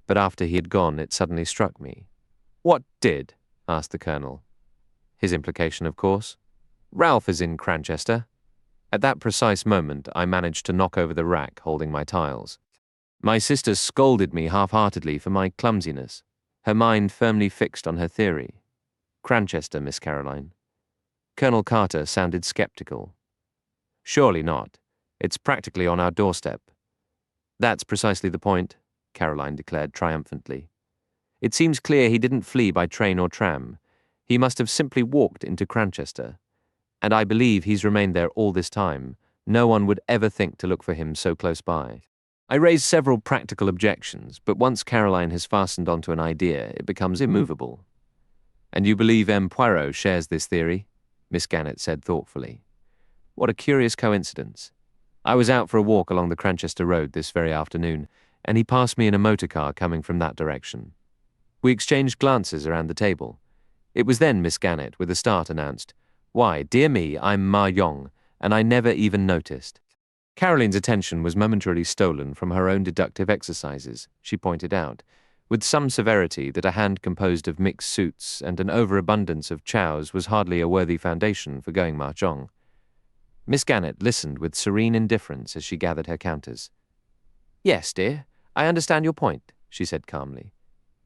but after he had gone it suddenly struck me. "What did?" asked the Colonel. His implication, of course. "Ralph is in Cranchester." At that precise moment I managed to knock over the rack holding my tiles. My sister scolded me half-heartedly for my clumsiness, her mind firmly fixed on her theory. "Cranchester, Miss Caroline." Colonel Carter sounded skeptical. "Surely not. It's practically on our doorstep." "That's precisely the point," Caroline declared triumphantly. "It seems clear he didn't flee by train or tram. He must have simply walked into Cranchester. And I believe he's remained there all this time. No one would ever think to look for him so close by." I raised several practical objections, but once Caroline has fastened onto an idea, it becomes immovable. "And you believe M. Poirot shares this theory?" Miss Gannett said thoughtfully. "What a curious coincidence. I was out for a walk along the Cranchester Road this very afternoon, and he passed me in a motor car coming from that direction. We exchanged glances around the table. It was then Miss Gannett, with a start, announced, 'Why, dear me, I'm Ma Yong, and I never even noticed.' Caroline's attention was momentarily stolen from her own deductive exercises. She pointed out, with some severity, that a hand composed of mixed suits and an overabundance of chows was hardly a worthy foundation for going mahjong. Miss Gannett listened with serene indifference as she gathered her counters. "Yes, dear, I understand your point," she said calmly.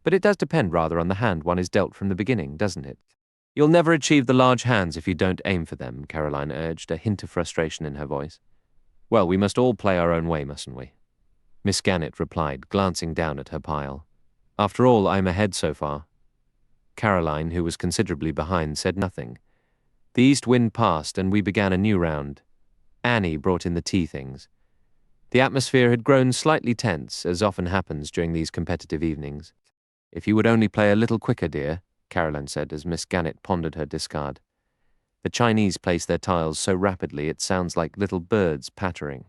"But it does depend rather on the hand one is dealt from the beginning, doesn't it?" "You'll never achieve the large hands if you don't aim for them," Caroline urged, a hint of frustration in her voice. "Well, we must all play our own way, mustn't we?" Miss Gannett replied, glancing down at her pile. "After all, I'm ahead so far." Caroline, who was considerably behind, said nothing. The east wind passed, and we began a new round. Annie brought in the tea things. The atmosphere had grown slightly tense, as often happens during these competitive evenings. "If you would only play a little quicker, dear," Caroline said as Miss Gannett pondered her discard. "The Chinese place their tiles so rapidly it sounds like little birds pattering."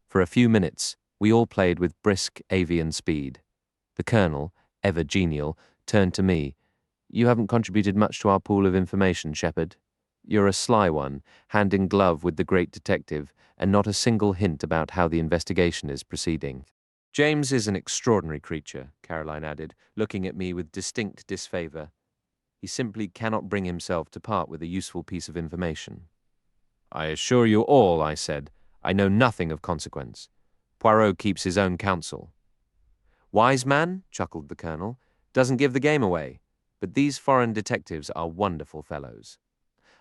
For a few minutes, we all played with brisk avian speed. The Colonel, ever genial, turned to me. You haven't contributed much to our pool of information, Shepard. You're a sly one, hand in glove with the great detective, and not a single hint about how the investigation is proceeding. James is an extraordinary creature, Caroline added, looking at me with distinct disfavor. He simply cannot bring himself to part with a useful piece of information. I assure you all, I said, I know nothing of consequence. Poirot keeps his own counsel. Wise man, chuckled the Colonel, doesn't give the game away, but these foreign detectives are wonderful fellows.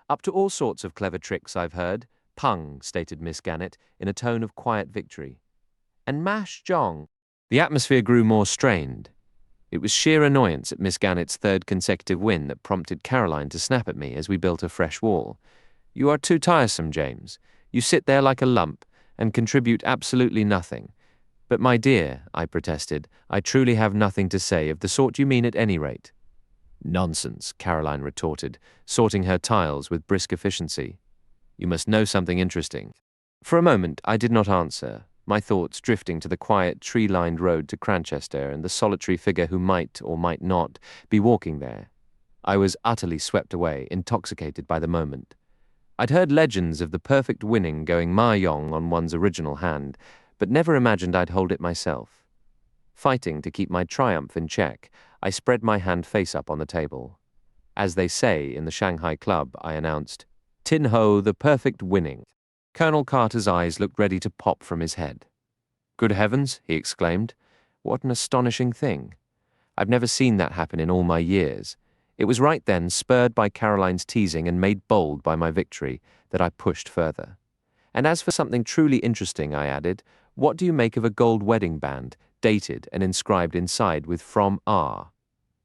Up to all sorts of clever tricks, I've heard, pung, stated Miss Gannett, in a tone of quiet victory. And mash Jong. The atmosphere grew more strained. It was sheer annoyance at Miss Gannett's third consecutive win that prompted Caroline to snap at me as we built a fresh wall. You are too tiresome, James. You sit there like a lump and contribute absolutely nothing. But my dear, I protested, I truly have nothing to say of the sort you mean at any rate. Nonsense, Caroline retorted, sorting her tiles with brisk efficiency. You must know something interesting. For a moment I did not answer, my thoughts drifting to the quiet tree-lined road to Cranchester and the solitary figure who might or might not be walking there. I was utterly swept away, intoxicated by the moment. I'd heard legends of the perfect winning going mahjong on one's original hand, but never imagined I'd hold it myself. Fighting to keep my triumph in check, I spread my hand face up on the table. As they say in the Shanghai Club, I announced, Tin Ho, the perfect winning. Colonel Carter's eyes looked ready to pop from his head. Good heavens, he exclaimed. What an astonishing thing. I've never seen that happen in all my years. It was right then, spurred by Caroline's teasing and made bold by my victory, that I pushed further. And as for something truly interesting, I added, what do you make of a gold wedding band, dated and inscribed inside with From R?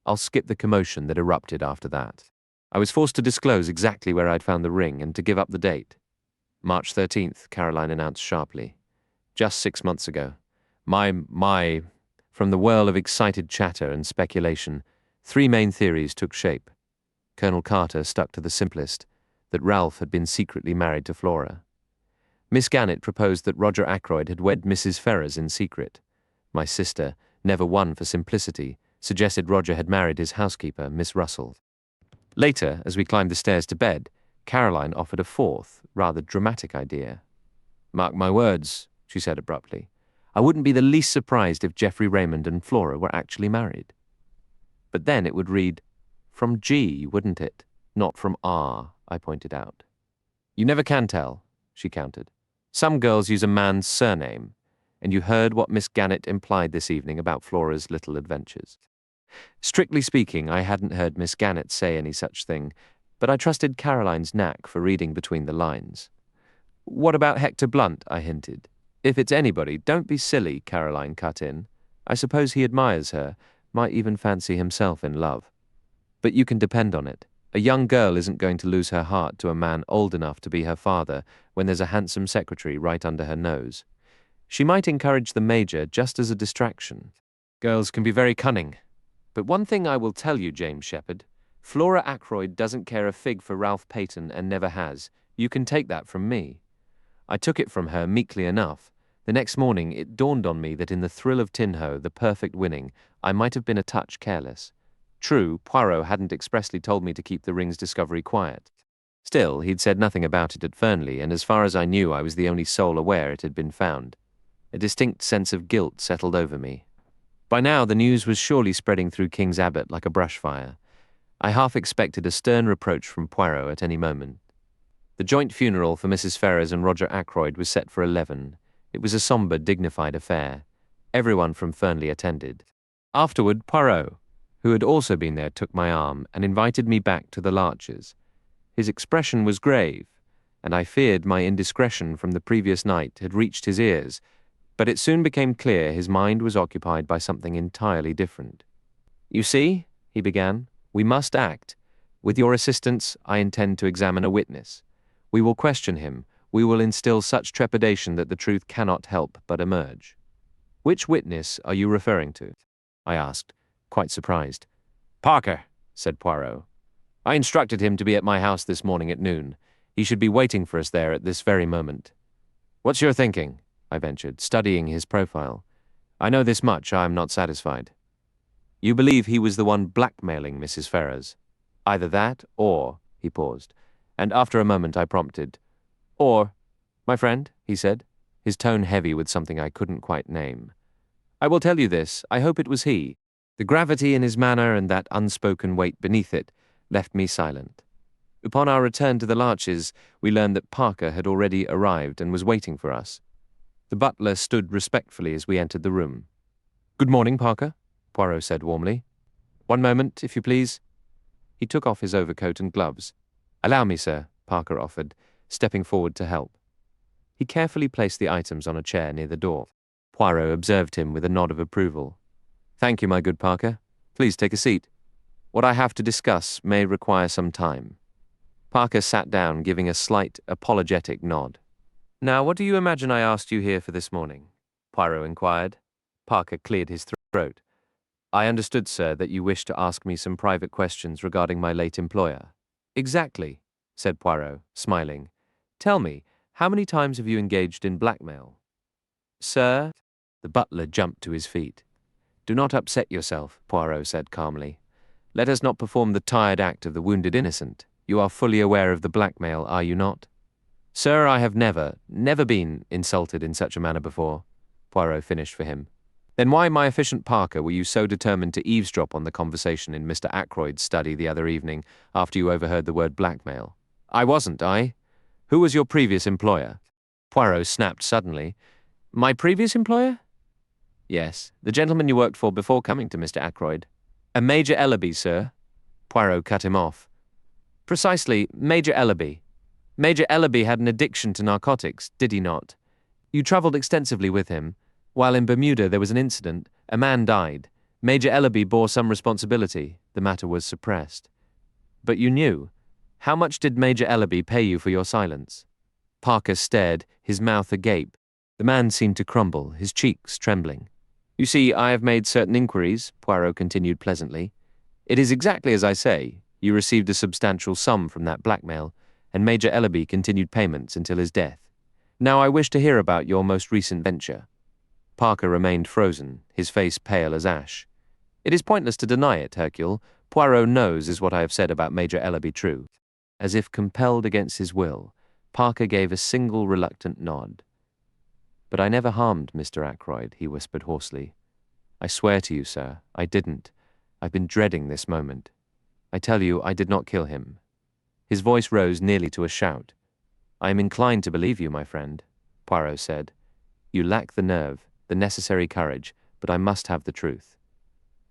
I'll skip the commotion that erupted after that. I was forced to disclose exactly where I'd found the ring and to give up the date. March 13th, Caroline announced sharply. Just 6 months ago. From the whirl of excited chatter and speculation, 3 main theories took shape. Colonel Carter stuck to the simplest, that Ralph had been secretly married to Flora. Miss Gannett proposed that Roger Ackroyd had wed Mrs. Ferrers in secret. My sister, never one for simplicity, suggested Roger had married his housekeeper, Miss Russell. Later, as we climbed the stairs to bed, Caroline offered a fourth, rather dramatic idea. Mark my words, she said abruptly. I wouldn't be the least surprised if Geoffrey Raymond and Flora were actually married. But then it would read, from G, wouldn't it? Not from R, I pointed out. You never can tell, she countered. Some girls use a man's surname, and you heard what Miss Gannett implied this evening about Flora's little adventures. Strictly speaking, I hadn't heard Miss Gannett say any such thing, but I trusted Caroline's knack for reading between the lines. What about Hector Blunt, I hinted. If it's anybody, don't be silly, Caroline cut in. I suppose he admires her, might even fancy himself in love. But you can depend on it. A young girl isn't going to lose her heart to a man old enough to be her father when there's a handsome secretary right under her nose. She might encourage the Major just as a distraction. Girls can be very cunning. But one thing I will tell you, James Shepard, Flora Ackroyd doesn't care a fig for Ralph Peyton and never has. You can take that from me. I took it from her meekly enough. The next morning it dawned on me that in the thrill of Tin Ho, the perfect winning, I might have been a touch careless. True, Poirot hadn't expressly told me to keep the ring's discovery quiet. Still, he'd said nothing about it at Fernley, and as far as I knew, I was the only soul aware it had been found. A distinct sense of guilt settled over me. By now, the news was surely spreading through King's Abbot like a brushfire. I half expected a stern reproach from Poirot at any moment. The joint funeral for Mrs. Ferrers and Roger Ackroyd was set for 11. It was a sombre, dignified affair. Everyone from Fernley attended. Afterward, Poirot, who had also been there, took my arm and invited me back to the Larches. His expression was grave, and I feared my indiscretion from the previous night had reached his ears, but it soon became clear his mind was occupied by something entirely different. You see, he began, we must act. With your assistance, I intend to examine a witness. We will question him. We will instill such trepidation that the truth cannot help but emerge. Which witness are you referring to? I asked, quite surprised. Parker, said Poirot. I instructed him to be at my house this morning at noon. He should be waiting for us there at this very moment. What's your thinking? I ventured, studying his profile. I know this much, I am not satisfied. You believe he was the one blackmailing Mrs. Ferrers. Either that, or, he paused, and after a moment I prompted, or, my friend, he said, his tone heavy with something I couldn't quite name. I will tell you this, I hope it was he. The gravity in his manner and that unspoken weight beneath it left me silent. Upon our return to the Larches, we learned that Parker had already arrived and was waiting for us. The butler stood respectfully as we entered the room. Good morning, Parker, Poirot said warmly. One moment, if you please. He took off his overcoat and gloves. Allow me, sir, Parker offered, stepping forward to help. He carefully placed the items on a chair near the door. Poirot observed him with a nod of approval. Thank you, my good Parker. Please take a seat. What I have to discuss may require some time. Parker sat down, giving a slight, apologetic nod. Now, what do you imagine I asked you here for this morning? Poirot inquired. Parker cleared his throat. I understood, sir, that you wished to ask me some private questions regarding my late employer. Exactly, said Poirot, smiling. Tell me, how many times have you engaged in blackmail? Sir? The butler jumped to his feet. Do not upset yourself, Poirot said calmly. Let us not perform the tired act of the wounded innocent. You are fully aware of the blackmail, are you not? Sir, I have never been insulted in such a manner before, Poirot finished for him. Then why, my efficient Parker, were you so determined to eavesdrop on the conversation in Mr. Ackroyd's study the other evening after you overheard the word blackmail? I wasn't, I. Who was your previous employer? Poirot snapped suddenly. My previous employer? Yes, the gentleman you worked for before coming to Mr. Ackroyd. A Major Ellaby, sir. Poirot cut him off. Precisely, Major Ellaby. Major Ellaby had an addiction to narcotics, did he not? You travelled extensively with him. While in Bermuda there was an incident. A man died. Major Ellaby bore some responsibility. The matter was suppressed. But you knew. How much did Major Ellaby pay you for your silence? Parker stared, his mouth agape. The man seemed to crumble, his cheeks trembling. You see, I have made certain inquiries, Poirot continued pleasantly. It is exactly as I say. You received a substantial sum from that blackmail, and Major Ellaby continued payments until his death. Now I wish to hear about your most recent venture. Parker remained frozen, his face pale as ash. It is pointless to deny it, Hercule. Poirot knows is what I have said about Major Ellaby true. As if compelled against his will, Parker gave a single reluctant nod. But I never harmed Mr. Ackroyd, he whispered hoarsely. I swear to you, sir, I didn't. I've been dreading this moment. I tell you, I did not kill him. His voice rose nearly to a shout. I am inclined to believe you, my friend, Poirot said. You lack the nerve, the necessary courage, but I must have the truth.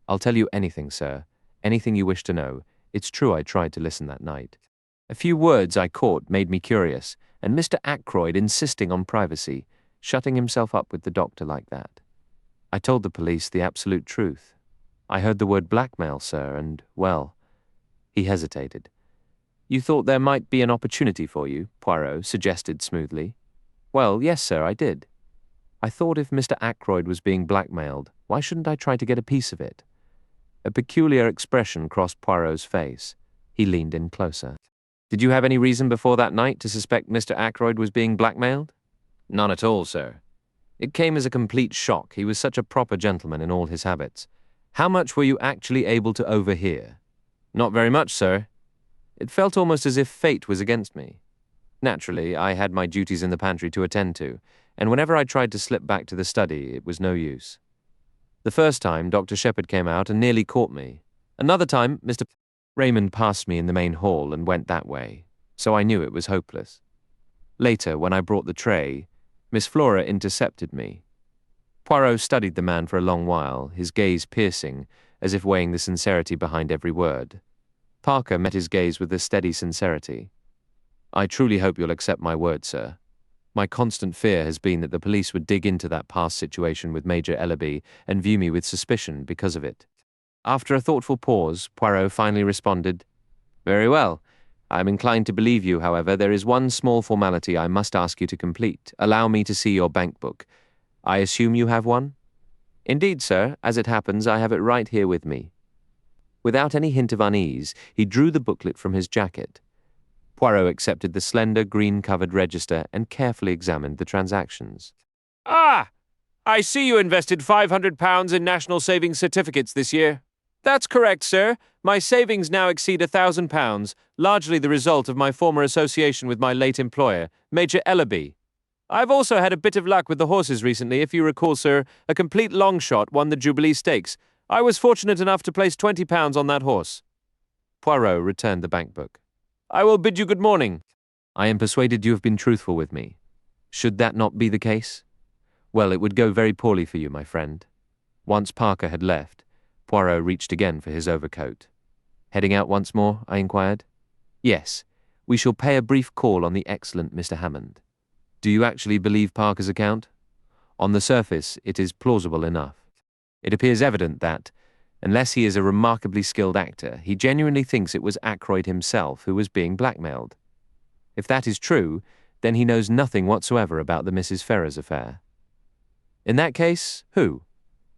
I'll tell you anything, sir, anything you wish to know. It's true I tried to listen that night. A few words I caught made me curious, and Mr. Ackroyd insisting on privacy, shutting himself up with the doctor like that. I told the police the absolute truth. I heard the word blackmail, sir, and, well, he hesitated. You thought there might be an opportunity for you, Poirot suggested smoothly. Well, yes, sir, I did. I thought if Mr. Ackroyd was being blackmailed, why shouldn't I try to get a piece of it? A peculiar expression crossed Poirot's face. He leaned in closer. Did you have any reason before that night to suspect Mr. Ackroyd was being blackmailed? None at all, sir. It came as a complete shock. He was such a proper gentleman in all his habits. How much were you actually able to overhear? Not very much, sir. It felt almost as if fate was against me. Naturally, I had my duties in the pantry to attend to, and whenever I tried to slip back to the study, it was no use. The first time, Dr. Shepherd came out and nearly caught me. Another time, Mr. Raymond passed me in the main hall and went that way, so I knew it was hopeless. Later, when I brought the tray, Miss Flora intercepted me. Poirot studied the man for a long while, his gaze piercing, as if weighing the sincerity behind every word. Parker met his gaze with a steady sincerity. I truly hope you'll accept my word, sir. My constant fear has been that the police would dig into that past situation with Major Ellaby and view me with suspicion because of it. After a thoughtful pause, Poirot finally responded, Very well. I am inclined to believe you, however. There is one small formality I must ask you to complete. Allow me to see your bank book. I assume you have one? Indeed, sir. As it happens, I have it right here with me. Without any hint of unease, he drew the booklet from his jacket. Poirot accepted the slender, green-covered register and carefully examined the transactions. Ah! I see you invested £500 in National Savings Certificates this year. That's correct, sir. My savings now exceed £1,000, largely the result of my former association with my late employer, Major Ellaby. I've also had a bit of luck with the horses recently. If you recall, sir, a complete long shot won the Jubilee Stakes. I was fortunate enough to place £20 on that horse. Poirot returned the bank book. I will bid you good morning. I am persuaded you have been truthful with me. Should that not be the case? Well, it would go very poorly for you, my friend. Once Parker had left, Poirot reached again for his overcoat. Heading out once more? I inquired. Yes, we shall pay a brief call on the excellent Mr. Hammond. Do you actually believe Parker's account? On the surface, it is plausible enough. It appears evident that, unless he is a remarkably skilled actor, he genuinely thinks it was Ackroyd himself who was being blackmailed. If that is true, then he knows nothing whatsoever about the Mrs. Ferrers affair. In that case, who?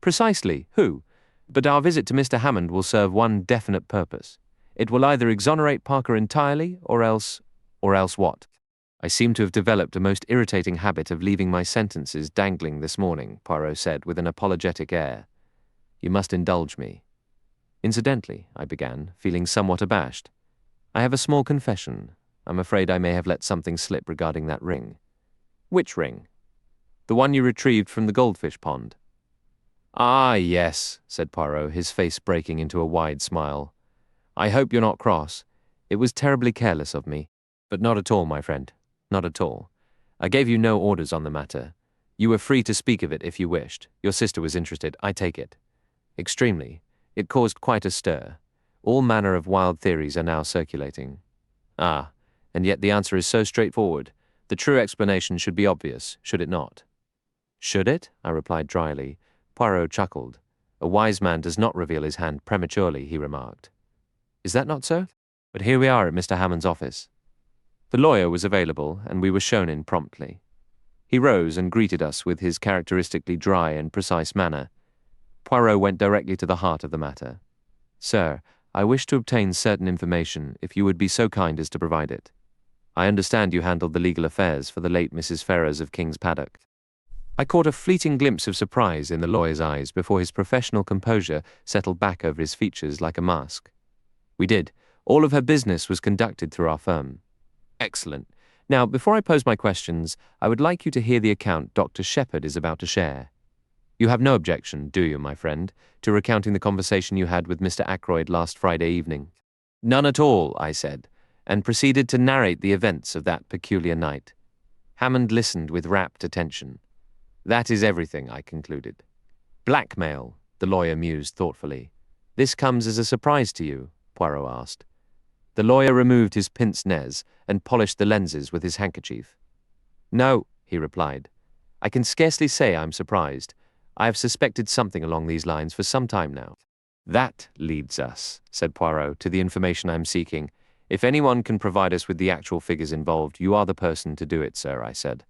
Precisely, who? But our visit to Mr. Hammond will serve one definite purpose. It will either exonerate Parker entirely, or else what? I seem to have developed a most irritating habit of leaving my sentences dangling this morning, Poirot said with an apologetic air. You must indulge me. Incidentally, I began, feeling somewhat abashed. I have a small confession. I'm afraid I may have let something slip regarding that ring. Which ring? The one you retrieved from the goldfish pond. Ah, yes, said Poirot, his face breaking into a wide smile. I hope you're not cross. It was terribly careless of me. But not at all, my friend. Not at all. I gave you no orders on the matter. You were free to speak of it if you wished. Your sister was interested, I take it. Extremely. It caused quite a stir. All manner of wild theories are now circulating. Ah, and yet the answer is so straightforward. The true explanation should be obvious, should it not? Should it? I replied dryly. Poirot chuckled. A wise man does not reveal his hand prematurely, he remarked. Is that not so? But here we are at Mr. Hammond's office. The lawyer was available, and we were shown in promptly. He rose and greeted us with his characteristically dry and precise manner. Poirot went directly to the heart of the matter. Sir, I wish to obtain certain information, if you would be so kind as to provide it. I understand you handled the legal affairs for the late Mrs. Ferrers of King's Paddock. I caught a fleeting glimpse of surprise in the lawyer's eyes before his professional composure settled back over his features like a mask. We did. All of her business was conducted through our firm. Excellent. Now, before I pose my questions, I would like you to hear the account Dr. Shepherd is about to share. You have no objection, do you, my friend, to recounting the conversation you had with Mr. Ackroyd last Friday evening? None at all, I said, and proceeded to narrate the events of that peculiar night. Hammond listened with rapt attention. That is everything, I concluded. Blackmail, the lawyer mused thoughtfully. This comes as a surprise to you, Poirot asked. The lawyer removed his pince-nez and polished the lenses with his handkerchief. No, he replied. I can scarcely say I'm surprised. I have suspected something along these lines for some time now. That leads us, said Poirot, to the information I'm seeking. If anyone can provide us with the actual figures involved, you are the person to do it, sir, I said.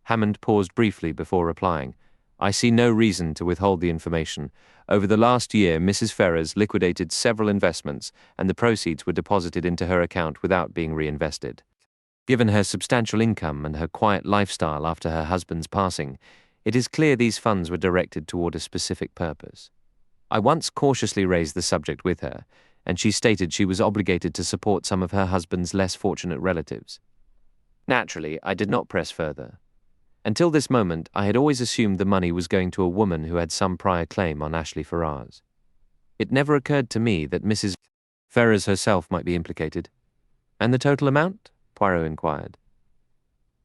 Hammond paused briefly before replying. I see no reason to withhold the information. Over the last year, Mrs. Ferrers liquidated several investments, and the proceeds were deposited into her account without being reinvested. Given her substantial income and her quiet lifestyle after her husband's passing, it is clear these funds were directed toward a specific purpose. I once cautiously raised the subject with her, and she stated she was obligated to support some of her husband's less fortunate relatives. Naturally, I did not press further. Until this moment, I had always assumed the money was going to a woman who had some prior claim on Ashley Ferrars. It never occurred to me that Mrs. Ferrers herself might be implicated. And the total amount? Poirot inquired.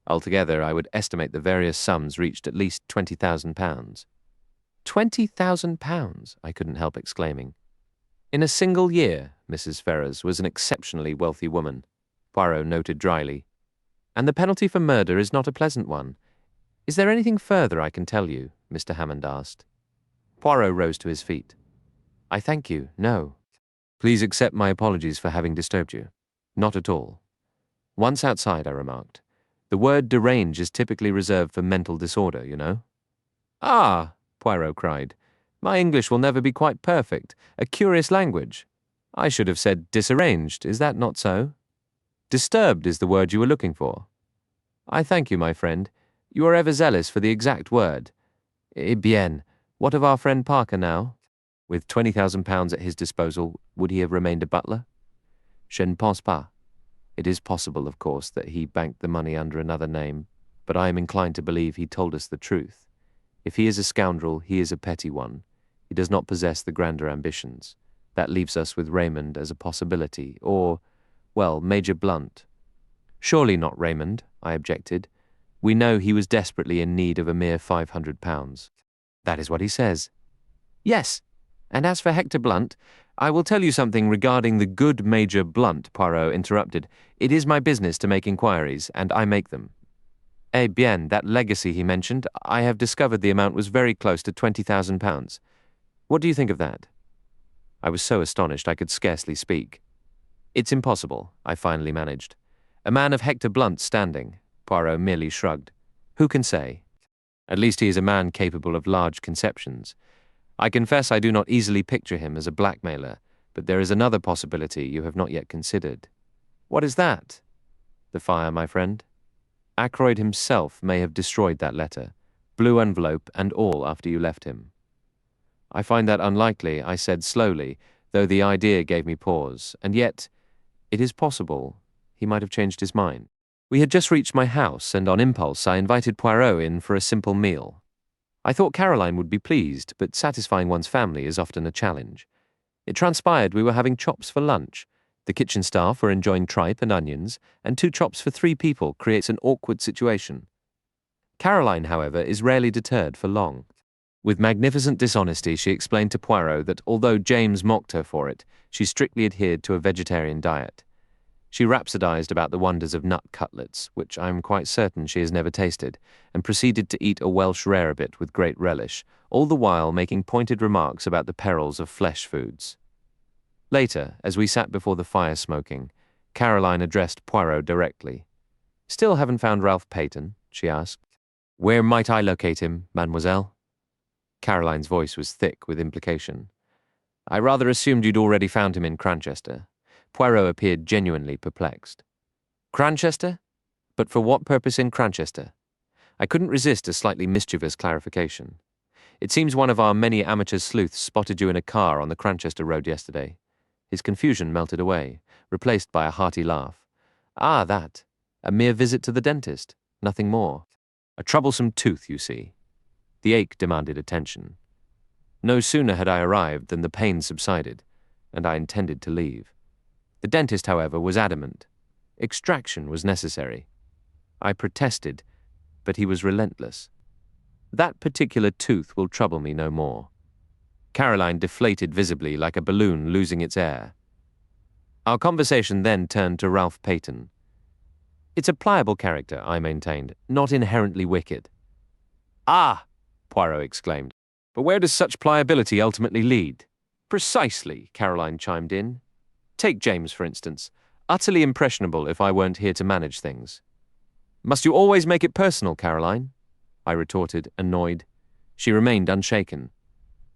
Altogether, I would estimate the various sums reached at least £20,000. £20,000, I couldn't help exclaiming. In a single year, Mrs. Ferrers was an exceptionally wealthy woman, Poirot noted dryly. And the penalty for murder is not a pleasant one. Is there anything further I can tell you? Mr. Hammond asked. Poirot rose to his feet. I thank you, no. Please accept my apologies for having disturbed you. Not at all. Once outside, I remarked. The word derange is typically reserved for mental disorder, you know. Ah, Poirot cried. My English will never be quite perfect. A curious language. I should have said disarranged, is that not so? Disturbed is the word you were looking for. I thank you, my friend. You are ever zealous for the exact word. Eh bien, what of our friend Parker now? With £20,000 at his disposal, would he have remained a butler? Je ne pense pas. It is possible, of course, that he banked the money under another name, but I am inclined to believe he told us the truth. If he is a scoundrel, he is a petty one. He does not possess the grander ambitions. That leaves us with Raymond as a possibility, or, well, Major Blunt. Surely not Raymond, I objected. We know he was desperately in need of a mere £500. That is what he says. Yes, and as for Hector Blunt, I will tell you something regarding the good Major Blunt, Poirot interrupted. It is my business to make inquiries, and I make them. Eh bien, that legacy he mentioned, I have discovered the amount was very close to £20,000. What do you think of that? I was so astonished I could scarcely speak. It's impossible, I finally managed. A man of Hector Blunt's standing. Poirot merely shrugged. Who can say? At least he is a man capable of large conceptions. I confess I do not easily picture him as a blackmailer, but there is another possibility you have not yet considered. What is that? The fire, my friend. Ackroyd himself may have destroyed that letter, blue envelope and all, after you left him. I find that unlikely, I said slowly, though the idea gave me pause, and yet, it is possible he might have changed his mind. We had just reached my house, and on impulse I invited Poirot in for a simple meal. I thought Caroline would be pleased, but satisfying one's family is often a challenge. It transpired we were having chops for lunch. The kitchen staff were enjoying tripe and onions, and 2 chops for 3 people creates an awkward situation. Caroline, however, is rarely deterred for long. With magnificent dishonesty, she explained to Poirot that although James mocked her for it, she strictly adhered to a vegetarian diet. She rhapsodized about the wonders of nut cutlets, which I am quite certain she has never tasted, and proceeded to eat a Welsh rarebit with great relish, all the while making pointed remarks about the perils of flesh foods. Later, as we sat before the fire smoking, Caroline addressed Poirot directly. "Still haven't found Ralph Peyton?" she asked. "Where might I locate him, mademoiselle?" Caroline's voice was thick with implication. "I rather assumed you'd already found him in Cranchester." Poirot appeared genuinely perplexed. "Cranchester? But for what purpose in Cranchester?" I couldn't resist a slightly mischievous clarification. "It seems one of our many amateur sleuths spotted you in a car on the Cranchester road yesterday." His confusion melted away, replaced by a hearty laugh. "Ah, that. A mere visit to the dentist. Nothing more. A troublesome tooth, you see." The ache demanded attention. No sooner had I arrived than the pain subsided, and I intended to leave. The dentist, however, was adamant. Extraction was necessary. I protested, but he was relentless. "That particular tooth will trouble me no more." Caroline deflated visibly like a balloon losing its air. Our conversation then turned to Ralph Peyton. "It's a pliable character," I maintained, "not inherently wicked." "Ah!" Poirot exclaimed. "But where does such pliability ultimately lead?" "Precisely," Caroline chimed in. "Take James, for instance. Utterly impressionable if I weren't here to manage things." "Must you always make it personal, Caroline?" I retorted, annoyed. She remained unshaken.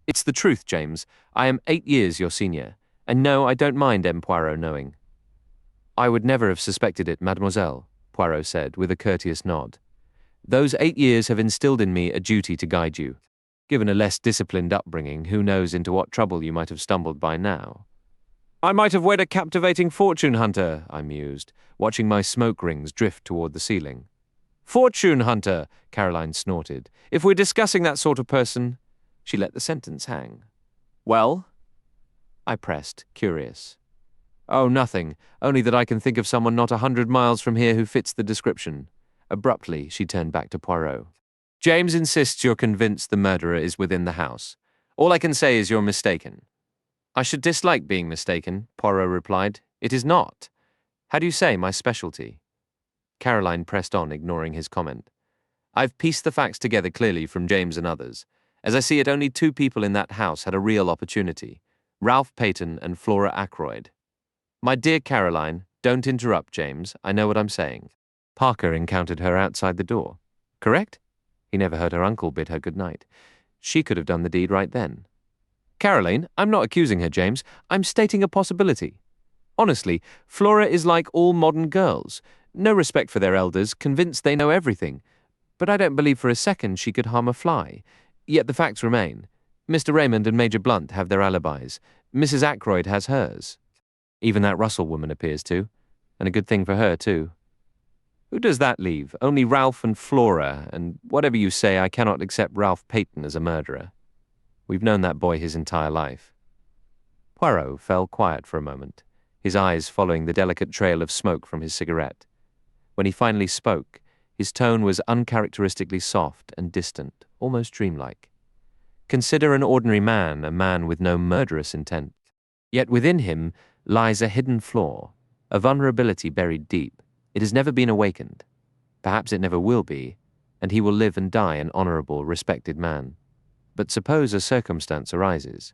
"It's the truth, James. I am 8 years your senior, and no, I don't mind M. Poirot knowing." "I would never have suspected it, mademoiselle," Poirot said, with a courteous nod. "Those 8 years have instilled in me a duty to guide you. Given a less disciplined upbringing, who knows into what trouble you might have stumbled by now." "I might have wed a captivating fortune hunter," I mused, watching my smoke rings drift toward the ceiling. "Fortune hunter," Caroline snorted. "If we're discussing that sort of person—" She let the sentence hang. "Well?" I pressed, curious. "Oh, nothing. Only that I can think of someone not 100 miles from here who fits the description." Abruptly, she turned back to Poirot. "James insists you're convinced the murderer is within the house. All I can say is you're mistaken." "I should dislike being mistaken," Poirot replied. "It is not. How do you say, my specialty?" Caroline pressed on, ignoring his comment. "I've pieced the facts together clearly from James and others. As I see it, only 2 people in that house had a real opportunity, Ralph Peyton and Flora Ackroyd." "My dear Caroline, don't interrupt James. I know what I'm saying." Parker encountered her outside the door. Correct? He never heard her uncle bid her good night. She could have done the deed right then. "Caroline, I'm not accusing her, James. I'm stating a possibility. Honestly, Flora is like all modern girls. No respect for their elders, convinced they know everything. But I don't believe for a second she could harm a fly. Yet the facts remain. Mr. Raymond and Major Blunt have their alibis. Mrs. Ackroyd has hers. Even that Russell woman appears to, and a good thing for her, too. Who does that leave? Only Ralph and Flora, and whatever you say, I cannot accept Ralph Peyton as a murderer. We've known that boy his entire life. Poirot fell quiet for a moment, his eyes following the delicate trail of smoke from his cigarette. When he finally spoke, his tone was uncharacteristically soft and distant, almost dreamlike. Consider an ordinary man, a man with no murderous intent. Yet within him lies a hidden flaw, a vulnerability buried deep. It has never been awakened. Perhaps it never will be, and he will live and die an honorable, respected man. But suppose a circumstance arises.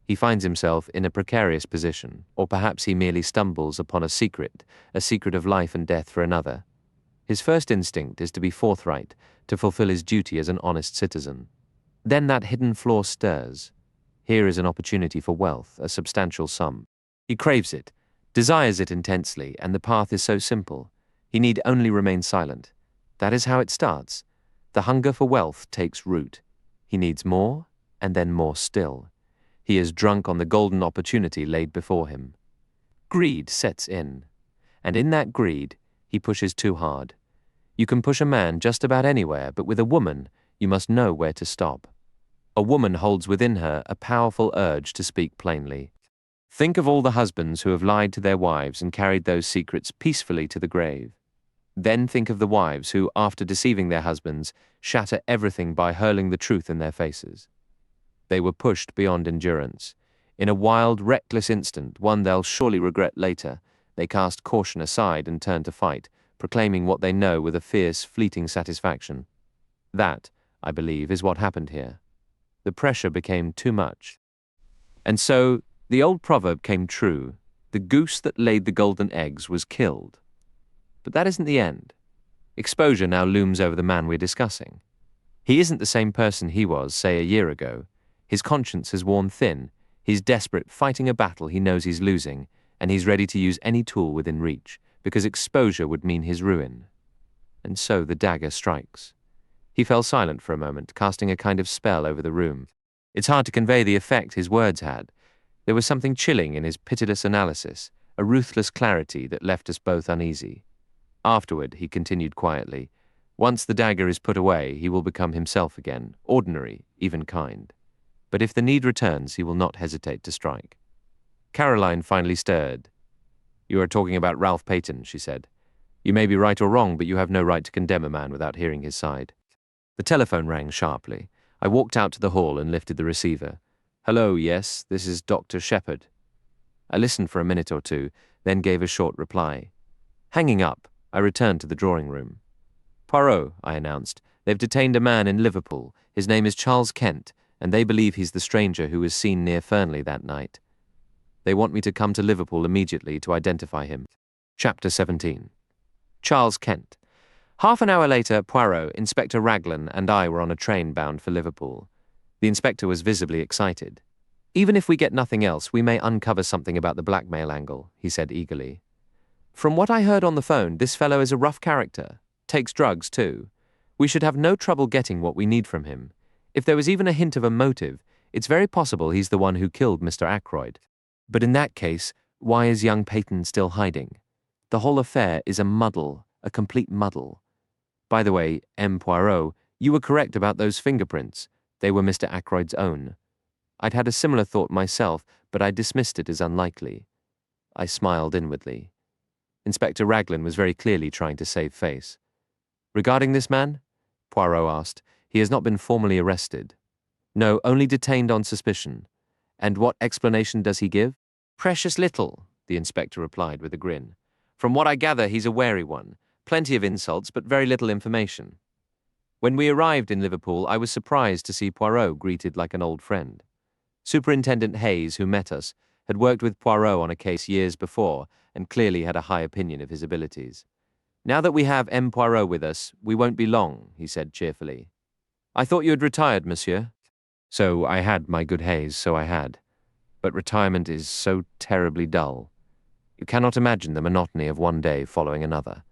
He finds himself in a precarious position, or perhaps he merely stumbles upon a secret of life and death for another. His first instinct is to be forthright, to fulfill his duty as an honest citizen. Then that hidden flaw stirs. Here is an opportunity for wealth, a substantial sum. He craves it, desires it intensely, and the path is so simple. He need only remain silent. That is how it starts. The hunger for wealth takes root. He needs more, and then more still. He is drunk on the golden opportunity laid before him. Greed sets in, and in that greed, he pushes too hard. You can push a man just about anywhere, but with a woman, you must know where to stop. A woman holds within her a powerful urge to speak plainly. Think of all the husbands who have lied to their wives and carried those secrets peacefully to the grave. Then think of the wives who, after deceiving their husbands, shatter everything by hurling the truth in their faces. They were pushed beyond endurance. In a wild, reckless instant, one they'll surely regret later, they cast caution aside and turn to fight, proclaiming what they know with a fierce, fleeting satisfaction. That, I believe, is what happened here. The pressure became too much. And so, the old proverb came true. The goose that laid the golden eggs was killed. But that isn't the end. Exposure now looms over the man we're discussing. He isn't the same person he was, say, a year ago. His conscience has worn thin. He's desperate, fighting a battle he knows he's losing, and he's ready to use any tool within reach, because exposure would mean his ruin. And so the dagger strikes. He fell silent for a moment, casting a kind of spell over the room. It's hard to convey the effect his words had. There was something chilling in his pitiless analysis, a ruthless clarity that left us both uneasy. Afterward, he continued quietly, once the dagger is put away, he will become himself again, ordinary, even kind. But if the need returns, he will not hesitate to strike. Caroline finally stirred. You are talking about Ralph Peyton, she said. You may be right or wrong, but you have no right to condemn a man without hearing his side. The telephone rang sharply. I walked out to the hall and lifted the receiver. Hello, yes, this is Dr. Shepherd. I listened for a minute or two, then gave a short reply. Hanging up, I returned to the drawing room. Poirot, I announced, they've detained a man in Liverpool. His name is Charles Kent, and they believe he's the stranger who was seen near Fernley that night. They want me to come to Liverpool immediately to identify him. Chapter 17. Charles Kent. Half an hour later, Poirot, Inspector Raglan, and I were on a train bound for Liverpool. The inspector was visibly excited. Even if we get nothing else, we may uncover something about the blackmail angle, he said eagerly. From what I heard on the phone, this fellow is a rough character. Takes drugs, too. We should have no trouble getting what we need from him. If there was even a hint of a motive, it's very possible he's the one who killed Mr. Ackroyd. But in that case, why is young Peyton still hiding? The whole affair is a muddle, a complete muddle. By the way, M. Poirot, you were correct about those fingerprints. They were Mr. Ackroyd's own. I'd had a similar thought myself, but I dismissed it as unlikely. I smiled inwardly. Inspector Raglan was very clearly trying to save face. Regarding this man? Poirot asked. He has not been formally arrested. No, only detained on suspicion. And what explanation does he give? Precious little, the inspector replied with a grin. From what I gather, he's a wary one. Plenty of insults, but very little information. When we arrived in Liverpool, I was surprised to see Poirot greeted like an old friend. Superintendent Hayes, who met us, had worked with Poirot on a case years before and clearly had a high opinion of his abilities. Now that we have M. Poirot with us, we won't be long, he said cheerfully. I thought you had retired, monsieur. So I had, my good Hayes, so I had. But retirement is so terribly dull. You cannot imagine the monotony of one day following another.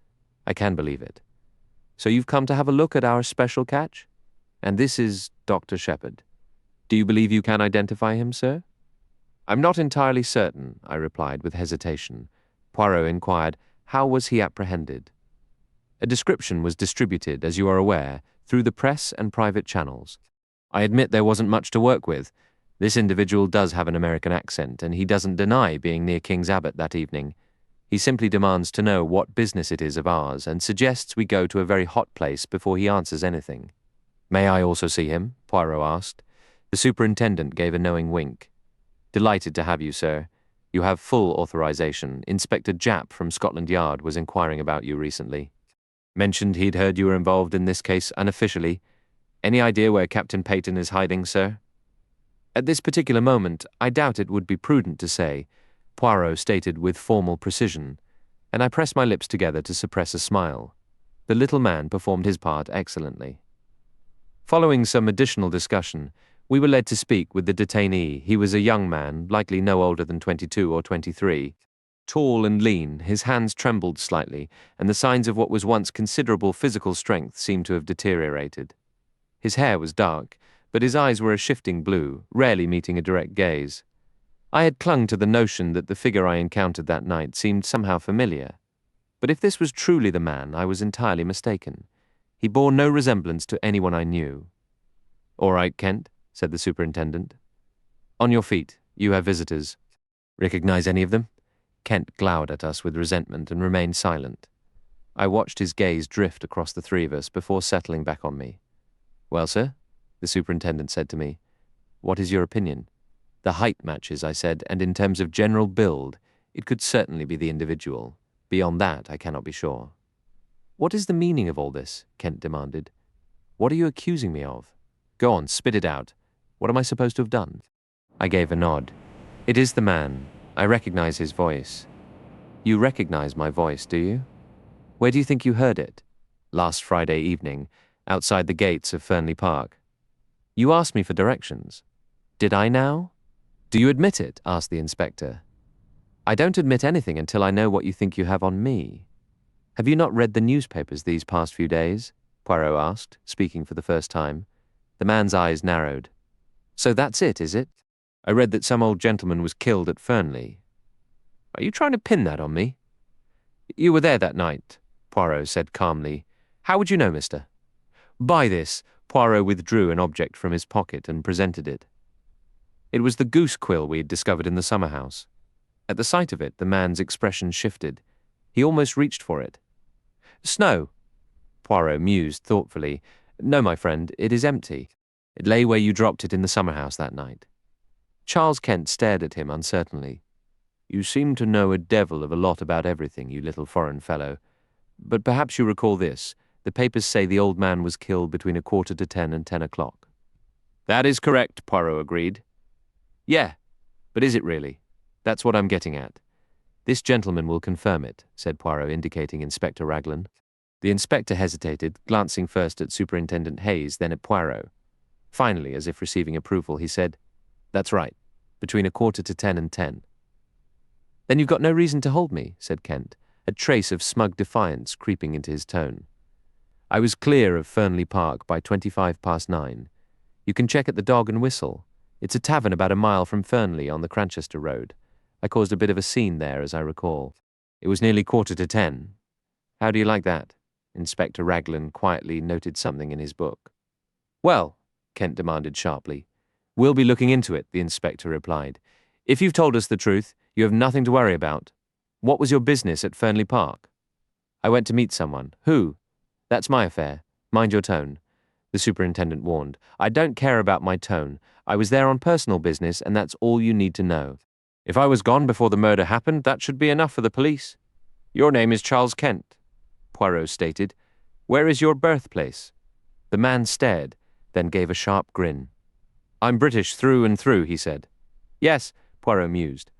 I can believe it. So you've come to have a look at our special catch? And this is Dr. Shepherd. Do you believe you can identify him, sir? I'm not entirely certain, I replied with hesitation. Poirot inquired, how was he apprehended? A description was distributed, as you are aware, through the press and private channels. I admit there wasn't much to work with. This individual does have an American accent, and he doesn't deny being near King's Abbot that evening. He simply demands to know what business it is of ours, and suggests we go to a very hot place before he answers anything. May I also see him? Poirot asked. The superintendent gave a knowing wink. Delighted to have you, sir. You have full authorization. Inspector Japp from Scotland Yard was inquiring about you recently. Mentioned he'd heard you were involved in this case unofficially. Any idea where Captain Peyton is hiding, sir? At this particular moment, I doubt it would be prudent to say, Poirot stated with formal precision, and I pressed my lips together to suppress a smile. The little man performed his part excellently. Following some additional discussion, we were led to speak with the detainee. He was a young man, likely no older than 22 or 23. Tall and lean, his hands trembled slightly, and the signs of what was once considerable physical strength seemed to have deteriorated. His hair was dark, but his eyes were a shifting blue, rarely meeting a direct gaze. I had clung to the notion that the figure I encountered that night seemed somehow familiar. But if this was truly the man, I was entirely mistaken. He bore no resemblance to anyone I knew. All right, Kent, said the superintendent. On your feet. You have visitors. Recognize any of them? Kent glowered at us with resentment and remained silent. I watched his gaze drift across the three of us before settling back on me. Well, sir, the superintendent said to me, what is your opinion? The height matches, I said, and in terms of general build, it could certainly be the individual. Beyond that, I cannot be sure. What is the meaning of all this? Kent demanded. What are you accusing me of? Go on, spit it out. What am I supposed to have done? I gave a nod. It is the man. I recognize his voice. You recognize my voice, do you? Where do you think you heard it? Last Friday evening, outside the gates of Fernley Park. You asked me for directions. Did I now? Do you admit it? Asked the inspector. I don't admit anything until I know what you think you have on me. Have you not read the newspapers these past few days? Poirot asked, speaking for the first time. The man's eyes narrowed. So that's it, is it? I read that some old gentleman was killed at Fernley. Are you trying to pin that on me? You were there that night, Poirot said calmly. How would you know, mister? By this, Poirot withdrew an object from his pocket and presented it. It was the goose quill we had discovered in the summer house. At the sight of it, the man's expression shifted. He almost reached for it. Snow. Poirot mused thoughtfully. No, my friend, it is empty. It lay where you dropped it in the summer house that night. Charles Kent stared at him uncertainly. You seem to know a devil of a lot about everything, you little foreign fellow. But perhaps you recall this. The papers say the old man was killed between 9:45 and 10 o'clock. That is correct, Poirot agreed. Yeah, but is it really? That's what I'm getting at. This gentleman will confirm it, said Poirot, indicating Inspector Raglan. The inspector hesitated, glancing first at Superintendent Hayes, then at Poirot. Finally, as if receiving approval, he said, That's right, between 9:45 and 10. Then you've got no reason to hold me, said Kent, a trace of smug defiance creeping into his tone. I was clear of Fernley Park by 9:25. You can check at the Dog and Whistle. It's a tavern about a mile from Fernley on the Cranchester Road. I caused a bit of a scene there, as I recall. It was nearly 9:45. How do you like that? Inspector Raglan quietly noted something in his book. Well, Kent demanded sharply. We'll be looking into it, the inspector replied. If you've told us the truth, you have nothing to worry about. What was your business at Fernley Park? I went to meet someone. Who? That's my affair. Mind your tone. The superintendent warned. I don't care about my tone. I was there on personal business, and that's all you need to know. If I was gone before the murder happened, that should be enough for the police. Your name is Charles Kent, Poirot stated. Where is your birthplace? The man stared, then gave a sharp grin. I'm British through and through, he said. Yes, Poirot mused.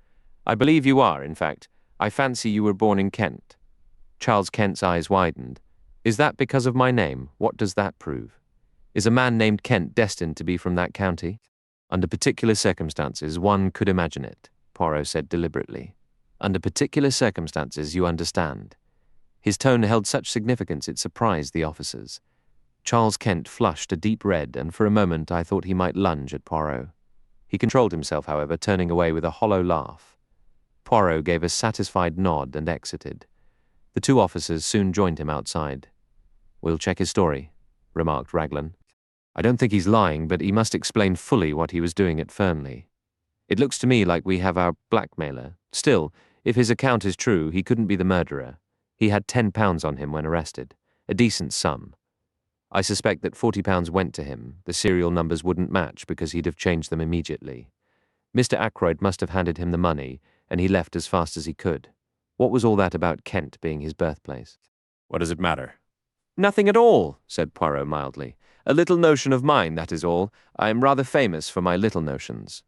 I believe you are, in fact. I fancy you were born in Kent. Charles Kent's eyes widened. Is that because of my name? What does that prove? Is a man named Kent destined to be from that county? Under particular circumstances, one could imagine it, Poirot said deliberately. Under particular circumstances, you understand. His tone held such significance it surprised the officers. Charles Kent flushed a deep red, and for a moment I thought he might lunge at Poirot. He controlled himself, however, turning away with a hollow laugh. Poirot gave a satisfied nod and exited. The two officers soon joined him outside. "We'll check his story," remarked Raglan. "I don't think he's lying, but he must explain fully what he was doing at Fernley. It looks to me like we have our blackmailer. Still, if his account is true, he couldn't be the murderer. He had £10 on him when arrested, a decent sum. I suspect that £40 went to him. The serial numbers wouldn't match because he'd have changed them immediately. Mr. Ackroyd must have handed him the money, and he left as fast as he could. What was all that about Kent being his birthplace?" What does it matter? "Nothing at all," said Poirot mildly. "A little notion of mine, that is all. I am rather famous for my little notions."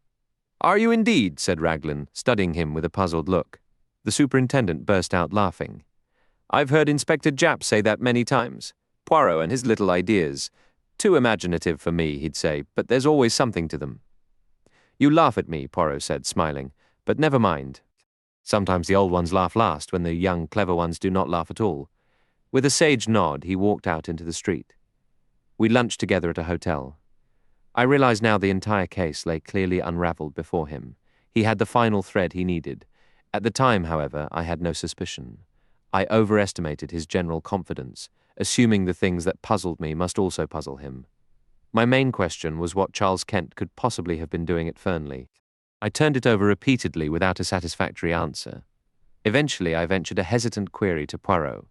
"Are you indeed?" said Raglan, studying him with a puzzled look. The superintendent burst out laughing. "I've heard Inspector Japp say that many times. Poirot and his little ideas. Too imaginative for me, he'd say, but there's always something to them." "You laugh at me," Poirot said, smiling, "but never mind. Sometimes the old ones laugh last when the young, clever ones do not laugh at all." With a sage nod, he walked out into the street. We lunched together at a hotel. I realized now the entire case lay clearly unraveled before him. He had the final thread he needed. At the time, however, I had no suspicion. I overestimated his general confidence, assuming the things that puzzled me must also puzzle him. My main question was what Charles Kent could possibly have been doing at Fernley. I turned it over repeatedly without a satisfactory answer. Eventually, I ventured a hesitant query to Poirot.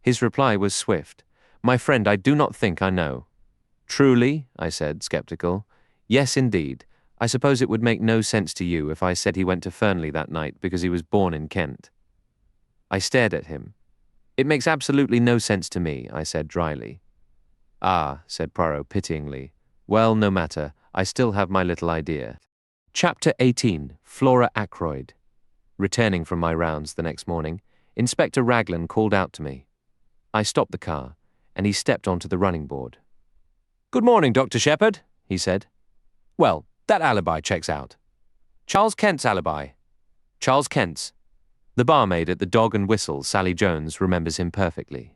His reply was swift. "My friend, I do not think I know." "Truly?" I said, skeptical. "Yes, indeed. I suppose it would make no sense to you if I said he went to Fernley that night because he was born in Kent." I stared at him. "It makes absolutely no sense to me," I said dryly. "Ah," said Poirot pityingly. "Well, no matter. I still have my little idea." Chapter 18. Flora Ackroyd. Returning from my rounds the next morning, Inspector Raglan called out to me. I stopped the car, and he stepped onto the running board. "Good morning, Dr. Shepherd," he said. "Well, that alibi checks out." "Charles Kent's alibi." "Charles Kent's." The barmaid at the Dog and Whistle, Sally Jones, remembers him perfectly.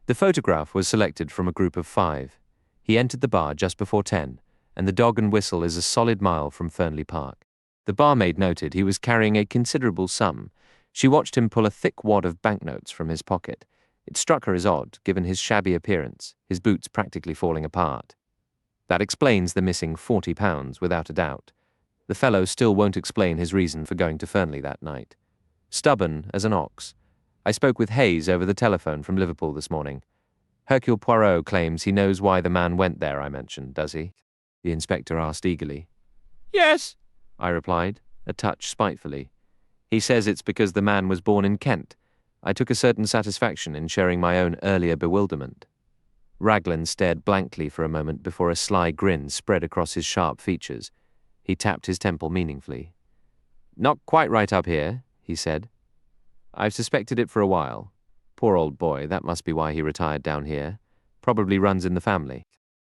The photograph was selected from a group of 5. He entered the bar just before 10, and the Dog and Whistle is a solid mile from Fernley Park. The barmaid noted he was carrying a considerable sum. She watched him pull a thick wad of banknotes from his pocket. It struck her as odd, given his shabby appearance, his boots practically falling apart. That explains the missing £40, without a doubt. The fellow still won't explain his reason for going to Fernley that night. Stubborn as an ox. I spoke with Hayes over the telephone from Liverpool this morning. Hercule Poirot claims he knows why the man went there, I mentioned, does he? The inspector asked eagerly. "Yes," I replied, a touch spitefully. "He says it's because the man was born in Kent." I took a certain satisfaction in sharing my own earlier bewilderment. Raglan stared blankly for a moment before a sly grin spread across his sharp features. He tapped his temple meaningfully. "Not quite right up here," he said. "I've suspected it for a while. Poor old boy, that must be why he retired down here. Probably runs in the family.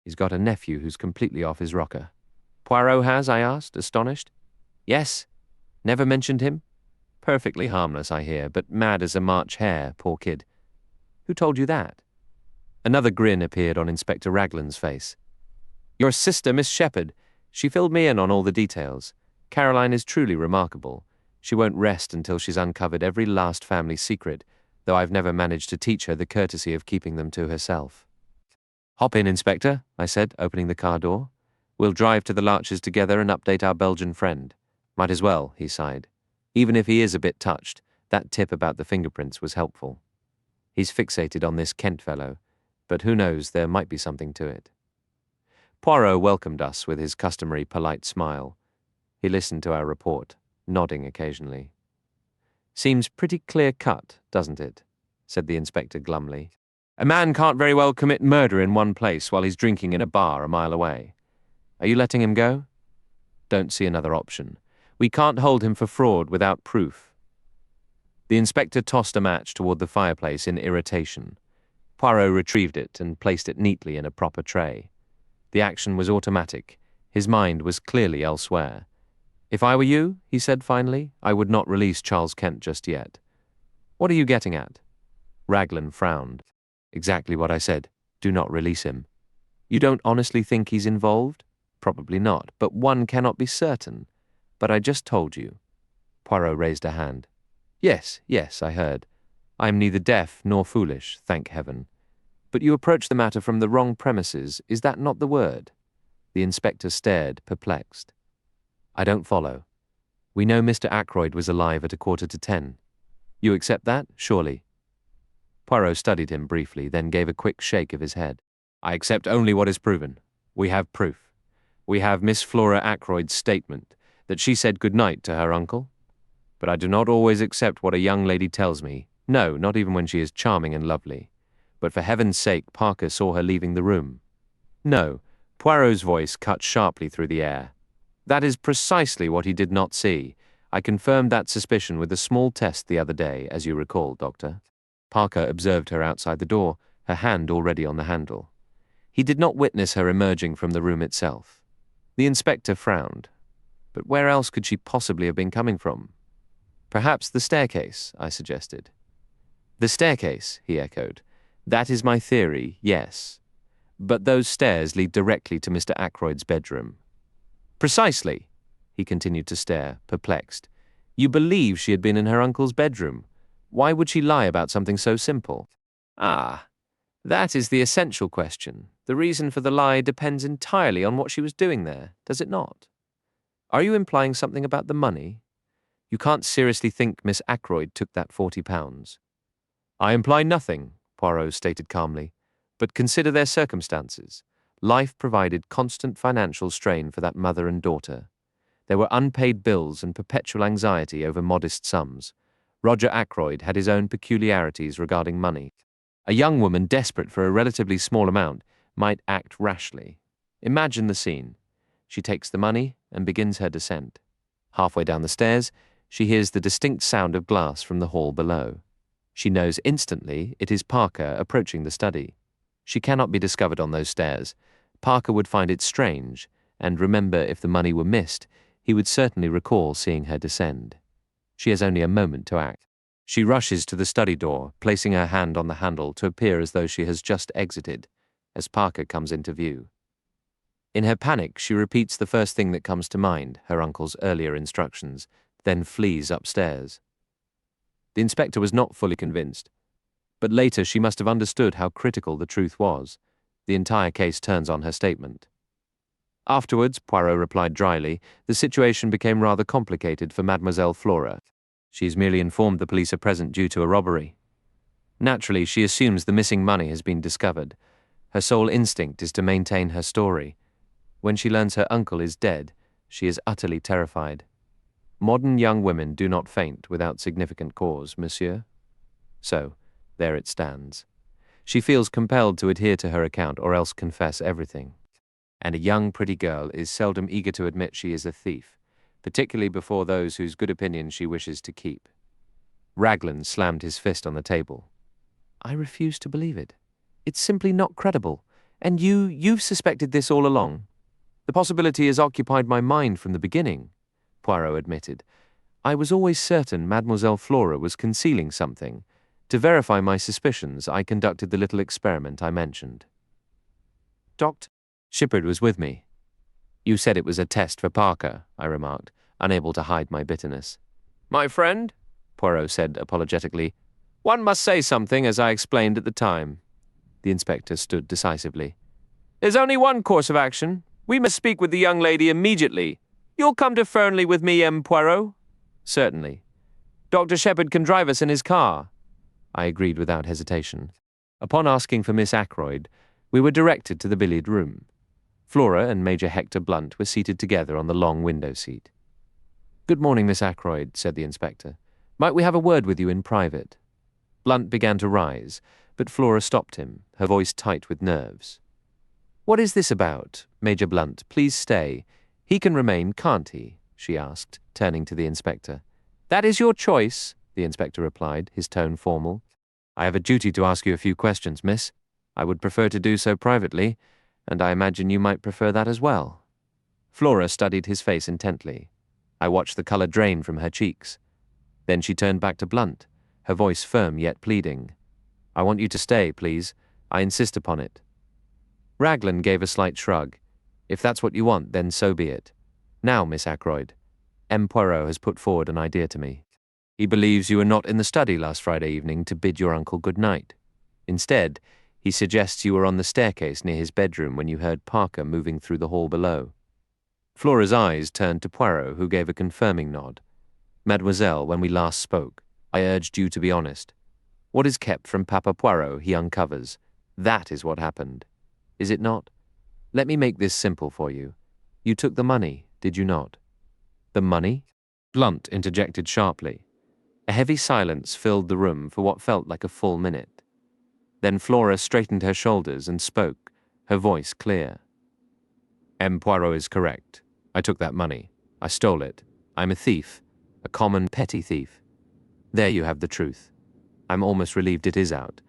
He's got a nephew who's completely off his rocker." "Poirot has?" I asked, astonished. "Yes. Never mentioned him? Perfectly harmless, I hear, but mad as a March hare, poor kid." "Who told you that?" Another grin appeared on Inspector Raglan's face. "Your sister, Miss Shepherd. She filled me in on all the details. Caroline is truly remarkable. She won't rest until she's uncovered every last family secret, though I've never managed to teach her the courtesy of keeping them to herself." "Hop in, Inspector," I said, opening the car door. "We'll drive to the Larches together and update our Belgian friend. Might as well," he sighed. "Even if he is a bit touched, that tip about the fingerprints was helpful. He's fixated on this Kent fellow, but who knows, there might be something to it." Poirot welcomed us with his customary polite smile. He listened to our report, nodding occasionally. "Seems pretty clear-cut, doesn't it?" said the inspector glumly. "A man can't very well commit murder in one place while he's drinking in a bar a mile away. Are you letting him go?" "Don't see another option. We can't hold him for fraud without proof." The inspector tossed a match toward the fireplace in irritation. Poirot retrieved it and placed it neatly in a proper tray. The action was automatic. His mind was clearly elsewhere. "If I were you," he said finally, "I would not release Charles Kent just yet." "What are you getting at?" Raglan frowned. "Exactly what I said. Do not release him. You don't honestly think he's involved? Probably not, but one cannot be certain. But I just told you. Poirot raised a hand. Yes, I heard. I am neither deaf nor foolish, thank heaven. But you approach the matter from the wrong premises, is that not the word? The inspector stared, perplexed. I don't follow. We know Mr. Ackroyd was alive at 10:15. You accept that, surely? Poirot studied him briefly, then gave a quick shake of his head. I accept only what is proven. We have proof. We have Miss Flora Ackroyd's statement that she said good night to her uncle. But I do not always accept what a young lady tells me. No, not even when she is charming and lovely. But for heaven's sake, Parker saw her leaving the room. No, Poirot's voice cut sharply through the air. That is precisely what he did not see. I confirmed that suspicion with a small test the other day, as you recall, Doctor. Parker observed her outside the door, her hand already on the handle. He did not witness her emerging from the room itself. The inspector frowned. But where else could she possibly have been coming from? Perhaps the staircase, I suggested. The staircase, he echoed. That is my theory, yes. But those stairs lead directly to Mr. Ackroyd's bedroom. Precisely. He continued to stare, perplexed. You believe she had been in her uncle's bedroom. Why would she lie about something so simple? Ah, that is the essential question. The reason for the lie depends entirely on what she was doing there, does it not? Are you implying something about the money? You can't seriously think Miss Ackroyd took that £40. I imply nothing, Poirot stated calmly, but consider their circumstances. Life provided constant financial strain for that mother and daughter. There were unpaid bills and perpetual anxiety over modest sums. Roger Ackroyd had his own peculiarities regarding money. A young woman desperate for a relatively small amount might act rashly. Imagine the scene. She takes the money and begins her descent. Halfway down the stairs, she hears the distinct sound of glass from the hall below. She knows instantly it is Parker approaching the study. She cannot be discovered on those stairs. Parker would find it strange, and remember if the money were missed, he would certainly recall seeing her descend. She has only a moment to act. She rushes to the study door, placing her hand on the handle to appear as though she has just exited, as Parker comes into view. In her panic, she repeats the first thing that comes to mind, her uncle's earlier instructions, then flees upstairs. The inspector was not fully convinced, but later she must have understood how critical the truth was. The entire case turns on her statement. Afterwards, Poirot replied dryly, the situation became rather complicated for Mademoiselle Flora. She is merely informed the police are present due to a robbery. Naturally, she assumes the missing money has been discovered. Her sole instinct is to maintain her story. When she learns her uncle is dead, she is utterly terrified. Modern young women do not faint without significant cause, monsieur. So, there it stands. She feels compelled to adhere to her account or else confess everything. And a young, pretty girl is seldom eager to admit she is a thief, particularly before those whose good opinion she wishes to keep. Raglan slammed his fist on the table. I refuse to believe it. It's simply not credible. And you've suspected this all along? The possibility has occupied my mind from the beginning, Poirot admitted. I was always certain Mademoiselle Flora was concealing something. To verify my suspicions, I conducted the little experiment I mentioned. Doctor Shippard was with me. You said it was a test for Parker, I remarked, unable to hide my bitterness. My friend, Poirot said apologetically, one must say something as I explained at the time. The inspector stood decisively. There's only one course of action. We must speak with the young lady immediately. You'll come to Fernley with me, Poirot? Certainly. Dr. Shepherd can drive us in his car. I agreed without hesitation. Upon asking for Miss Ackroyd, we were directed to the billiard room. Flora and Major Hector Blunt were seated together on the long window seat. Good morning, Miss Ackroyd, said the inspector. Might we have a word with you in private? Blunt began to rise, but Flora stopped him, her voice tight with nerves. What is this about? Major Blunt, please stay. He can remain, can't he? She asked, turning to the inspector. That is your choice, the inspector replied, his tone formal. I have a duty to ask you a few questions, miss. I would prefer to do so privately, and I imagine you might prefer that as well. Flora studied his face intently. I watched the colour drain from her cheeks. Then she turned back to Blunt, her voice firm yet pleading. I want you to stay, please. I insist upon it. Raglan gave a slight shrug. If that's what you want, then so be it. Now, Miss Ackroyd, M. Poirot has put forward an idea to me. He believes you were not in the study last Friday evening to bid your uncle good night. Instead, he suggests you were on the staircase near his bedroom when you heard Parker moving through the hall below. Flora's eyes turned to Poirot, who gave a confirming nod. Mademoiselle, when we last spoke, I urged you to be honest. What is kept from Papa Poirot he uncovers. That is what happened. Is it not? Let me make this simple for you. You took the money, did you not? The money? Blunt interjected sharply. A heavy silence filled the room for what felt like a full minute. Then Flora straightened her shoulders and spoke, her voice clear. M. Poirot is correct. I took that money. I stole it. I'm a thief, a common petty thief. There you have the truth. I'm almost relieved it is out.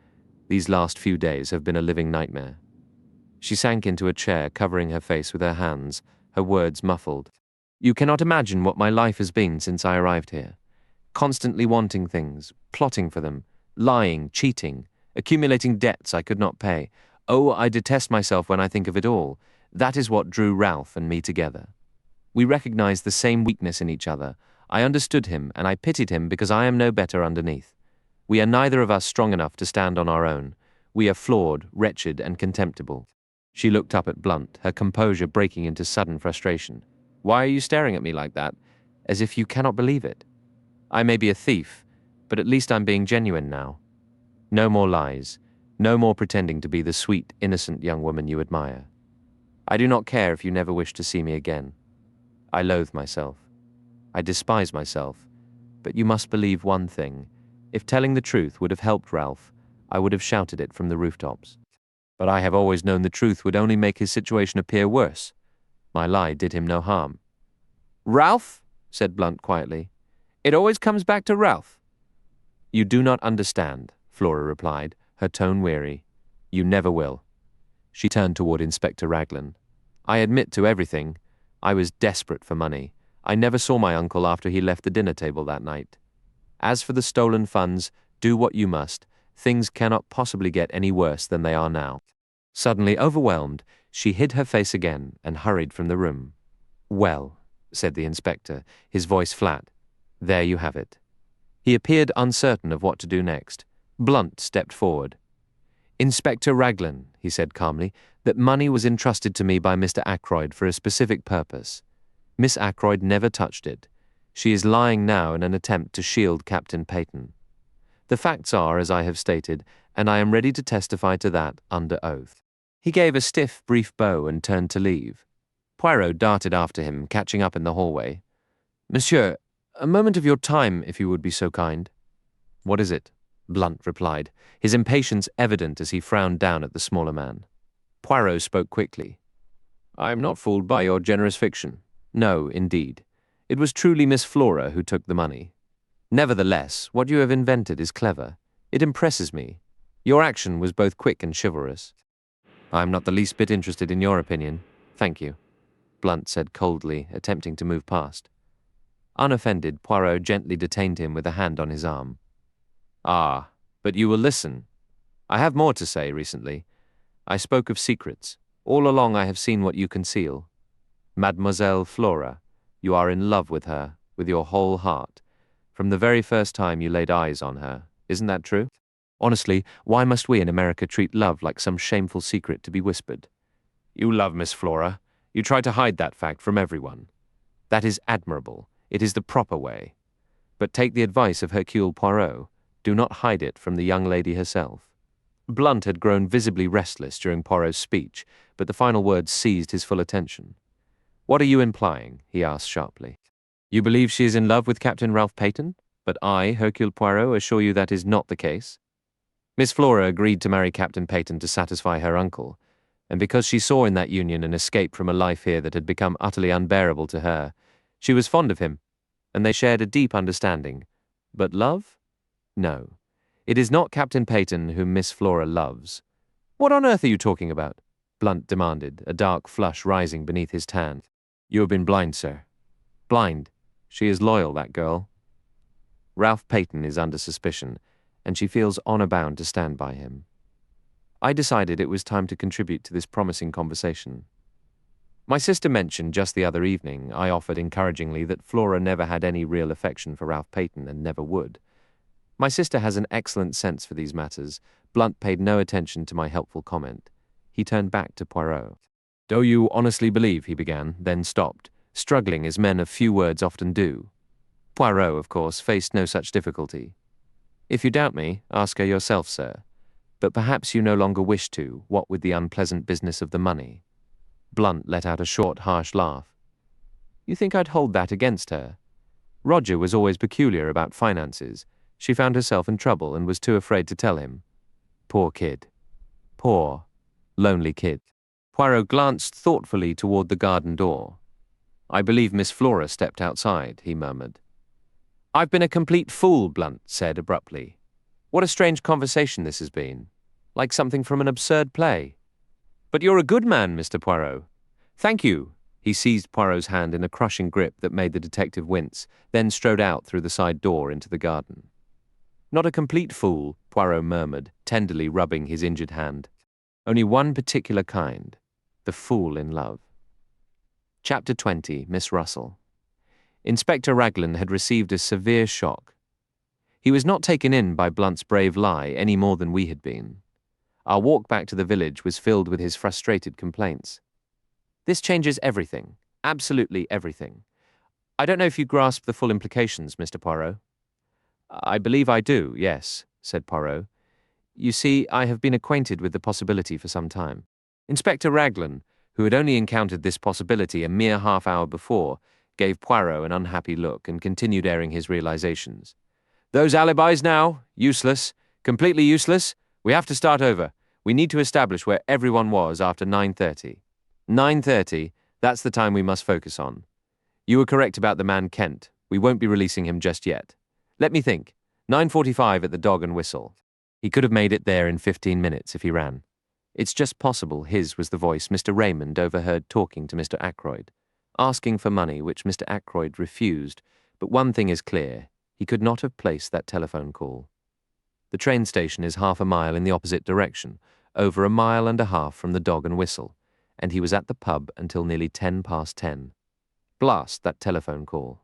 These last few days have been a living nightmare. She sank into a chair, covering her face with her hands, her words muffled. You cannot imagine what my life has been since I arrived here. Constantly wanting things, plotting for them, lying, cheating, accumulating debts I could not pay. Oh, I detest myself when I think of it all. That is what drew Ralph and me together. We recognized the same weakness in each other. I understood him, and I pitied him because I am no better underneath. We are neither of us strong enough to stand on our own. We are flawed, wretched, and contemptible. She looked up at Blunt, her composure breaking into sudden frustration. Why are you staring at me like that, as if you cannot believe it? I may be a thief, but at least I'm being genuine now. No more lies, no more pretending to be the sweet, innocent young woman you admire. I do not care if you never wish to see me again. I loathe myself. I despise myself. But you must believe one thing. If telling the truth would have helped Ralph, I would have shouted it from the rooftops. But I have always known the truth would only make his situation appear worse. My lie did him no harm. Ralph, said Blunt quietly. It always comes back to Ralph. You do not understand, Flora replied, her tone weary. You never will. She turned toward Inspector Raglan. I admit to everything. I was desperate for money. I never saw my uncle after he left the dinner table that night. As for the stolen funds, do what you must. Things cannot possibly get any worse than they are now. Suddenly overwhelmed, she hid her face again and hurried from the room. Well, said the inspector, his voice flat. There you have it. He appeared uncertain of what to do next. Blunt stepped forward. Inspector Raglan, he said calmly, that money was entrusted to me by Mr. Ackroyd for a specific purpose. Miss Ackroyd never touched it. She is lying now in an attempt to shield Captain Peyton. The facts are, as I have stated, and I am ready to testify to that under oath. He gave a stiff, brief bow and turned to leave. Poirot darted after him, catching up in the hallway. Monsieur, a moment of your time, if you would be so kind. What is it? Blunt replied, his impatience evident as he frowned down at the smaller man. Poirot spoke quickly. I am not fooled by your generous fiction. No, indeed. It was truly Miss Flora who took the money. Nevertheless, what you have invented is clever. It impresses me. Your action was both quick and chivalrous. I am not the least bit interested in your opinion. Thank you, Blunt said coldly, attempting to move past. Unoffended, Poirot gently detained him with a hand on his arm. Ah, but you will listen. I have more to say recently. I spoke of secrets. All along I have seen what you conceal. Mademoiselle Flora, you are in love with her, with your whole heart, from the very first time you laid eyes on her. Isn't that true? Honestly, why must we in America treat love like some shameful secret to be whispered? You love Miss Flora. You try to hide that fact from everyone. That is admirable. It is the proper way. But take the advice of Hercule Poirot. Do not hide it from the young lady herself. Blunt had grown visibly restless during Poirot's speech, but the final words seized his full attention. What are you implying? He asked sharply. You believe she is in love with Captain Ralph Peyton? But I, Hercule Poirot, assure you that is not the case. Miss Flora agreed to marry Captain Peyton to satisfy her uncle, and because she saw in that union an escape from a life here that had become utterly unbearable to her, she was fond of him, and they shared a deep understanding. But love? No. It is not Captain Peyton whom Miss Flora loves. What on earth are you talking about? Blunt demanded, a dark flush rising beneath his tan. You have been blind, sir. Blind. She is loyal, that girl. Ralph Peyton is under suspicion, and she feels honor-bound to stand by him. I decided it was time to contribute to this promising conversation. My sister mentioned just the other evening, I offered encouragingly, that Flora never had any real affection for Ralph Peyton and never would. My sister has an excellent sense for these matters. Blunt paid no attention to my helpful comment. He turned back to Poirot. "Do you honestly believe," he began, then stopped, struggling as men of few words often do. Poirot, of course, faced no such difficulty. "If you doubt me, ask her yourself, sir. But perhaps you no longer wish to, what with the unpleasant business of the money." Blunt let out a short, harsh laugh. "You think I'd hold that against her? Roger was always peculiar about finances. She found herself in trouble and was too afraid to tell him. Poor kid. Poor, lonely kid." Poirot glanced thoughtfully toward the garden door. "I believe Miss Flora stepped outside," he murmured. "I've been a complete fool," Blunt said abruptly. "What a strange conversation this has been. Like something from an absurd play. But you're a good man, Mr. Poirot. Thank you." He seized Poirot's hand in a crushing grip that made the detective wince, then strode out through the side door into the garden. "Not a complete fool," Poirot murmured, tenderly rubbing his injured hand. "Only one particular kind. The fool in love." Chapter 20. Miss Russell. Inspector Raglan had received a severe shock. He was not taken in by Blunt's brave lie any more than we had been. Our walk back to the village was filled with his frustrated complaints. "This changes everything, absolutely everything. I don't know if you grasp the full implications, Mr. Poirot." "I believe I do, yes," said Poirot. "You see, I have been acquainted with the possibility for some time." Inspector Raglan, who had only encountered this possibility a mere half-hour before, gave Poirot an unhappy look and continued airing his realizations. "Those alibis now? Useless. Completely useless. We have to start over. We need to establish where everyone was after 9:30. 9:30, that's the time we must focus on. You were correct about the man Kent. We won't be releasing him just yet. Let me think. 9:45 at the Dog and Whistle. He could have made it there in 15 minutes if he ran. It's just possible his was the voice Mr. Raymond overheard talking to Mr. Ackroyd, asking for money which Mr. Ackroyd refused, but one thing is clear, he could not have placed that telephone call. The train station is half a mile in the opposite direction, over a mile and a half from the Dog and Whistle, and he was at the pub until nearly 10 past 10. Blast that telephone call.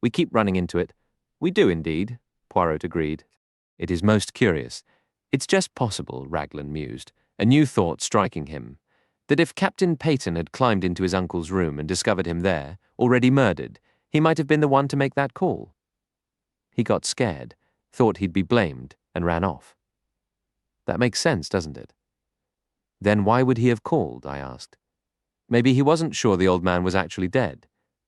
We keep running into it. We do indeed, Poirot agreed. It is most curious. It's just possible, Raglan mused, a new thought striking him, that if Captain Peyton had climbed into his uncle's room and discovered him there, already murdered, he might have been the one to make that call. He got scared, thought he'd be blamed, and ran off. That makes sense, doesn't it? Then why would he have called, I asked. Maybe he wasn't sure the old man was actually dead.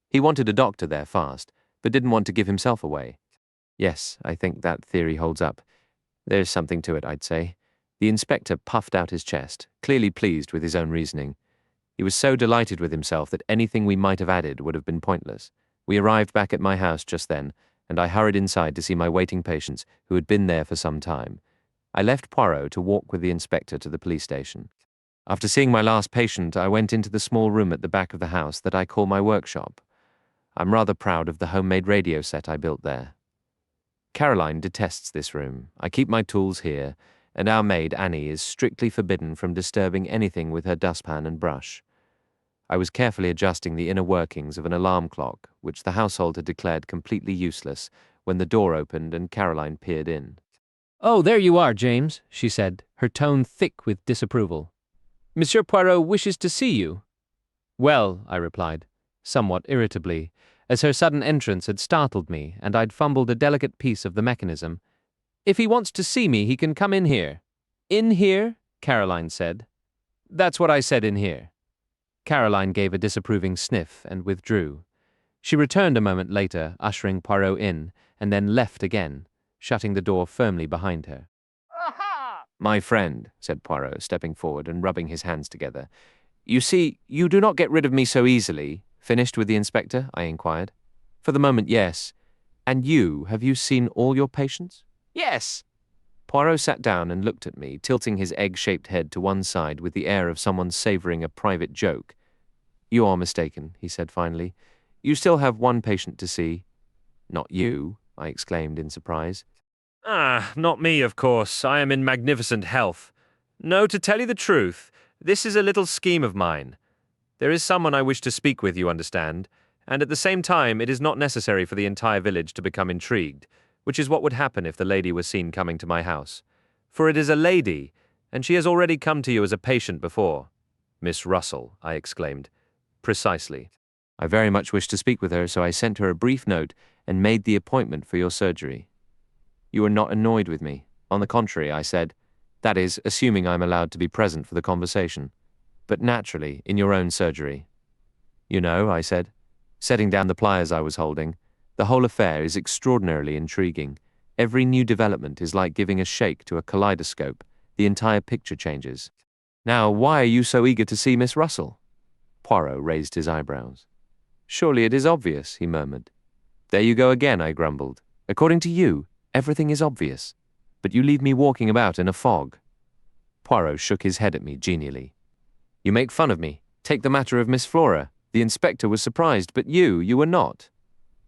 He wanted a doctor there fast, but didn't want to give himself away. Yes, I think that theory holds up. There's something to it, I'd say. The inspector puffed out his chest, clearly pleased with his own reasoning. He was so delighted with himself that anything we might have added would have been pointless. We arrived back at my house just then, and I hurried inside to see my waiting patients, who had been there for some time. I left Poirot to walk with the inspector to the police station. After seeing my last patient, I went into the small room at the back of the house that I call my workshop. I'm rather proud of the homemade radio set I built there. Caroline detests this room. I keep my tools here, and our maid, Annie, is strictly forbidden from disturbing anything with her dustpan and brush. I was carefully adjusting the inner workings of an alarm clock, which the household had declared completely useless, when the door opened and Caroline peered in. "Oh, there you are, James," she said, her tone thick with disapproval. "Monsieur Poirot wishes to see you." "Well," I replied, somewhat irritably, as her sudden entrance had startled me and I'd fumbled a delicate piece of the mechanism. "If he wants to see me, he can come in here." "In here?" Caroline said. "That's what I said, in here." Caroline gave a disapproving sniff and withdrew. She returned a moment later, ushering Poirot in, and then left again, shutting the door firmly behind her. Aha! "My friend," said Poirot, stepping forward and rubbing his hands together. "You see, you do not get rid of me so easily." "Finished with the inspector?" I inquired. "For the moment, yes. And you, have you seen all your patients?" "Yes." Poirot sat down and looked at me, tilting his egg-shaped head to one side with the air of someone savouring a private joke. "You are mistaken," he said finally. "You still have one patient to see." "Not you," I exclaimed in surprise. "Ah, not me, of course. I am in magnificent health. No, to tell you the truth, this is a little scheme of mine. There is someone I wish to speak with, you understand, and at the same time it is not necessary for the entire village to become intrigued, which is what would happen if the lady was seen coming to my house. For it is a lady, and she has already come to you as a patient before. Miss Russell, I exclaimed. Precisely. I very much wished to speak with her, so I sent her a brief note and made the appointment for your surgery. You are not annoyed with me. On the contrary, I said, that is, assuming I'm allowed to be present for the conversation. But naturally, in your own surgery. You know, I said, setting down the pliers I was holding, the whole affair is extraordinarily intriguing. Every new development is like giving a shake to a kaleidoscope. The entire picture changes. Now, why are you so eager to see Miss Russell? Poirot raised his eyebrows. Surely it is obvious, he murmured. There you go again, I grumbled. According to you, everything is obvious. But you leave me walking about in a fog. Poirot shook his head at me genially. You make fun of me. Take the matter of Miss Flora. The inspector was surprised, but you were not.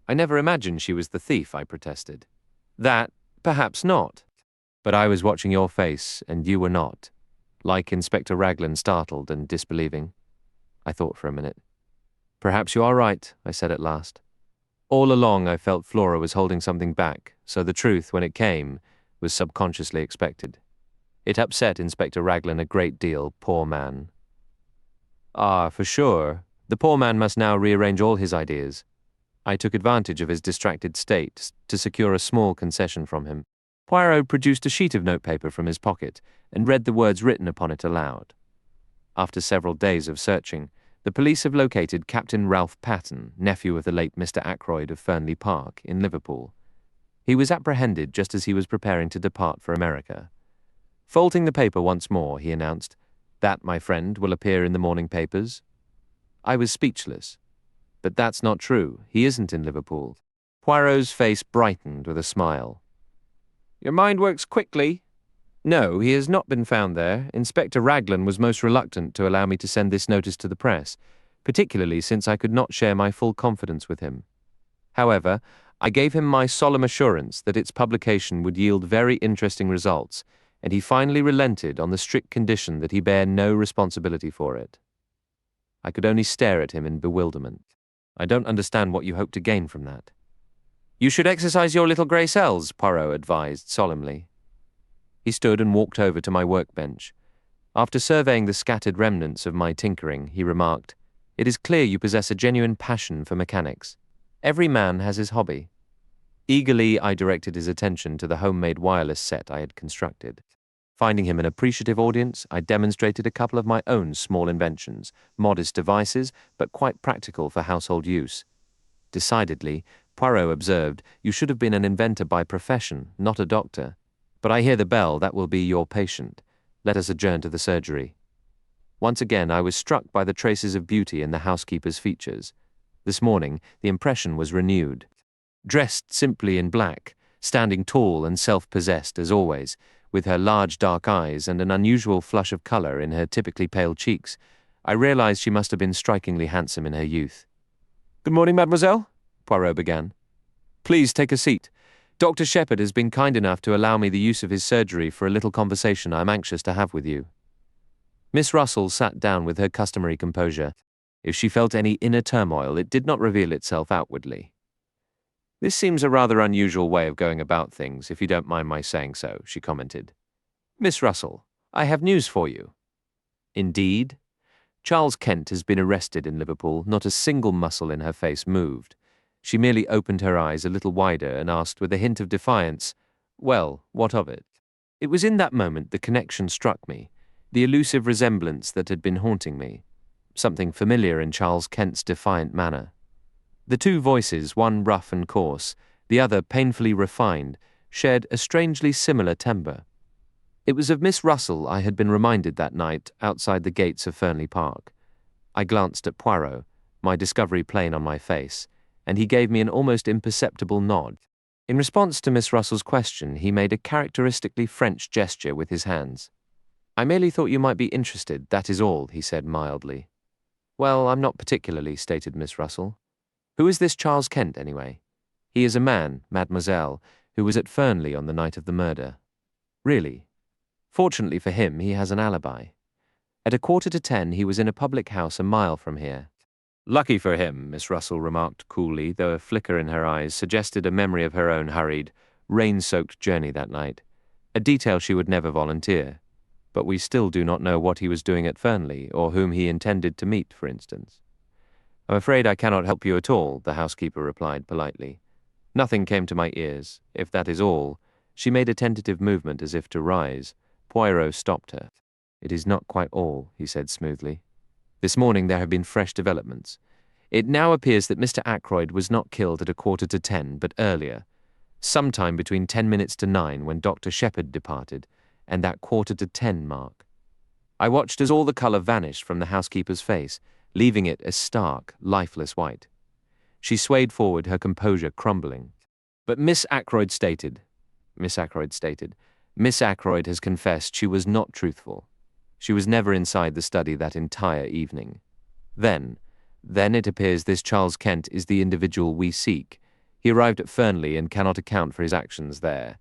I never imagined she was the thief, I protested. That, perhaps not. But I was watching your face, and you were not. Like Inspector Raglan, startled and disbelieving. I thought for a minute. Perhaps you are right, I said at last. All along I felt Flora was holding something back, so the truth, when it came, was subconsciously expected. It upset Inspector Raglan a great deal, poor man. Ah, for sure. The poor man must now rearrange all his ideas. I took advantage of his distracted state to secure a small concession from him. Poirot produced a sheet of notepaper from his pocket and read the words written upon it aloud. After several days of searching, the police have located Captain Ralph Patten, nephew of the late Mr. Ackroyd of Fernley Park, in Liverpool. He was apprehended just as he was preparing to depart for America. Folding the paper once more, he announced, "That, my friend, will appear in the morning papers." I was speechless. But that's not true. He isn't in Liverpool. Poirot's face brightened with a smile. Your mind works quickly. No, he has not been found there. Inspector Raglan was most reluctant to allow me to send this notice to the press, particularly since I could not share my full confidence with him. However, I gave him my solemn assurance that its publication would yield very interesting results, and he finally relented on the strict condition that he bear no responsibility for it. I could only stare at him in bewilderment. I don't understand what you hope to gain from that. You should exercise your little grey cells, Poirot advised solemnly. He stood and walked over to my workbench. After surveying the scattered remnants of my tinkering, he remarked, It is clear you possess a genuine passion for mechanics. Every man has his hobby. Eagerly, I directed his attention to the homemade wireless set I had constructed. Finding him an appreciative audience, I demonstrated a couple of my own small inventions, modest devices, but quite practical for household use. Decidedly, Poirot observed, you should have been an inventor by profession, not a doctor. But I hear the bell, that will be your patient. Let us adjourn to the surgery. Once again, I was struck by the traces of beauty in the housekeeper's features. This morning, the impression was renewed. Dressed simply in black, standing tall and self-possessed as always, with her large dark eyes and an unusual flush of colour in her typically pale cheeks, I realized she must have been strikingly handsome in her youth. Good morning, mademoiselle, Poirot began. Please take a seat. Dr. Shepherd has been kind enough to allow me the use of his surgery for a little conversation I am anxious to have with you. Miss Russell sat down with her customary composure. If she felt any inner turmoil, it did not reveal itself outwardly. This seems a rather unusual way of going about things, if you don't mind my saying so, she commented. Miss Russell, I have news for you. Indeed? Charles Kent has been arrested in Liverpool. Not a single muscle in her face moved. She merely opened her eyes a little wider and asked with a hint of defiance, Well, what of it? It was in that moment the connection struck me, the elusive resemblance that had been haunting me, something familiar in Charles Kent's defiant manner. The two voices, one rough and coarse, the other painfully refined, shared a strangely similar timbre. It was of Miss Russell I had been reminded that night outside the gates of Fernley Park. I glanced at Poirot, my discovery plain on my face, and he gave me an almost imperceptible nod. In response to Miss Russell's question, he made a characteristically French gesture with his hands. I merely thought you might be interested, that is all, he said mildly. Well, I'm not particularly, stated Miss Russell. Who is this Charles Kent, anyway? He is a man, mademoiselle, who was at Fernley on the night of the murder. Really? Fortunately for him, he has an alibi. At 9:45, he was in a public house a mile from here. Lucky for him, Miss Russell remarked coolly, though a flicker in her eyes suggested a memory of her own hurried, rain-soaked journey that night, a detail she would never volunteer. But we still do not know what he was doing at Fernley, or whom he intended to meet, for instance. I'm afraid I cannot help you at all, the housekeeper replied politely. Nothing came to my ears. If that is all, she made a tentative movement as if to rise. Poirot stopped her. It is not quite all, he said smoothly. This morning there have been fresh developments. It now appears that Mr. Ackroyd was not killed at 9:45, but earlier, sometime between 10 minutes to 9 when Dr. Shepherd departed, and that 9:45 mark. I watched as all the colour vanished from the housekeeper's face, leaving it a stark, lifeless white. She swayed forward, her composure crumbling. But Miss Ackroyd stated, Miss Ackroyd has confessed she was not truthful. She was never inside the study that entire evening. Then it appears this Charles Kent is the individual we seek. He arrived at Fernley and cannot account for his actions there.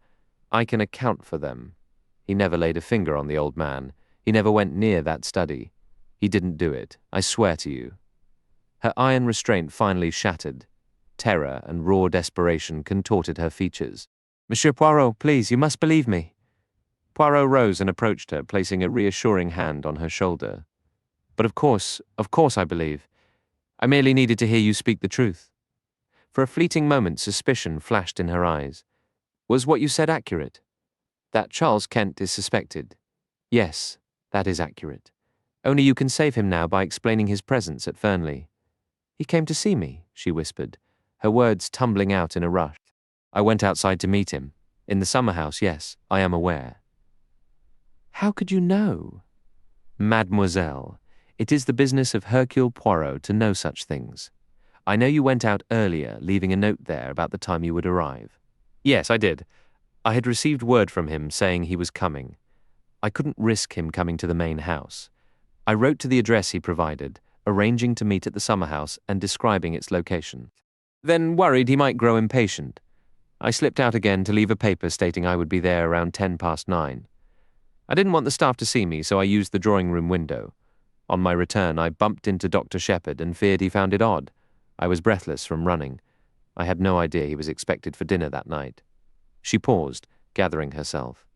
I can account for them. He never laid a finger on the old man. He never went near that study. He didn't do it, I swear to you. Her iron restraint finally shattered. Terror and raw desperation contorted her features. Monsieur Poirot, please, you must believe me. Poirot rose and approached her, placing a reassuring hand on her shoulder. But of course I believe. I merely needed to hear you speak the truth. For a fleeting moment, suspicion flashed in her eyes. Was what you said accurate? That Charles Kent is suspected? Yes, that is accurate. Only you can save him now by explaining his presence at Fernley. He came to see me, she whispered, her words tumbling out in a rush. I went outside to meet him. In the summer house, yes, I am aware. How could you know? Mademoiselle, it is the business of Hercule Poirot to know such things. I know you went out earlier, leaving a note there about the time you would arrive. Yes, I did. I had received word from him saying he was coming. I couldn't risk him coming to the main house. I wrote to the address he provided, arranging to meet at the summer house and describing its location. Then, worried he might grow impatient, I slipped out again to leave a paper stating I would be there around 9:10. I didn't want the staff to see me, so I used the drawing-room window. On my return, I bumped into Dr. Shepherd and feared he found it odd. I was breathless from running. I had no idea he was expected for dinner that night. She paused, gathering herself.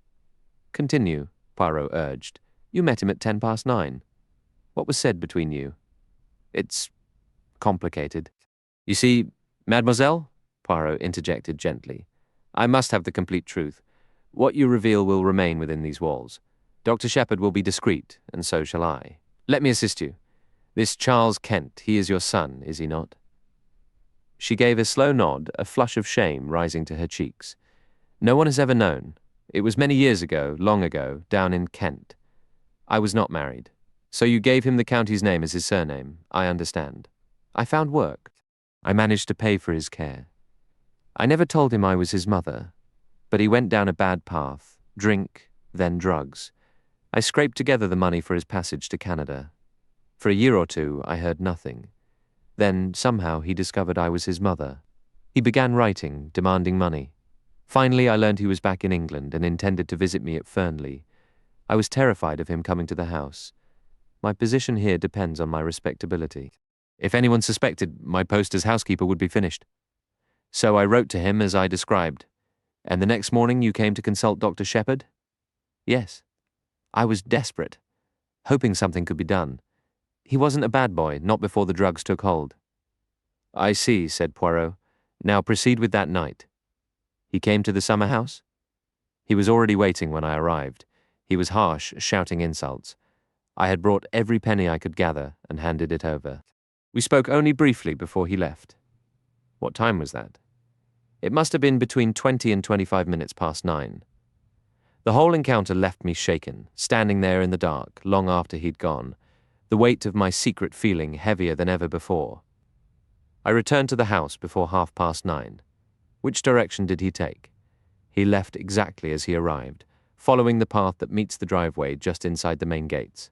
Continue, Poirot urged. You met him at 9:10. What was said between you? It's complicated. You see, mademoiselle, Poirot interjected gently, I must have the complete truth. What you reveal will remain within these walls. Dr. Shepherd will be discreet, and so shall I. Let me assist you. This Charles Kent, he is your son, is he not? She gave a slow nod, a flush of shame rising to her cheeks. No one has ever known. It was many years ago, long ago, down in Kent. I was not married. So you gave him the county's name as his surname, I understand. I found work. I managed to pay for his care. I never told him I was his mother, but he went down a bad path, drink, then drugs. I scraped together the money for his passage to Canada. For a year or two, I heard nothing. Then, somehow, he discovered I was his mother. He began writing, demanding money. Finally, I learned he was back in England and intended to visit me at Fernley. I was terrified of him coming to the house. My position here depends on my respectability. If anyone suspected, my post as housekeeper would be finished. So I wrote to him as I described. And the next morning you came to consult Dr. Shepherd? Yes. I was desperate, hoping something could be done. He wasn't a bad boy, not before the drugs took hold. I see, said Poirot. Now proceed with that night. He came to the summer house? He was already waiting when I arrived. He was harsh, shouting insults. I had brought every penny I could gather and handed it over. We spoke only briefly before he left. What time was that? It must have been between 20 and 25 minutes past 9. The whole encounter left me shaken, standing there in the dark, long after he'd gone, the weight of my secret feeling heavier than ever before. I returned to the house before 9:30. Which direction did he take? He left exactly as he arrived, following the path that meets the driveway just inside the main gates.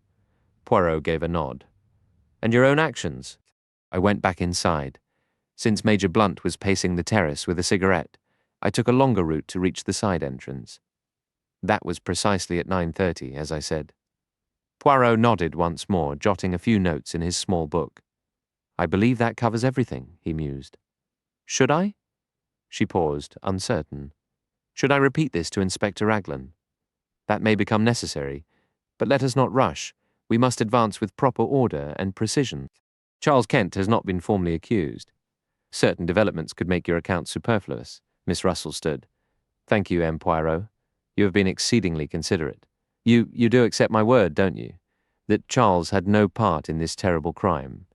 Poirot gave a nod. And your own actions? I went back inside. Since Major Blunt was pacing the terrace with a cigarette, I took a longer route to reach the side entrance. That was precisely at 9:30, as I said. Poirot nodded once more, jotting a few notes in his small book. I believe that covers everything, he mused. Should I? She paused, uncertain. Should I repeat this to Inspector Raglan? That may become necessary, but let us not rush. We must advance with proper order and precision. Charles Kent has not been formally accused. Certain developments could make your account superfluous. Miss Russell stood. Thank you, M. Poirot. You have been exceedingly considerate. You do accept my word, don't you, that Charles had no part in this terrible crime?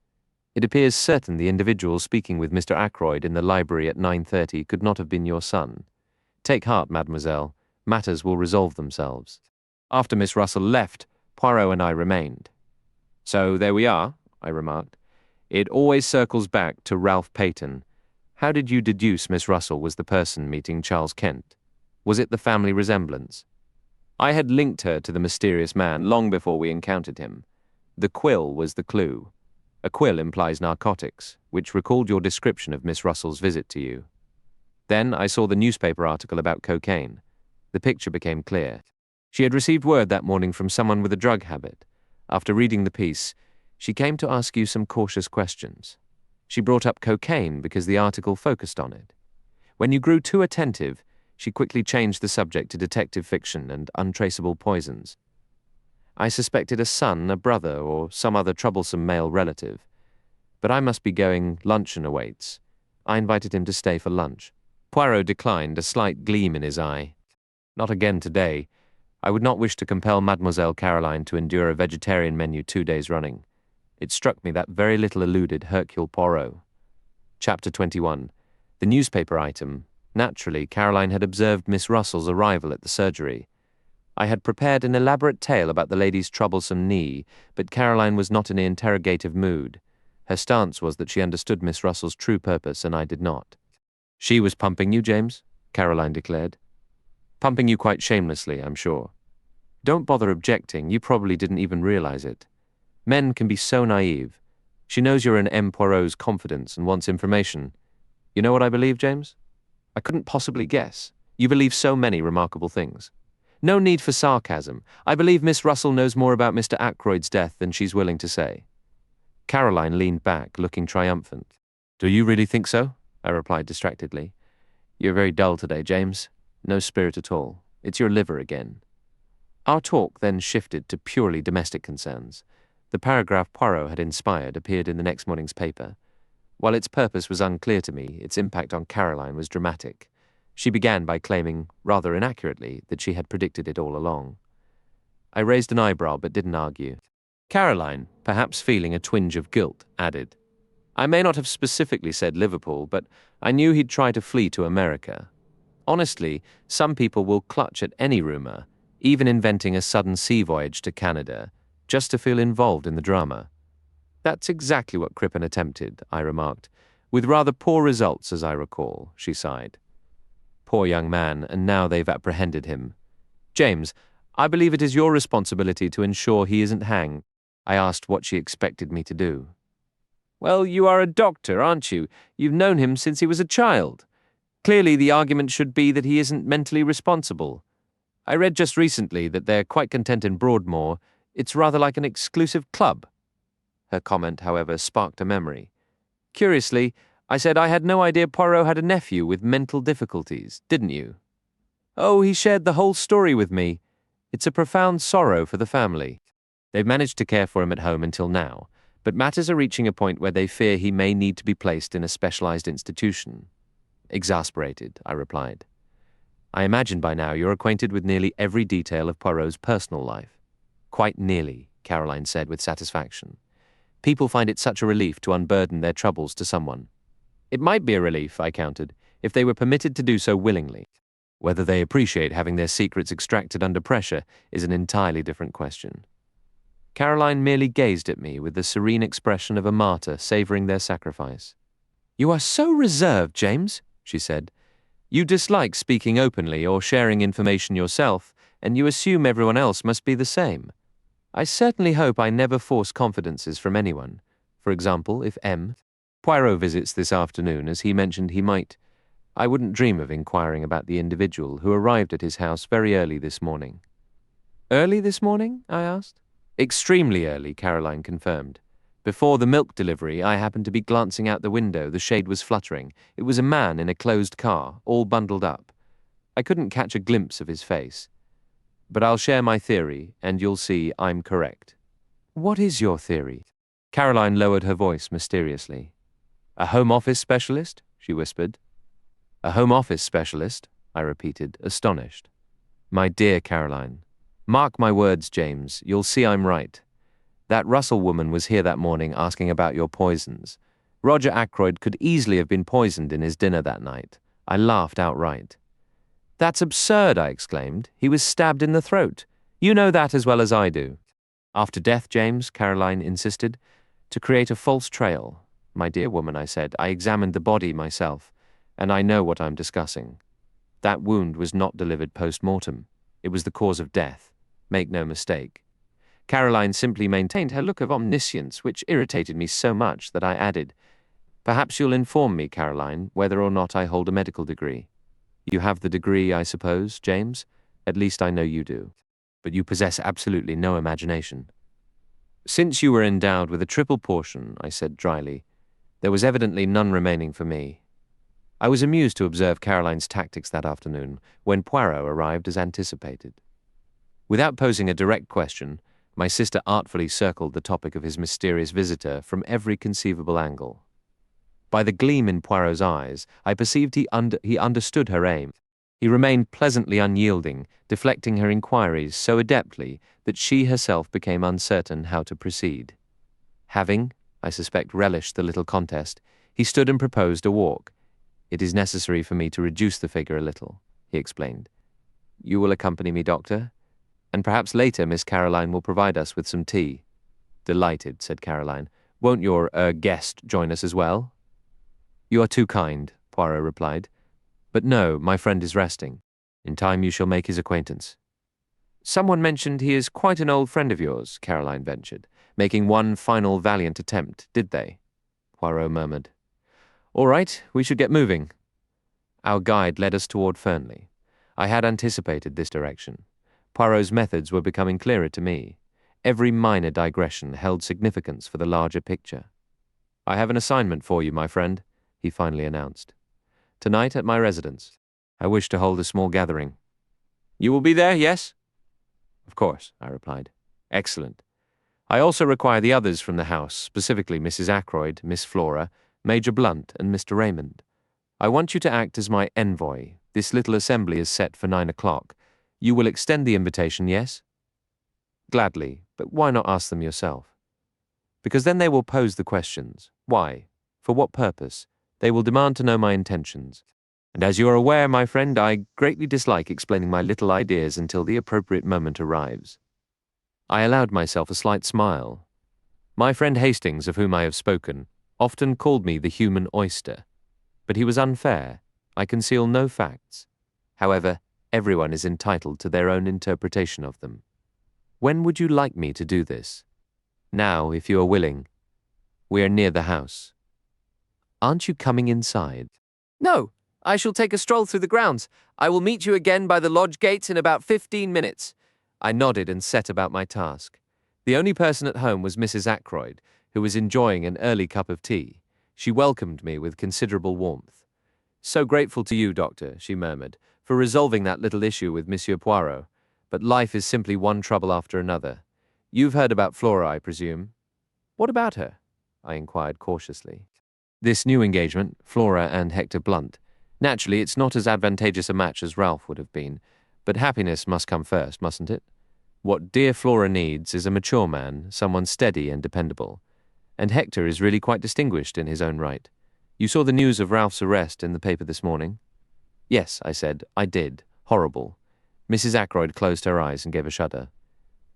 It appears certain the individual speaking with Mr. Ackroyd in the library at 9:30 could not have been your son. Take heart, mademoiselle. Matters will resolve themselves. After Miss Russell left, Poirot and I remained. So there we are, I remarked. It always circles back to Ralph Peyton. How did you deduce Miss Russell was the person meeting Charles Kent? Was it the family resemblance? I had linked her to the mysterious man long before we encountered him. The quill was the clue. A quill implies narcotics, which recalled your description of Miss Russell's visit to you. Then I saw the newspaper article about cocaine. The picture became clear. She had received word that morning from someone with a drug habit. After reading the piece, she came to ask you some cautious questions. She brought up cocaine because the article focused on it. When you grew too attentive, she quickly changed the subject to detective fiction and untraceable poisons. I suspected a son, a brother, or some other troublesome male relative. But I must be going. Luncheon awaits. I invited him to stay for lunch. Poirot declined, a slight gleam in his eye. Not again today. I would not wish to compel Mademoiselle Caroline to endure a vegetarian menu 2 days running. It struck me that very little eluded Hercule Poirot. Chapter 21. The newspaper item. Naturally, Caroline had observed Miss Russell's arrival at the surgery. I had prepared an elaborate tale about the lady's troublesome knee, but Caroline was not in an interrogative mood. Her stance was that she understood Miss Russell's true purpose, and I did not. She was pumping you, James, Caroline declared. Pumping you quite shamelessly, I'm sure. Don't bother objecting, you probably didn't even realize it. Men can be so naive. She knows you're in M. Poirot's confidence and wants information. You know what I believe, James? I couldn't possibly guess. You believe so many remarkable things. No need for sarcasm. I believe Miss Russell knows more about Mr. Ackroyd's death than she's willing to say. Caroline leaned back, looking triumphant. Do you really think so? I replied distractedly. You're very dull today, James. No spirit at all. It's your liver again. Our talk then shifted to purely domestic concerns. The paragraph Poirot had inspired appeared in the next morning's paper. While its purpose was unclear to me, its impact on Caroline was dramatic. She began by claiming, rather inaccurately, that she had predicted it all along. I raised an eyebrow but didn't argue. Caroline, perhaps feeling a twinge of guilt, added, I may not have specifically said Liverpool, but I knew he'd try to flee to America. Honestly, some people will clutch at any rumor, even inventing a sudden sea voyage to Canada, just to feel involved in the drama. That's exactly what Crippen attempted, I remarked, with rather poor results, as I recall, she sighed. Poor young man, and now they've apprehended him. James, I believe it is your responsibility to ensure he isn't hanged. I asked what she expected me to do. Well, you are a doctor, aren't you? You've known him since he was a child. Clearly the argument should be that he isn't mentally responsible. I read just recently that they're quite content in Broadmoor. It's rather like an exclusive club. Her comment, however, sparked a memory. Curiously, I said I had no idea Poirot had a nephew with mental difficulties, didn't you? Oh, he shared the whole story with me. It's a profound sorrow for the family. They've managed to care for him at home until now, but matters are reaching a point where they fear he may need to be placed in a specialized institution. Exasperated, I replied. I imagine by now you're acquainted with nearly every detail of Poirot's personal life. Quite nearly, Caroline said with satisfaction. People find it such a relief to unburden their troubles to someone. It might be a relief, I countered, if they were permitted to do so willingly. Whether they appreciate having their secrets extracted under pressure is an entirely different question. Caroline merely gazed at me with the serene expression of a martyr savoring their sacrifice. You are so reserved, James, she said. You dislike speaking openly or sharing information yourself, and you assume everyone else must be the same. I certainly hope I never force confidences from anyone. For example, if M. Poirot visits this afternoon, as he mentioned he might. I wouldn't dream of inquiring about the individual who arrived at his house very early this morning. Early this morning? I asked. Extremely early, Caroline confirmed. Before the milk delivery, I happened to be glancing out the window. The shade was fluttering. It was a man in a closed car, all bundled up. I couldn't catch a glimpse of his face. But I'll share my theory, and you'll see I'm correct. What is your theory? Caroline lowered her voice mysteriously. A home office specialist? She whispered. A home office specialist? I repeated, astonished. My dear Caroline, mark my words, James, you'll see I'm right. That Russell woman was here that morning asking about your poisons. Roger Ackroyd could easily have been poisoned in his dinner that night. I laughed outright. That's absurd, I exclaimed. He was stabbed in the throat. You know that as well as I do. After death, James, Caroline insisted, to create a false trail. My dear woman, I said, I examined the body myself, and I know what I'm discussing. That wound was not delivered post-mortem. It was the cause of death. Make no mistake. Caroline simply maintained her look of omniscience, which irritated me so much that I added, Perhaps you'll inform me, Caroline, whether or not I hold a medical degree. You have the degree, I suppose, James? At least I know you do. But you possess absolutely no imagination. Since you were endowed with a triple portion, I said dryly, there was evidently none remaining for me. I was amused to observe Caroline's tactics that afternoon, when Poirot arrived as anticipated. Without posing a direct question, my sister artfully circled the topic of his mysterious visitor from every conceivable angle. By the gleam in Poirot's eyes, I perceived he understood her aim. He remained pleasantly unyielding, deflecting her inquiries so adeptly that she herself became uncertain how to proceed. Having, I suspect, relished the little contest, he stood and proposed a walk. It is necessary for me to reduce the figure a little, he explained. You will accompany me, Doctor? And perhaps later Miss Caroline will provide us with some tea. Delighted, said Caroline. Won't your, guest join us as well? You are too kind, Poirot replied. But no, my friend is resting. In time you shall make his acquaintance. Someone mentioned he is quite an old friend of yours, Caroline ventured, making one final valiant attempt, did they? Poirot murmured. All right, we should get moving. Our guide led us toward Fernley. I had anticipated this direction. Poirot's methods were becoming clearer to me. Every minor digression held significance for the larger picture. I have an assignment for you, my friend, he finally announced. Tonight at my residence, I wish to hold a small gathering. You will be there, yes? Of course, I replied. Excellent. I also require the others from the house, specifically Mrs. Ackroyd, Miss Flora, Major Blunt, and Mr. Raymond. I want you to act as my envoy. This little assembly is set for 9 o'clock. You will extend the invitation, yes? Gladly, but why not ask them yourself? Because then they will pose the questions. Why? For what purpose? They will demand to know my intentions. And as you are aware, my friend, I greatly dislike explaining my little ideas until the appropriate moment arrives. I allowed myself a slight smile. My friend Hastings, of whom I have spoken, often called me the human oyster. But he was unfair. I conceal no facts. However, everyone is entitled to their own interpretation of them. When would you like me to do this? Now, if you are willing. We are near the house. Aren't you coming inside? No, I shall take a stroll through the grounds. I will meet you again by the lodge gates in about 15 minutes. I nodded and set about my task. The only person at home was Mrs. Ackroyd, who was enjoying an early cup of tea. She welcomed me with considerable warmth. So grateful to you, Doctor, she murmured, for resolving that little issue with Monsieur Poirot. But life is simply one trouble after another. You've heard about Flora, I presume. What about her? I inquired cautiously. This new engagement, Flora and Hector Blunt. Naturally, it's not as advantageous a match as Ralph would have been, but happiness must come first, mustn't it? What dear Flora needs is a mature man, someone steady and dependable. And Hector is really quite distinguished in his own right. You saw the news of Ralph's arrest in the paper this morning? Yes, I said, I did. Horrible. Mrs. Ackroyd closed her eyes and gave a shudder.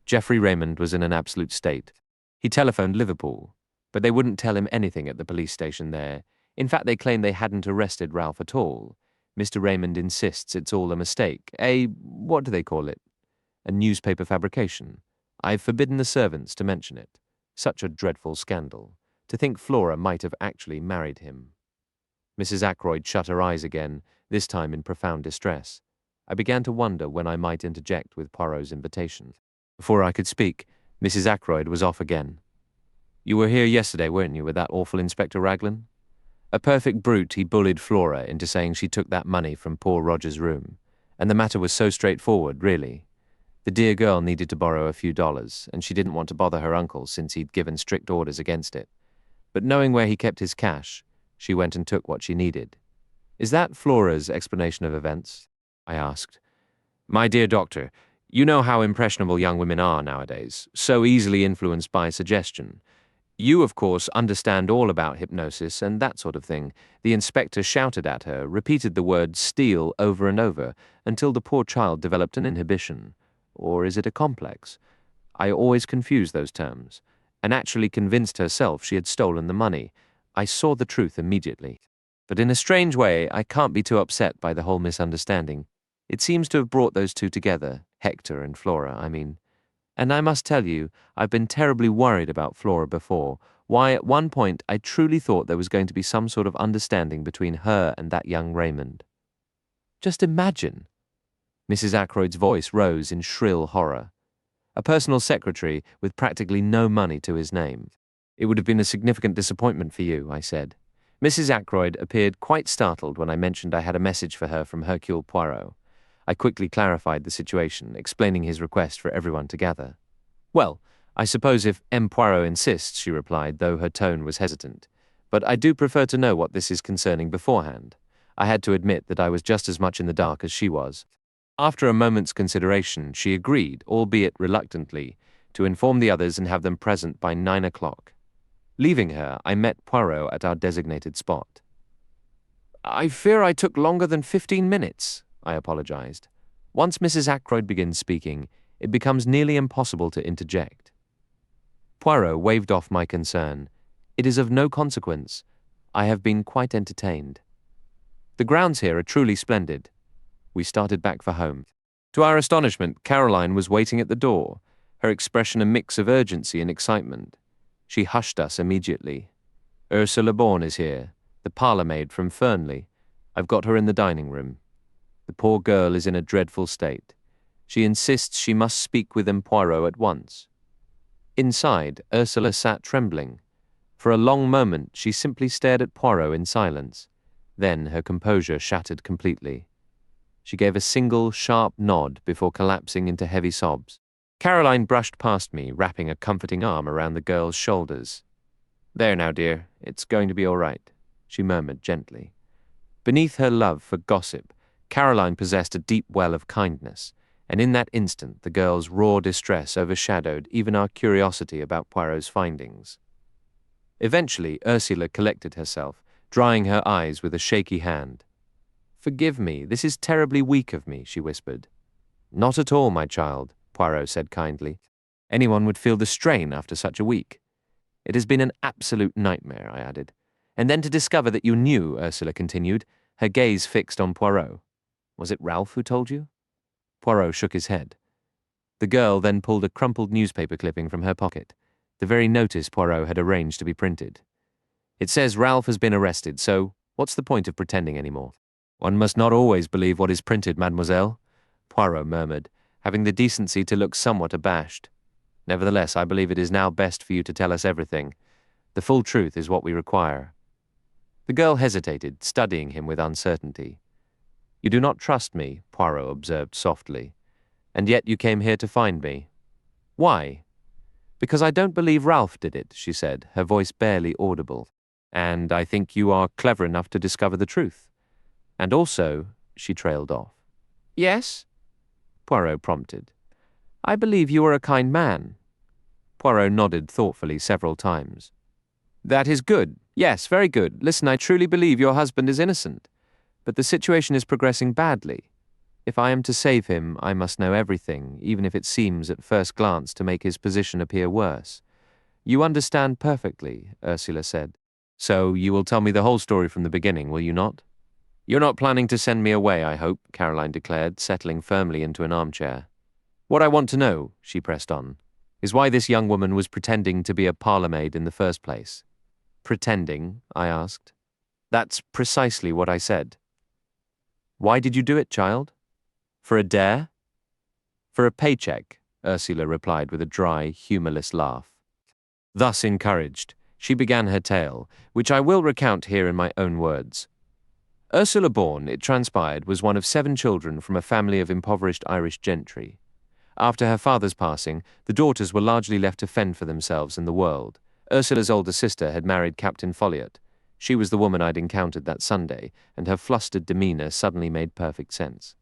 Geoffrey Raymond was in an absolute state. He telephoned Liverpool, but they wouldn't tell him anything at the police station there. In fact, they claim they hadn't arrested Ralph at all. Mr. Raymond insists it's all a mistake. What do they call it? A newspaper fabrication. I've forbidden the servants to mention it. Such a dreadful scandal. To think Flora might have actually married him. Mrs. Ackroyd shut her eyes again, this time in profound distress. I began to wonder when I might interject with Poirot's invitation. Before I could speak, Mrs. Ackroyd was off again. "You were here yesterday, weren't you, with that awful Inspector Raglan? A perfect brute, he bullied Flora into saying she took that money from poor Roger's room. And the matter was so straightforward, really. The dear girl needed to borrow a few dollars, and she didn't want to bother her uncle since he'd given strict orders against it. But knowing where he kept his cash, she went and took what she needed. Is that Flora's explanation of events?" I asked. "My dear doctor, you know how impressionable young women are nowadays, so easily influenced by suggestion. You, of course, understand all about hypnosis and that sort of thing." The inspector shouted at her, repeated the word steal over and over, until the poor child developed an inhibition. Or is it a complex? I always confuse those terms. And actually convinced herself she had stolen the money. I saw the truth immediately. But in a strange way, I can't be too upset by the whole misunderstanding. It seems to have brought those two together, Hector and Flora, I mean. And I must tell you, I've been terribly worried about Flora before. Why, at one point, I truly thought there was going to be some sort of understanding between her and that young Raymond. Just imagine! Mrs. Ackroyd's voice rose in shrill horror. A personal secretary with practically no money to his name. "It would have been a significant disappointment for you," I said. Mrs. Ackroyd appeared quite startled when I mentioned I had a message for her from Hercule Poirot. I quickly clarified the situation, explaining his request for everyone to gather. "Well, I suppose if M. Poirot insists," she replied, though her tone was hesitant. "But I do prefer to know what this is concerning beforehand." I had to admit that I was just as much in the dark as she was. After a moment's consideration, she agreed, albeit reluctantly, to inform the others and have them present by 9 o'clock. Leaving her, I met Poirot at our designated spot. "I fear I took longer than 15 minutes, I apologized. Once Mrs. Ackroyd begins speaking, it becomes nearly impossible to interject. Poirot waved off my concern. "It is of no consequence. I have been quite entertained. The grounds here are truly splendid." We started back for home. To our astonishment, Caroline was waiting at the door, her expression a mix of urgency and excitement. She hushed us immediately. "Ursula Bourne is here, the parlour maid from Fernley. I've got her in the dining room. The poor girl is in a dreadful state. She insists she must speak with M. Poirot at once." Inside, Ursula sat trembling. For a long moment she simply stared at Poirot in silence. Then her composure shattered completely. She gave a single, sharp nod before collapsing into heavy sobs. Caroline brushed past me, wrapping a comforting arm around the girl's shoulders. "There now, dear, it's going to be all right," she murmured gently. Beneath her love for gossip, Caroline possessed a deep well of kindness, and in that instant the girl's raw distress overshadowed even our curiosity about Poirot's findings. Eventually, Ursula collected herself, drying her eyes with a shaky hand. "Forgive me, this is terribly weak of me," she whispered. "Not at all, my child," Poirot said kindly. "Anyone would feel the strain after such a week." "It has been an absolute nightmare," I added. "And then to discover that you knew," Ursula continued, her gaze fixed on Poirot. "Was it Ralph who told you?" Poirot shook his head. The girl then pulled a crumpled newspaper clipping from her pocket, the very notice Poirot had arranged to be printed. "It says Ralph has been arrested, so what's the point of pretending anymore?" "One must not always believe what is printed, mademoiselle," Poirot murmured, having the decency to look somewhat abashed. "Nevertheless, I believe it is now best for you to tell us everything. The full truth is what we require." The girl hesitated, studying him with uncertainty. "You do not trust me," Poirot observed softly. "And yet you came here to find me. Why?" "Because I don't believe Ralph did it," she said, her voice barely audible. "And I think you are clever enough to discover the truth. And also," she trailed off. "Yes?" Poirot prompted. "I believe you are a kind man." Poirot nodded thoughtfully several times. "That is good. Yes, very good. Listen, I truly believe your husband is innocent. But the situation is progressing badly. If I am to save him, I must know everything, even if it seems at first glance to make his position appear worse." "You understand perfectly," Ursula said. "So you will tell me the whole story from the beginning, will you not?" "You're not planning to send me away, I hope," Caroline declared, settling firmly into an armchair. "What I want to know," she pressed on, "is why this young woman was pretending to be a parlour maid in the first place." "Pretending?" I asked. That's precisely what I said. Why did you do it, child? For a dare? For a paycheck, Ursula replied with a dry, humourless laugh. Thus encouraged, she began her tale, which I will recount here in my own words. Ursula Bourne, it transpired, was one of 7 children from a family of impoverished Irish gentry. After her father's passing, the daughters were largely left to fend for themselves in the world. Ursula's older sister had married Captain Folliot. She was the woman I'd encountered that Sunday, and her flustered demeanour suddenly made perfect sense.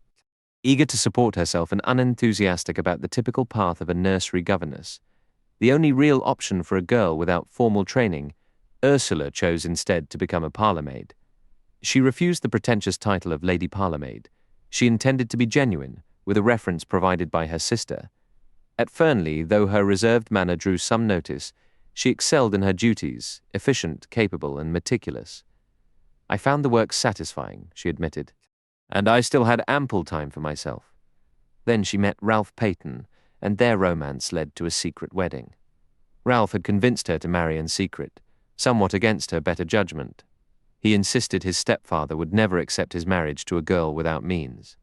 Eager to support herself and unenthusiastic about the typical path of a nursery governess, the only real option for a girl without formal training, Ursula chose instead to become a parlourmaid. She refused the pretentious title of Lady Parlourmaid. She intended to be genuine, with a reference provided by her sister. At Fernley, though her reserved manner drew some notice, she excelled in her duties, efficient, capable, and meticulous. I found the work satisfying, she admitted, and I still had ample time for myself. Then she met Ralph Peyton, and their romance led to a secret wedding. Ralph had convinced her to marry in secret, somewhat against her better judgment. He insisted his stepfather would never accept his marriage to a girl without means.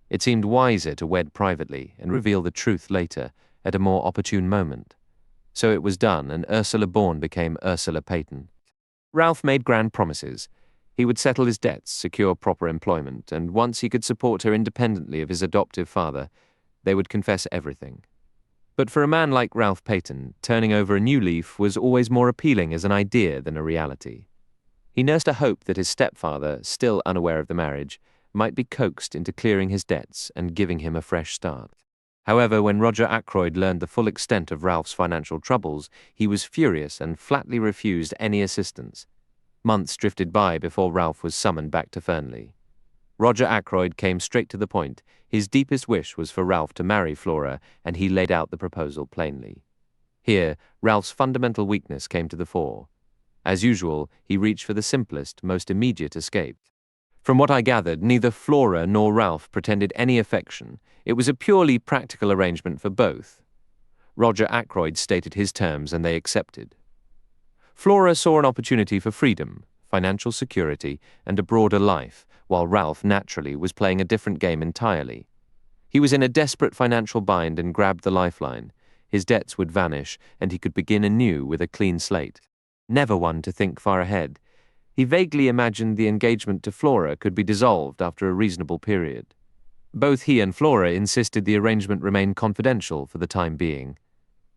It seemed wiser to wed privately and reveal the truth later, at a more opportune moment. So it was done, and Ursula Bourne became Ursula Peyton. Ralph made grand promises. He would settle his debts, secure proper employment, and once he could support her independently of his adoptive father, they would confess everything. But for a man like Ralph Peyton, turning over a new leaf was always more appealing as an idea than a reality. He nursed a hope that his stepfather, still unaware of the marriage, might be coaxed into clearing his debts and giving him a fresh start. However, when Roger Ackroyd learned the full extent of Ralph's financial troubles, he was furious and flatly refused any assistance. Months drifted by before Ralph was summoned back to Fernley. Roger Ackroyd came straight to the point. His deepest wish was for Ralph to marry Flora, and he laid out the proposal plainly. Here, Ralph's fundamental weakness came to the fore. As usual, he reached for the simplest, most immediate escape. From what I gathered, neither Flora nor Ralph pretended any affection. It was a purely practical arrangement for both. Roger Ackroyd stated his terms, and they accepted. Flora saw an opportunity for freedom, financial security, and a broader life, while Ralph, naturally, was playing a different game entirely. He was in a desperate financial bind and grabbed the lifeline. His debts would vanish, and he could begin anew with a clean slate. Never one to think far ahead. He vaguely imagined the engagement to Flora could be dissolved after a reasonable period. Both he and Flora insisted the arrangement remain confidential for the time being.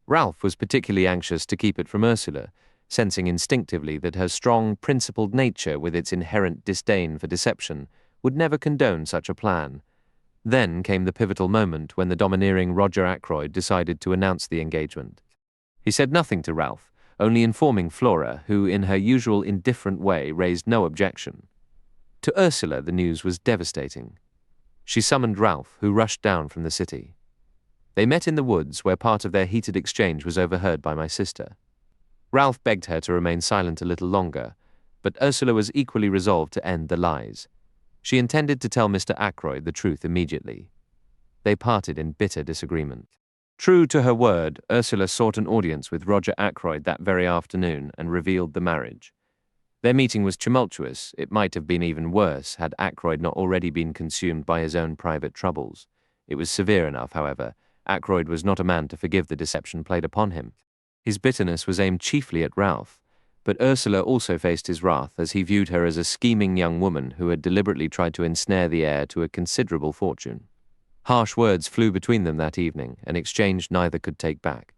Ralph was particularly anxious to keep it from Ursula, sensing instinctively that her strong, principled nature, with its inherent disdain for deception, would never condone such a plan. Then came the pivotal moment when the domineering Roger Ackroyd decided to announce the engagement. He said nothing to Ralph, only informing Flora, who in her usual indifferent way raised no objection. To Ursula the news was devastating. She summoned Ralph, who rushed down from the city. They met in the woods, where part of their heated exchange was overheard by my sister. Ralph begged her to remain silent a little longer, but Ursula was equally resolved to end the lies. She intended to tell Mr. Ackroyd the truth immediately. They parted in bitter disagreement. True to her word, Ursula sought an audience with Roger Ackroyd that very afternoon and revealed the marriage. Their meeting was tumultuous. It might have been even worse had Ackroyd not already been consumed by his own private troubles. It was severe enough, however. Ackroyd was not a man to forgive the deception played upon him. His bitterness was aimed chiefly at Ralph, but Ursula also faced his wrath as he viewed her as a scheming young woman who had deliberately tried to ensnare the heir to a considerable fortune. Harsh words flew between them that evening, an exchange neither could take back.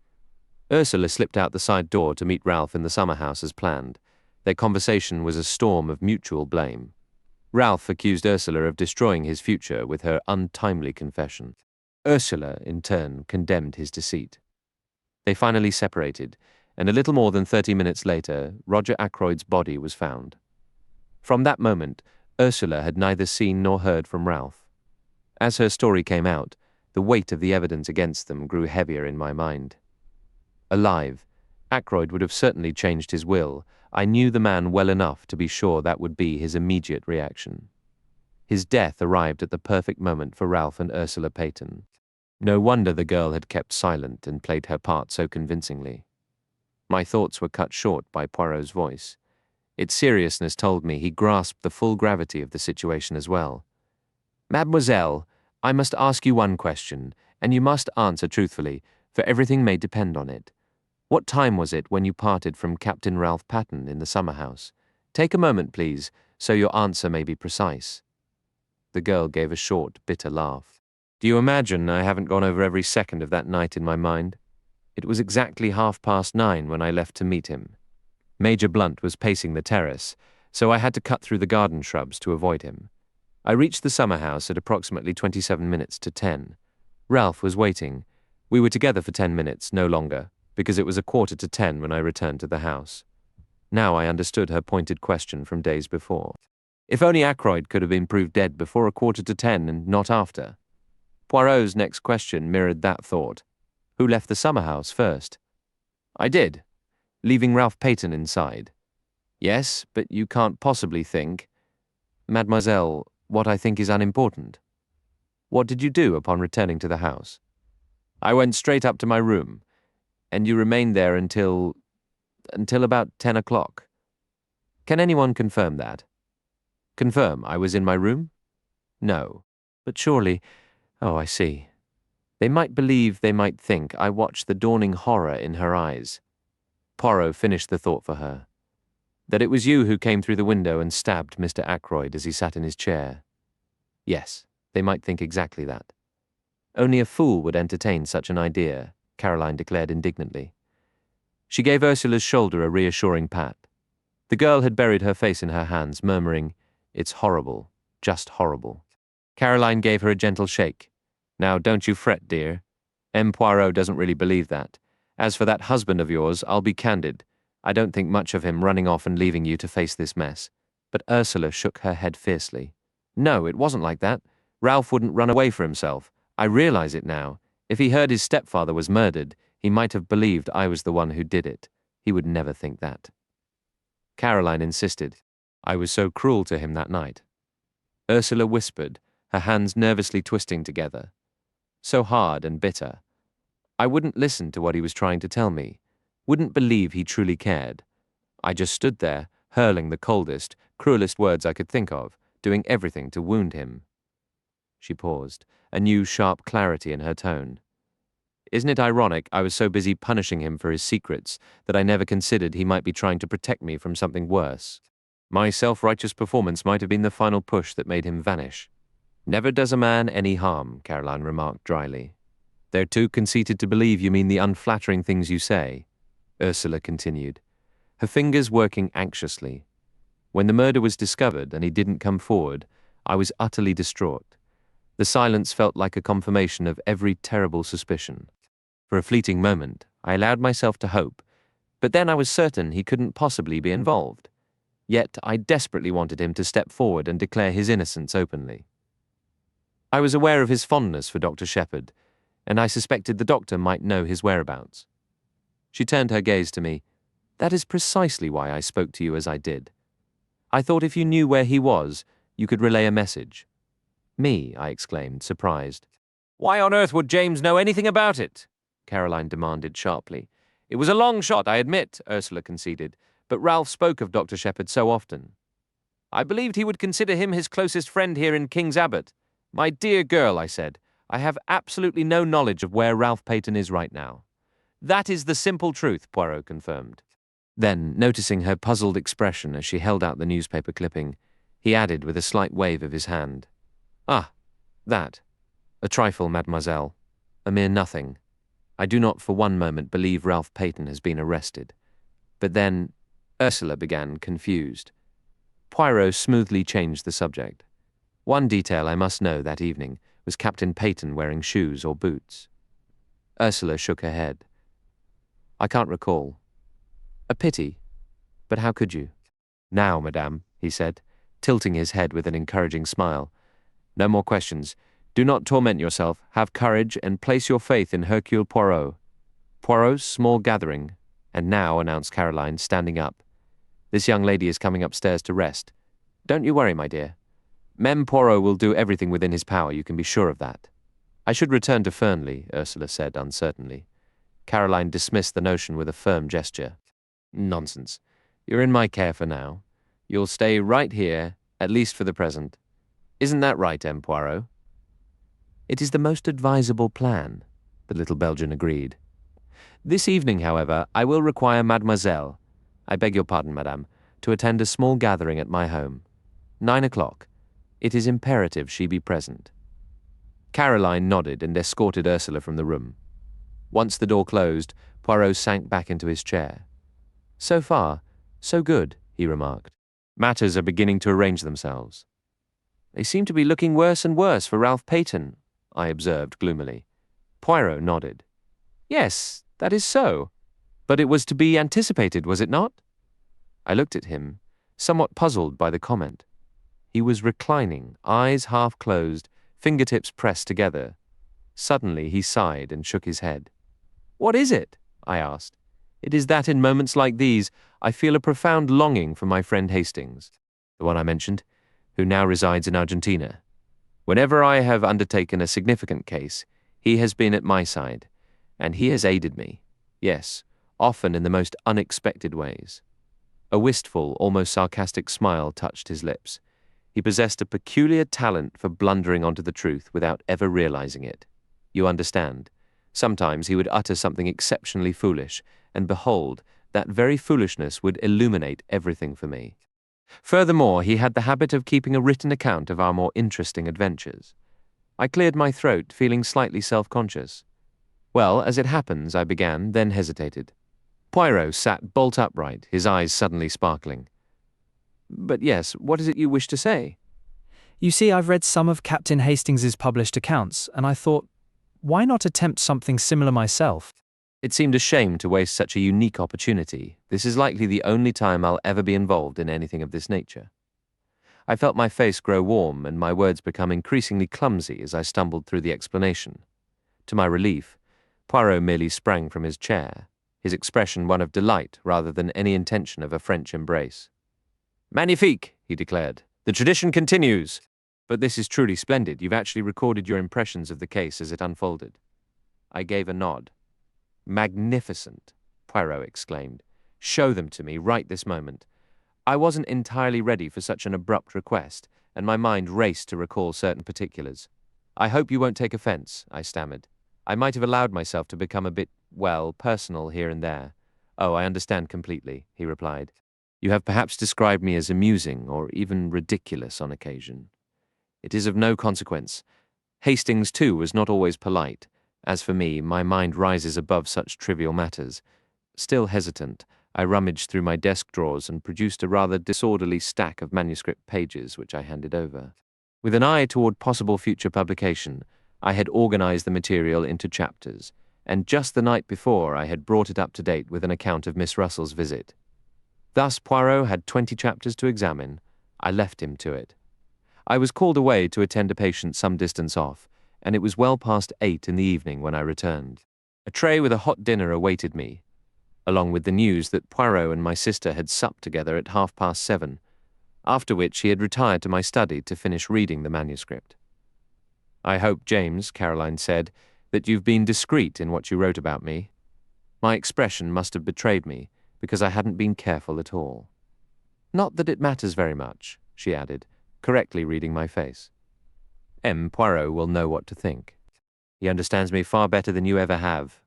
Ursula slipped out the side door to meet Ralph in the summer house as planned. Their conversation was a storm of mutual blame. Ralph accused Ursula of destroying his future with her untimely confession. Ursula, in turn, condemned his deceit. They finally separated, and a little more than 30 minutes later, Roger Ackroyd's body was found. From that moment, Ursula had neither seen nor heard from Ralph. As her story came out, the weight of the evidence against them grew heavier in my mind. Alive, Ackroyd would have certainly changed his will. I knew the man well enough to be sure that would be his immediate reaction. His death arrived at the perfect moment for Ralph and Ursula Peyton. No wonder the girl had kept silent and played her part so convincingly. My thoughts were cut short by Poirot's voice. Its seriousness told me he grasped the full gravity of the situation as well. "Mademoiselle, I must ask you one question, and you must answer truthfully, for everything may depend on it. What time was it when you parted from Captain Ralph Patten in the summer house? Take a moment, please, so your answer may be precise." The girl gave a short, bitter laugh. "Do you imagine I haven't gone over every second of that night in my mind? It was exactly 9:30 when I left to meet him. Major Blunt was pacing the terrace, so I had to cut through the garden shrubs to avoid him. I reached the summer house at approximately 27 minutes to 10. Ralph was waiting. We were together for 10 minutes, no longer, because it was 9:45 when I returned to the house. Now I understood her pointed question from days before. If only Ackroyd could have been proved dead before 9:45 and not after. Poirot's next question mirrored that thought. Who left the summer house first? I did, leaving Ralph Paton inside. Yes, but you can't possibly think. Mademoiselle, what I think is unimportant. What did you do upon returning to the house? I went straight up to my room, and you remained there until about 10 o'clock. Can anyone confirm that? Confirm I was in my room? No. But surely, oh, I see. They might believe, they might think, I watched the dawning horror in her eyes. Poirot finished the thought for her. That it was you who came through the window and stabbed Mr. Ackroyd as he sat in his chair. Yes, they might think exactly that. Only a fool would entertain such an idea, Caroline declared indignantly. She gave Ursula's shoulder a reassuring pat. The girl had buried her face in her hands, murmuring, "It's horrible, just horrible." Caroline gave her a gentle shake. "Now don't you fret, dear. M. Poirot doesn't really believe that. As for that husband of yours, I'll be candid. I don't think much of him running off and leaving you to face this mess." But Ursula shook her head fiercely. "No, it wasn't like that. Ralph wouldn't run away for himself. I realize it now. If he heard his stepfather was murdered, he might have believed I was the one who did it. He would never think that." Caroline insisted. "I was so cruel to him that night." Ursula whispered, her hands nervously twisting together. "So hard and bitter. I wouldn't listen to what he was trying to tell me, wouldn't believe he truly cared. I just stood there, hurling the coldest, cruelest words I could think of, doing everything to wound him." She paused, a new sharp clarity in her tone. "Isn't it ironic I was so busy punishing him for his secrets that I never considered he might be trying to protect me from something worse? My self-righteous performance might have been the final push that made him vanish." "Never does a man any harm," Caroline remarked dryly. "They're too conceited to believe you mean the unflattering things you say," Ursula continued, her fingers working anxiously. "When the murder was discovered and he didn't come forward, I was utterly distraught. The silence felt like a confirmation of every terrible suspicion. For a fleeting moment, I allowed myself to hope, but then I was certain he couldn't possibly be involved. Yet I desperately wanted him to step forward and declare his innocence openly. I was aware of his fondness for Dr. Shepherd, and I suspected the doctor might know his whereabouts." She turned her gaze to me. "That is precisely why I spoke to you as I did. I thought if you knew where he was, you could relay a message." "Me?" I exclaimed, surprised. "Why on earth would James know anything about it?" Caroline demanded sharply. "It was a long shot, I admit," Ursula conceded, "but Ralph spoke of Dr. Shepherd so often. I believed he would consider him his closest friend here in King's Abbot. 'My dear girl,' I said, 'I have absolutely no knowledge of where Ralph Paton is right now.'" "That is the simple truth," Poirot confirmed. Then, noticing her puzzled expression as she held out the newspaper clipping, he added with a slight wave of his hand, "Ah, that. A trifle, mademoiselle. A mere nothing. I do not for one moment believe Ralph Paton has been arrested." But then, Ursula began, confused. Poirot smoothly changed the subject. "One detail I must know that evening was Captain Paton wearing shoes or boots." Ursula shook her head. "I can't recall." "A pity. But how could you?" "Now, madame," he said, tilting his head with an encouraging smile. "No more questions. Do not torment yourself. Have courage and place your faith in Hercule Poirot." "Poirot's small gathering. And now," announced Caroline, standing up, "this young lady is coming upstairs to rest. Don't you worry, my dear. Mem Poirot will do everything within his power, you can be sure of that." "I should return to Fernley," Ursula said uncertainly. Caroline dismissed the notion with a firm gesture. "Nonsense. You're in my care for now. You'll stay right here, at least for the present. Isn't that right, M. Poirot? It is the most advisable plan, the little Belgian agreed. This evening, however, I will require Mademoiselle, I beg your pardon, Madame, to attend a small gathering at my home. 9 o'clock. It is imperative she be present. Caroline nodded and escorted Ursula from the room. Once the door closed, Poirot sank back into his chair. So far, so good, he remarked. Matters are beginning to arrange themselves. They seem to be looking worse and worse for Ralph Peyton, I observed gloomily. Poirot nodded. Yes, that is so. But it was to be anticipated, was it not? I looked at him, somewhat puzzled by the comment. He was reclining, eyes half closed, fingertips pressed together. Suddenly he sighed and shook his head. What is it? I asked. It is that in moments like these I feel a profound longing for my friend Hastings, the one I mentioned, who now resides in Argentina. Whenever I have undertaken a significant case, he has been at my side, and he has aided me. Yes, often in the most unexpected ways. A wistful, almost sarcastic smile touched his lips. He possessed a peculiar talent for blundering onto the truth without ever realizing it. You understand? Sometimes he would utter something exceptionally foolish, and behold, that very foolishness would illuminate everything for me. Furthermore, he had the habit of keeping a written account of our more interesting adventures. I cleared my throat, feeling slightly self-conscious. Well, as it happens, I began, then hesitated. Poirot sat bolt upright, his eyes suddenly sparkling. But yes, what is it you wish to say? You see, I've read some of Captain Hastings's published accounts, and I thought, why not attempt something similar myself? It seemed a shame to waste such a unique opportunity. This is likely the only time I'll ever be involved in anything of this nature. I felt my face grow warm and my words become increasingly clumsy as I stumbled through the explanation. To my relief, Poirot merely sprang from his chair, his expression one of delight rather than any intention of a French embrace. Magnifique, he declared. The tradition continues. But this is truly splendid. You've actually recorded your impressions of the case as it unfolded. I gave a nod. Magnificent, Poirot exclaimed. Show them to me right this moment. I wasn't entirely ready for such an abrupt request, and my mind raced to recall certain particulars. I hope you won't take offense, I stammered. I might have allowed myself to become a bit, well, personal here and there. Oh, I understand completely, he replied. You have perhaps described me as amusing or even ridiculous on occasion. It is of no consequence. Hastings, too, was not always polite. As for me, my mind rises above such trivial matters. Still hesitant, I rummaged through my desk drawers and produced a rather disorderly stack of manuscript pages which I handed over. With an eye toward possible future publication, I had organized the material into chapters, and just the night before I had brought it up to date with an account of Miss Russell's visit. Thus Poirot had 20 chapters to examine. I left him to it. I was called away to attend a patient some distance off, and it was well past 8 in the evening when I returned. A tray with a hot dinner awaited me, along with the news that Poirot and my sister had supped together at 7:30, after which he had retired to my study to finish reading the manuscript. I hope, James, Caroline said, that you've been discreet in what you wrote about me. My expression must have betrayed me, because I hadn't been careful at all. Not that it matters very much, she added, correctly reading my face. M. Poirot will know what to think. He understands me far better than you ever have.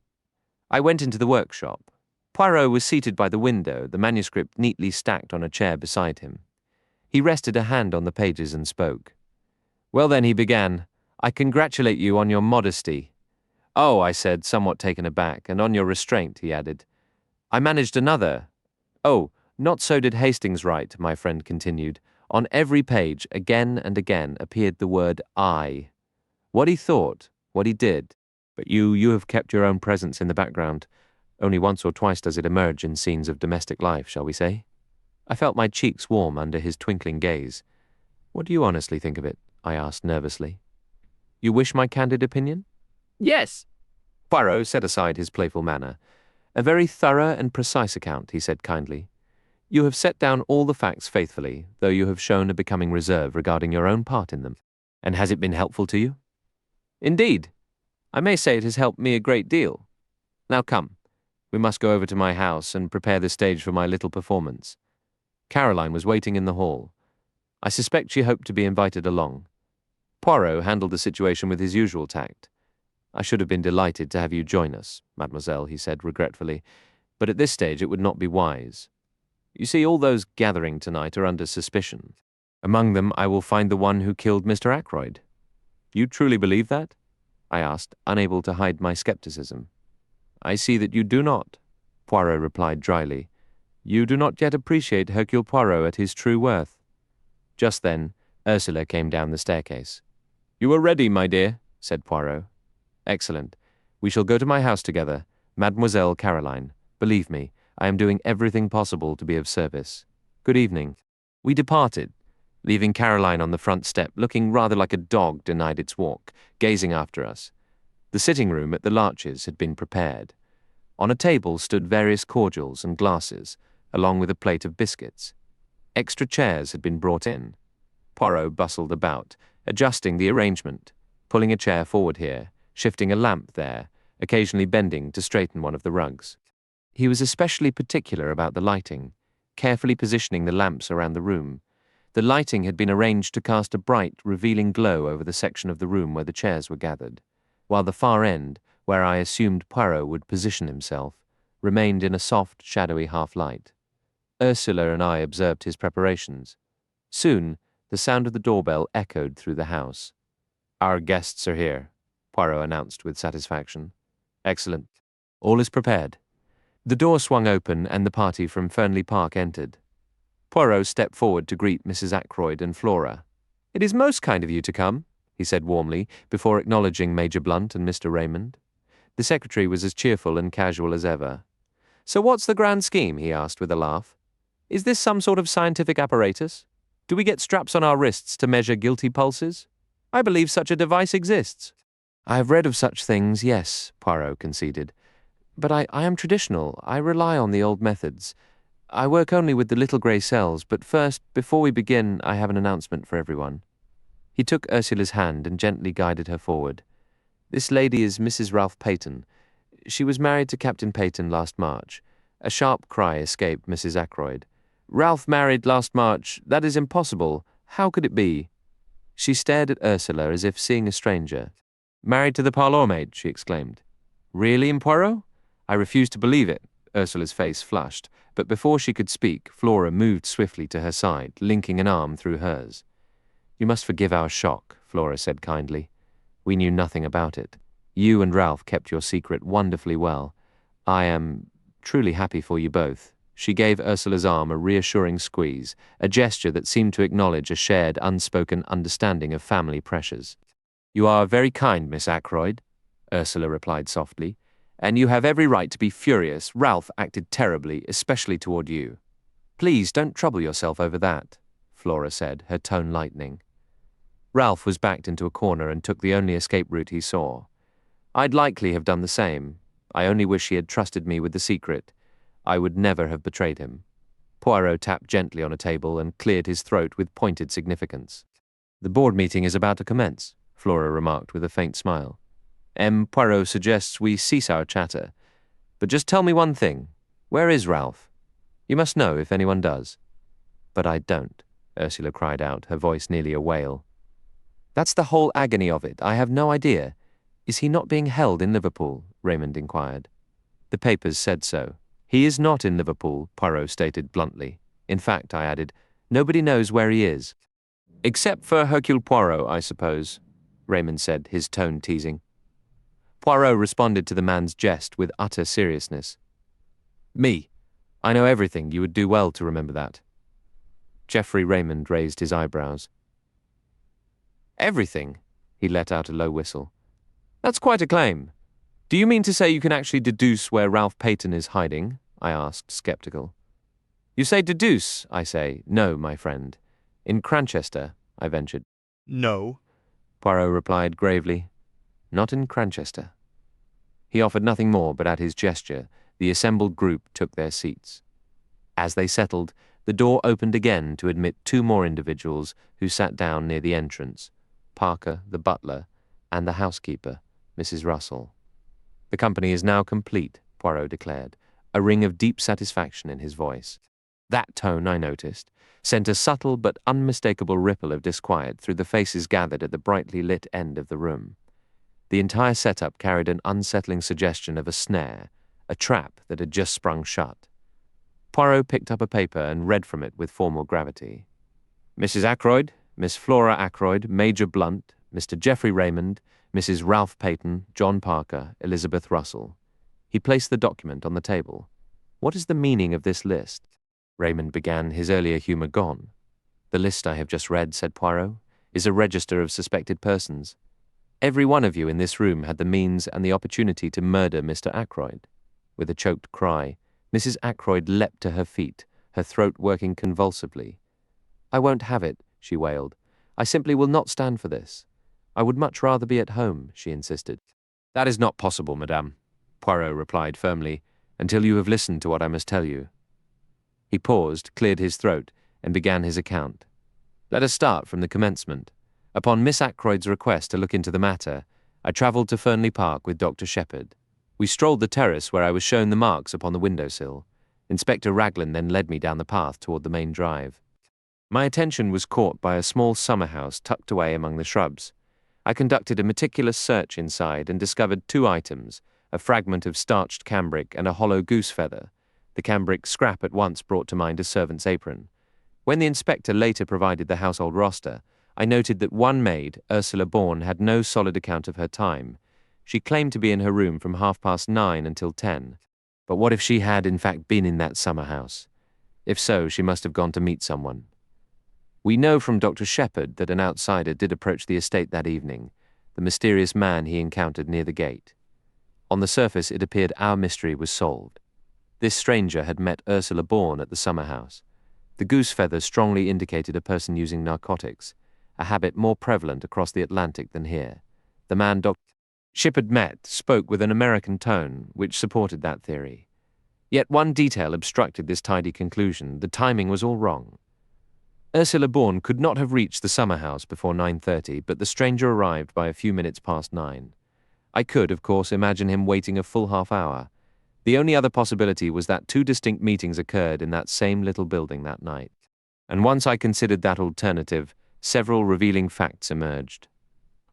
I went into the workshop. Poirot was seated by the window, the manuscript neatly stacked on a chair beside him. He rested a hand on the pages and spoke. Well then, he began, I congratulate you on your modesty. Oh, I said, somewhat taken aback, and on your restraint, he added. I managed another. Oh, not so did Hastings write, my friend continued. On every page, again and again, appeared the word I. What he thought, what he did. But you have kept your own presence in the background. Only once or twice does it emerge in scenes of domestic life, shall we say? I felt my cheeks warm under his twinkling gaze. What do you honestly think of it? I asked nervously. You wish my candid opinion? Yes. Poirot set aside his playful manner. A very thorough and precise account, he said kindly. You have set down all the facts faithfully, though you have shown a becoming reserve regarding your own part in them. And has it been helpful to you? Indeed. I may say it has helped me a great deal. Now come, we must go over to my house and prepare the stage for my little performance. Caroline was waiting in the hall. I suspect she hoped to be invited along. Poirot handled the situation with his usual tact. I should have been delighted to have you join us, mademoiselle, he said regretfully, but at this stage it would not be wise. You see, all those gathering tonight are under suspicion. Among them I will find the one who killed Mr. Ackroyd. You truly believe that? I asked, unable to hide my skepticism. I see that you do not, Poirot replied dryly. You do not yet appreciate Hercule Poirot at his true worth. Just then, Ursula came down the staircase. You are ready, my dear, said Poirot. Excellent. We shall go to my house together, Mademoiselle Caroline. Believe me, I am doing everything possible to be of service. Good evening. We departed, leaving Caroline on the front step, looking rather like a dog denied its walk, gazing after us. The sitting room at the Larches had been prepared. On a table stood various cordials and glasses, along with a plate of biscuits. Extra chairs had been brought in. Poirot bustled about, adjusting the arrangement, pulling a chair forward here, shifting a lamp there, occasionally bending to straighten one of the rugs. He was especially particular about the lighting, carefully positioning the lamps around the room. The lighting had been arranged to cast a bright, revealing glow over the section of the room where the chairs were gathered, while the far end, where I assumed Poirot would position himself, remained in a soft, shadowy half-light. Ursula and I observed his preparations. Soon, the sound of the doorbell echoed through the house. Our guests are here, Poirot announced with satisfaction. Excellent. All is prepared. The door swung open and the party from Fernley Park entered. Poirot stepped forward to greet Mrs. Ackroyd and Flora. It is most kind of you to come, he said warmly, before acknowledging Major Blunt and Mr. Raymond. The secretary was as cheerful and casual as ever. So what's the grand scheme, he asked with a laugh. Is this some sort of scientific apparatus? Do we get straps on our wrists to measure guilty pulses? I believe such a device exists. I have read of such things, yes, Poirot conceded. But I am traditional. I rely on the old methods. I work only with the little grey cells, but first, before we begin, I have an announcement for everyone. He took Ursula's hand and gently guided her forward. This lady is Mrs. Ralph Peyton. She was married to Captain Peyton last March. A sharp cry escaped Mrs. Ackroyd. Ralph married last March. That is impossible. How could it be? She stared at Ursula as if seeing a stranger. Married to the parlour maid, she exclaimed. Really, Poirot? I refused to believe it. Ursula's face flushed, but before she could speak, Flora moved swiftly to her side, linking an arm through hers. You must forgive our shock, Flora said kindly. We knew nothing about it. You and Ralph kept your secret wonderfully well. I am truly happy for you both. She gave Ursula's arm a reassuring squeeze, a gesture that seemed to acknowledge a shared, unspoken understanding of family pressures. You are very kind, Miss Ackroyd, Ursula replied softly, and you have every right to be furious. Ralph acted terribly, especially toward you. Please don't trouble yourself over that, Flora said, her tone lightening. Ralph was backed into a corner and took the only escape route he saw. I'd likely have done the same. I only wish he had trusted me with the secret. I would never have betrayed him. Poirot tapped gently on a table and cleared his throat with pointed significance. The board meeting is about to commence, Flora remarked with a faint smile. Poirot suggests we cease our chatter. But just tell me one thing. Where is Ralph? You must know if anyone does. But I don't, Ursula cried out, her voice nearly a wail. That's the whole agony of it. I have no idea. Is he not being held in Liverpool? Raymond inquired. The papers said so. He is not in Liverpool, Poirot stated bluntly. In fact, I added, nobody knows where he is. Except for Hercule Poirot, I suppose, Raymond said, his tone teasing. Poirot responded to the man's jest with utter seriousness. Me. I know everything. You would do well to remember that. Geoffrey Raymond raised his eyebrows. Everything? He let out a low whistle. That's quite a claim. Do you mean to say you can actually deduce where Ralph Peyton is hiding? I asked, sceptical. You say deduce, I say. No, my friend. In Cranchester, I ventured. No, Poirot replied gravely. Not in Cranchester. He offered nothing more, but at his gesture, the assembled group took their seats. As they settled, the door opened again to admit two more individuals who sat down near the entrance, Parker, the butler, and the housekeeper, Mrs. Russell. The company is now complete, Poirot declared, a ring of deep satisfaction in his voice. That tone, I noticed, sent a subtle but unmistakable ripple of disquiet through the faces gathered at the brightly lit end of the room. The entire setup carried an unsettling suggestion of a snare, a trap that had just sprung shut. Poirot picked up a paper and read from it with formal gravity. Mrs. Ackroyd, Miss Flora Ackroyd, Major Blunt, Mr. Geoffrey Raymond, Mrs. Ralph Peyton, John Parker, Elizabeth Russell. He placed the document on the table. What is the meaning of this list? Raymond began, his earlier humour gone. The list I have just read, said Poirot, is a register of suspected persons. Every one of you in this room had the means and the opportunity to murder Mr. Ackroyd. With a choked cry, Mrs. Ackroyd leapt to her feet, her throat working convulsively. I won't have it, she wailed. I simply will not stand for this. I would much rather be at home, she insisted. That is not possible, madame, Poirot replied firmly, until you have listened to what I must tell you. He paused, cleared his throat, and began his account. Let us start from the commencement. Upon Miss Ackroyd's request to look into the matter, I travelled to Fernley Park with Dr. Shepherd. We strolled the terrace where I was shown the marks upon the windowsill. Inspector Raglan then led me down the path toward the main drive. My attention was caught by a small summer house tucked away among the shrubs. I conducted a meticulous search inside and discovered two items, a fragment of starched cambric and a hollow goose feather. The cambric scrap at once brought to mind a servant's apron. When the inspector later provided the household roster, I noted that one maid, Ursula Bourne, had no solid account of her time. She claimed to be in her room from 9:30 until 10. But what if she had in fact been in that summer house? If so, she must have gone to meet someone. We know from Dr. Shepherd that an outsider did approach the estate that evening, the mysterious man he encountered near the gate. On the surface, it appeared our mystery was solved. This stranger had met Ursula Bourne at the summer house. The goose feather strongly indicated a person using narcotics, a habit more prevalent across the Atlantic than here. The man Dr. Shepherd met spoke with an American tone, which supported that theory. Yet one detail obstructed this tidy conclusion. The timing was all wrong. Ursula Bourne could not have reached the summer house before 9:30, but the stranger arrived by a few minutes past 9. I could, of course, imagine him waiting a full half hour. The only other possibility was that two distinct meetings occurred in that same little building that night. And once I considered that alternative, several revealing facts emerged.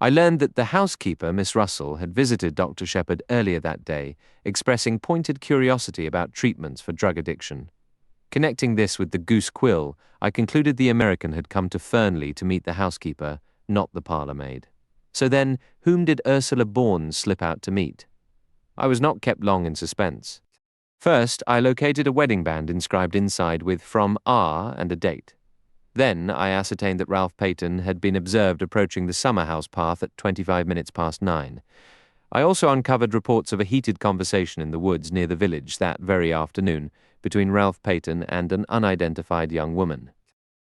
I learned that the housekeeper, Miss Russell, had visited Dr. Shepherd earlier that day, expressing pointed curiosity about treatments for drug addiction. Connecting this with the goose quill, I concluded the American had come to Fernley to meet the housekeeper, not the parlour-maid. So then, whom did Ursula Bourne slip out to meet? I was not kept long in suspense. First, I located a wedding band inscribed inside with "From R" and a date. Then I ascertained that Ralph Peyton had been observed approaching the summer house path at 25 minutes past 9. I also uncovered reports of a heated conversation in the woods near the village that very afternoon between Ralph Peyton and an unidentified young woman.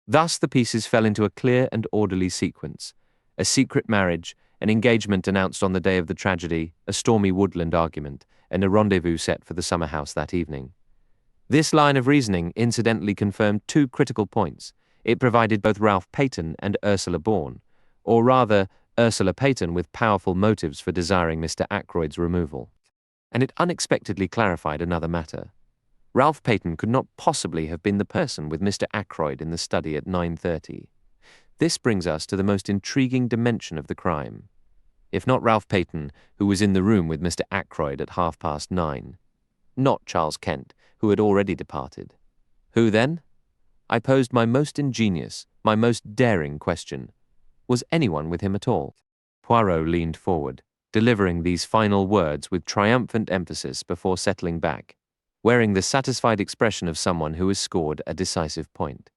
Thus the pieces fell into a clear and orderly sequence. A secret marriage, an engagement announced on the day of the tragedy, a stormy woodland argument, and a rendezvous set for the summer house that evening. This line of reasoning incidentally confirmed two critical points. It provided both Ralph Peyton and Ursula Bourne, or rather, Ursula Peyton with powerful motives for desiring Mr. Ackroyd's removal. And it unexpectedly clarified another matter. Ralph Peyton could not possibly have been the person with Mr. Ackroyd in the study at 9:30. This brings us to the most intriguing dimension of the crime. If not Ralph Peyton, who was in the room with Mr. Ackroyd at 9:30. Not Charles Kent, who had already departed. Who then? I posed my most ingenious, my most daring question. Was anyone with him at all? Poirot leaned forward, delivering these final words with triumphant emphasis before settling back, wearing the satisfied expression of someone who has scored a decisive point.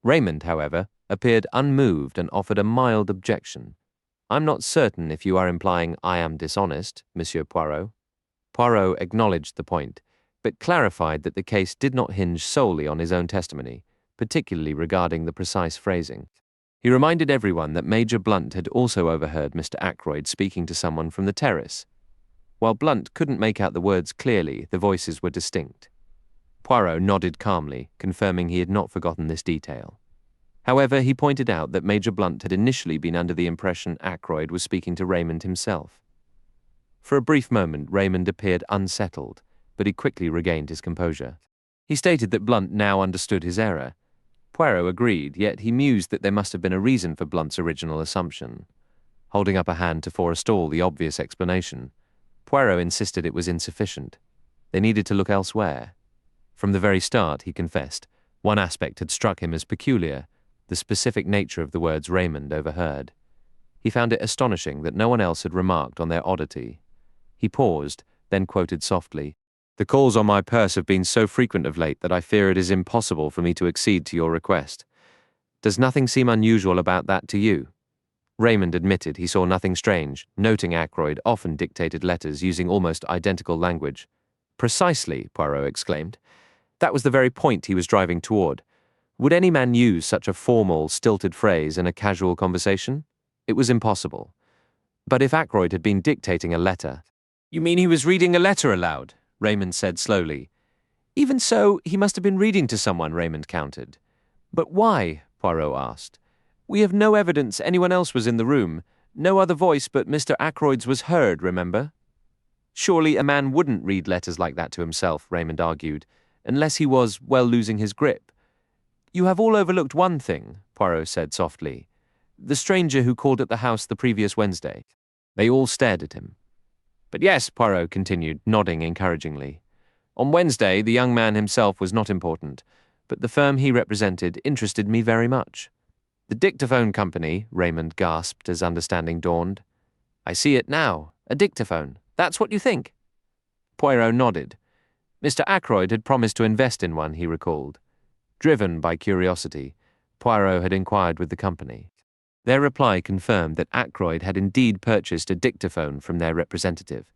Raymond, however, appeared unmoved and offered a mild objection. I'm not certain if you are implying I am dishonest, Monsieur Poirot. Poirot acknowledged the point, but clarified that the case did not hinge solely on his own testimony, particularly regarding the precise phrasing. He reminded everyone that Major Blunt had also overheard Mr. Ackroyd speaking to someone from the terrace. While Blunt couldn't make out the words clearly, the voices were distinct. Poirot nodded calmly, confirming he had not forgotten this detail. However, he pointed out that Major Blunt had initially been under the impression Ackroyd was speaking to Raymond himself. For a brief moment, Raymond appeared unsettled, but he quickly regained his composure. He stated that Blunt now understood his error. Poirot agreed, yet he mused that there must have been a reason for Blunt's original assumption. Holding up a hand to forestall the obvious explanation, Poirot insisted it was insufficient. They needed to look elsewhere. From the very start, he confessed, one aspect had struck him as peculiar, the specific nature of the words Raymond overheard. He found it astonishing that no one else had remarked on their oddity. He paused, then quoted softly, "The calls on my purse have been so frequent of late that I fear it is impossible for me to accede to your request. Does nothing seem unusual about that to you?" Raymond admitted he saw nothing strange, noting Ackroyd often dictated letters using almost identical language. "Precisely," Poirot exclaimed. That was the very point he was driving toward. Would any man use such a formal, stilted phrase in a casual conversation? It was impossible. But if Ackroyd had been dictating a letter— "You mean he was reading a letter aloud?" Raymond said slowly. "Even so, he must have been reading to someone," Raymond countered. "But why?" Poirot asked. "We have no evidence anyone else was in the room. No other voice but Mr. Ackroyd's was heard, remember?" "Surely a man wouldn't read letters like that to himself," Raymond argued, "unless he was, well, losing his grip." "You have all overlooked one thing," Poirot said softly. "The stranger who called at the house the previous Wednesday." They all stared at him. "But yes," Poirot continued, nodding encouragingly. "On Wednesday, the young man himself was not important, but the firm he represented interested me very much." "The dictaphone company," Raymond gasped as understanding dawned. "I see it now. A dictaphone. That's what you think?" Poirot nodded. Mr. Ackroyd had promised to invest in one, he recalled. Driven by curiosity, Poirot had inquired with the company. Their reply confirmed that Ackroyd had indeed purchased a dictaphone from their representative.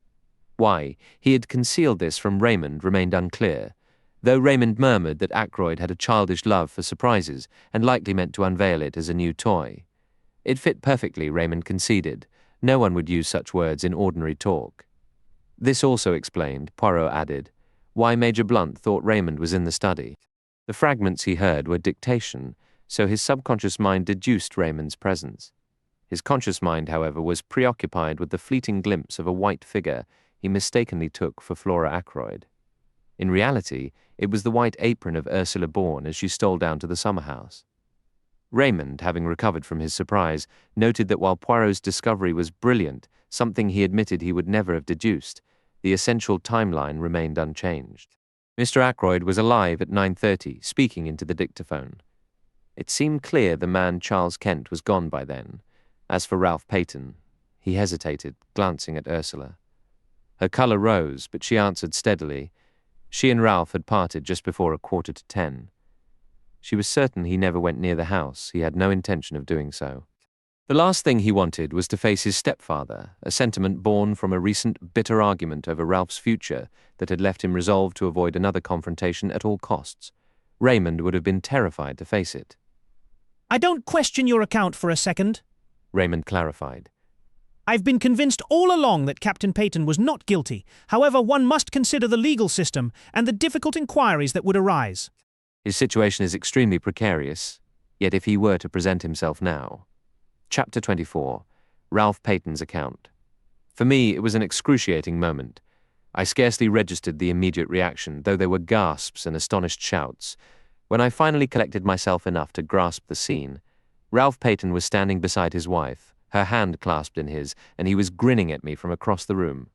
Why he had concealed this from Raymond remained unclear, though Raymond murmured that Ackroyd had a childish love for surprises and likely meant to unveil it as a new toy. It fit perfectly, Raymond conceded. No one would use such words in ordinary talk. This also explained, Poirot added, why Major Blunt thought Raymond was in the study. The fragments he heard were dictation, so his subconscious mind deduced Raymond's presence. His conscious mind, however, was preoccupied with the fleeting glimpse of a white figure he mistakenly took for Flora Ackroyd. In reality, it was the white apron of Ursula Bourne as she stole down to the summer house. Raymond, having recovered from his surprise, noted that while Poirot's discovery was brilliant, something he admitted he would never have deduced, the essential timeline remained unchanged. Mr. Ackroyd was alive at 9:30, speaking into the dictaphone. It seemed clear the man Charles Kent was gone by then. As for Ralph Peyton, he hesitated, glancing at Ursula. Her colour rose, but she answered steadily. She and Ralph had parted just before 9:45. She was certain he never went near the house. He had no intention of doing so. The last thing he wanted was to face his stepfather, a sentiment born from a recent bitter argument over Ralph's future that had left him resolved to avoid another confrontation at all costs. Raymond would have been terrified to face it. "I don't question your account for a second," Raymond clarified. "I've been convinced all along that Captain Peyton was not guilty. However, one must consider the legal system and the difficult inquiries that would arise." His situation is extremely precarious, yet if he were to present himself now. Chapter 24. Ralph Peyton's Account. For me, it was an excruciating moment. I scarcely registered the immediate reaction, though there were gasps and astonished shouts. When I finally collected myself enough to grasp the scene, Ralph Peyton was standing beside his wife, her hand clasped in his, and he was grinning at me from across the room.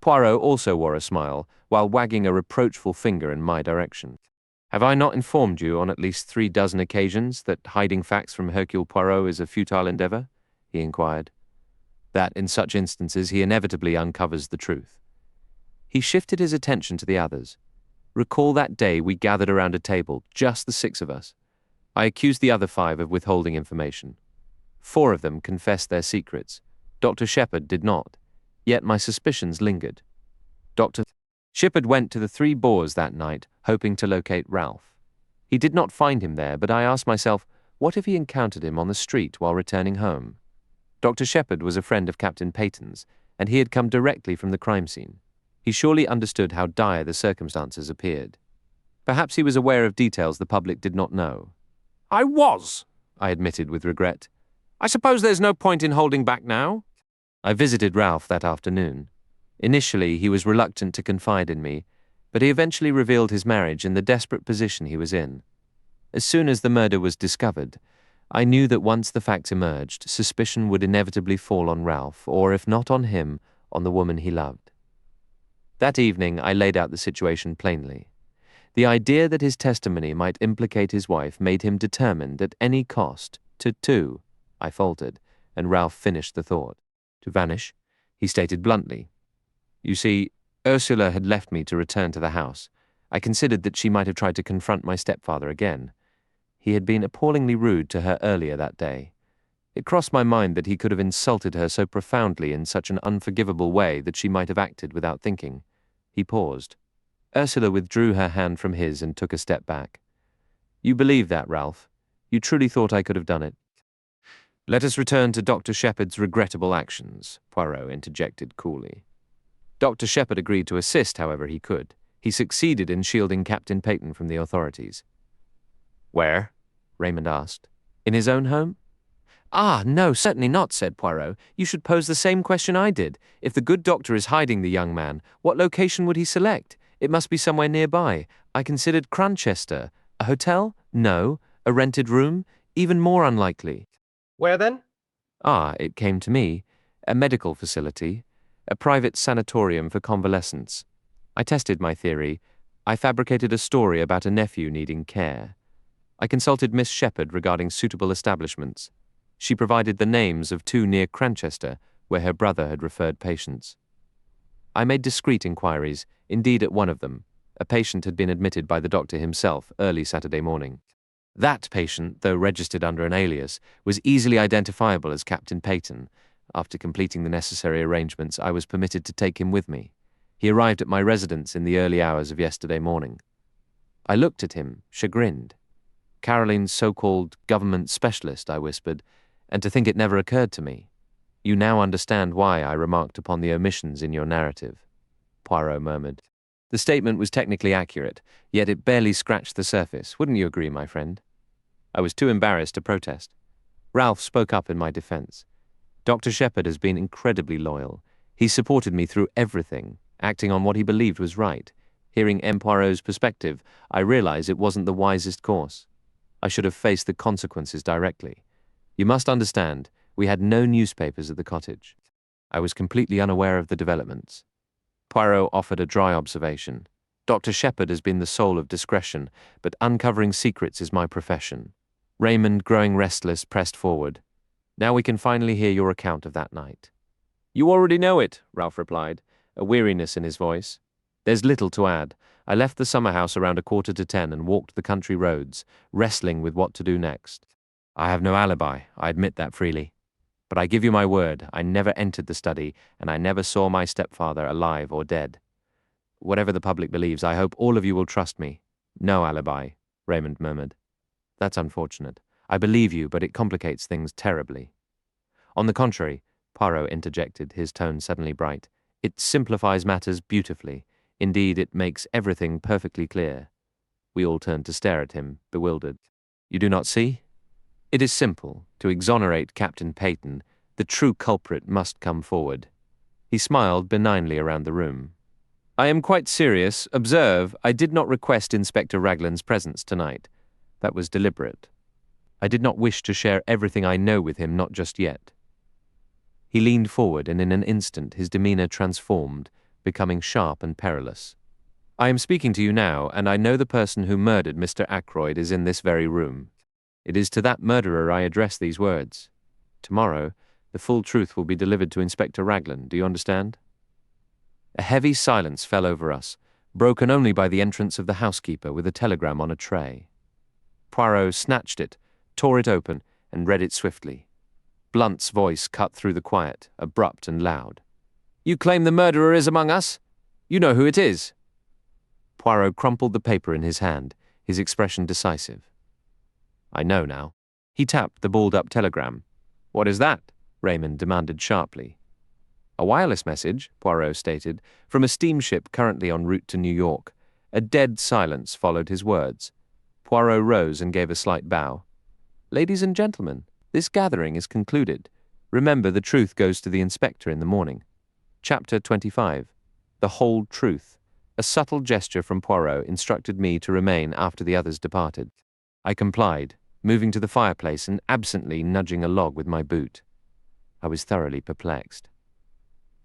Poirot also wore a smile, while wagging a reproachful finger in my direction. "Have I not informed you on at least 36 occasions that hiding facts from Hercule Poirot is a futile endeavour?" he inquired. "That in such instances he inevitably uncovers the truth." He shifted his attention to the others. "Recall that day we gathered around a table, just the 6 of us. I accused the other 5 of withholding information. 4 of them confessed their secrets. Dr. Shepherd did not, yet my suspicions lingered. Dr. Shepherd went to the 3 Boars that night, hoping to locate Ralph. He did not find him there, but I asked myself, what if he encountered him on the street while returning home? Dr. Shepherd was a friend of Captain Peyton's, and he had come directly from the crime scene. He surely understood how dire the circumstances appeared. Perhaps he was aware of details the public did not know. "I was," I admitted with regret. "I suppose there's no point in holding back now." I visited Ralph that afternoon. Initially, he was reluctant to confide in me. but he eventually revealed his marriage and the desperate position he was in. As soon as the murder was discovered, I knew that once the facts emerged, suspicion would inevitably fall on Ralph, or if not on him, on the woman he loved. That evening, I laid out the situation plainly. The idea that his testimony might implicate his wife made him determined at any cost to, I faltered, and Ralph finished the thought. To vanish, he stated bluntly. You see, Ursula had left me to return to the house. I considered that she might have tried to confront my stepfather again. He had been appallingly rude to her earlier that day. It crossed my mind that he could have insulted her so profoundly in such an unforgivable way that she might have acted without thinking. He paused. Ursula withdrew her hand from his and took a step back. You believe that, Ralph? You truly thought I could have done it? Let us return to Dr. Shepherd's regrettable actions, Poirot interjected coolly. Dr. Shepherd agreed to assist however he could. He succeeded in shielding Captain Peyton from the authorities. Where? Raymond asked. In his own home? Ah, no, certainly not, said Poirot. You should pose the same question I did. If the good doctor is hiding the young man, what location would he select? It must be somewhere nearby. I considered Cranchester. A hotel? No. A rented room? Even more unlikely. Where then? Ah, it came to me. A medical facility. A private sanatorium for convalescents. I tested my theory. I fabricated a story about a nephew needing care. I consulted Miss Shepherd regarding suitable establishments. She provided the names of 2 near Cranchester, where her brother had referred patients. I made discreet inquiries. Indeed, at one of them, a patient had been admitted by the doctor himself early Saturday morning. That patient, though registered under an alias, was easily identifiable as Captain Peyton. After completing the necessary arrangements, I was permitted to take him with me. He arrived at my residence in the early hours of yesterday morning. I looked at him, chagrined. Caroline's so-called government specialist, I whispered, and to think it never occurred to me. You now understand why I remarked upon the omissions in your narrative, Poirot murmured. The statement was technically accurate, yet it barely scratched the surface. Wouldn't you agree, my friend? I was too embarrassed to protest. Ralph spoke up in my defense. Dr. Shepherd has been incredibly loyal. He supported me through everything, acting on what he believed was right. Hearing M. Poirot's perspective, I realized it wasn't the wisest course. I should have faced the consequences directly. You must understand, we had no newspapers at the cottage. I was completely unaware of the developments. Poirot offered a dry observation. Dr. Shepherd has been the soul of discretion, but uncovering secrets is my profession. Raymond, growing restless, pressed forward. Now we can finally hear your account of that night. You already know it, Ralph replied, a weariness in his voice. There's little to add. I left the summer house around 9:45 and walked the country roads, wrestling with what to do next. I have no alibi, I admit that freely. But I give you my word, I never entered the study, and I never saw my stepfather alive or dead. Whatever the public believes, I hope all of you will trust me. No alibi, Raymond murmured. That's unfortunate. I believe you, but it complicates things terribly. On the contrary, Poirot interjected, his tone suddenly bright, it simplifies matters beautifully. Indeed, it makes everything perfectly clear. We all turned to stare at him, bewildered. You do not see? It is simple. To exonerate Captain Peyton, the true culprit must come forward. He smiled benignly around the room. I am quite serious. Observe, I did not request Inspector Raglan's presence tonight. That was deliberate. I did not wish to share everything I know with him, not just yet. He leaned forward, and in an instant his demeanor transformed, becoming sharp and perilous. I am speaking to you now, and I know the person who murdered Mr. Ackroyd is in this very room. It is to that murderer I address these words. Tomorrow, the full truth will be delivered to Inspector Raglan, do you understand? A heavy silence fell over us, broken only by the entrance of the housekeeper with a telegram on a tray. Poirot snatched it, tore it open, and read it swiftly. Blunt's voice cut through the quiet, abrupt and loud. You claim the murderer is among us? You know who it is. Poirot crumpled the paper in his hand, his expression decisive. I know now. He tapped the balled-up telegram. What is that? Raymond demanded sharply. A wireless message, Poirot stated, from a steamship currently en route to New York. A dead silence followed his words. Poirot rose and gave a slight bow. Ladies and gentlemen, this gathering is concluded. Remember, the truth goes to the inspector in the morning. Chapter 25. The Whole Truth. A subtle gesture from Poirot instructed me to remain after the others departed. I complied, moving to the fireplace and absently nudging a log with my boot. I was thoroughly perplexed.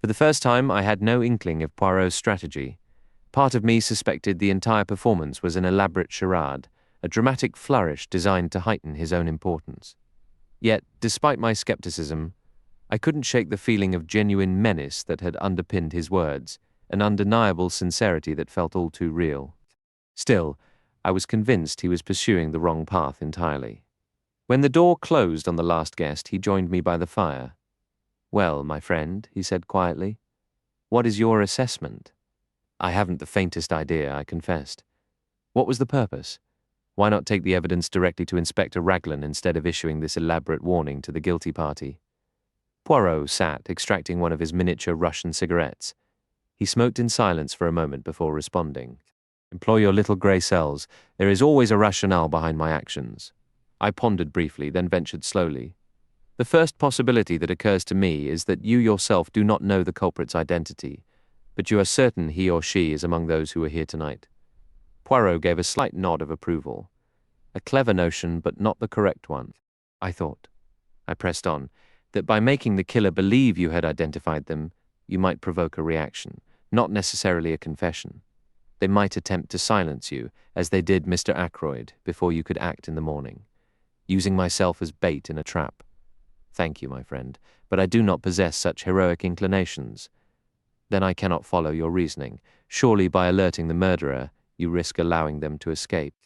For the first time, I had no inkling of Poirot's strategy. Part of me suspected the entire performance was an elaborate charade, a dramatic flourish designed to heighten his own importance. Yet, despite my skepticism, I couldn't shake the feeling of genuine menace that had underpinned his words, an undeniable sincerity that felt all too real. Still, I was convinced he was pursuing the wrong path entirely. When the door closed on the last guest, he joined me by the fire. "Well, my friend," he said quietly, "what is your assessment?" "I haven't the faintest idea," I confessed. "What was the purpose? Why not take the evidence directly to Inspector Raglan instead of issuing this elaborate warning to the guilty party?" Poirot sat, extracting one of his miniature Russian cigarettes. He smoked in silence for a moment before responding. "Employ your little grey cells. There is always a rationale behind my actions." I pondered briefly, then ventured slowly. "The first possibility that occurs to me is that you yourself do not know the culprit's identity, but you are certain he or she is among those who are here tonight." Poirot gave a slight nod of approval. "A clever notion, but not the correct one. I thought," I pressed on, "that by making the killer believe you had identified them, you might provoke a reaction, not necessarily a confession. They might attempt to silence you, as they did Mr. Ackroyd, before you could act in the morning, using myself as bait in a trap. Thank you, my friend, but I do not possess such heroic inclinations. Then I cannot follow your reasoning. Surely by alerting the murderer, you risk allowing them to escape."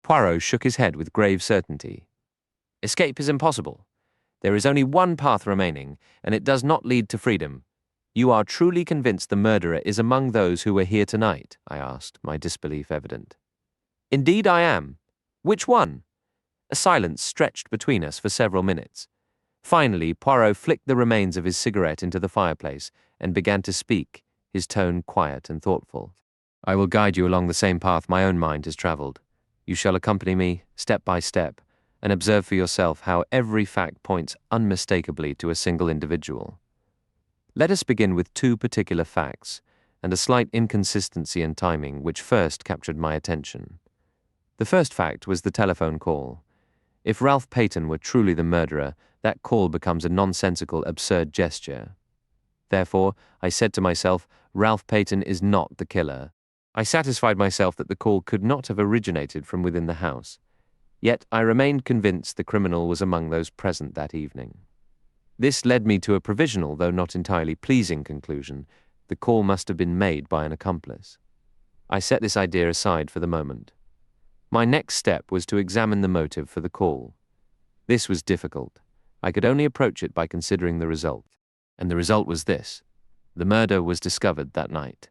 Poirot shook his head with grave certainty. "Escape is impossible. There is only one path remaining, and it does not lead to freedom. You are truly convinced the murderer is among those who were here tonight?" I asked, my disbelief evident. "Indeed I am. Which one?" A silence stretched between us for several minutes. Finally, Poirot flicked the remains of his cigarette into the fireplace and began to speak, his tone quiet and thoughtful. "I will guide you along the same path my own mind has travelled. You shall accompany me, step by step, and observe for yourself how every fact points unmistakably to a single individual. Let us begin with two particular facts, and a slight inconsistency in timing which first captured my attention. The first fact was the telephone call. If Ralph Peyton were truly the murderer, that call becomes a nonsensical, absurd gesture. Therefore, I said to myself, Ralph Peyton is not the killer. I satisfied myself that the call could not have originated from within the house. Yet I remained convinced the criminal was among those present that evening. This led me to a provisional, though not entirely pleasing conclusion. The call must have been made by an accomplice. I set this idea aside for the moment. My next step was to examine the motive for the call. This was difficult. I could only approach it by considering the result. And the result was this. The murder was discovered that night,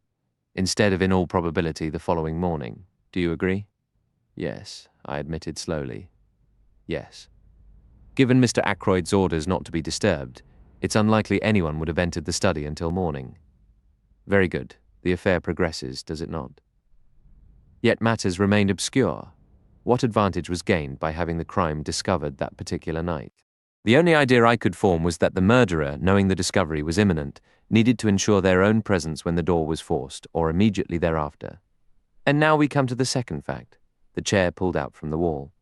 instead of in all probability the following morning. Do you agree? Yes, I admitted slowly. Yes. Given Mr. Ackroyd's orders not to be disturbed, it's unlikely anyone would have entered the study until morning. Very good. The affair progresses, does it not? Yet matters remained obscure. What advantage was gained by having the crime discovered that particular night? The only idea I could form was that the murderer, knowing the discovery was imminent, needed to ensure their own presence when the door was forced, or immediately thereafter. And now we come to the second fact, the chair pulled out from the wall.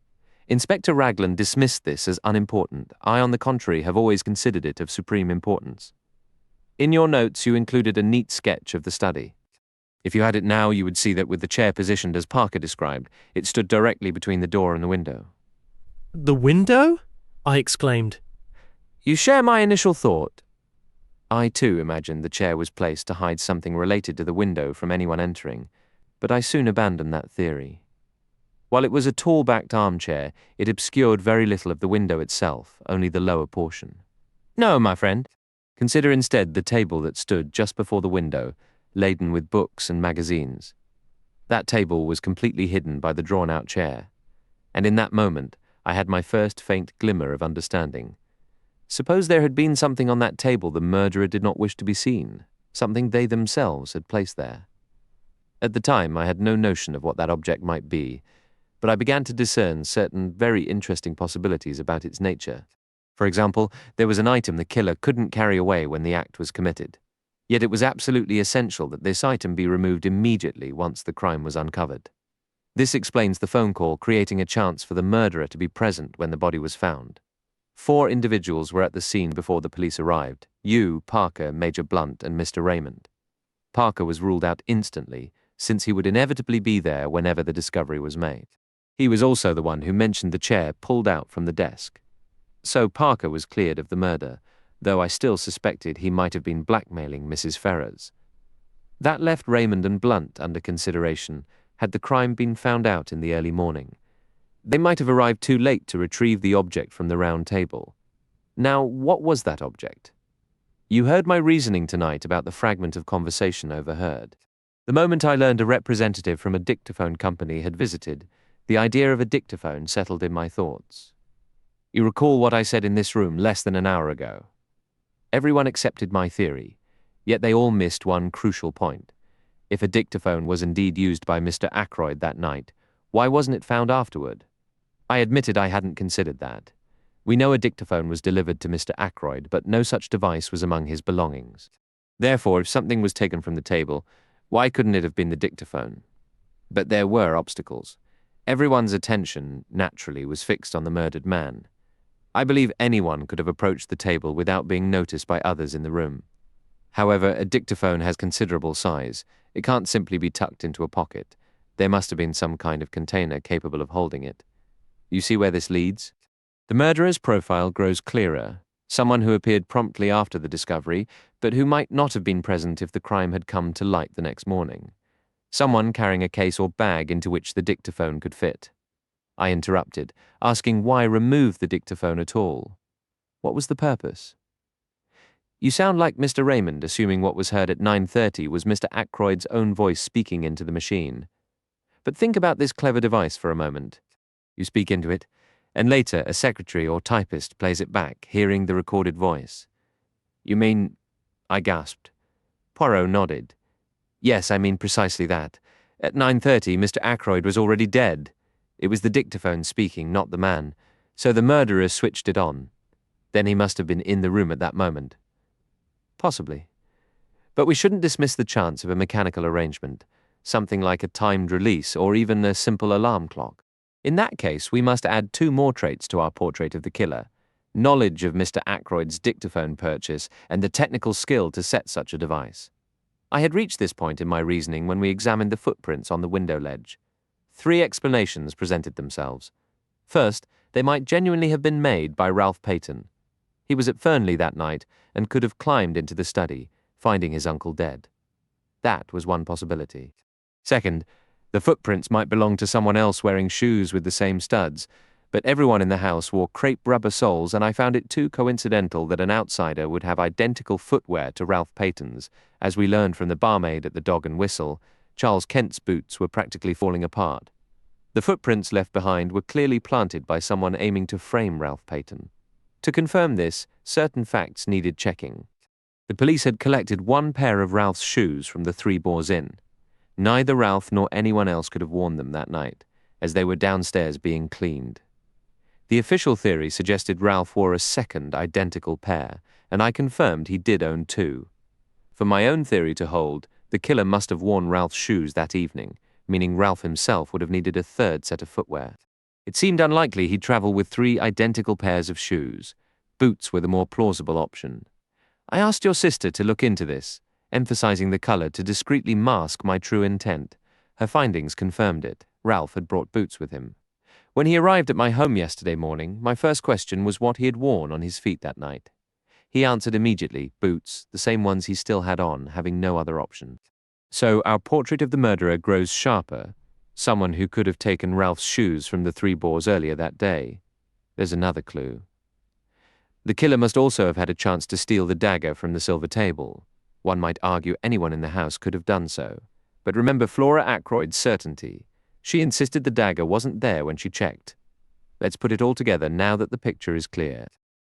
Inspector Raglan dismissed this as unimportant. I, on the contrary, have always considered it of supreme importance. In your notes, you included a neat sketch of the study. If you had it now, you would see that with the chair positioned as Parker described, it stood directly between the door and the window. "The window?" I exclaimed. You share my initial thought. I, too, imagined the chair was placed to hide something related to the window from anyone entering, but I soon abandoned that theory. While it was a tall-backed armchair, it obscured very little of the window itself, only the lower portion. No, my friend. Consider instead the table that stood just before the window, laden with books and magazines. That table was completely hidden by the drawn-out chair, and in that moment I had my first faint glimmer of understanding. Suppose there had been something on that table the murderer did not wish to be seen, something they themselves had placed there. At the time I had no notion of what that object might be, but I began to discern certain very interesting possibilities about its nature. For example, there was an item the killer couldn't carry away when the act was committed. Yet it was absolutely essential that this item be removed immediately once the crime was uncovered. This explains the phone call, creating a chance for the murderer to be present when the body was found. 4 individuals were at the scene before the police arrived: you, Parker, Major Blunt, and Mr. Raymond. Parker was ruled out instantly, since he would inevitably be there whenever the discovery was made. He was also the one who mentioned the chair pulled out from the desk. So Parker was cleared of the murder, though I still suspected he might have been blackmailing Mrs. Ferrers. That left Raymond and Blunt under consideration had the crime been found out in the early morning. They might have arrived too late to retrieve the object from the round table. Now, what was that object? You heard my reasoning tonight about the fragment of conversation overheard. The moment I learned a representative from a dictaphone company had visited, the idea of a dictaphone settled in my thoughts. You recall what I said in this room less than an hour ago. Everyone accepted my theory, yet they all missed one crucial point. If a dictaphone was indeed used by Mr. Ackroyd that night, why wasn't it found afterward? I admitted I hadn't considered that. We know a dictaphone was delivered to Mr. Ackroyd, but no such device was among his belongings. Therefore, if something was taken from the table, why couldn't it have been the dictaphone? But there were obstacles. Everyone's attention, naturally, was fixed on the murdered man. I believe anyone could have approached the table without being noticed by others in the room. However, a dictaphone has considerable size. It can't simply be tucked into a pocket. There must have been some kind of container capable of holding it. You see where this leads? The murderer's profile grows clearer. Someone who appeared promptly after the discovery, but who might not have been present if the crime had come to light the next morning. Someone carrying a case or bag into which the dictaphone could fit. I interrupted, asking why remove the dictaphone at all. What was the purpose? You sound like Mr. Raymond, assuming what was heard at 9:30 was Mr. Ackroyd's own voice speaking into the machine. But think about this clever device for a moment. You speak into it, and later a secretary or typist plays it back, hearing the recorded voice. You mean... I gasped. Poirot nodded. Yes, I mean precisely that. At 9:30, Mr. Ackroyd was already dead. It was the dictaphone speaking, not the man, so the murderer switched it on. Then he must have been in the room at that moment. Possibly. But we shouldn't dismiss the chance of a mechanical arrangement, something like a timed release or even a simple alarm clock. In that case, we must add 2 more traits to our portrait of the killer: knowledge of Mr. Ackroyd's dictaphone purchase and the technical skill to set such a device. I had reached this point in my reasoning when we examined the footprints on the window ledge. 3 explanations presented themselves. First, they might genuinely have been made by Ralph Peyton. He was at Fernley that night and could have climbed into the study, finding his uncle dead. That was one possibility. Second, the footprints might belong to someone else wearing shoes with the same studs, but everyone in the house wore crepe rubber soles, and I found it too coincidental that an outsider would have identical footwear to Ralph Peyton's. As we learned from the barmaid at the Dog and Whistle, Charles Kent's boots were practically falling apart. The footprints left behind were clearly planted by someone aiming to frame Ralph Peyton. To confirm this, certain facts needed checking. The police had collected 1 pair of Ralph's shoes from the Three Boars Inn. Neither Ralph nor anyone else could have worn them that night, as they were downstairs being cleaned. The official theory suggested Ralph wore a second identical pair, and I confirmed he did own 2. For my own theory to hold, the killer must have worn Ralph's shoes that evening, meaning Ralph himself would have needed a 3rd set of footwear. It seemed unlikely he'd travel with 3 identical pairs of shoes. Boots were the more plausible option. I asked your sister to look into this, emphasizing the color to discreetly mask my true intent. Her findings confirmed it. Ralph had brought boots with him. When he arrived at my home yesterday morning, my first question was what he had worn on his feet that night. He answered immediately, boots, the same ones he still had on, having no other option. So our portrait of the murderer grows sharper. Someone who could have taken Ralph's shoes from the Three Boars earlier that day. There's another clue. The killer must also have had a chance to steal the dagger from the silver table. One might argue anyone in the house could have done so. But remember Flora Ackroyd's certainty. She insisted the dagger wasn't there when she checked. Let's put it all together now that the picture is clear.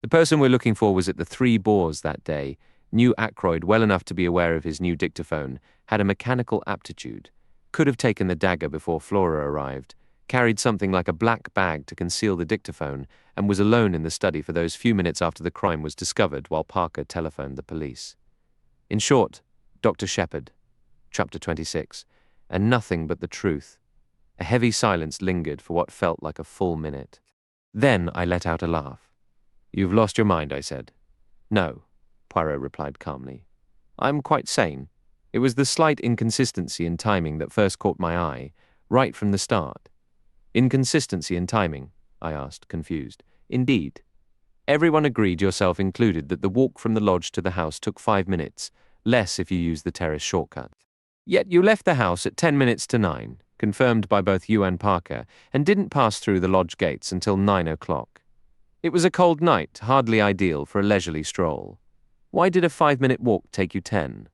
The person we're looking for was at the Three Boars that day, knew Ackroyd well enough to be aware of his new dictaphone, had a mechanical aptitude, could have taken the dagger before Flora arrived, carried something like a black bag to conceal the dictaphone, and was alone in the study for those few minutes after the crime was discovered while Parker telephoned the police. In short, Dr. Shepherd, Chapter 26, and nothing but the truth. A heavy silence lingered for what felt like a full minute. Then I let out a laugh. "You've lost your mind," I said. "No," Poirot replied calmly. "I'm quite sane. It was the slight inconsistency in timing that first caught my eye, right from the start." "Inconsistency in timing?" I asked, confused. "Indeed. Everyone agreed, yourself included, that the walk from the lodge to the house took 5 minutes, less if you used the terrace shortcut. Yet you left the house at 10 minutes to 9, confirmed by both you and Parker, and didn't pass through the lodge gates until 9 o'clock. It was a cold night, hardly ideal for a leisurely stroll. Why did a 5-minute walk take you 10?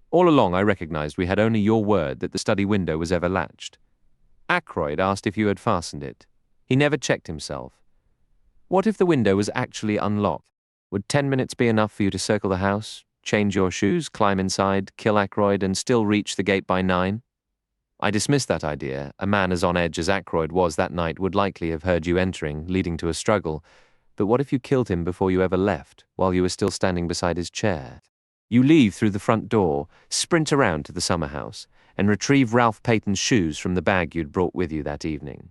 All along I recognized we had only your word that the study window was ever latched. Ackroyd asked if you had fastened it. He never checked himself. What if the window was actually unlocked? Would 10 minutes be enough for you to circle the house, change your shoes, climb inside, kill Ackroyd, and still reach the gate by 9? I dismissed that idea. A man as on edge as Ackroyd was that night would likely have heard you entering, leading to a struggle. But what if you killed him before you ever left, while you were still standing beside his chair? You leave through the front door, sprint around to the summer house, and retrieve Ralph Peyton's shoes from the bag you'd brought with you that evening.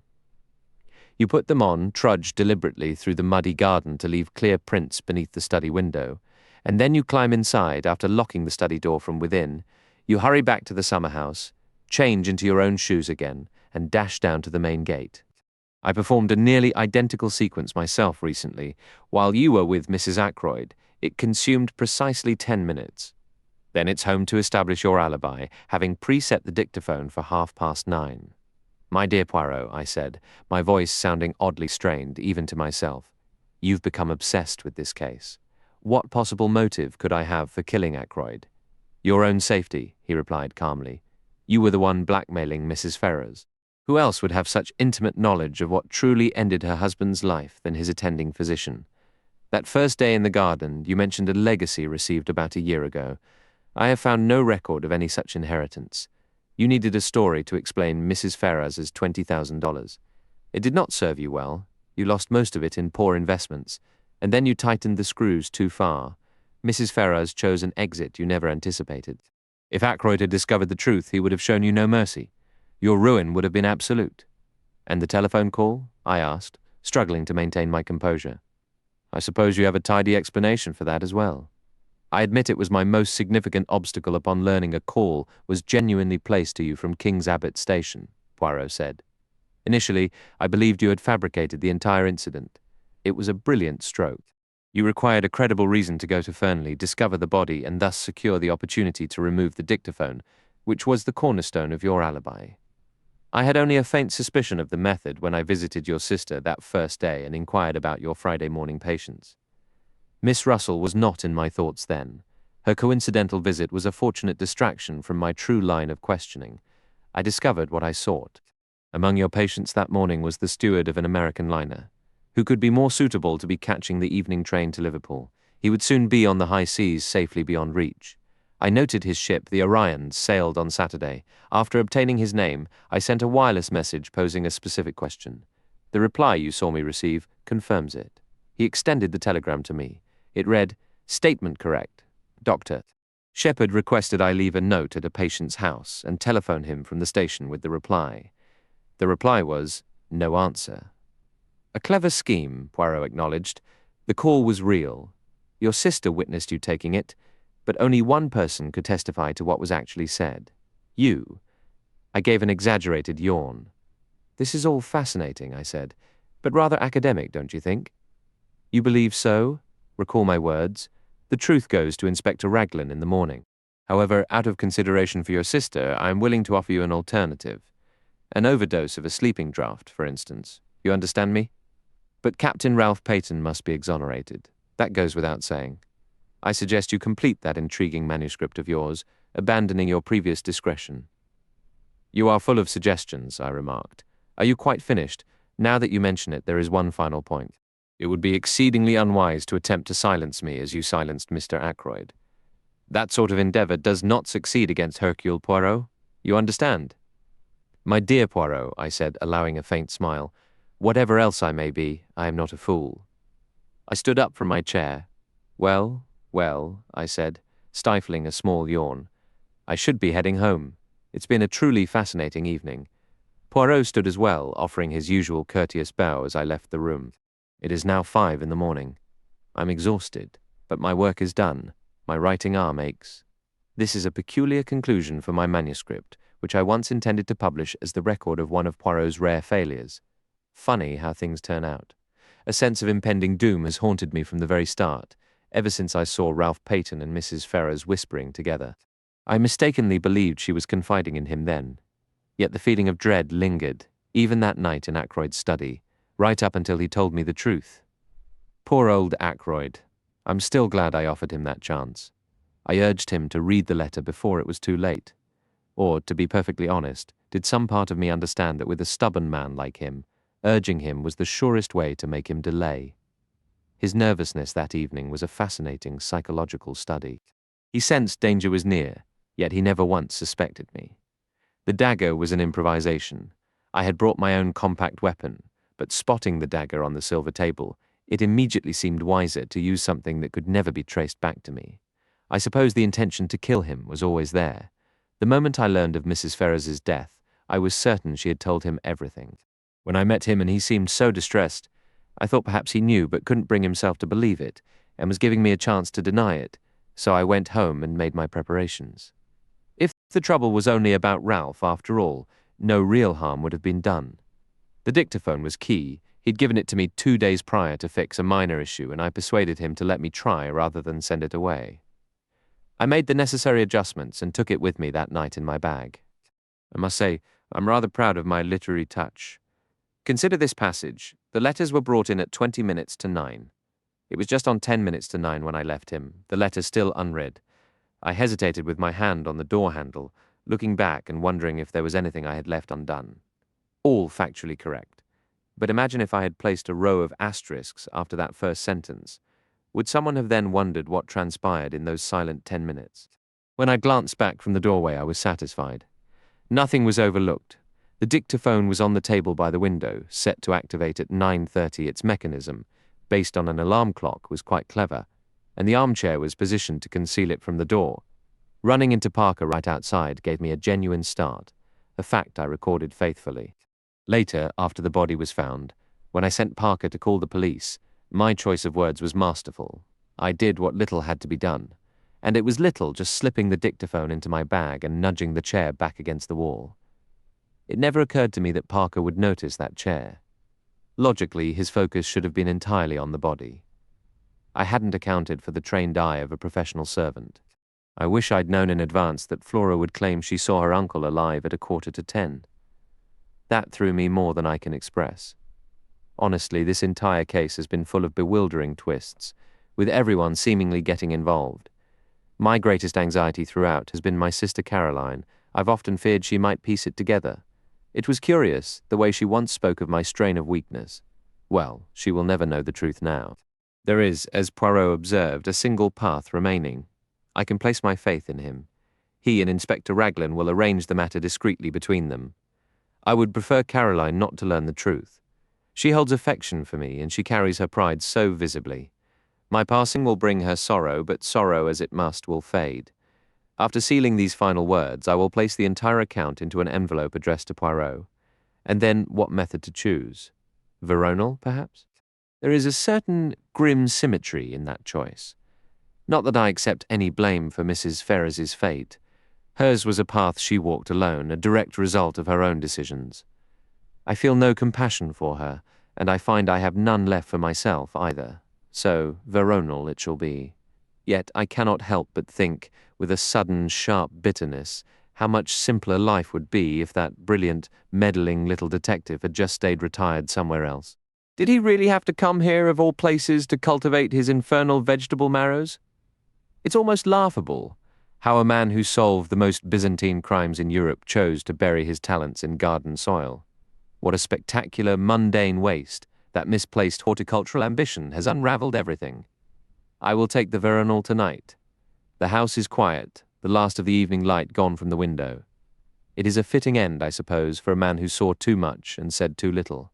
You put them on, trudge deliberately through the muddy garden to leave clear prints beneath the study window, and then you climb inside after locking the study door from within. You hurry back to the summer house, change into your own shoes again, and dash down to the main gate. I performed a nearly identical sequence myself recently. While you were with Mrs. Ackroyd, it consumed precisely 10 minutes. Then it's home to establish your alibi, having preset the dictaphone for 9:30. "My dear Poirot," I said, my voice sounding oddly strained, even to myself, "you've become obsessed with this case. What possible motive could I have for killing Ackroyd?" "Your own safety," he replied calmly. "You were the one blackmailing Mrs. Ferrars. Who else would have such intimate knowledge of what truly ended her husband's life than his attending physician? That first day in the garden, you mentioned a legacy received about a year ago. I have found no record of any such inheritance. You needed a story to explain Mrs. Ferrars's $20,000. It did not serve you well. You lost most of it in poor investments, and then you tightened the screws too far. Mrs. Ferrars chose an exit you never anticipated. If Ackroyd had discovered the truth, he would have shown you no mercy. Your ruin would have been absolute." "And the telephone call?" I asked, struggling to maintain my composure. "I suppose you have a tidy explanation for that as well." "I admit it was my most significant obstacle upon learning a call was genuinely placed to you from King's Abbot Station," Poirot said. "Initially, I believed you had fabricated the entire incident. It was a brilliant stroke. You required a credible reason to go to Fernley, discover the body, and thus secure the opportunity to remove the dictaphone, which was the cornerstone of your alibi. I had only a faint suspicion of the method when I visited your sister that first day and inquired about your Friday morning patients. Miss Russell was not in my thoughts then. Her coincidental visit was a fortunate distraction from my true line of questioning. I discovered what I sought. Among your patients that morning was the steward of an American liner. Who could be more suitable to be catching the evening train to Liverpool? He would soon be on the high seas, safely beyond reach. I noted his ship, the Orion, sailed on Saturday. After obtaining his name, I sent a wireless message posing a specific question. The reply you saw me receive confirms it. He extended the telegram to me. It read, "Statement correct. Doctor." Shepherd requested I leave a note at a patient's house and telephone him from the station with the reply. The reply was, "No answer." "A clever scheme," Poirot acknowledged. "The call was real. Your sister witnessed you taking it, but only one person could testify to what was actually said. You." I gave an exaggerated yawn. "This is all fascinating," I said, "but rather academic, don't you think?" "You believe so? Recall my words. The truth goes to Inspector Raglan in the morning. However, out of consideration for your sister, I am willing to offer you an alternative. An overdose of a sleeping draught, for instance. You understand me? But Captain Ralph Peyton must be exonerated. That goes without saying. I suggest you complete that intriguing manuscript of yours, abandoning your previous discretion." "You are full of suggestions," I remarked. "Are you quite finished? Now that you mention it, there is one final point. It would be exceedingly unwise to attempt to silence me as you silenced Mr. Ackroyd. That sort of endeavor does not succeed against Hercule Poirot. You understand?" "My dear Poirot," I said, allowing a faint smile, "whatever else I may be, I am not a fool." I stood up from my chair. Well, I said, stifling a small yawn. I should be heading home. It's been a truly fascinating evening. Poirot stood as well, offering his usual courteous bow as I left the room. It is now 5 in the morning. I'm exhausted, but my work is done. My writing arm aches. This is a peculiar conclusion for my manuscript, which I once intended to publish as the record of one of Poirot's rare failures. Funny how things turn out. A sense of impending doom has haunted me from the very start, ever since I saw Ralph Peyton and Mrs. Ferrers whispering together. I mistakenly believed she was confiding in him then. Yet the feeling of dread lingered, even that night in Ackroyd's study, right up until he told me the truth. Poor old Ackroyd. I'm still glad I offered him that chance. I urged him to read the letter before it was too late. Or, to be perfectly honest, did some part of me understand that with a stubborn man like him, urging him was the surest way to make him delay? His nervousness that evening was a fascinating psychological study. He sensed danger was near, yet he never once suspected me. The dagger was an improvisation. I had brought my own compact weapon, but spotting the dagger on the silver table, it immediately seemed wiser to use something that could never be traced back to me. I suppose the intention to kill him was always there. The moment I learned of Mrs. Ferrers's death, I was certain she had told him everything. When I met him and he seemed so distressed, I thought perhaps he knew but couldn't bring himself to believe it, and was giving me a chance to deny it, so I went home and made my preparations. If the trouble was only about Ralph, after all, no real harm would have been done. The dictaphone was key. He'd given it to me 2 days prior to fix a minor issue, and I persuaded him to let me try rather than send it away. I made the necessary adjustments and took it with me that night in my bag. I must say, I'm rather proud of my literary touch. Consider this passage. The letters were brought in at 20 minutes to 9. It was just on 10 minutes to 9 when I left him, the letter still unread. I hesitated with my hand on the door handle, looking back and wondering if there was anything I had left undone. All factually correct. But imagine if I had placed a row of asterisks after that first sentence. Would someone have then wondered what transpired in those silent 10 minutes? When I glanced back from the doorway, I was satisfied. Nothing was overlooked. The dictaphone was on the table by the window, set to activate at 9:30. Its mechanism, based on an alarm clock, was quite clever, and the armchair was positioned to conceal it from the door. Running into Parker right outside gave me a genuine start, a fact I recorded faithfully. Later, after the body was found, when I sent Parker to call the police, my choice of words was masterful. I did what little had to be done, and it was little just slipping the dictaphone into my bag and nudging the chair back against the wall. It never occurred to me that Parker would notice that chair. Logically, his focus should have been entirely on the body. I hadn't accounted for the trained eye of a professional servant. I wish I'd known in advance that Flora would claim she saw her uncle alive at 9:45. That threw me more than I can express. Honestly, this entire case has been full of bewildering twists, with everyone seemingly getting involved. My greatest anxiety throughout has been my sister Caroline. I've often feared she might piece it together. It was curious, the way she once spoke of my strain of weakness. Well, she will never know the truth now. There is, as Poirot observed, a single path remaining. I can place my faith in him. He and Inspector Raglan will arrange the matter discreetly between them. I would prefer Caroline not to learn the truth. She holds affection for me, and she carries her pride so visibly. My passing will bring her sorrow, but sorrow as it must will fade. After sealing these final words, I will place the entire account into an envelope addressed to Poirot. And then what method to choose? Veronal, perhaps? There is a certain grim symmetry in that choice. Not that I accept any blame for Mrs. Ferrers's fate. Hers was a path she walked alone, a direct result of her own decisions. I feel no compassion for her, and I find I have none left for myself either. So, Veronal it shall be. Yet I cannot help but think, with a sudden, sharp bitterness, how much simpler life would be if that brilliant, meddling little detective had just stayed retired somewhere else. Did he really have to come here, of all places, to cultivate his infernal vegetable marrows? It's almost laughable how a man who solved the most Byzantine crimes in Europe chose to bury his talents in garden soil. What a spectacular, mundane waste that misplaced horticultural ambition has unraveled everything. I will take the Veronal tonight. The house is quiet, the last of the evening light gone from the window. It is a fitting end, I suppose, for a man who saw too much and said too little.